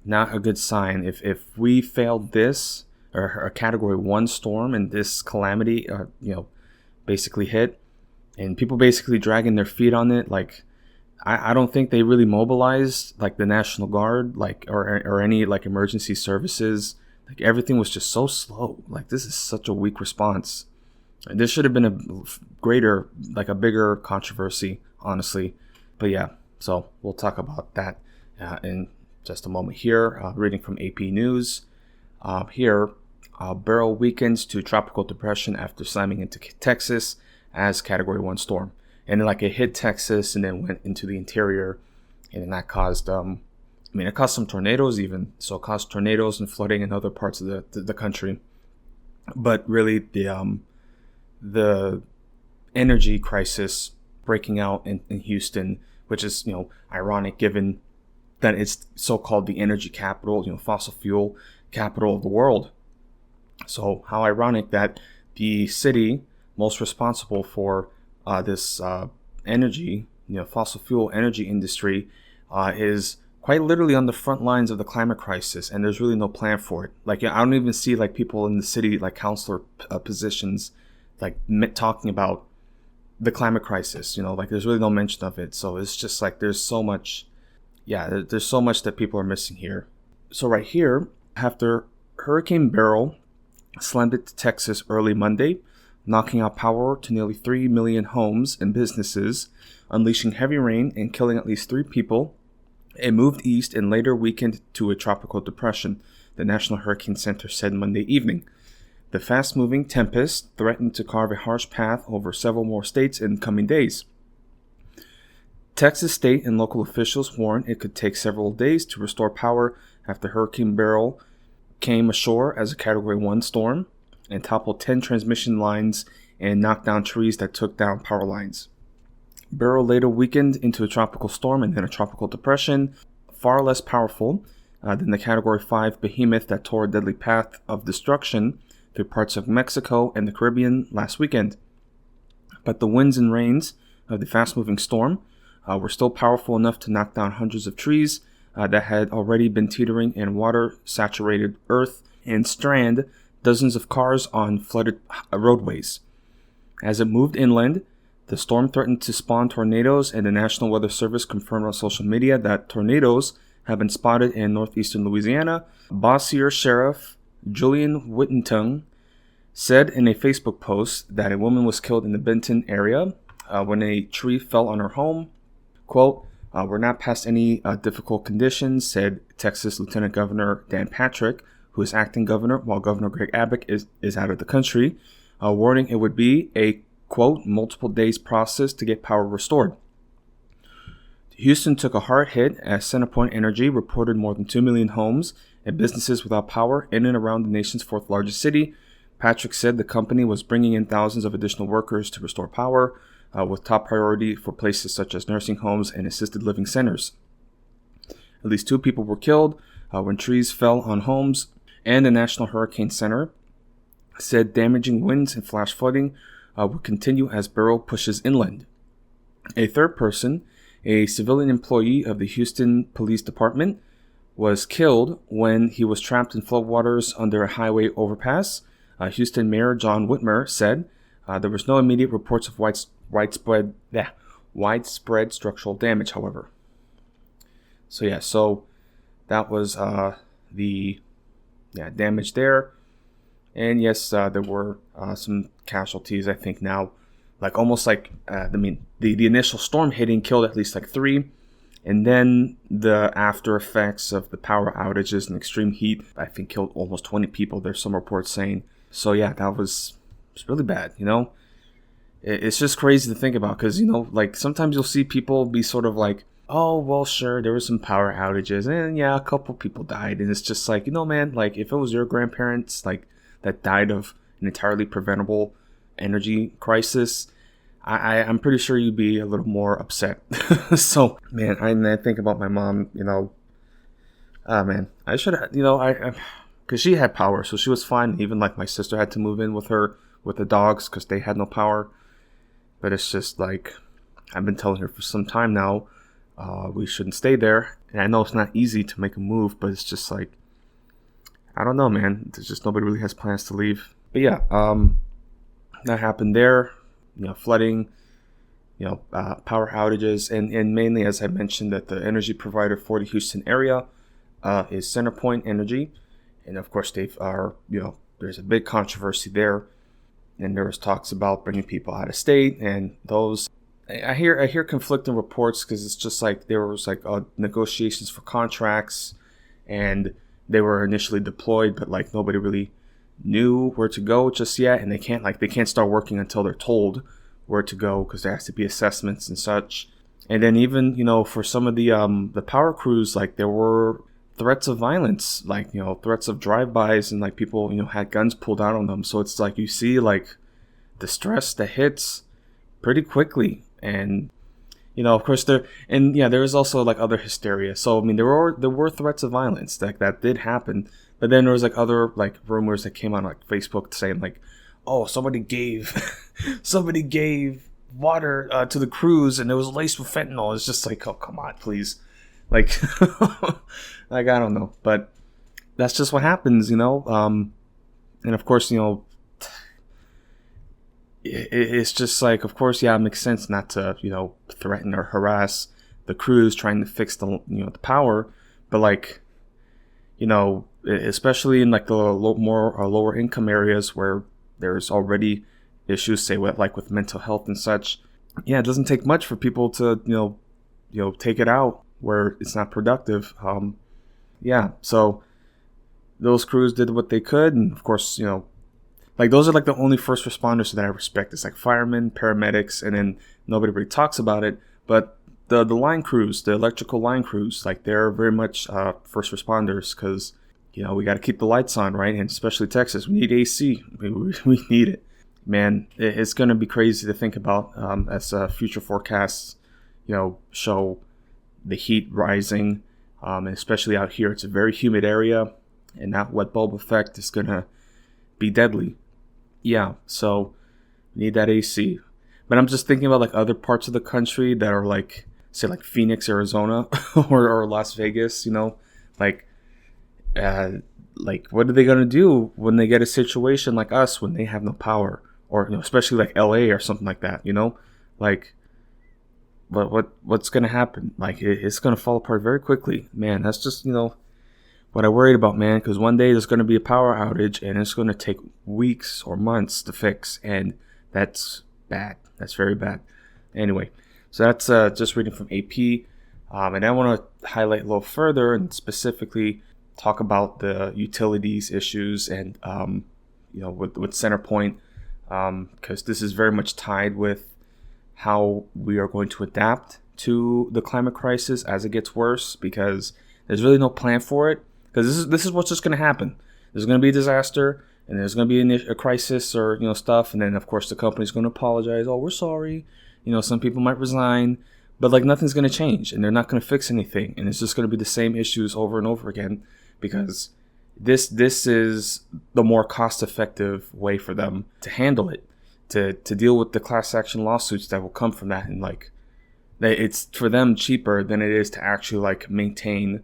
not a good sign. If we failed this, or a category 1 storm, and this calamity, basically hit, and people basically dragging their feet on it, like, I don't think they really mobilized like the National Guard, like, or any like emergency services. Like, everything was just so slow. Like, this is such a weak response. And this should have been a bigger controversy, honestly. But yeah, so we'll talk about that in just a moment here. Reading from AP News. Beryl weakens to tropical depression after slamming into Texas as Category 1 storm. And then, like, it hit Texas and then went into the interior, and then that caused it caused some tornadoes even. So it caused tornadoes and flooding in other parts of the country. But really, the energy crisis breaking out in Houston, which is, ironic given that it's so-called the energy capital, fossil fuel capital of the world. So how ironic that the city most responsible for this energy, fossil fuel energy industry, is quite literally on the front lines of the climate crisis, and there's really no plan for it. Like, I don't even see like people in the city, like councilor positions, like talking about the climate crisis. Like, there's really no mention of it. So it's just like there's so much that people are missing here. So right here, after Hurricane Beryl slammed into Texas early Monday, knocking out power to nearly 3 million homes and businesses, unleashing heavy rain and killing at least 3 people, it moved east and later weakened to a tropical depression, the National Hurricane Center said Monday evening. The fast-moving tempest threatened to carve a harsh path over several more states in coming days. Texas state and local officials warned it could take several days to restore power after Hurricane Beryl came ashore as a Category 1 storm and toppled 10 transmission lines and knocked down trees that took down power lines. Beryl later weakened into a tropical storm and then a tropical depression, far less powerful than the Category 5 behemoth that tore a deadly path of destruction through parts of Mexico and the Caribbean last weekend. But the winds and rains of the fast-moving storm were still powerful enough to knock down hundreds of trees that had already been teetering in water-saturated earth and strand dozens of cars on flooded roadways. As it moved inland, the storm threatened to spawn tornadoes, and the National Weather Service confirmed on social media that tornadoes have been spotted in northeastern Louisiana. Bossier Sheriff Julian Whittington said in a Facebook post that a woman was killed in the Benton area when a tree fell on her home. Quote, "We're not past any difficult conditions," said Texas Lieutenant Governor Dan Patrick, who is acting governor while Governor Greg Abbott is out of the country, warning it would be a, quote, multiple days process to get power restored. Houston took a hard hit as CenterPoint Energy reported more than 2 million homes and businesses without power in and around the nation's fourth largest city. Patrick said the company was bringing in thousands of additional workers to restore power, with top priority for places such as nursing homes and assisted living centers. At least 2 people were killed when trees fell on homes, and the National Hurricane Center said damaging winds and flash flooding will continue as Beryl pushes inland. A third person, a civilian employee of the Houston Police Department, was killed when he was trapped in floodwaters under a highway overpass. Houston Mayor John Whitmer said there was no immediate reports of widespread structural damage, however. So that was the damage there. And yes, there were some casualties, I think now. The initial storm hitting killed at least 3. And then the after effects of the power outages and extreme heat, I think, killed almost 20 people. There's some reports saying. So yeah, that was really bad, It's just crazy to think about because, sometimes you'll see people be sort of like, oh, well, sure, there were some power outages and yeah, a couple people died. And it's just like, man, if it was your grandparents, that died of an entirely preventable energy crisis, I'm pretty sure you'd be a little more upset. So, man, I think about my mom, I should have, because she had power, so she was fine. Even my sister had to move in with her, with the dogs, because they had no power. But it's just I've been telling her for some time now, we shouldn't stay there. And I know it's not easy to make a move, but it's just I don't know, man. There's just nobody really has plans to leave. But yeah, that happened there. Flooding, power outages, and mainly, as I mentioned, that the energy provider for the Houston area is CenterPoint Energy. And of course, there's a big controversy there. And there was talks about bringing people out of state, and those I hear conflicting reports because it's just there was negotiations for contracts, and they were initially deployed, but nobody really knew where to go just yet, and they can't start working until they're told where to go because there has to be assessments and such. And then even for some of the power crews, there were threats of violence, threats of drive-bys, and people had guns pulled out on them. So it's you see the stress that hits pretty quickly. And of course there was also other hysteria. So I mean there were threats of violence that did happen, but then there was other rumors that came on Facebook saying oh, somebody gave water to the crews and it was laced with fentanyl. It's just oh, come on, please. I don't know, but that's just what happens, and of course, it's just of course, yeah, it makes sense not to, threaten or harass the crews trying to fix the power, but especially in the more lower income areas where there's already issues, say with mental health and such. Yeah, it doesn't take much for people to, take it out where it's not productive. So those crews did what they could, and of course, those are the only first responders that I respect. It's firemen, paramedics, and then nobody really talks about it. But the line crews, the electrical line crews, they're very much first responders because we got to keep the lights on, right? And especially Texas, we need AC. We need it, man. It's gonna be crazy to think about as future forecasts, show the heat rising, and especially out here. It's a very humid area, and that wet bulb effect is gonna be deadly. Yeah, so we need that AC. But I'm just thinking about other parts of the country that are say Phoenix, Arizona, or Las Vegas. What are they gonna do when they get a situation like us when they have no power, or especially like LA or something like that, like. But what's gonna happen? Like it's gonna fall apart very quickly, man. That's just what I worried about, man. Because one day there's gonna be a power outage, and it's gonna take weeks or months to fix, and that's bad. That's very bad. Anyway, so that's just reading from AP, and I want to highlight a little further and specifically talk about the utilities issues and with Centerpoint, because this is very much tied with how we are going to adapt to the climate crisis as it gets worse, because there's really no plan for it. Because this is what's just going to happen. There's going to be a disaster, and there's going to be a crisis or stuff, and then of course the company's going to apologize. Oh, we're sorry. Some people might resign, but like nothing's going to change, and they're not going to fix anything, and it's just going to be the same issues over and over again, because this is the more cost-effective way for them to handle it. To deal with the class action lawsuits that will come from that, and like it's for them cheaper than it is to actually like maintain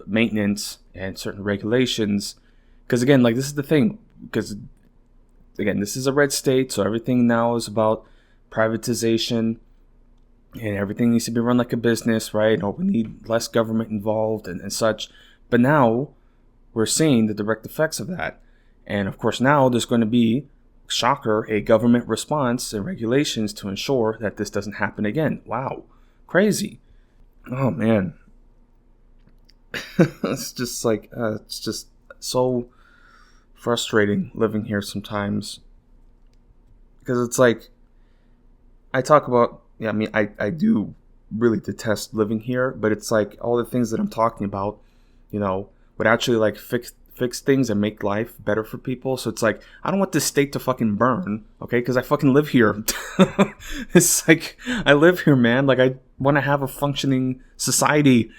maintenance and certain regulations, because again, like this is the thing, because again, this is a red state, so everything now is about privatization, and everything needs to be run like a business, right? Or we need less government involved and such. But now we're seeing the direct effects of that, and of course now there's going to be, shocker, a government response and regulations to ensure that this doesn't happen again. Wow, crazy. Oh man. It's just like it's just so frustrating living here sometimes, because it's like I talk about, I do really detest living here, but it's like all the things that I'm talking about would actually like fix things and make life better for people. So it's like, I don't want this state to fucking burn, okay? Because I fucking live here. It's like, I live here, man. Like, I want to have a functioning society.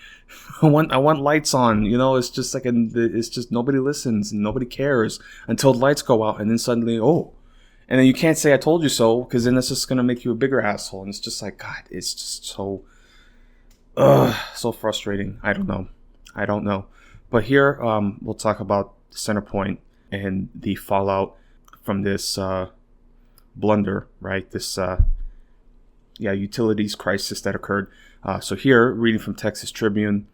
I want lights on, it's just like, it's just nobody listens and nobody cares until the lights go out, and then suddenly, and then you can't say I told you so, because then it's just going to make you a bigger asshole. And it's just like, God, it's just so frustrating. I don't know. But here, we'll talk about Centerpoint and the fallout from this blunder, right? This utilities crisis that occurred. So here, reading from Texas Tribune,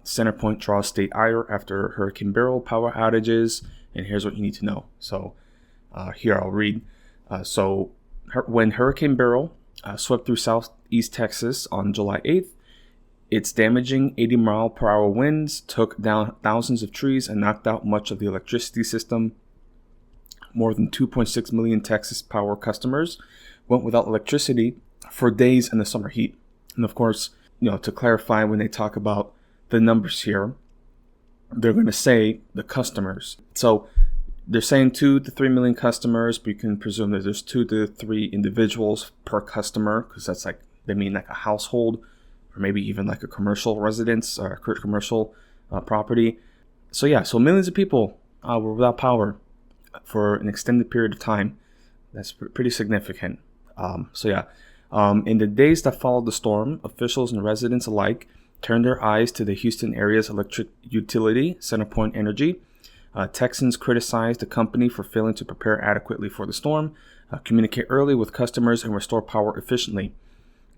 Centerpoint draws state ire after Hurricane Beryl power outages, and here's what you need to know. So here I'll read. When Hurricane Beryl swept through southeast Texas on July 8th, its damaging 80-mile-per-hour winds took down thousands of trees and knocked out much of the electricity system. More than 2.6 million Texas power customers went without electricity for days in the summer heat. And of course, to clarify, when they talk about the numbers here, they're going to say the customers. So they're saying 2 to 3 million customers, but you can presume that there's 2 to 3 individuals per customer, because that's like, they mean like a household, or maybe even like a commercial residence or a commercial property. So millions of people were without power for an extended period of time. That's pretty significant. In the days that followed the storm, officials and residents alike turned their eyes to the Houston area's electric utility, Centerpoint Energy. Texans criticized the company for failing to prepare adequately for the storm, communicate early with customers, and restore power efficiently.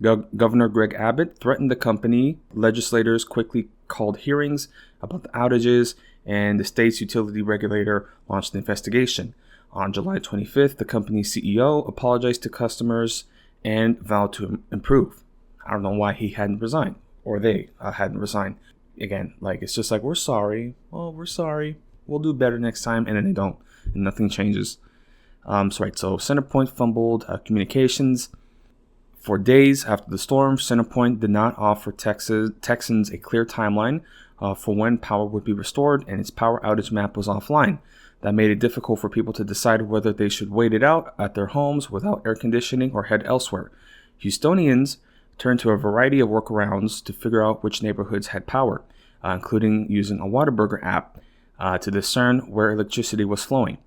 Governor Greg Abbott threatened the company. Legislators quickly called hearings about the outages, and the state's utility regulator launched an investigation. On July 25th, the company's CEO apologized to customers and vowed to improve. I don't know why he hadn't resigned, or they hadn't resigned. Again, like, it's just like, we're sorry. Oh, we're sorry. We'll do better next time, and then they don't, and nothing changes. So Centerpoint fumbled communications. For days after the storm, Centerpoint did not offer Texans a clear timeline for when power would be restored, and its power outage map was offline. That made it difficult for people to decide whether they should wait it out at their homes without air conditioning or head elsewhere. Houstonians turned to a variety of workarounds to figure out which neighborhoods had power, including using a Whataburger app to discern where electricity was flowing.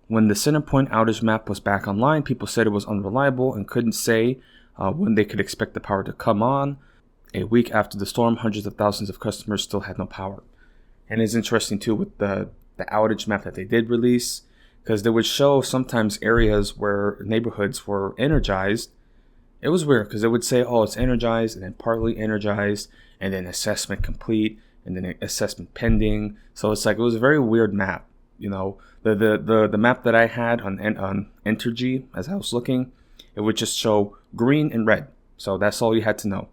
When the Centerpoint outage map was back online, people said it was unreliable and couldn't say when they could expect the power to come on. A week after the storm, hundreds of thousands of customers still had no power. And it's interesting too with the outage map that they did release. because they would show sometimes areas where neighborhoods were energized. It was weird because it would say, oh, it's energized, and then partly energized, and then assessment complete, and then assessment pending. So it's like, it was a very weird map. The map that I had on Entergy, as I was looking, it would just show green and red. So that's all you had to know.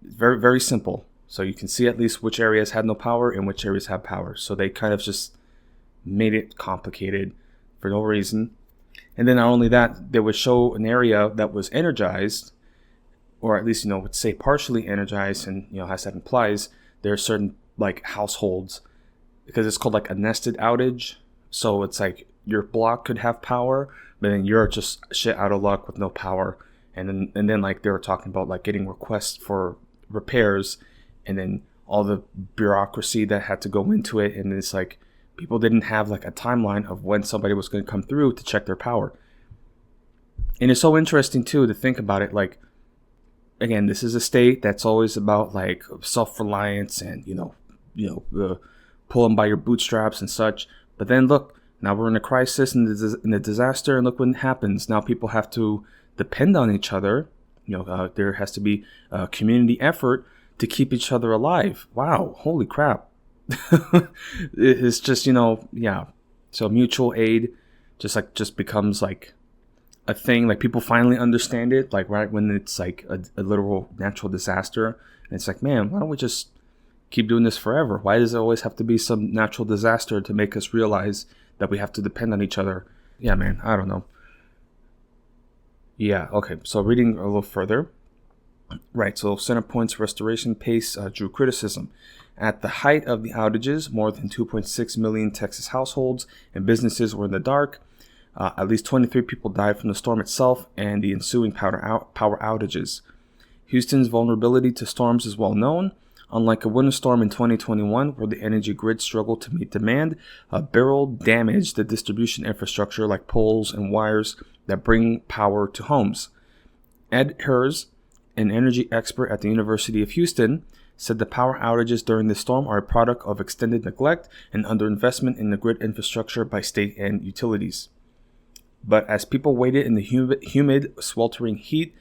Very, very simple. So you can see at least which areas had no power and which areas have power. So they kind of just made it complicated for no reason. And then not only that, they would show an area that was energized, or at least, would say partially energized, and, as that implies, there are certain like households, because it's called like a nested outage. So it's like your block could have power, but then you're just shit out of luck with no power. And then like they were talking about like getting requests for repairs, and then all the bureaucracy that had to go into it. And it's like people didn't have like a timeline of when somebody was going to come through to check their power. And it's so interesting too to think about it. Like, again, this is a state that's always about like self-reliance and, pulling by your bootstraps and such. But then look, now we're in a crisis and in a disaster, and look what happens. Now people have to depend on each other. There has to be a community effort to keep each other alive. Wow, holy crap. It's just, yeah. So mutual aid just becomes like a thing. Like people finally understand it, like right when it's like a literal natural disaster. And it's like, man, why don't we just keep doing this forever? Why does it always have to be some natural disaster to make us realize that we have to depend on each other? Yeah, man, I don't know. Yeah, okay, so reading a little further. Right, so Centerpoint's restoration pace drew criticism. At the height of the outages, more than 2.6 million Texas households and businesses were in the dark. At least 23 people died from the storm itself and the ensuing power outages. Houston's vulnerability to storms is well known. Unlike a winter storm in 2021, where the energy grid struggled to meet demand, Beryl damaged the distribution infrastructure like poles and wires that bring power to homes. Ed Hers, an energy expert at the University of Houston, said the power outages during the storm are a product of extended neglect and underinvestment in the grid infrastructure by state and utilities. But as people waited in the humid, sweltering heat,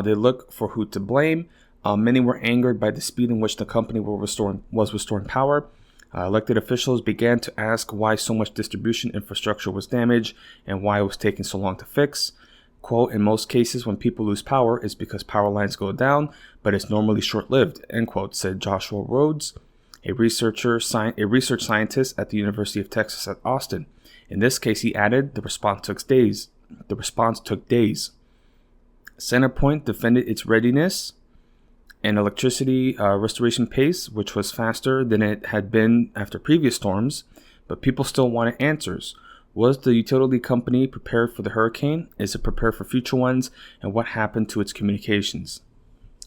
they looked for who to blame. Many were angered by the speed in which the company was restoring power. Elected officials began to ask why so much distribution infrastructure was damaged and why it was taking so long to fix. Quote, in most cases when people lose power, it's because power lines go down, but it's normally short-lived, end quote, said Joshua Rhodes, a research scientist at the University of Texas at Austin. In this case, he added, the response took days. Centerpoint defended its readiness and electricity restoration pace, which was faster than it had been after previous storms, but people still wanted answers. Was the utility company prepared for the hurricane? Is it prepared for future ones? And what happened to its communications?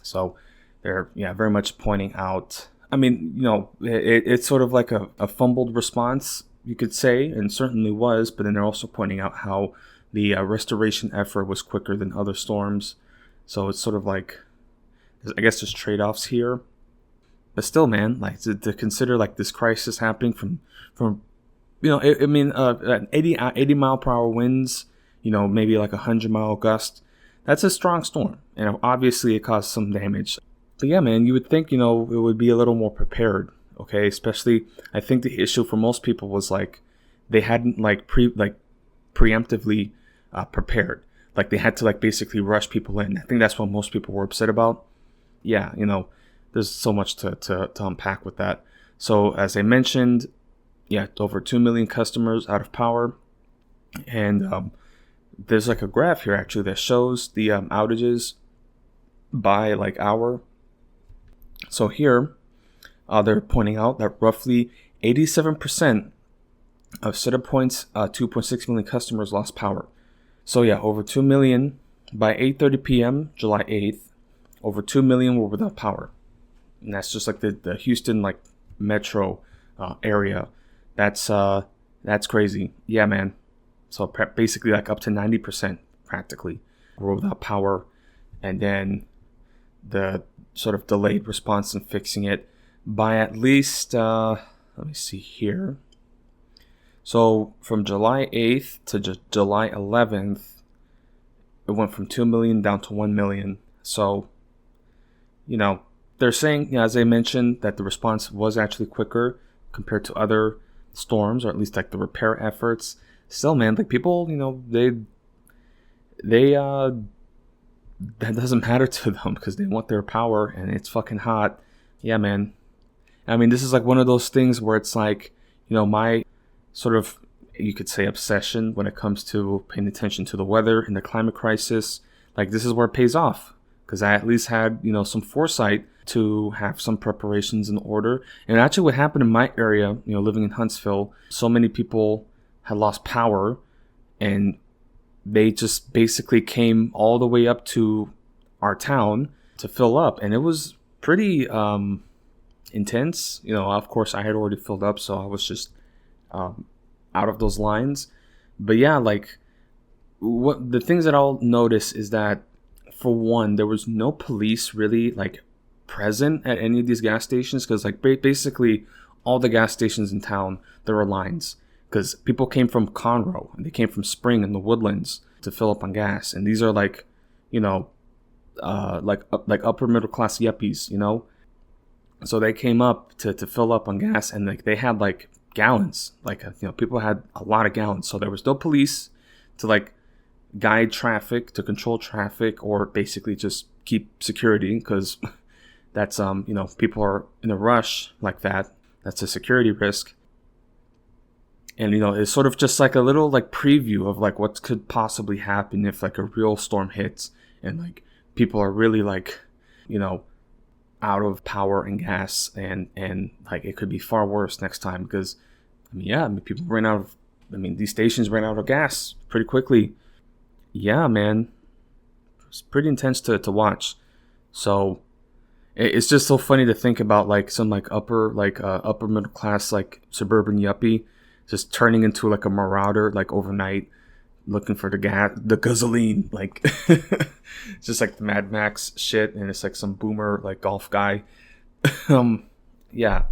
So they're very much pointing out, I mean, it's sort of like a fumbled response, you could say, and certainly was, but then they're also pointing out how the restoration effort was quicker than other storms. So it's sort of like, I guess there's trade-offs here. But still, man, like to consider like this crisis happening from 80 mile per hour winds, maybe like 100-mile gust. That's a strong storm, and obviously it caused some damage. But yeah, man, you would think it would be a little more prepared. Okay, especially I think the issue for most people was like they hadn't preemptively prepared. Like they had to like basically rush people in. I think that's what most people were upset about. Yeah, there's so much to unpack with that. So as I mentioned, over 2 million customers out of power. And there's like a graph here actually that shows the outages by like hour. So here they're pointing out that roughly 87% of Centerpoint's 2.6 million customers lost power. So over 2 million by 8:30 p.m. July 8th. Over 2 million were without power. And that's just like the Houston like metro area. That's crazy. Yeah, man. So basically like up to 90% practically were without power. And then the sort of delayed response in fixing it by at least, let me see here. So from July 8th to July 11th, it went from 2 million down to 1 million. So, they're saying, as I mentioned, that the response was actually quicker compared to other storms, or at least like the repair efforts. Still, man, like people, they that doesn't matter to them because they want their power and it's fucking hot. Yeah, man. I mean, this is like one of those things where it's like, my sort of, you could say, obsession when it comes to paying attention to the weather and the climate crisis. Like, this is where it pays off because I at least had, some foresight to have some preparations in order. And actually what happened in my area, living in Huntsville, so many people had lost power and they just basically came all the way up to our town to fill up. And it was pretty intense. Of course, I had already filled up, so I was just out of those lines. But yeah, like what the things that I'll notice is that, for one, there was no police really like present at any of these gas stations because like basically all the gas stations in town, there were lines because people came from Conroe and they came from Spring and the Woodlands to fill up on gas. And these are like, like upper middle class yuppies, So they came up to fill up on gas and like they had like gallons, like, people had a lot of gallons. So there was no police to like guide traffic, to control traffic, or basically just keep security because that's, people are in a rush like that. That's a security risk. And, it's sort of just like a little like preview of like what could possibly happen if like a real storm hits and like people are really like, out of power and gas and like it could be far worse next time because, people ran out of, these stations ran out of gas pretty quickly. Yeah, man. It's pretty intense to watch. So it's just so funny to think about like some like upper middle class like suburban yuppie just turning into like a marauder like overnight looking for the gasoline, like it's just like the Mad Max shit, and it's like some boomer like golf guy. Yeah.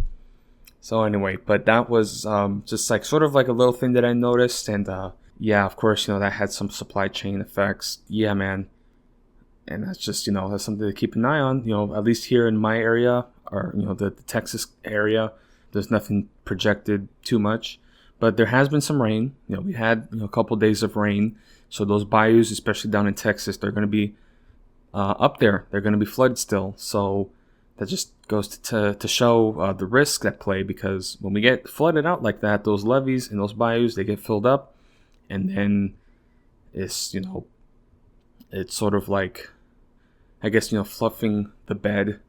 So anyway, but that was just like sort of like a little thing that I noticed, and yeah, of course, that had some supply chain effects. Yeah, man. And that's just, that's something to keep an eye on, at least here in my area or, the Texas area, there's nothing projected too much, but there has been some rain. We had a couple days of rain. So those bayous, especially down in Texas, they're going to be up there. They're going to be flooded still. So that just goes to show the risk at play, because when we get flooded out like that, those levees and those bayous, they get filled up. And then it's, it's sort of like, I guess, fluffing the bed,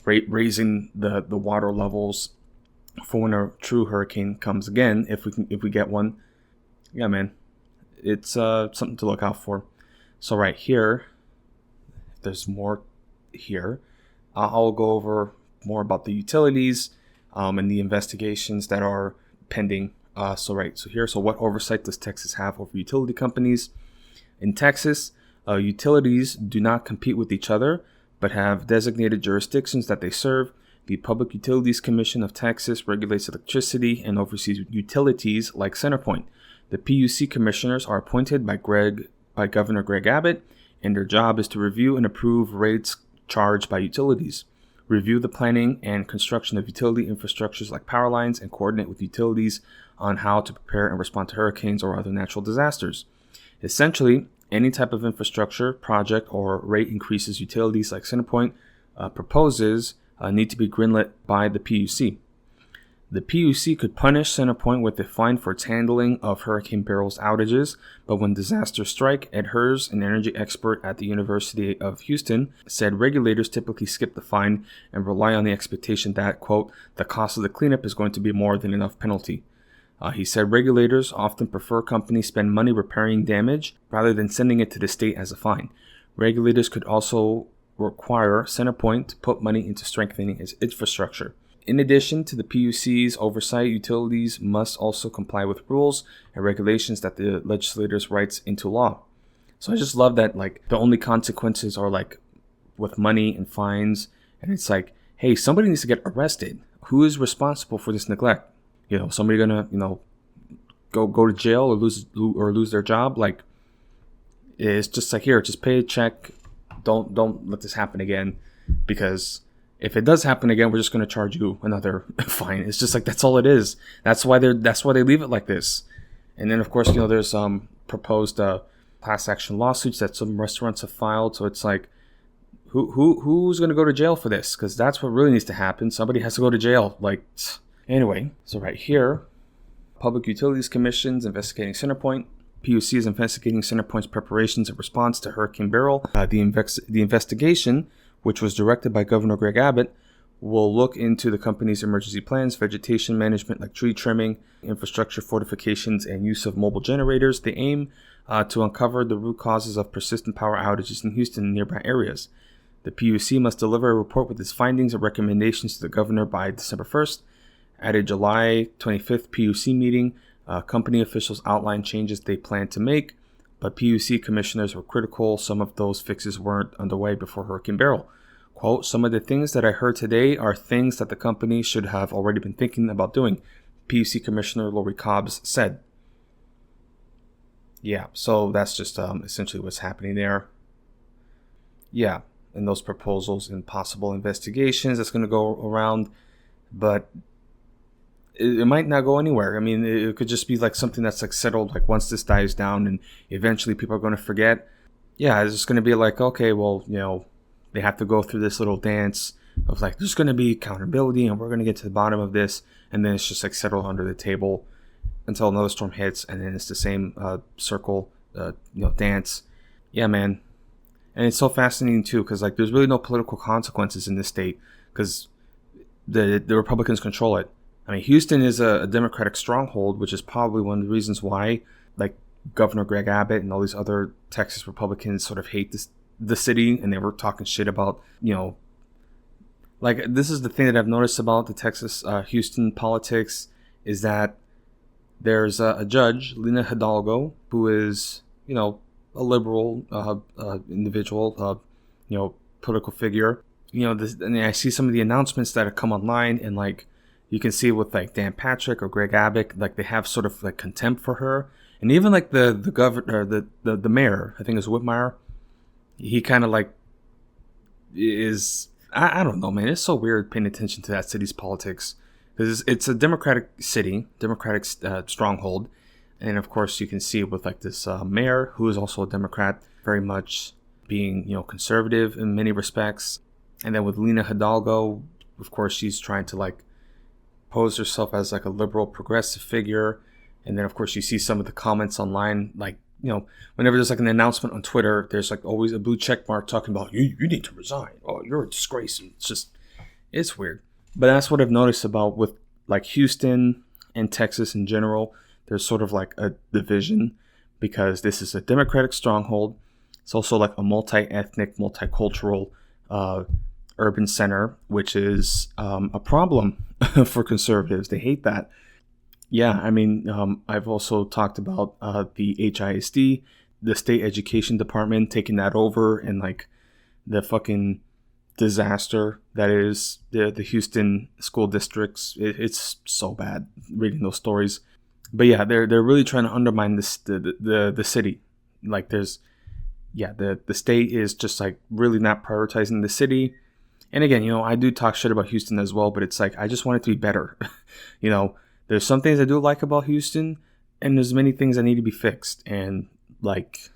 raising the water levels for when a true hurricane comes again, if we get one. Yeah, man, it's something to look out for. So right here, there's more here. I'll go over more about the utilities and the investigations that are pending. So what oversight does Texas have over utility companies? In Texas, utilities do not compete with each other, but have designated jurisdictions that they serve. The Public Utilities Commission of Texas regulates electricity and oversees utilities like CenterPoint. The PUC commissioners are appointed by Governor Greg Abbott, and their job is to review and approve rates charged by utilities, review the planning and construction of utility infrastructures like power lines, and coordinate with utilities on how to prepare and respond to hurricanes or other natural disasters. Essentially, any type of infrastructure, project, or rate increases utilities like CenterPoint proposes need to be greenlit by the PUC. The PUC could punish CenterPoint with a fine for its handling of Hurricane Beryl's outages, but when disasters strike, Ed Hers, an energy expert at the University of Houston, said regulators typically skip the fine and rely on the expectation that, quote, the cost of the cleanup is going to be more than enough penalty. He said regulators often prefer companies spend money repairing damage rather than sending it to the state as a fine. Regulators could also require CenterPoint to put money into strengthening its infrastructure. In addition to the PUC's oversight, utilities must also comply with rules and regulations that the legislators writes into law. So I just love that, like, the only consequences are like with money and fines, and it's like, hey, somebody needs to get arrested. Who is responsible for this neglect? Somebody gonna, go to jail or lose their job. Like, it's just like, here, just pay a check. Don't let this happen again, because if it does happen again, we're just going to charge you another fine. It's just like, that's all it is. That's why they leave it like this. And then of course, there's proposed class action lawsuits that some restaurants have filed. So it's like, who's going to go to jail for this? Because that's what really needs to happen. Somebody has to go to jail. Like, anyway, so right here, Public Utilities Commission's investigating Centerpoint. PUC is investigating Centerpoint's preparations in response to Hurricane Beryl. The investigation, which was directed by Governor Greg Abbott, will look into the company's emergency plans, vegetation management like tree trimming, infrastructure fortifications, and use of mobile generators. They aim to uncover the root causes of persistent power outages in Houston and nearby areas. The PUC must deliver a report with its findings and recommendations to the governor by December 1st. At a July 25th PUC meeting, company officials outlined changes they plan to make, but PUC commissioners were critical. Some of those fixes weren't underway before Hurricane Beryl. Quote, some of the things that I heard today are things that the company should have already been thinking about doing, PUC Commissioner Lori Cobbs said. Yeah, so that's just essentially what's happening there. Yeah, and those proposals and possible investigations that's going to go around, but it might not go anywhere. I mean, it could just be like something that's like settled, like once this dies down and eventually people are going to forget. Yeah, it's just going to be like, okay, well, they have to go through this little dance of like, there's going to be accountability and we're going to get to the bottom of this. And then it's just like settled under the table until another storm hits. And then it's the same circle, dance. Yeah, man. And it's so fascinating too, because like there's really no political consequences in this state because the Republicans control it. I mean, Houston is a Democratic stronghold, which is probably one of the reasons why, like, Governor Greg Abbott and all these other Texas Republicans sort of hate the city, and they were talking shit about, like, this is the thing that I've noticed about the Texas Houston politics, is that there's a judge, Lina Hidalgo, who is, a liberal individual, political figure. And I see some of the announcements that have come online, and like, you can see with like Dan Patrick or Greg Abbott, like they have sort of like contempt for her. And even like the governor, the mayor, I think is Whitmire, he kind of like is, I don't know, man. It's so weird paying attention to that city's politics because it's a Democratic city, Democratic stronghold. And of course you can see with like this mayor who is also a Democrat, very much being, conservative in many respects. And then with Lina Hidalgo, of course, she's trying to like pose herself as like a liberal progressive figure. And then of course you see some of the comments online, like, whenever there's like an announcement on Twitter, there's like always a blue check mark talking about you need to resign. Oh, you're a disgrace. And it's weird. But that's what I've noticed about with like Houston and Texas in general. There's sort of like a division because this is a Democratic stronghold. It's also like a multi-ethnic, multicultural urban center, which is a problem for conservatives. They hate that. Yeah, I mean, I've also talked about the HISD, the state education department, taking that over, and like the fucking disaster that is the Houston school districts. It's so bad reading those stories. But yeah, they're really trying to undermine the city. Like the state is just like really not prioritizing the city. And again, I do talk shit about Houston as well, but it's like, I just want it to be better. There's some things I do like about Houston, and there's many things that need to be fixed. And like,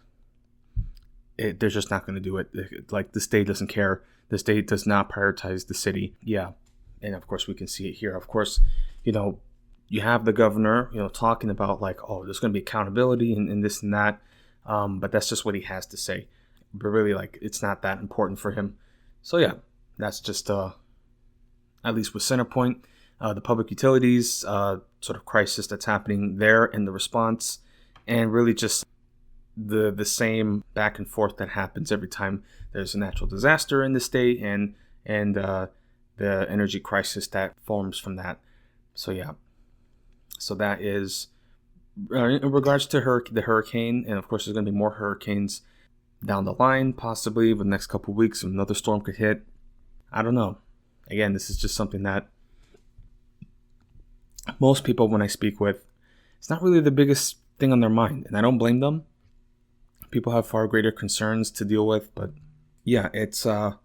they're just not going to do it. Like, the state doesn't care. The state does not prioritize the city. Yeah. And of course we can see it here. Of course, you have the governor, talking about like, oh, there's going to be accountability and this and that. But that's just what he has to say. But really, like, it's not that important for him. So yeah. That's just, at least with Centerpoint, the public utilities sort of crisis that's happening there in the response, and really just the same back and forth that happens every time there's a natural disaster in the state and the energy crisis that forms from that. So yeah, so that is in regards to the hurricane, and of course there's going to be more hurricanes down the line, possibly the next couple of weeks. Another storm could hit. I don't know. Again, this is just something that most people, when I speak with, it's not really the biggest thing on their mind. And I don't blame them. People have far greater concerns to deal with. But yeah, it's, this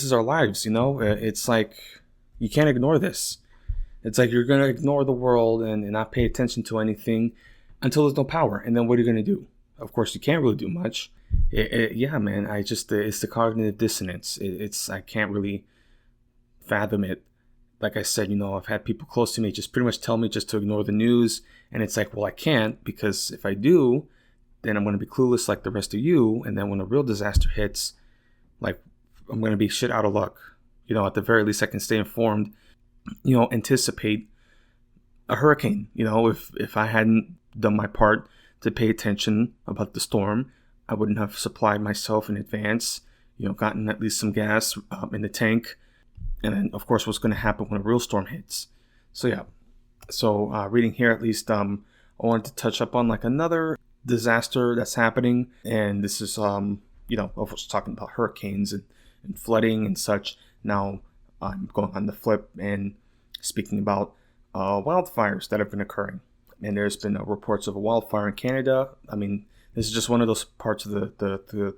is our lives, It's like you can't ignore this. It's like you're going to ignore the world and not pay attention to anything until there's no power. And then what are you going to do? Of course, you can't really do much. Man, it's the cognitive dissonance. I can't really fathom it. Like I said, I've had people close to me just pretty much tell me just to ignore the news. And it's like, well, I can't, because if I do, then I'm going to be clueless like the rest of you. And then when a real disaster hits, like, I'm going to be shit out of luck. At the very least, I can stay informed, anticipate a hurricane. If I hadn't done my part to pay attention about the storm, I wouldn't have supplied myself in advance, gotten at least some gas in the tank. And then, of course, what's going to happen when a real storm hits. So, yeah. So, reading here, at least, I wanted to touch up on like another disaster that's happening. And this is, I was talking about hurricanes and flooding and such. Now, I'm going on the flip and speaking about wildfires that have been occurring. And there's been reports of a wildfire in Canada. I mean, this is just one of those parts of this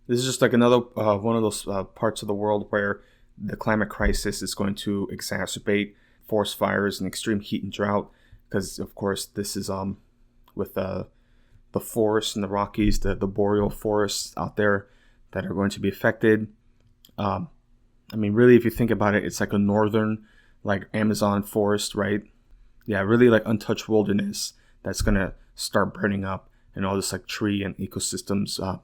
is just like another one of those parts of the world where the climate crisis is going to exacerbate forest fires and extreme heat and drought, because of course this is with the forests in the Rockies, the boreal forests out there that are going to be affected. Really, if you think about it, it's like a northern, like Amazon forest, right? Yeah, really like untouched wilderness that's gonna start burning up, and all this like tree and ecosystems,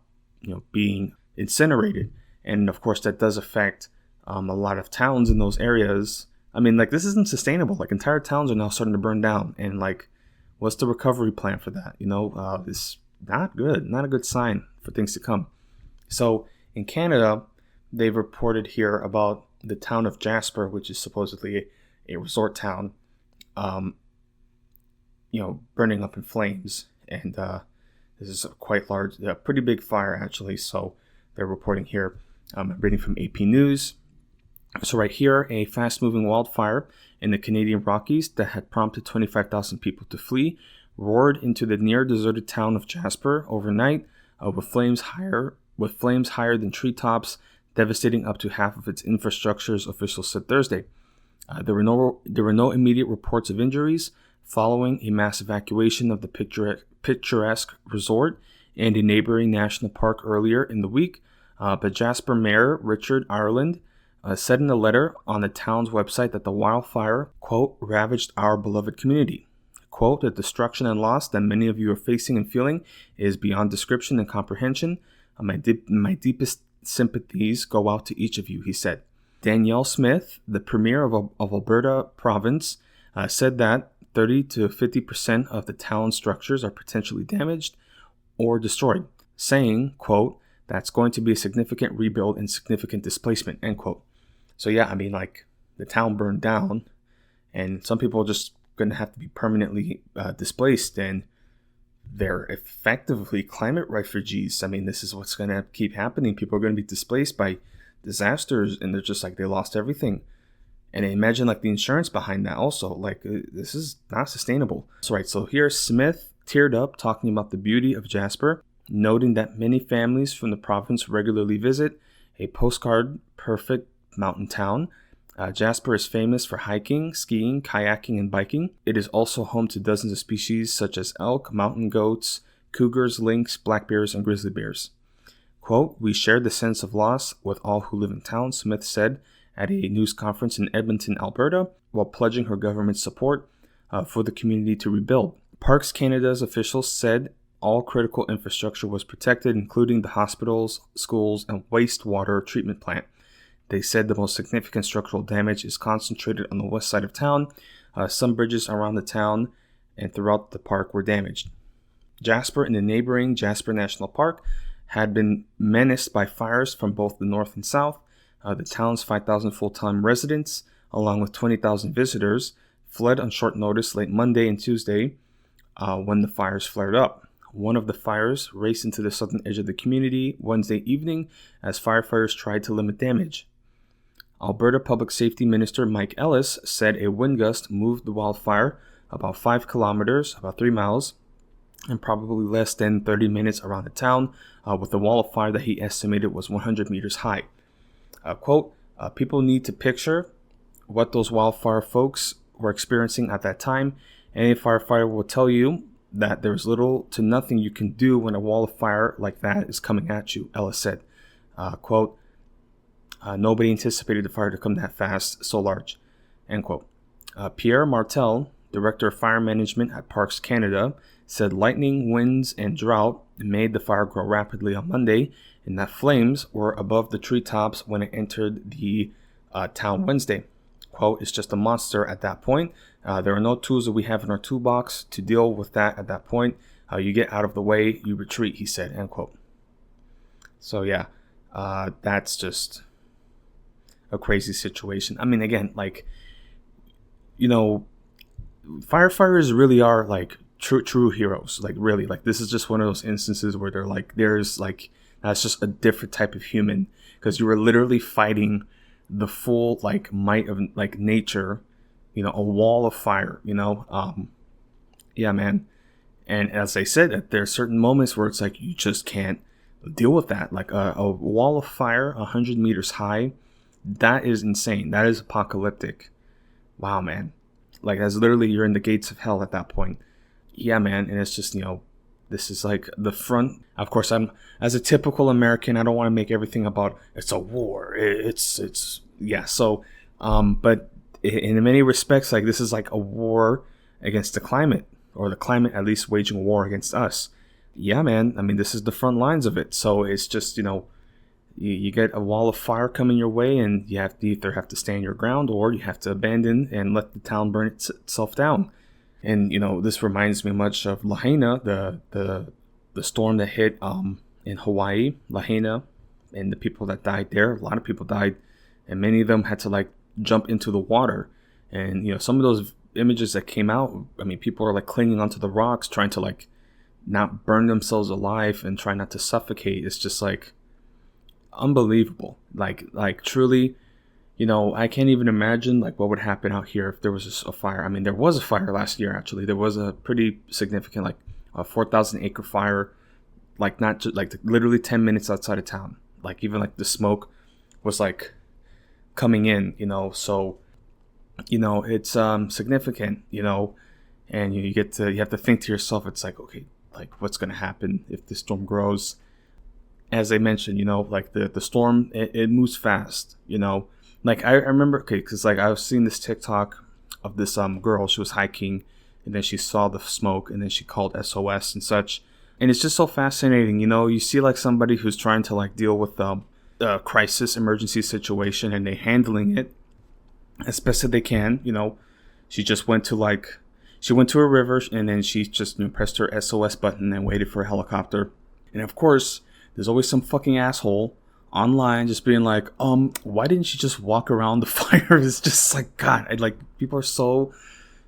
being incinerated. And of course, that does affect a lot of towns in those areas. This isn't sustainable. Like, entire towns are now starting to burn down. And like, what's the recovery plan for that? It's not good, not a good sign for things to come. So in Canada, they've reported here about the town of Jasper, which is supposedly a resort town, burning up in flames. And this is a quite large, pretty big fire actually. So they're reporting here. I'm reading from AP News. So right here, a fast-moving wildfire in the Canadian Rockies that had prompted 25,000 people to flee roared into the near-deserted town of Jasper overnight, with flames higher than treetops, devastating up to half of its infrastructures, officials said Thursday. There were no immediate reports of injuries following a mass evacuation of the picturesque resort and a neighboring national park earlier in the week. But Jasper Mayor Richard Ireland said in a letter on the town's website that the wildfire, quote, ravaged our beloved community. Quote, the destruction and loss that many of you are facing and feeling is beyond description and comprehension. My deepest sympathies go out to each of you, he said. Danielle Smith, the premier of Alberta province, said that 30 to 50% of the town's structures are potentially damaged or destroyed, saying, quote, that's going to be a significant rebuild and significant displacement, end quote. So yeah, the town burned down, and some people are just going to have to be permanently displaced, and they're effectively climate refugees. This is what's going to keep happening. People are going to be displaced by disasters, and they're just like, they lost everything. And imagine like the insurance behind that also. This is not sustainable. So here Smith teared up talking about the beauty of Jasper, noting that many families from the province regularly visit a postcard perfect mountain town. Jasper is famous for hiking, skiing, kayaking, and biking. It is also home to dozens of species such as elk, mountain goats, cougars, lynx, black bears, and grizzly bears. Quote, we share the sense of loss with all who live in town, Smith said at a news conference in Edmonton, Alberta, while pledging her government's support for the community to rebuild. Parks Canada's officials said all critical infrastructure was protected, including the hospitals, schools, and wastewater treatment plant. They said the most significant structural damage is concentrated on the west side of town. Some bridges around the town and throughout the park were damaged. Jasper and the neighboring Jasper National Park had been menaced by fires from both the north and south. The town's 5,000 full-time residents, along with 20,000 visitors, fled on short notice late Monday and Tuesday when the fires flared up. One of the fires raced into the southern edge of the community Wednesday evening as firefighters tried to limit damage. Alberta Public Safety Minister Mike Ellis said a wind gust moved the wildfire about 5 kilometers, about 3 miles, and probably less than 30 minutes around the town, with a wall of fire that he estimated was 100 meters high. Quote, people need to picture what those wildfire folks were experiencing at that time. Any firefighter will tell you that there's little to nothing you can do when a wall of fire like that is coming at you, Ellis said. Quote, nobody anticipated the fire to come that fast, so large, end quote. Pierre Martel, Director of Fire Management at Parks Canada, said lightning, winds, and drought made the fire grow rapidly on Monday, and that flames were above the treetops when it entered the town Wednesday. Quote, it's just a monster at that point. There are no tools that we have in our toolbox to deal with that at that point. You get out of the way, you retreat, he said, end quote. So yeah, that's just a crazy situation. I mean, again, like, you know, firefighters really are like true heroes. Like, really, like, this is just one of those instances where they're like, there's like, that's just a different type of human, because you were literally fighting the full like might of like nature, you know, a wall of fire, you know. Yeah, man. And as I said, there are certain moments where it's like you just can't deal with that. Like a wall of fire 100 meters high, that is insane. That is apocalyptic. Wow, man. Like, that's literally, you're in the gates of hell at that point. Yeah, man. And it's just, you know, this is like the front. Of course, I'm, as a typical American, I don't want to make everything about it's a war. It's yeah. So, but in many respects, like, this is like a war against the climate, or the climate at least waging a war against us. Yeah, man. I mean, this is the front lines of it. So it's just, you know, you get a wall of fire coming your way, and you have to either have to stand your ground, or you have to abandon and let the town burn itself down. And, you know, this reminds me much of Lahaina, the storm that hit in Hawaii, Lahaina, and the people that died there. A lot of people died, and many of them had to like jump into the water. And, you know, some of those images that came out, I mean, people are like clinging onto the rocks, trying to like not burn themselves alive and try not to suffocate. It's just like unbelievable. Like truly, you know, I can't even imagine like what would happen out here if there was a fire. I mean, there was a fire last year. Actually, there was a pretty significant, like a 4,000 acre fire, like not just like literally 10 minutes outside of town. Like, even like the smoke was like coming in, you know. So, you know, it's significant, you know. And you have to think to yourself, it's like, okay, like, what's going to happen if the storm grows? As I mentioned, you know, like the storm, it moves fast, you know. Like, I remember, okay, because like I was seeing this TikTok of this girl. She was hiking, and then she saw the smoke, and then she called SOS and such. And it's just so fascinating, you know. You see like somebody who's trying to like deal with a crisis emergency situation, and they handling it as best as they can, you know. She went to a river, and then she just, you know, pressed her SOS button and waited for a helicopter. And of course, there's always some fucking asshole online just being like, why didn't you just walk around the fire? It's just like, God, people are so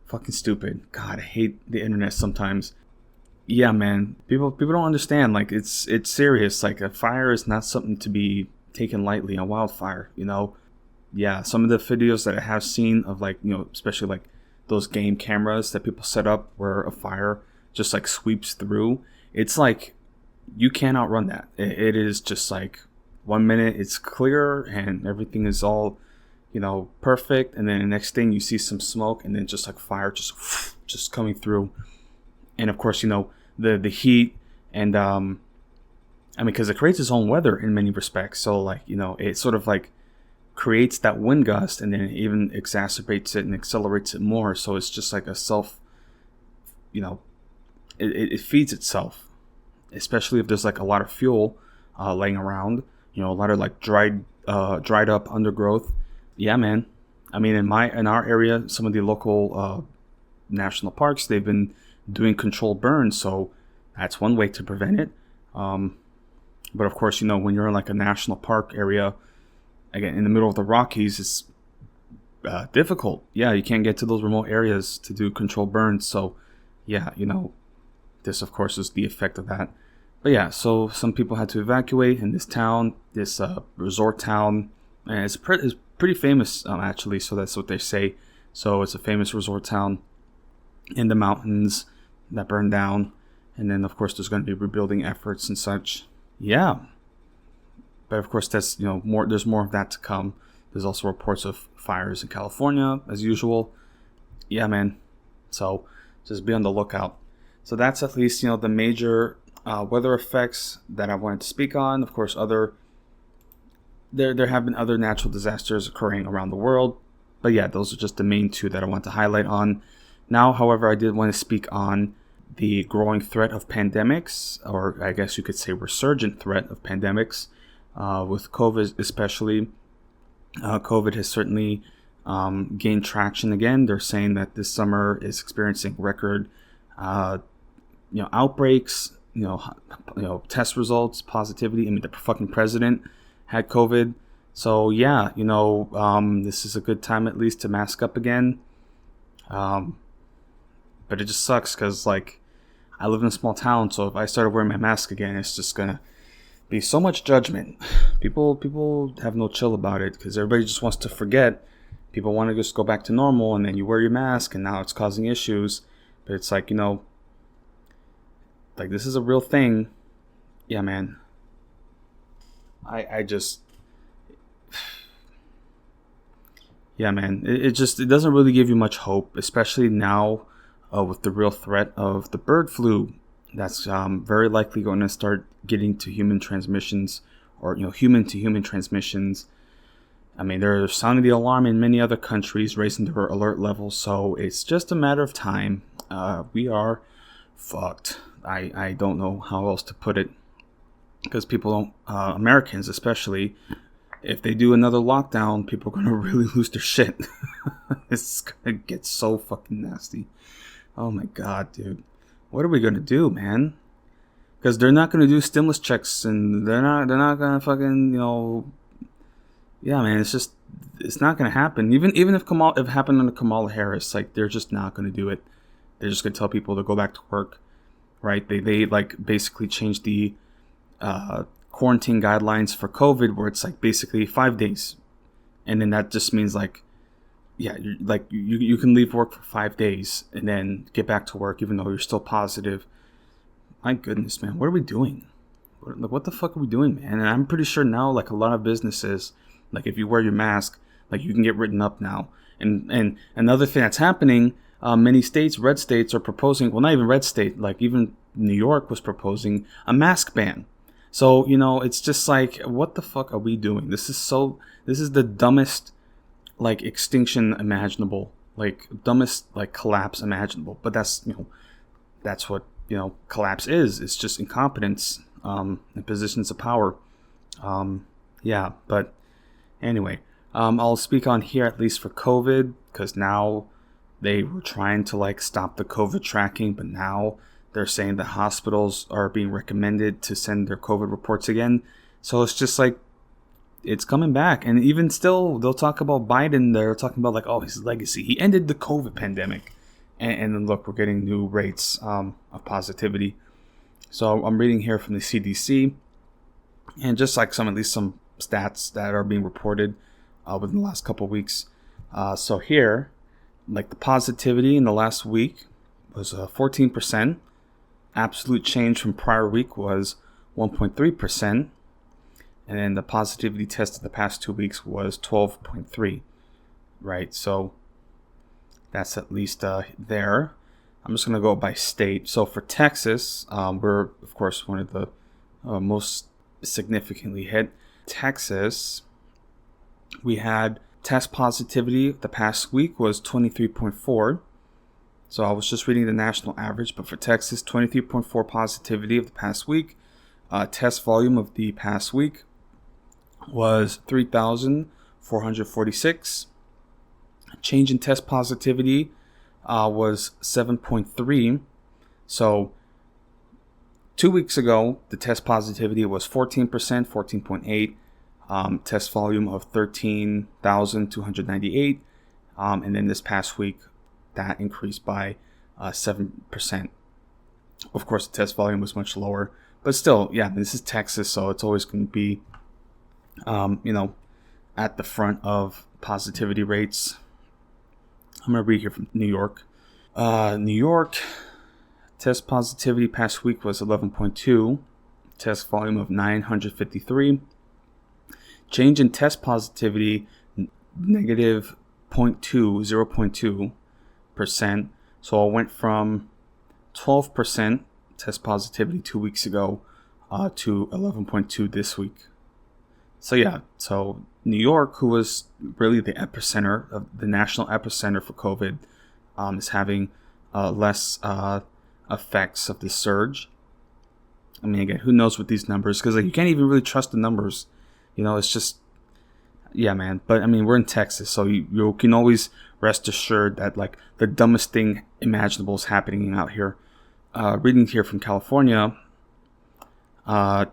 fucking stupid. God, I hate the internet sometimes. Yeah, man, people don't understand. Like, it's serious. Like, a fire is not something to be taken lightly. A wildfire, you know. Yeah, some of the videos that I have seen of, like, you know, especially like those game cameras that people set up where a fire just like sweeps through. It's like, you can't outrun that. It is just like 1 minute it's clear and everything is all, you know, perfect, and then the next thing you see some smoke, and then just like fire just coming through. And of course, you know, the heat, and I mean, because it creates its own weather in many respects. So like, you know, it sort of like creates that wind gust, and then it even exacerbates it and accelerates it more. So it's just like a self, you know, it feeds itself. Especially if there's like a lot of fuel laying around, you know, a lot of like dried up undergrowth. Yeah, man. I mean, in our area, some of the local national parks, they've been doing controlled burns, so that's one way to prevent it. But of course, you know, when you're in like a national park area, again, in the middle of the Rockies, it's difficult. Yeah, you can't get to those remote areas to do controlled burns. So yeah, you know, this of course is the effect of that. But yeah, so some people had to evacuate in this town, this resort town, and it's pretty famous, actually. So that's what they say. So it's a famous resort town in the mountains that burned down. And then, of course, there's going to be rebuilding efforts and such. Yeah. But, of course, that's, more. There's more of that to come. There's also reports of fires in California, as usual. Yeah, man. So just be on the lookout. So that's at least, the major weather effects that I wanted to speak on. Of course, there have been other natural disasters occurring around the world. But yeah, those are just the main two that I want to highlight on. Now, however, I did want to speak on the growing threat of pandemics, or I guess you could say resurgent threat of pandemics, with COVID especially. COVID has certainly gained traction again. They're saying that this summer is experiencing record, outbreaks, test results, positivity. I mean, the fucking president had COVID. So yeah, this is a good time at least to mask up again. But it just sucks because, I live in a small town, so if I started wearing my mask again, it's just gonna be so much judgment. People have no chill about it because everybody just wants to forget. People want to just go back to normal, and then you wear your mask, and now it's causing issues. But it's this is a real thing. Yeah, man. I just... Yeah, man. It doesn't really give you much hope, especially now with the real threat of the bird flu. That's very likely going to start getting to human transmissions, or human to human transmissions. I mean, they're sounding the alarm in many other countries, raising their alert levels. So it's just a matter of time. We are fucked. I don't know how else to put it, because people don't, Americans especially, if they do another lockdown, people are going to really lose their shit. It's going to get so fucking nasty. Oh my god, dude. What are we going to do, man? Because they're not going to do stimulus checks, and they're not going to fucking, yeah, man, it's not going to happen. Even if it happened under Kamala Harris, they're just not going to do it. They're just going to tell people to go back to work, right? They basically changed the quarantine guidelines for COVID, where it's basically 5 days, and then that just means you can leave work for 5 days and then get back to work even though you're still positive. My goodness, man, what are we doing? What the fuck are we doing, man? And I'm pretty sure now, a lot of businesses, if you wear your mask, you can get written up now. And another thing that's happening, many states, red states, are proposing, well, not even red state, even New York was proposing a mask ban. So, it's just what the fuck are we doing? This is the dumbest, extinction imaginable, dumbest, collapse imaginable. But that's what, collapse is. It's just incompetence in positions of power. Yeah, but anyway, I'll speak on here at least for COVID, because now they were trying to stop the COVID tracking, but now they're saying that hospitals are being recommended to send their COVID reports again. So it's just it's coming back. And even still, they'll talk about Biden. They're talking about his legacy. He ended the COVID pandemic. And then look, we're getting new rates of positivity. So I'm reading here from the CDC, and just at least some stats that are being reported within the last couple of weeks. So here, the positivity in the last week was 14%. Absolute change from prior week was 1.3%. And then the positivity test of the past 2 weeks was 12.3, right? So that's at least there. I'm just going to go by state. So for Texas, we're, of course, one of the most significantly hit. Texas, we had test positivity the past week was 23.4. So I was just reading the national average, but for Texas, 23.4 positivity of the past week. Test volume of the past week was 3,446. Change in test positivity was 7.3. So 2 weeks ago, the test positivity was 14%, 14.8. Test volume of 13,298. And then this past week, that increased by 7%. Of course, the test volume was much lower. But still, yeah, this is Texas, so it's always going to be, at the front of positivity rates. I'm going to read here from New York. New York, test positivity past week was 11.2. Test volume of 953. Change in test positivity, negative 0.2%. So it went from 12% test positivity 2 weeks ago to 11.2 this week. So yeah, so New York, who was really the epicenter, of the national epicenter for COVID, is having less effects of the surge. I mean, again, who knows with these numbers? Because you can't even really trust the numbers. It's just, yeah, man. But I mean, we're in Texas, so you can always rest assured that the dumbest thing imaginable is happening out here. Reading here from California,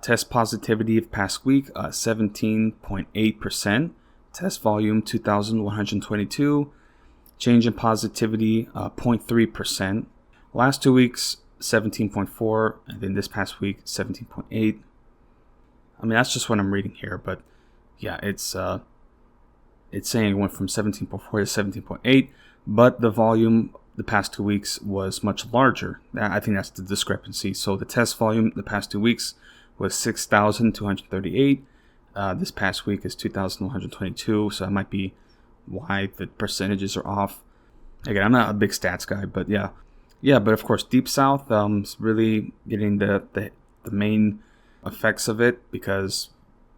test positivity of past week, 17.8%. Test volume, 2,122. Change in positivity, 0.3%. Last 2 weeks, 17.4, and then this past week, 17.8. I mean, that's just what I'm reading here, but yeah, it's saying it went from 17.4 to 17.8, but the volume the past 2 weeks was much larger. I think that's the discrepancy. So the test volume the past 2 weeks was 6,238. This past week is 2,122, so that might be why the percentages are off. Again, I'm not a big stats guy, but yeah, but of course, Deep South is really getting the main effects of it, because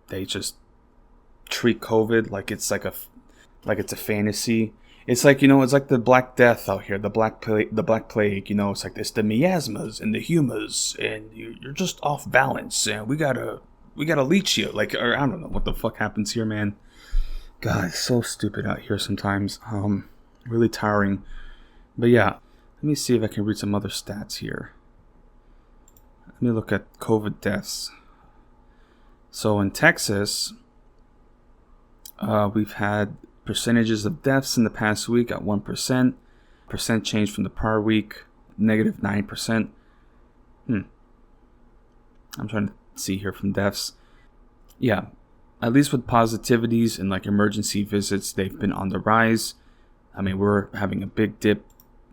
they just treat COVID like it's like it's a fantasy. It's like the Black Death out here, the Black Plague. It's like it's the miasmas and the humas, and you're just off balance, and we gotta leech you. Or I don't know what the fuck happens here, man. God, it's so stupid out here sometimes. Really tiring. But yeah, let me see if I can read some other stats here. Let me look at COVID deaths. So in Texas, we've had percentages of deaths in the past week at 1%. Percent change from the prior week, negative 9%. I'm trying to see here from deaths. Yeah, at least with positivities and emergency visits, they've been on the rise. I mean, we're having a big dip,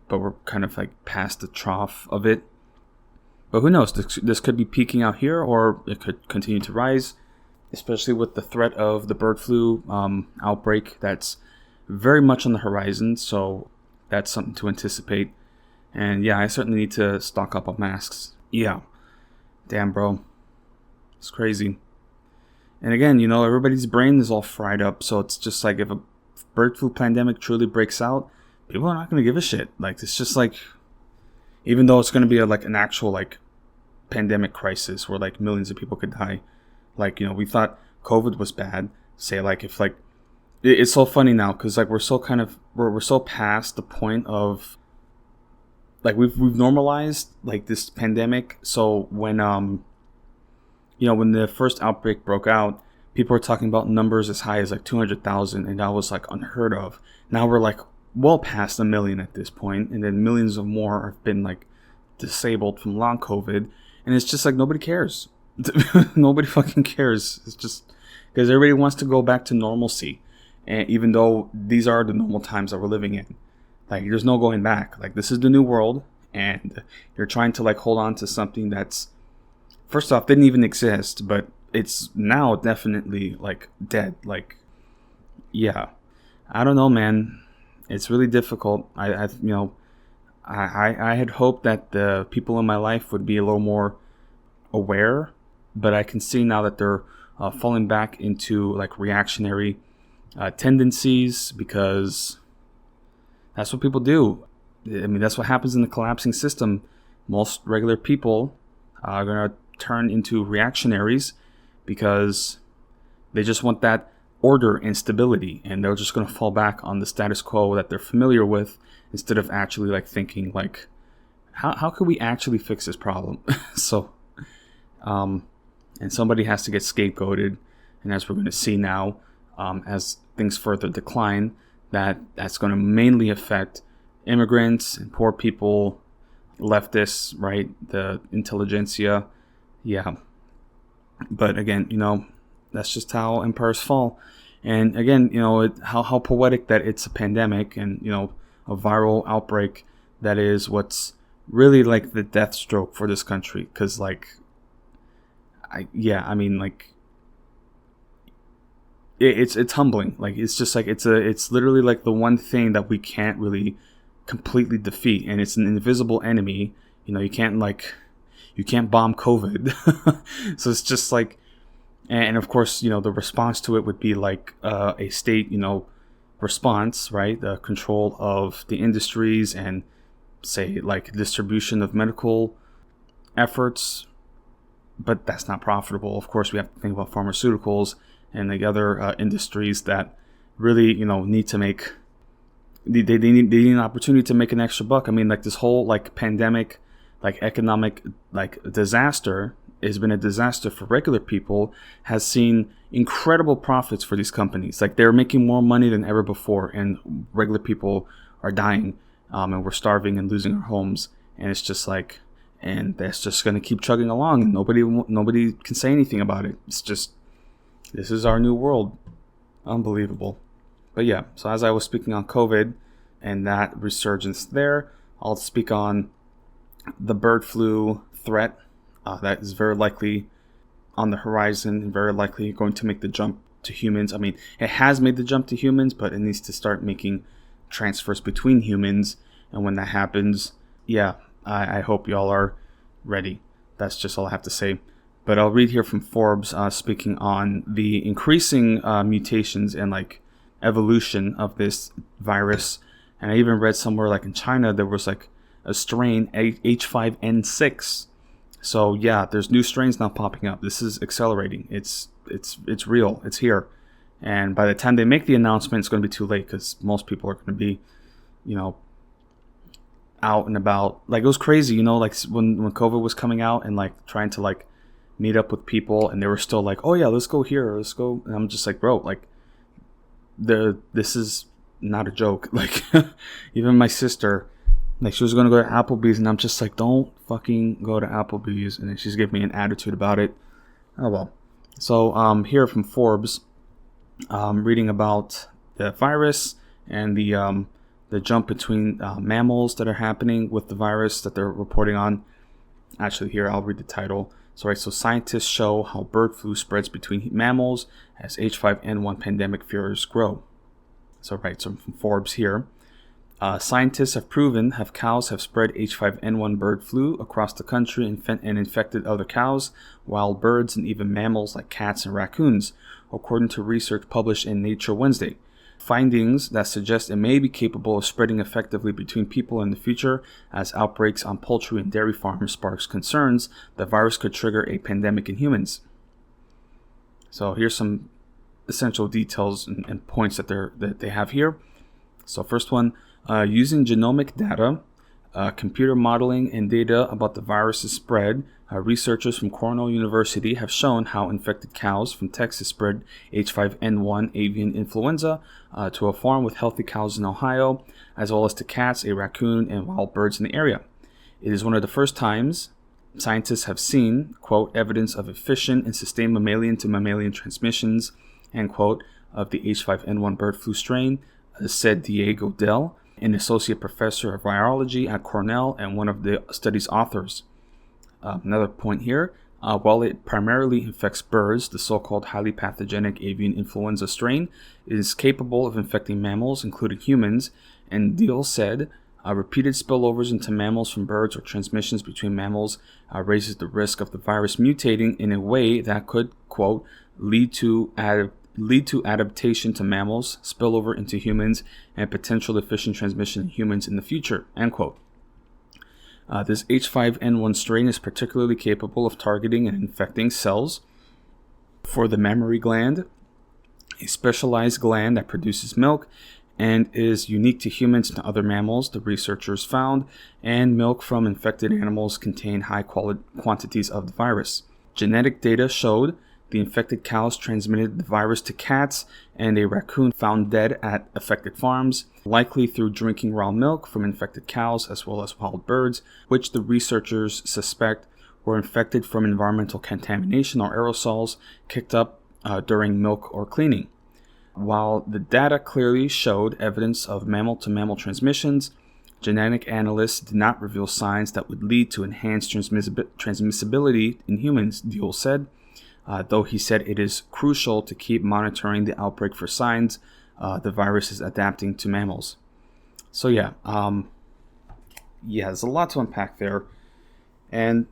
but we're kind of past the trough of it. But who knows? This could be peaking out here, or it could continue to rise, especially with the threat of the bird flu outbreak that's very much on the horizon. So that's something to anticipate. And yeah, I certainly need to stock up on masks. Yeah. Damn, bro. It's crazy. And again, everybody's brain is all fried up. So it's just if a bird flu pandemic truly breaks out, people are not going to give a shit. It's just even though it's going to be an actual pandemic crisis where millions of people could die. We thought COVID was bad. Say if it's so funny now, because we're so we're so past the point of we've normalized this pandemic. So when when the first outbreak broke out, people were talking about numbers as high as 200,000, and that was unheard of. Now we're well past 1 million at this point, and then millions of more have been disabled from long COVID, and it's just nobody cares. Nobody fucking cares. It's just because everybody wants to go back to normalcy, and even though these are the normal times that we're living in, there's no going back. This is the new world, and you're trying to hold on to something that's, first off, didn't even exist, but it's now definitely dead. Yeah, I don't know, man. It's really difficult. I had hoped that the people in my life would be a little more aware, but I can see now that they're falling back into reactionary tendencies, because that's what people do. I mean, that's what happens in the collapsing system. Most regular people are going to turn into reactionaries because they just want that order and stability, and they're just going to fall back on the status quo that they're familiar with, instead of actually thinking how could we actually fix this problem. So and somebody has to get scapegoated, and as we're going to see now, as things further decline, that's going to mainly affect immigrants and poor people, leftists, right, the intelligentsia. Yeah, but again, that's just how empires fall. And again, how poetic that it's a pandemic and, a viral outbreak that is what's really like the death stroke for this country. Because it's humbling. Like, it's just like, it's literally like the one thing that we can't really completely defeat. And it's an invisible enemy. You can't bomb COVID. So it's just like, and of course, the response to it would be like a state, response, right? The control of the industries and say like distribution of medical efforts. But that's not profitable. Of course, we have to think about pharmaceuticals and the other industries that really, need to make, they need an opportunity to make an extra buck. I mean, like this whole like pandemic, like economic like disaster has been a disaster for regular people, has seen incredible profits for these companies. Like, they're making more money than ever before, and regular people are dying, and we're starving and losing our homes. And it's just like, and that's just going to keep chugging along, and nobody can say anything about it. It's just, this is our new world. Unbelievable. But yeah, so as I was speaking on COVID and that resurgence there, I'll speak on the bird flu threat that is very likely on the horizon and very likely going to make the jump to humans. I mean, it has made the jump to humans, but it needs to start making transfers between humans. And when that happens, yeah, I hope y'all are ready. That's just all I have to say. But I'll read here from Forbes speaking on the increasing mutations and like evolution of this virus. And I even read somewhere like in China there was like a strain H5N6. So yeah, there's new strains now popping up. This is accelerating. It's real. It's here. And by the time they make the announcement, it's going to be too late, because most people are going to be, out and about. Like, it was crazy, like when COVID was coming out and like trying to like meet up with people, and they were still like, oh yeah, let's go here, let's go. And I'm just like, bro, like this is not a joke. Like, even my sister, like, she was going to go to Applebee's, and I'm just like, don't fucking go to Applebee's. And then she's giving me an attitude about it. Oh, well. So here from Forbes, reading about the virus and the jump between mammals that are happening with the virus that they're reporting on. Actually, here, I'll read the title. So scientists show how bird flu spreads between mammals as H5N1 pandemic fears grow. So from Forbes here. Scientists have proven cows have spread H5N1 bird flu across the country and infected other cows, wild birds, and even mammals like cats and raccoons, according to research published in Nature Wednesday. Findings that suggest it may be capable of spreading effectively between people in the future, as outbreaks on poultry and dairy farms sparks concerns the virus could trigger a pandemic in humans. So here's some essential details and points that they have here. So first one, using genomic data, computer modeling, and data about the virus's spread, researchers from Cornell University have shown how infected cows from Texas spread H5N1 avian influenza to a farm with healthy cows in Ohio, as well as to cats, a raccoon, and wild birds in the area. It is one of the first times scientists have seen, quote, evidence of efficient and sustained mammalian to mammalian transmissions, end quote, of the H5N1 bird flu strain, said Diego Dell, an associate professor of virology at Cornell and one of the study's authors. Another point here, while it primarily infects birds, the so-called highly pathogenic avian influenza strain is capable of infecting mammals, including humans, and Dell said, repeated spillovers into mammals from birds or transmissions between mammals raises the risk of the virus mutating in a way that could, quote, lead to adaptation to mammals, spillover into humans, and potential efficient transmission in humans in the future, end quote. This H5N1 strain is particularly capable of targeting and infecting cells for the mammary gland, a specialized gland that produces milk and is unique to humans and other mammals, the researchers found, and milk from infected animals contain high quantities of the virus. Genetic data showed the infected cows transmitted the virus to cats and a raccoon found dead at affected farms, likely through drinking raw milk from infected cows as well as wild birds, which the researchers suspect were infected from environmental contamination or aerosols kicked up during milk or cleaning. While the data clearly showed evidence of mammal-to-mammal transmissions, genetic analysts did not reveal signs that would lead to enhanced transmissibility in humans, Diol said, though he said it is crucial to keep monitoring the outbreak for signs the virus is adapting to mammals. So yeah, there's a lot to unpack there. And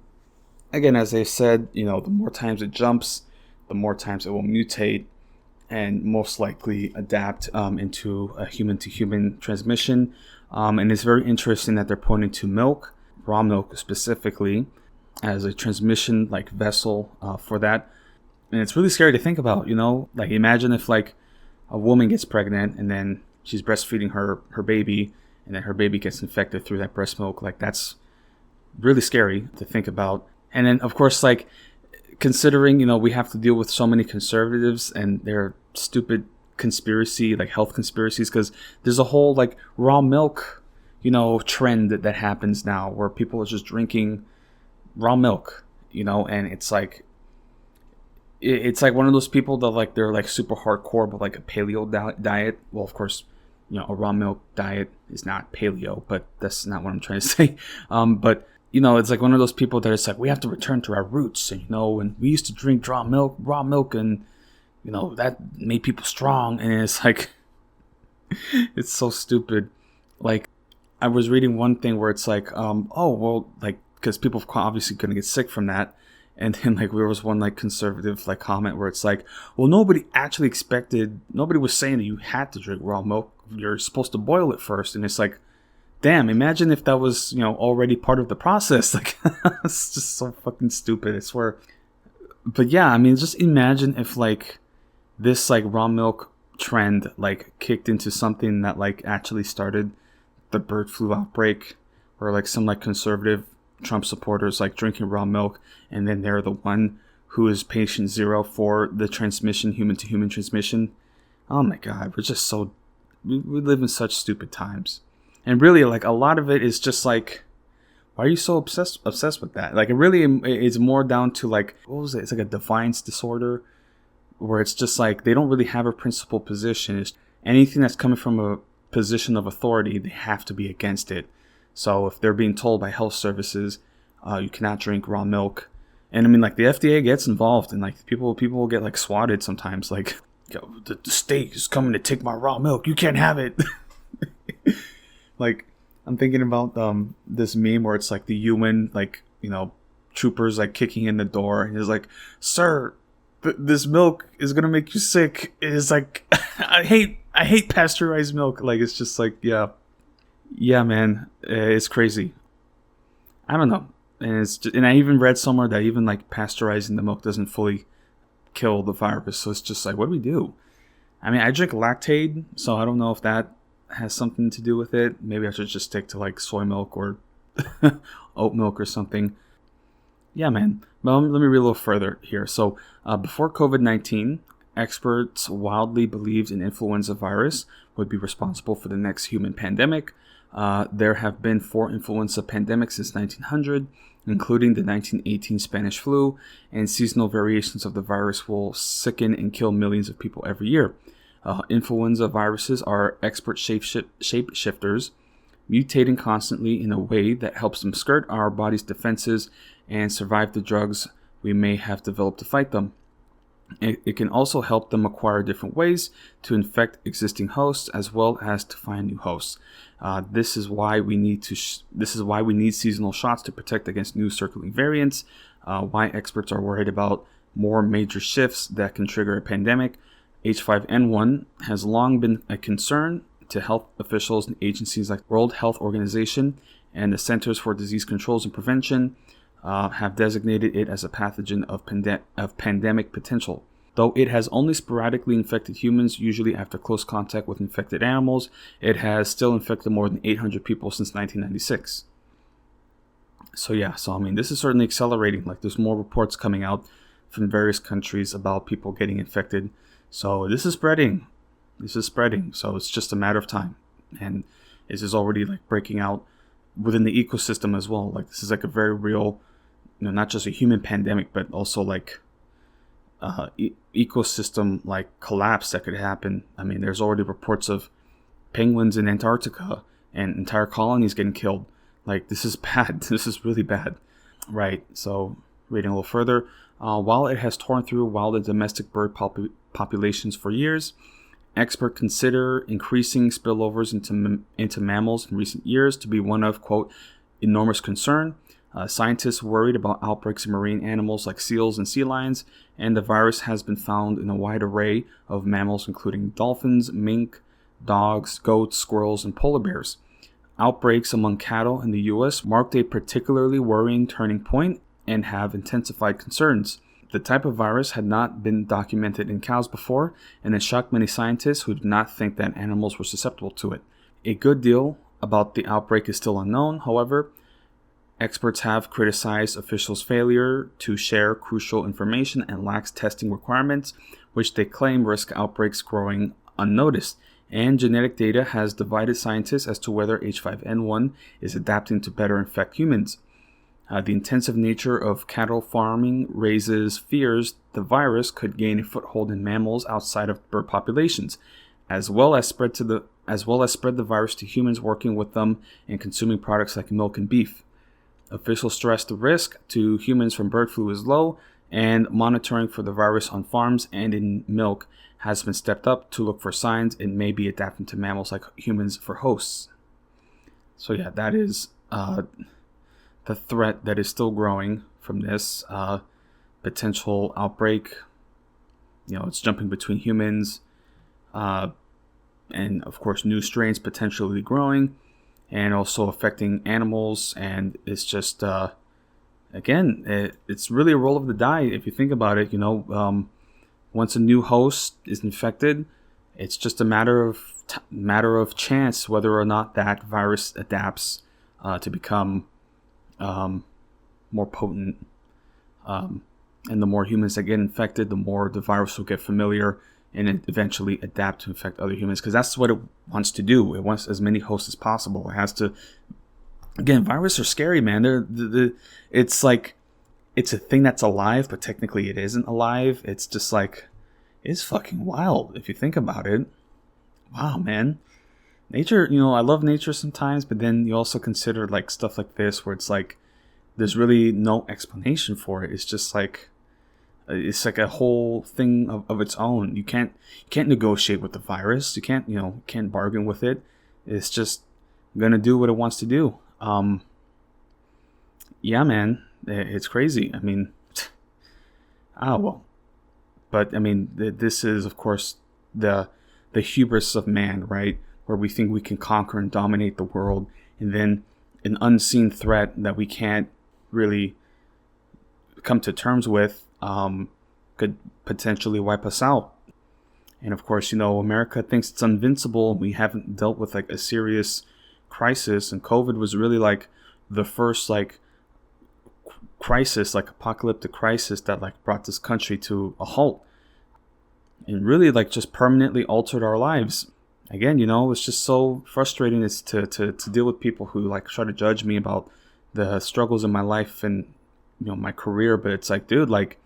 again, as I said, the more times it jumps, the more times it will mutate and most likely adapt into a human-to-human transmission. And it's very interesting that they're pointing to milk, raw milk specifically, as a transmission vessel for that. And it's really scary to think about, imagine if a woman gets pregnant and then she's breastfeeding her baby, and then her baby gets infected through that breast milk. That's really scary to think about. And then, of course, considering, we have to deal with so many conservatives and their stupid conspiracy, health conspiracies, because there's a whole, raw milk, trend that happens now where people are just drinking raw milk, and it's it's one of those people that, they're, super hardcore, but, a paleo diet. Well, of course, a raw milk diet is not paleo, but that's not what I'm trying to say. But it's one of those people that it's we have to return to our roots, and we used to drink raw milk, and that made people strong, and it's it's so stupid. I was reading one thing where it's because people are obviously gonna get sick from that, and then there was one conservative comment where it's well, nobody was saying that you had to drink raw milk. You're supposed to boil it first, and it's damn, imagine if that was, already part of the process. It's just so fucking stupid, I swear. But yeah, I mean, just imagine if, this, raw milk trend, kicked into something that, actually started the bird flu outbreak, or, some, conservative Trump supporters, drinking raw milk, and then they're the one who is patient zero for the transmission, human-to-human transmission. Oh my God, we live in such stupid times. And really, a lot of it is just why are you so obsessed with that? It really is more down to what was it? It's a defiance disorder, where it's just they don't really have a principled position. It's anything that's coming from a position of authority, they have to be against it. So if they're being told by health services, you cannot drink raw milk, and I mean, the FDA gets involved, and people will get swatted sometimes. The state is coming to take my raw milk. You can't have it. I'm thinking about this meme where it's the UN troopers kicking in the door, and he's sir, this milk is gonna make you sick. It is I hate pasteurized milk. It's just yeah man, it's crazy. I don't know, and I even read somewhere that even pasteurizing the milk doesn't fully kill the virus. So it's just what do we do? I mean, I drink Lactaid, so I don't know if that has something to do with it. Maybe I should just stick to soy milk or oat milk or something. Yeah, man. Well, let me read a little further here. So before COVID-19, experts wildly believed an influenza virus would be responsible for the next human pandemic. There have been 4 influenza pandemics since 1900, including the 1918 Spanish flu, and seasonal variations of the virus will sicken and kill millions of people every year. Influenza viruses are expert shapeshifters, mutating constantly in a way that helps them skirt our body's defenses and survive the drugs we may have developed to fight them. It can also help them acquire different ways to infect existing hosts, as well as to find new hosts. This is why we need seasonal shots to protect against new circulating variants. Why experts are worried about more major shifts that can trigger a pandemic. H5N1 has long been a concern to health officials and agencies like World Health Organization and the Centers for Disease Control and Prevention have designated it as a pathogen of pandemic potential. Though it has only sporadically infected humans, usually after close contact with infected animals, it has still infected more than 800 people since 1996. So I mean, this is certainly accelerating. There's more reports coming out from various countries about people getting infected. So this is spreading. So it's just a matter of time. And this is already breaking out within the ecosystem as well. This is a very real, not just a human pandemic, but also ecosystem like collapse that could happen. I mean, there's already reports of penguins in Antarctica and entire colonies getting killed. Like, this is bad. This is really bad. Right. So, reading a little further, while it has torn through wild and domestic bird populations for years, experts consider increasing spillovers into mammals in recent years to be one of, quote, enormous concern. Scientists worried about outbreaks in marine animals like seals and sea lions, and the virus has been found in a wide array of mammals, including dolphins, mink, dogs, goats, squirrels, and polar bears. Outbreaks among cattle in the U.S. marked a particularly worrying turning point and have intensified concerns. The type of virus had not been documented in cows before, and it shocked many scientists who did not think that animals were susceptible to it. A good deal about the outbreak is still unknown, however. Experts have criticized officials' failure to share crucial information and lax testing requirements, which they claim risk outbreaks growing unnoticed. And genetic data has divided scientists as to whether H5N1 is adapting to better infect humans. The intensive nature of cattle farming raises fears the virus could gain a foothold in mammals outside of bird populations, as well as spread the virus to humans working with them and consuming products like milk and beef. Officials stress the risk to humans from bird flu is low, and monitoring for the virus on farms and in milk has been stepped up to look for signs it may be adapting to mammals like humans for hosts. So yeah, that is the threat that is still growing from this potential outbreak. You know, it's jumping between humans and of course new strains potentially growing, and also affecting animals. And it's just, again, it's really a roll of the die if you think about it. You know, once a new host is infected, it's just a matter of chance whether or not that virus adapts to become more potent. And the more humans that get infected, the more the virus will get familiar and it eventually adapt to infect other humans, because that's what it wants to do. It wants as many hosts as possible. It has to. Again, viruses are scary, man. It's like it's a thing that's alive, but technically it isn't alive. It's just like, it's fucking wild if you think about it. Wow, man. Nature, you know, I love nature sometimes, but then you also consider like stuff like this where it's like there's really no explanation for it. It's just like it's like a whole thing of its own. You can't negotiate with the virus. You can't bargain with it. It's just gonna do what it wants to do. Yeah, man, it's crazy. I mean, well, but I mean, this is of course the hubris of man, right? Where we think we can conquer and dominate the world, and then an unseen threat that we can't really come to terms with could potentially wipe us out. And of course, you know, America thinks it's invincible. We haven't dealt with like a serious crisis, and COVID was really like the first like crisis, like apocalyptic crisis that like brought this country to a halt and really like just permanently altered our lives. Again, you know, it's just so frustrating is to deal with people who like try to judge me about the struggles in my life and, you know, my career. But it's like, dude, like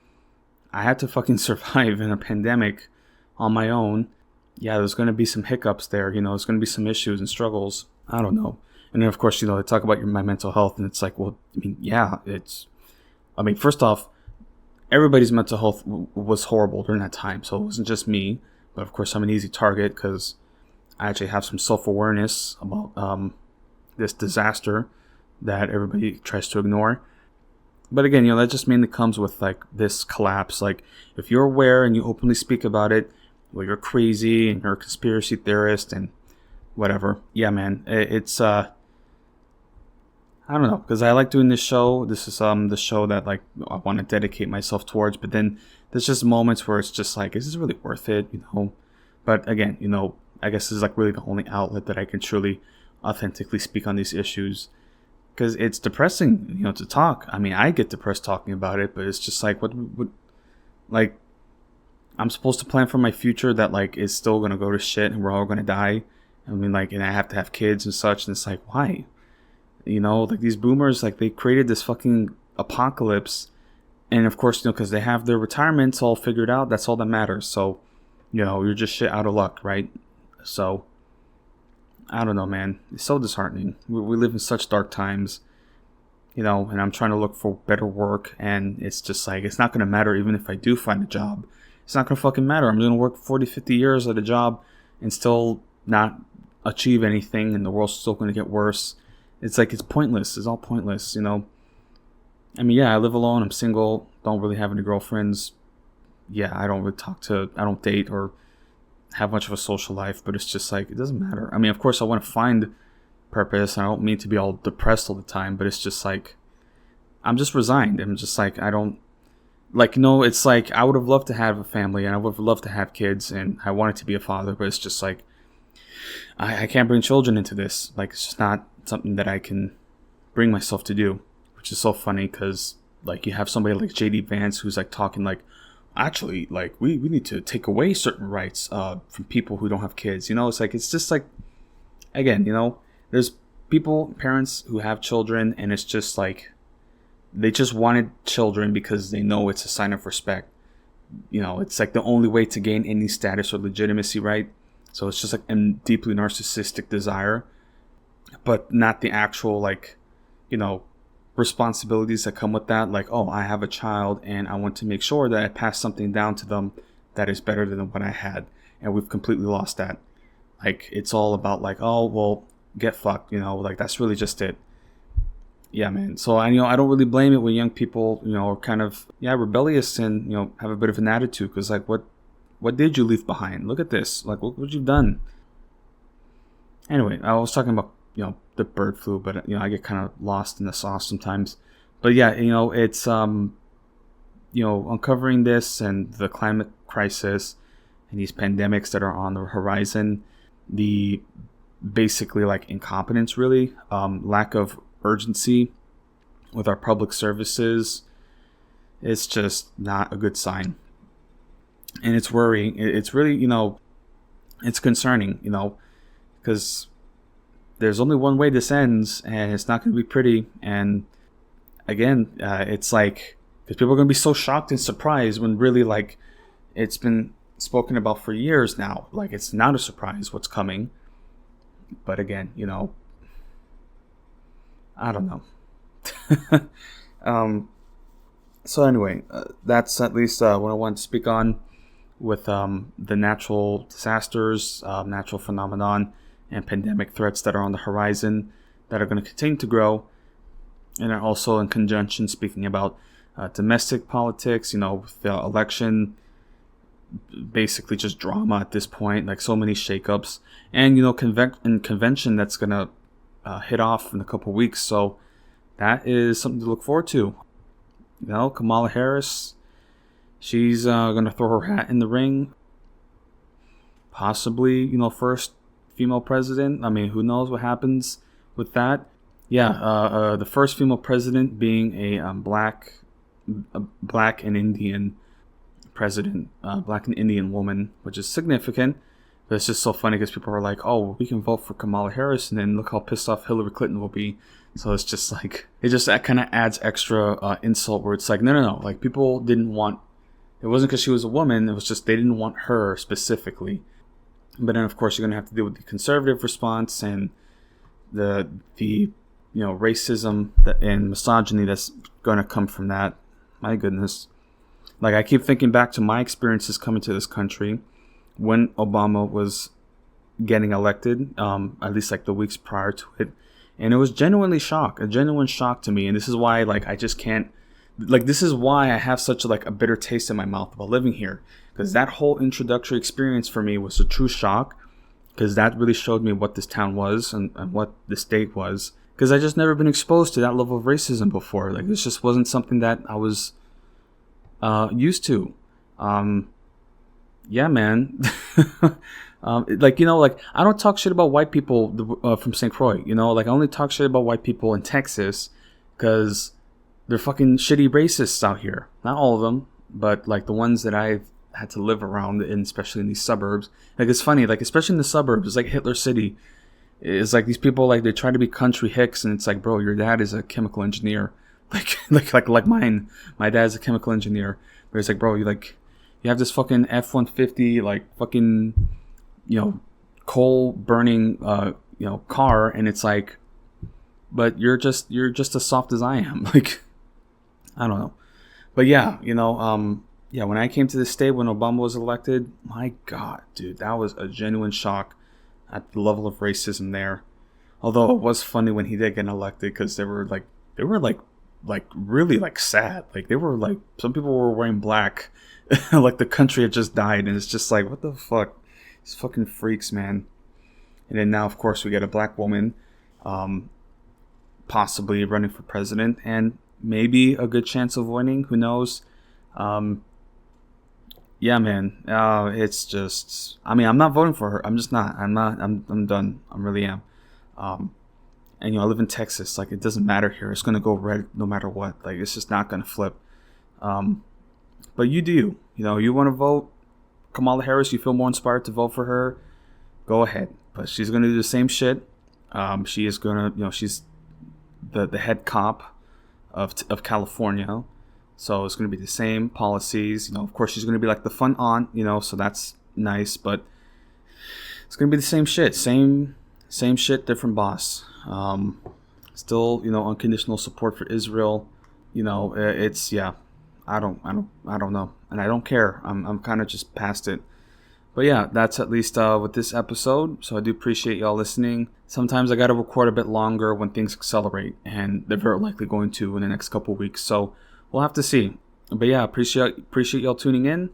I had to fucking survive in a pandemic on my own. Yeah, there's going to be some hiccups there. You know, there's going to be some issues and struggles. I don't know. And then, of course, you know, they talk about my mental health, and it's like, well, I mean, yeah, first off, everybody's mental health was horrible during that time. So it wasn't just me. But of course, I'm an easy target because I actually have some self-awareness about this disaster that everybody tries to ignore. But again, you know, that just mainly comes with like this collapse. Like if you're aware and you openly speak about it, well, you're crazy and you're a conspiracy theorist and whatever. Yeah, man, it's I don't know, because I like doing this show. This is the show that like I want to dedicate myself towards. But then there's just moments where it's just like, is this really worth it? You know. But again, you know, I guess this is like really the only outlet that I can truly authentically speak on these issues, because it's depressing, you know, to talk. I mean, I get depressed talking about it, but it's just like, what like, I'm supposed to plan for my future that like is still gonna go to shit and we're all gonna die. I mean, like, and I have to have kids and such, and it's like, why? You know, like these boomers, like they created this fucking apocalypse, And of course, because they have their retirements all figured out, that's all that matters. So, you're just shit out of luck, right? So, I don't know, man. It's so disheartening. We live in such dark times, and I'm trying to look for better work, and it's just like, it's not going to matter even if I do find a job. It's not going to fucking matter. I'm going to work 40, 50 years at a job and still not achieve anything, and the world's still going to get worse. It's like, it's pointless. It's all pointless, I mean, yeah, I live alone. I'm single. Don't really have any girlfriends. Yeah, I don't date or have much of a social life, but it's just like, it doesn't matter. I mean, of course, I want to find purpose. I don't mean to be all depressed all the time, but it's just like, I'm just resigned. I'm just like, I don't, like, it's like, I would have loved to have a family, and I would have loved to have kids, and I wanted to be a father, but it's just like, I can't bring children into this. Like, it's just not something that I can bring myself to do. Which is so funny because, like, you have somebody like JD Vance who's like talking like, actually, like, we need to take away certain rights from people who don't have kids. It's like, it's just like, again, there's parents who have children, and it's just like, they just wanted children because they know it's a sign of respect. It's like the only way to gain any status or legitimacy, right? So it's just like a deeply narcissistic desire, but not the actual, like, responsibilities that come with that. Like, oh, I have a child and I want to make sure that I pass something down to them that is better than what I had. And we've completely lost that. Like, it's all about like, oh, well, get fucked, like, that's really just it. Yeah, man. So I don't really blame it when young people, are kind of, rebellious and, have a bit of an attitude. Because, like, what did you leave behind? Look at this. Like, what you've done. Anyway, I was talking about, the bird flu, but, I get kind of lost in the sauce sometimes. But yeah, it's, uncovering this and the climate crisis and these pandemics that are on the horizon, the basically like incompetence, really, lack of urgency with our public services. It's just not a good sign. And it's worrying. It's really, it's concerning, because there's only one way this ends, and it's not going to be pretty. And again, it's like, because people are going to be so shocked and surprised when really, like, it's been spoken about for years now. Like, it's not a surprise what's coming. But again, I don't know. So anyway, that's at least what I want to speak on with the natural disasters, natural phenomenon, and pandemic threats that are on the horizon that are going to continue to grow. And are also in conjunction speaking about domestic politics, with the election, basically just drama at this point, like so many shakeups, and, convention that's going to hit off in a couple weeks. So that is something to look forward to. Kamala Harris, she's going to throw her hat in the ring. Possibly, first female president. I mean, who knows what happens with that. Yeah, the first female president being a black and Indian president, black and Indian woman, which is significant. But it's just so funny because people are like, oh, we can vote for Kamala Harris, and then look how pissed off Hillary Clinton will be. So it's just like, that kind of adds extra insult where it's like, no. Like, people didn't want, it wasn't because she was a woman, it was just they didn't want her specifically. But then, of course, you're going to have to deal with the conservative response and the racism and misogyny that's going to come from that. My goodness. Like, I keep thinking back to my experiences coming to this country when Obama was getting elected, at least like the weeks prior to it. And it was a genuine shock to me. And this is why, like, I just can't, like, this is why I have such a bitter taste in my mouth about living here. Because that whole introductory experience for me was a true shock. Because that really showed me what this town was and what the state was. Because I just never been exposed to that level of racism before. Like, this just wasn't something that I was used to. Yeah, man. Like, I don't talk shit about white people from St. Croix. Like, I only talk shit about white people in Texas because they're fucking shitty racists out here. Not all of them, but like the ones that I've had to live around, and especially in these suburbs. Like, it's funny, like, especially in the suburbs, it's like Hitler City. It's like these people, like, they try to be country hicks, and it's like, bro, your dad is a chemical engineer. like mine. My dad's a chemical engineer. But it's like, bro, you have this fucking F-150, like fucking, coal burning, car, and it's like, but you're just as soft as I am. Like, I don't know. But yeah, when I came to the state when Obama was elected, my God, dude, that was a genuine shock at the level of racism there. Although it was funny when he did get elected, because they were really like sad. Like, they were like, some people were wearing black, like the country had just died, and it's just like, what the fuck, these fucking freaks, man. And then now, of course, we get a black woman, possibly running for president, and maybe a good chance of winning. Who knows? Yeah, man. It's just, I mean, I'm not voting for her. I'm just not. I'm done. I really am. And I live in Texas. Like, it doesn't matter here. It's gonna go red no matter what. Like, it's just not gonna flip. But you do. You want to vote Kamala Harris. You feel more inspired to vote for her. Go ahead. But she's gonna do the same shit. She is gonna. She's the head cop of California. So it's going to be the same policies. Of course, she's going to be like the fun aunt, so that's nice. But it's going to be the same shit. Same shit, different boss. Still, unconditional support for Israel. It's, yeah, I don't know. And I don't care. I'm kind of just past it. But yeah, that's at least with this episode. So I do appreciate y'all listening. Sometimes I got to record a bit longer when things accelerate, and they're very likely going to in the next couple weeks. So we'll have to see. But yeah, appreciate y'all tuning in,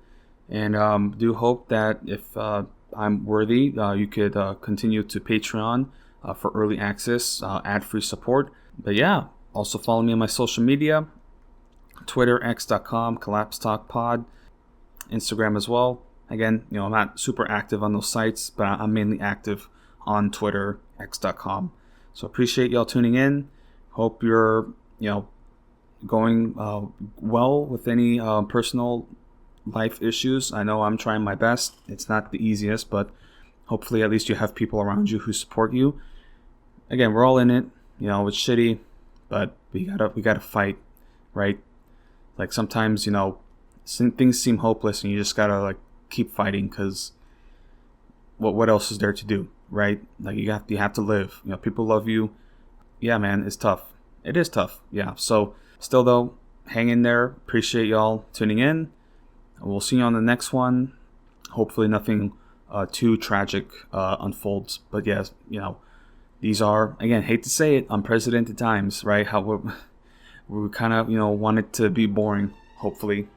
and do hope that if I'm worthy, you could continue to Patreon for early access, ad-free support. But yeah, also follow me on my social media, Twitter, x.com, CollapseTalkPod, Instagram as well. Again, I'm not super active on those sites, but I'm mainly active on Twitter, x.com. So appreciate y'all tuning in. Hope you're, going well with any personal life issues. I know I'm trying my best. It's not the easiest, but hopefully at least you have people around you who support you. Again, we're all in it. It's shitty, but we gotta fight, right? Like, sometimes things seem hopeless, and you just gotta keep fighting, because what else is there to do, right? Like, you have to live. People love you. Yeah, man, it's tough. It is tough. Yeah. So still though, hang in there. Appreciate y'all tuning in. We'll see you on the next one. Hopefully nothing too tragic unfolds. But yes, these are, again, hate to say it, unprecedented times, right? How we kind of want it to be boring, hopefully.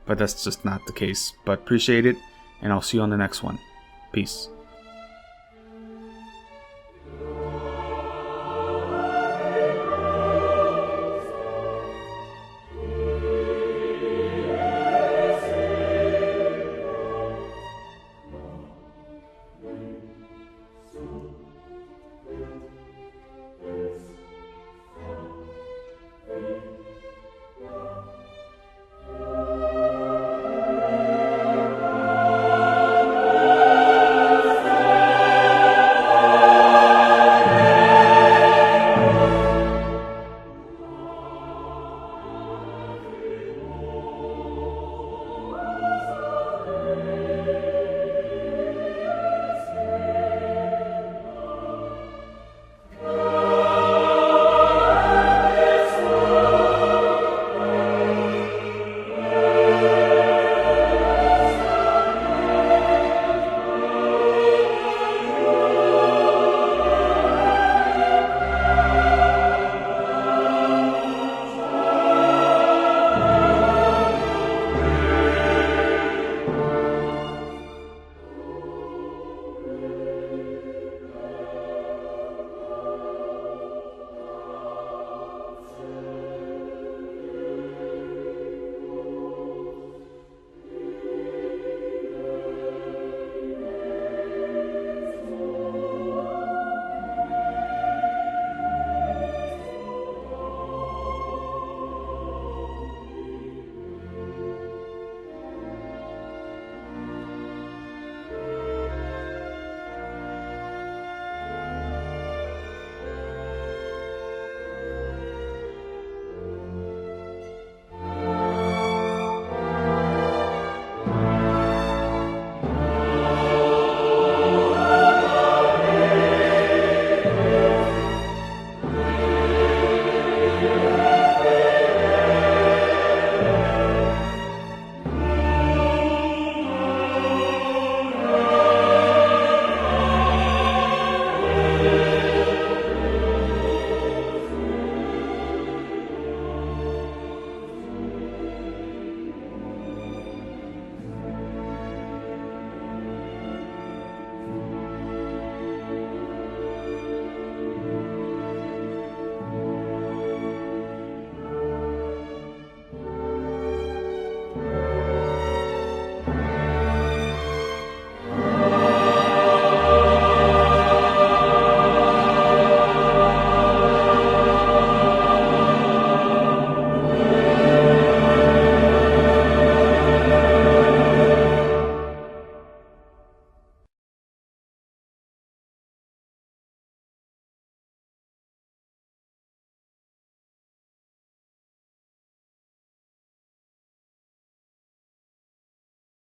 But that's just not the case. But appreciate it, and I'll see you on the next one. Peace.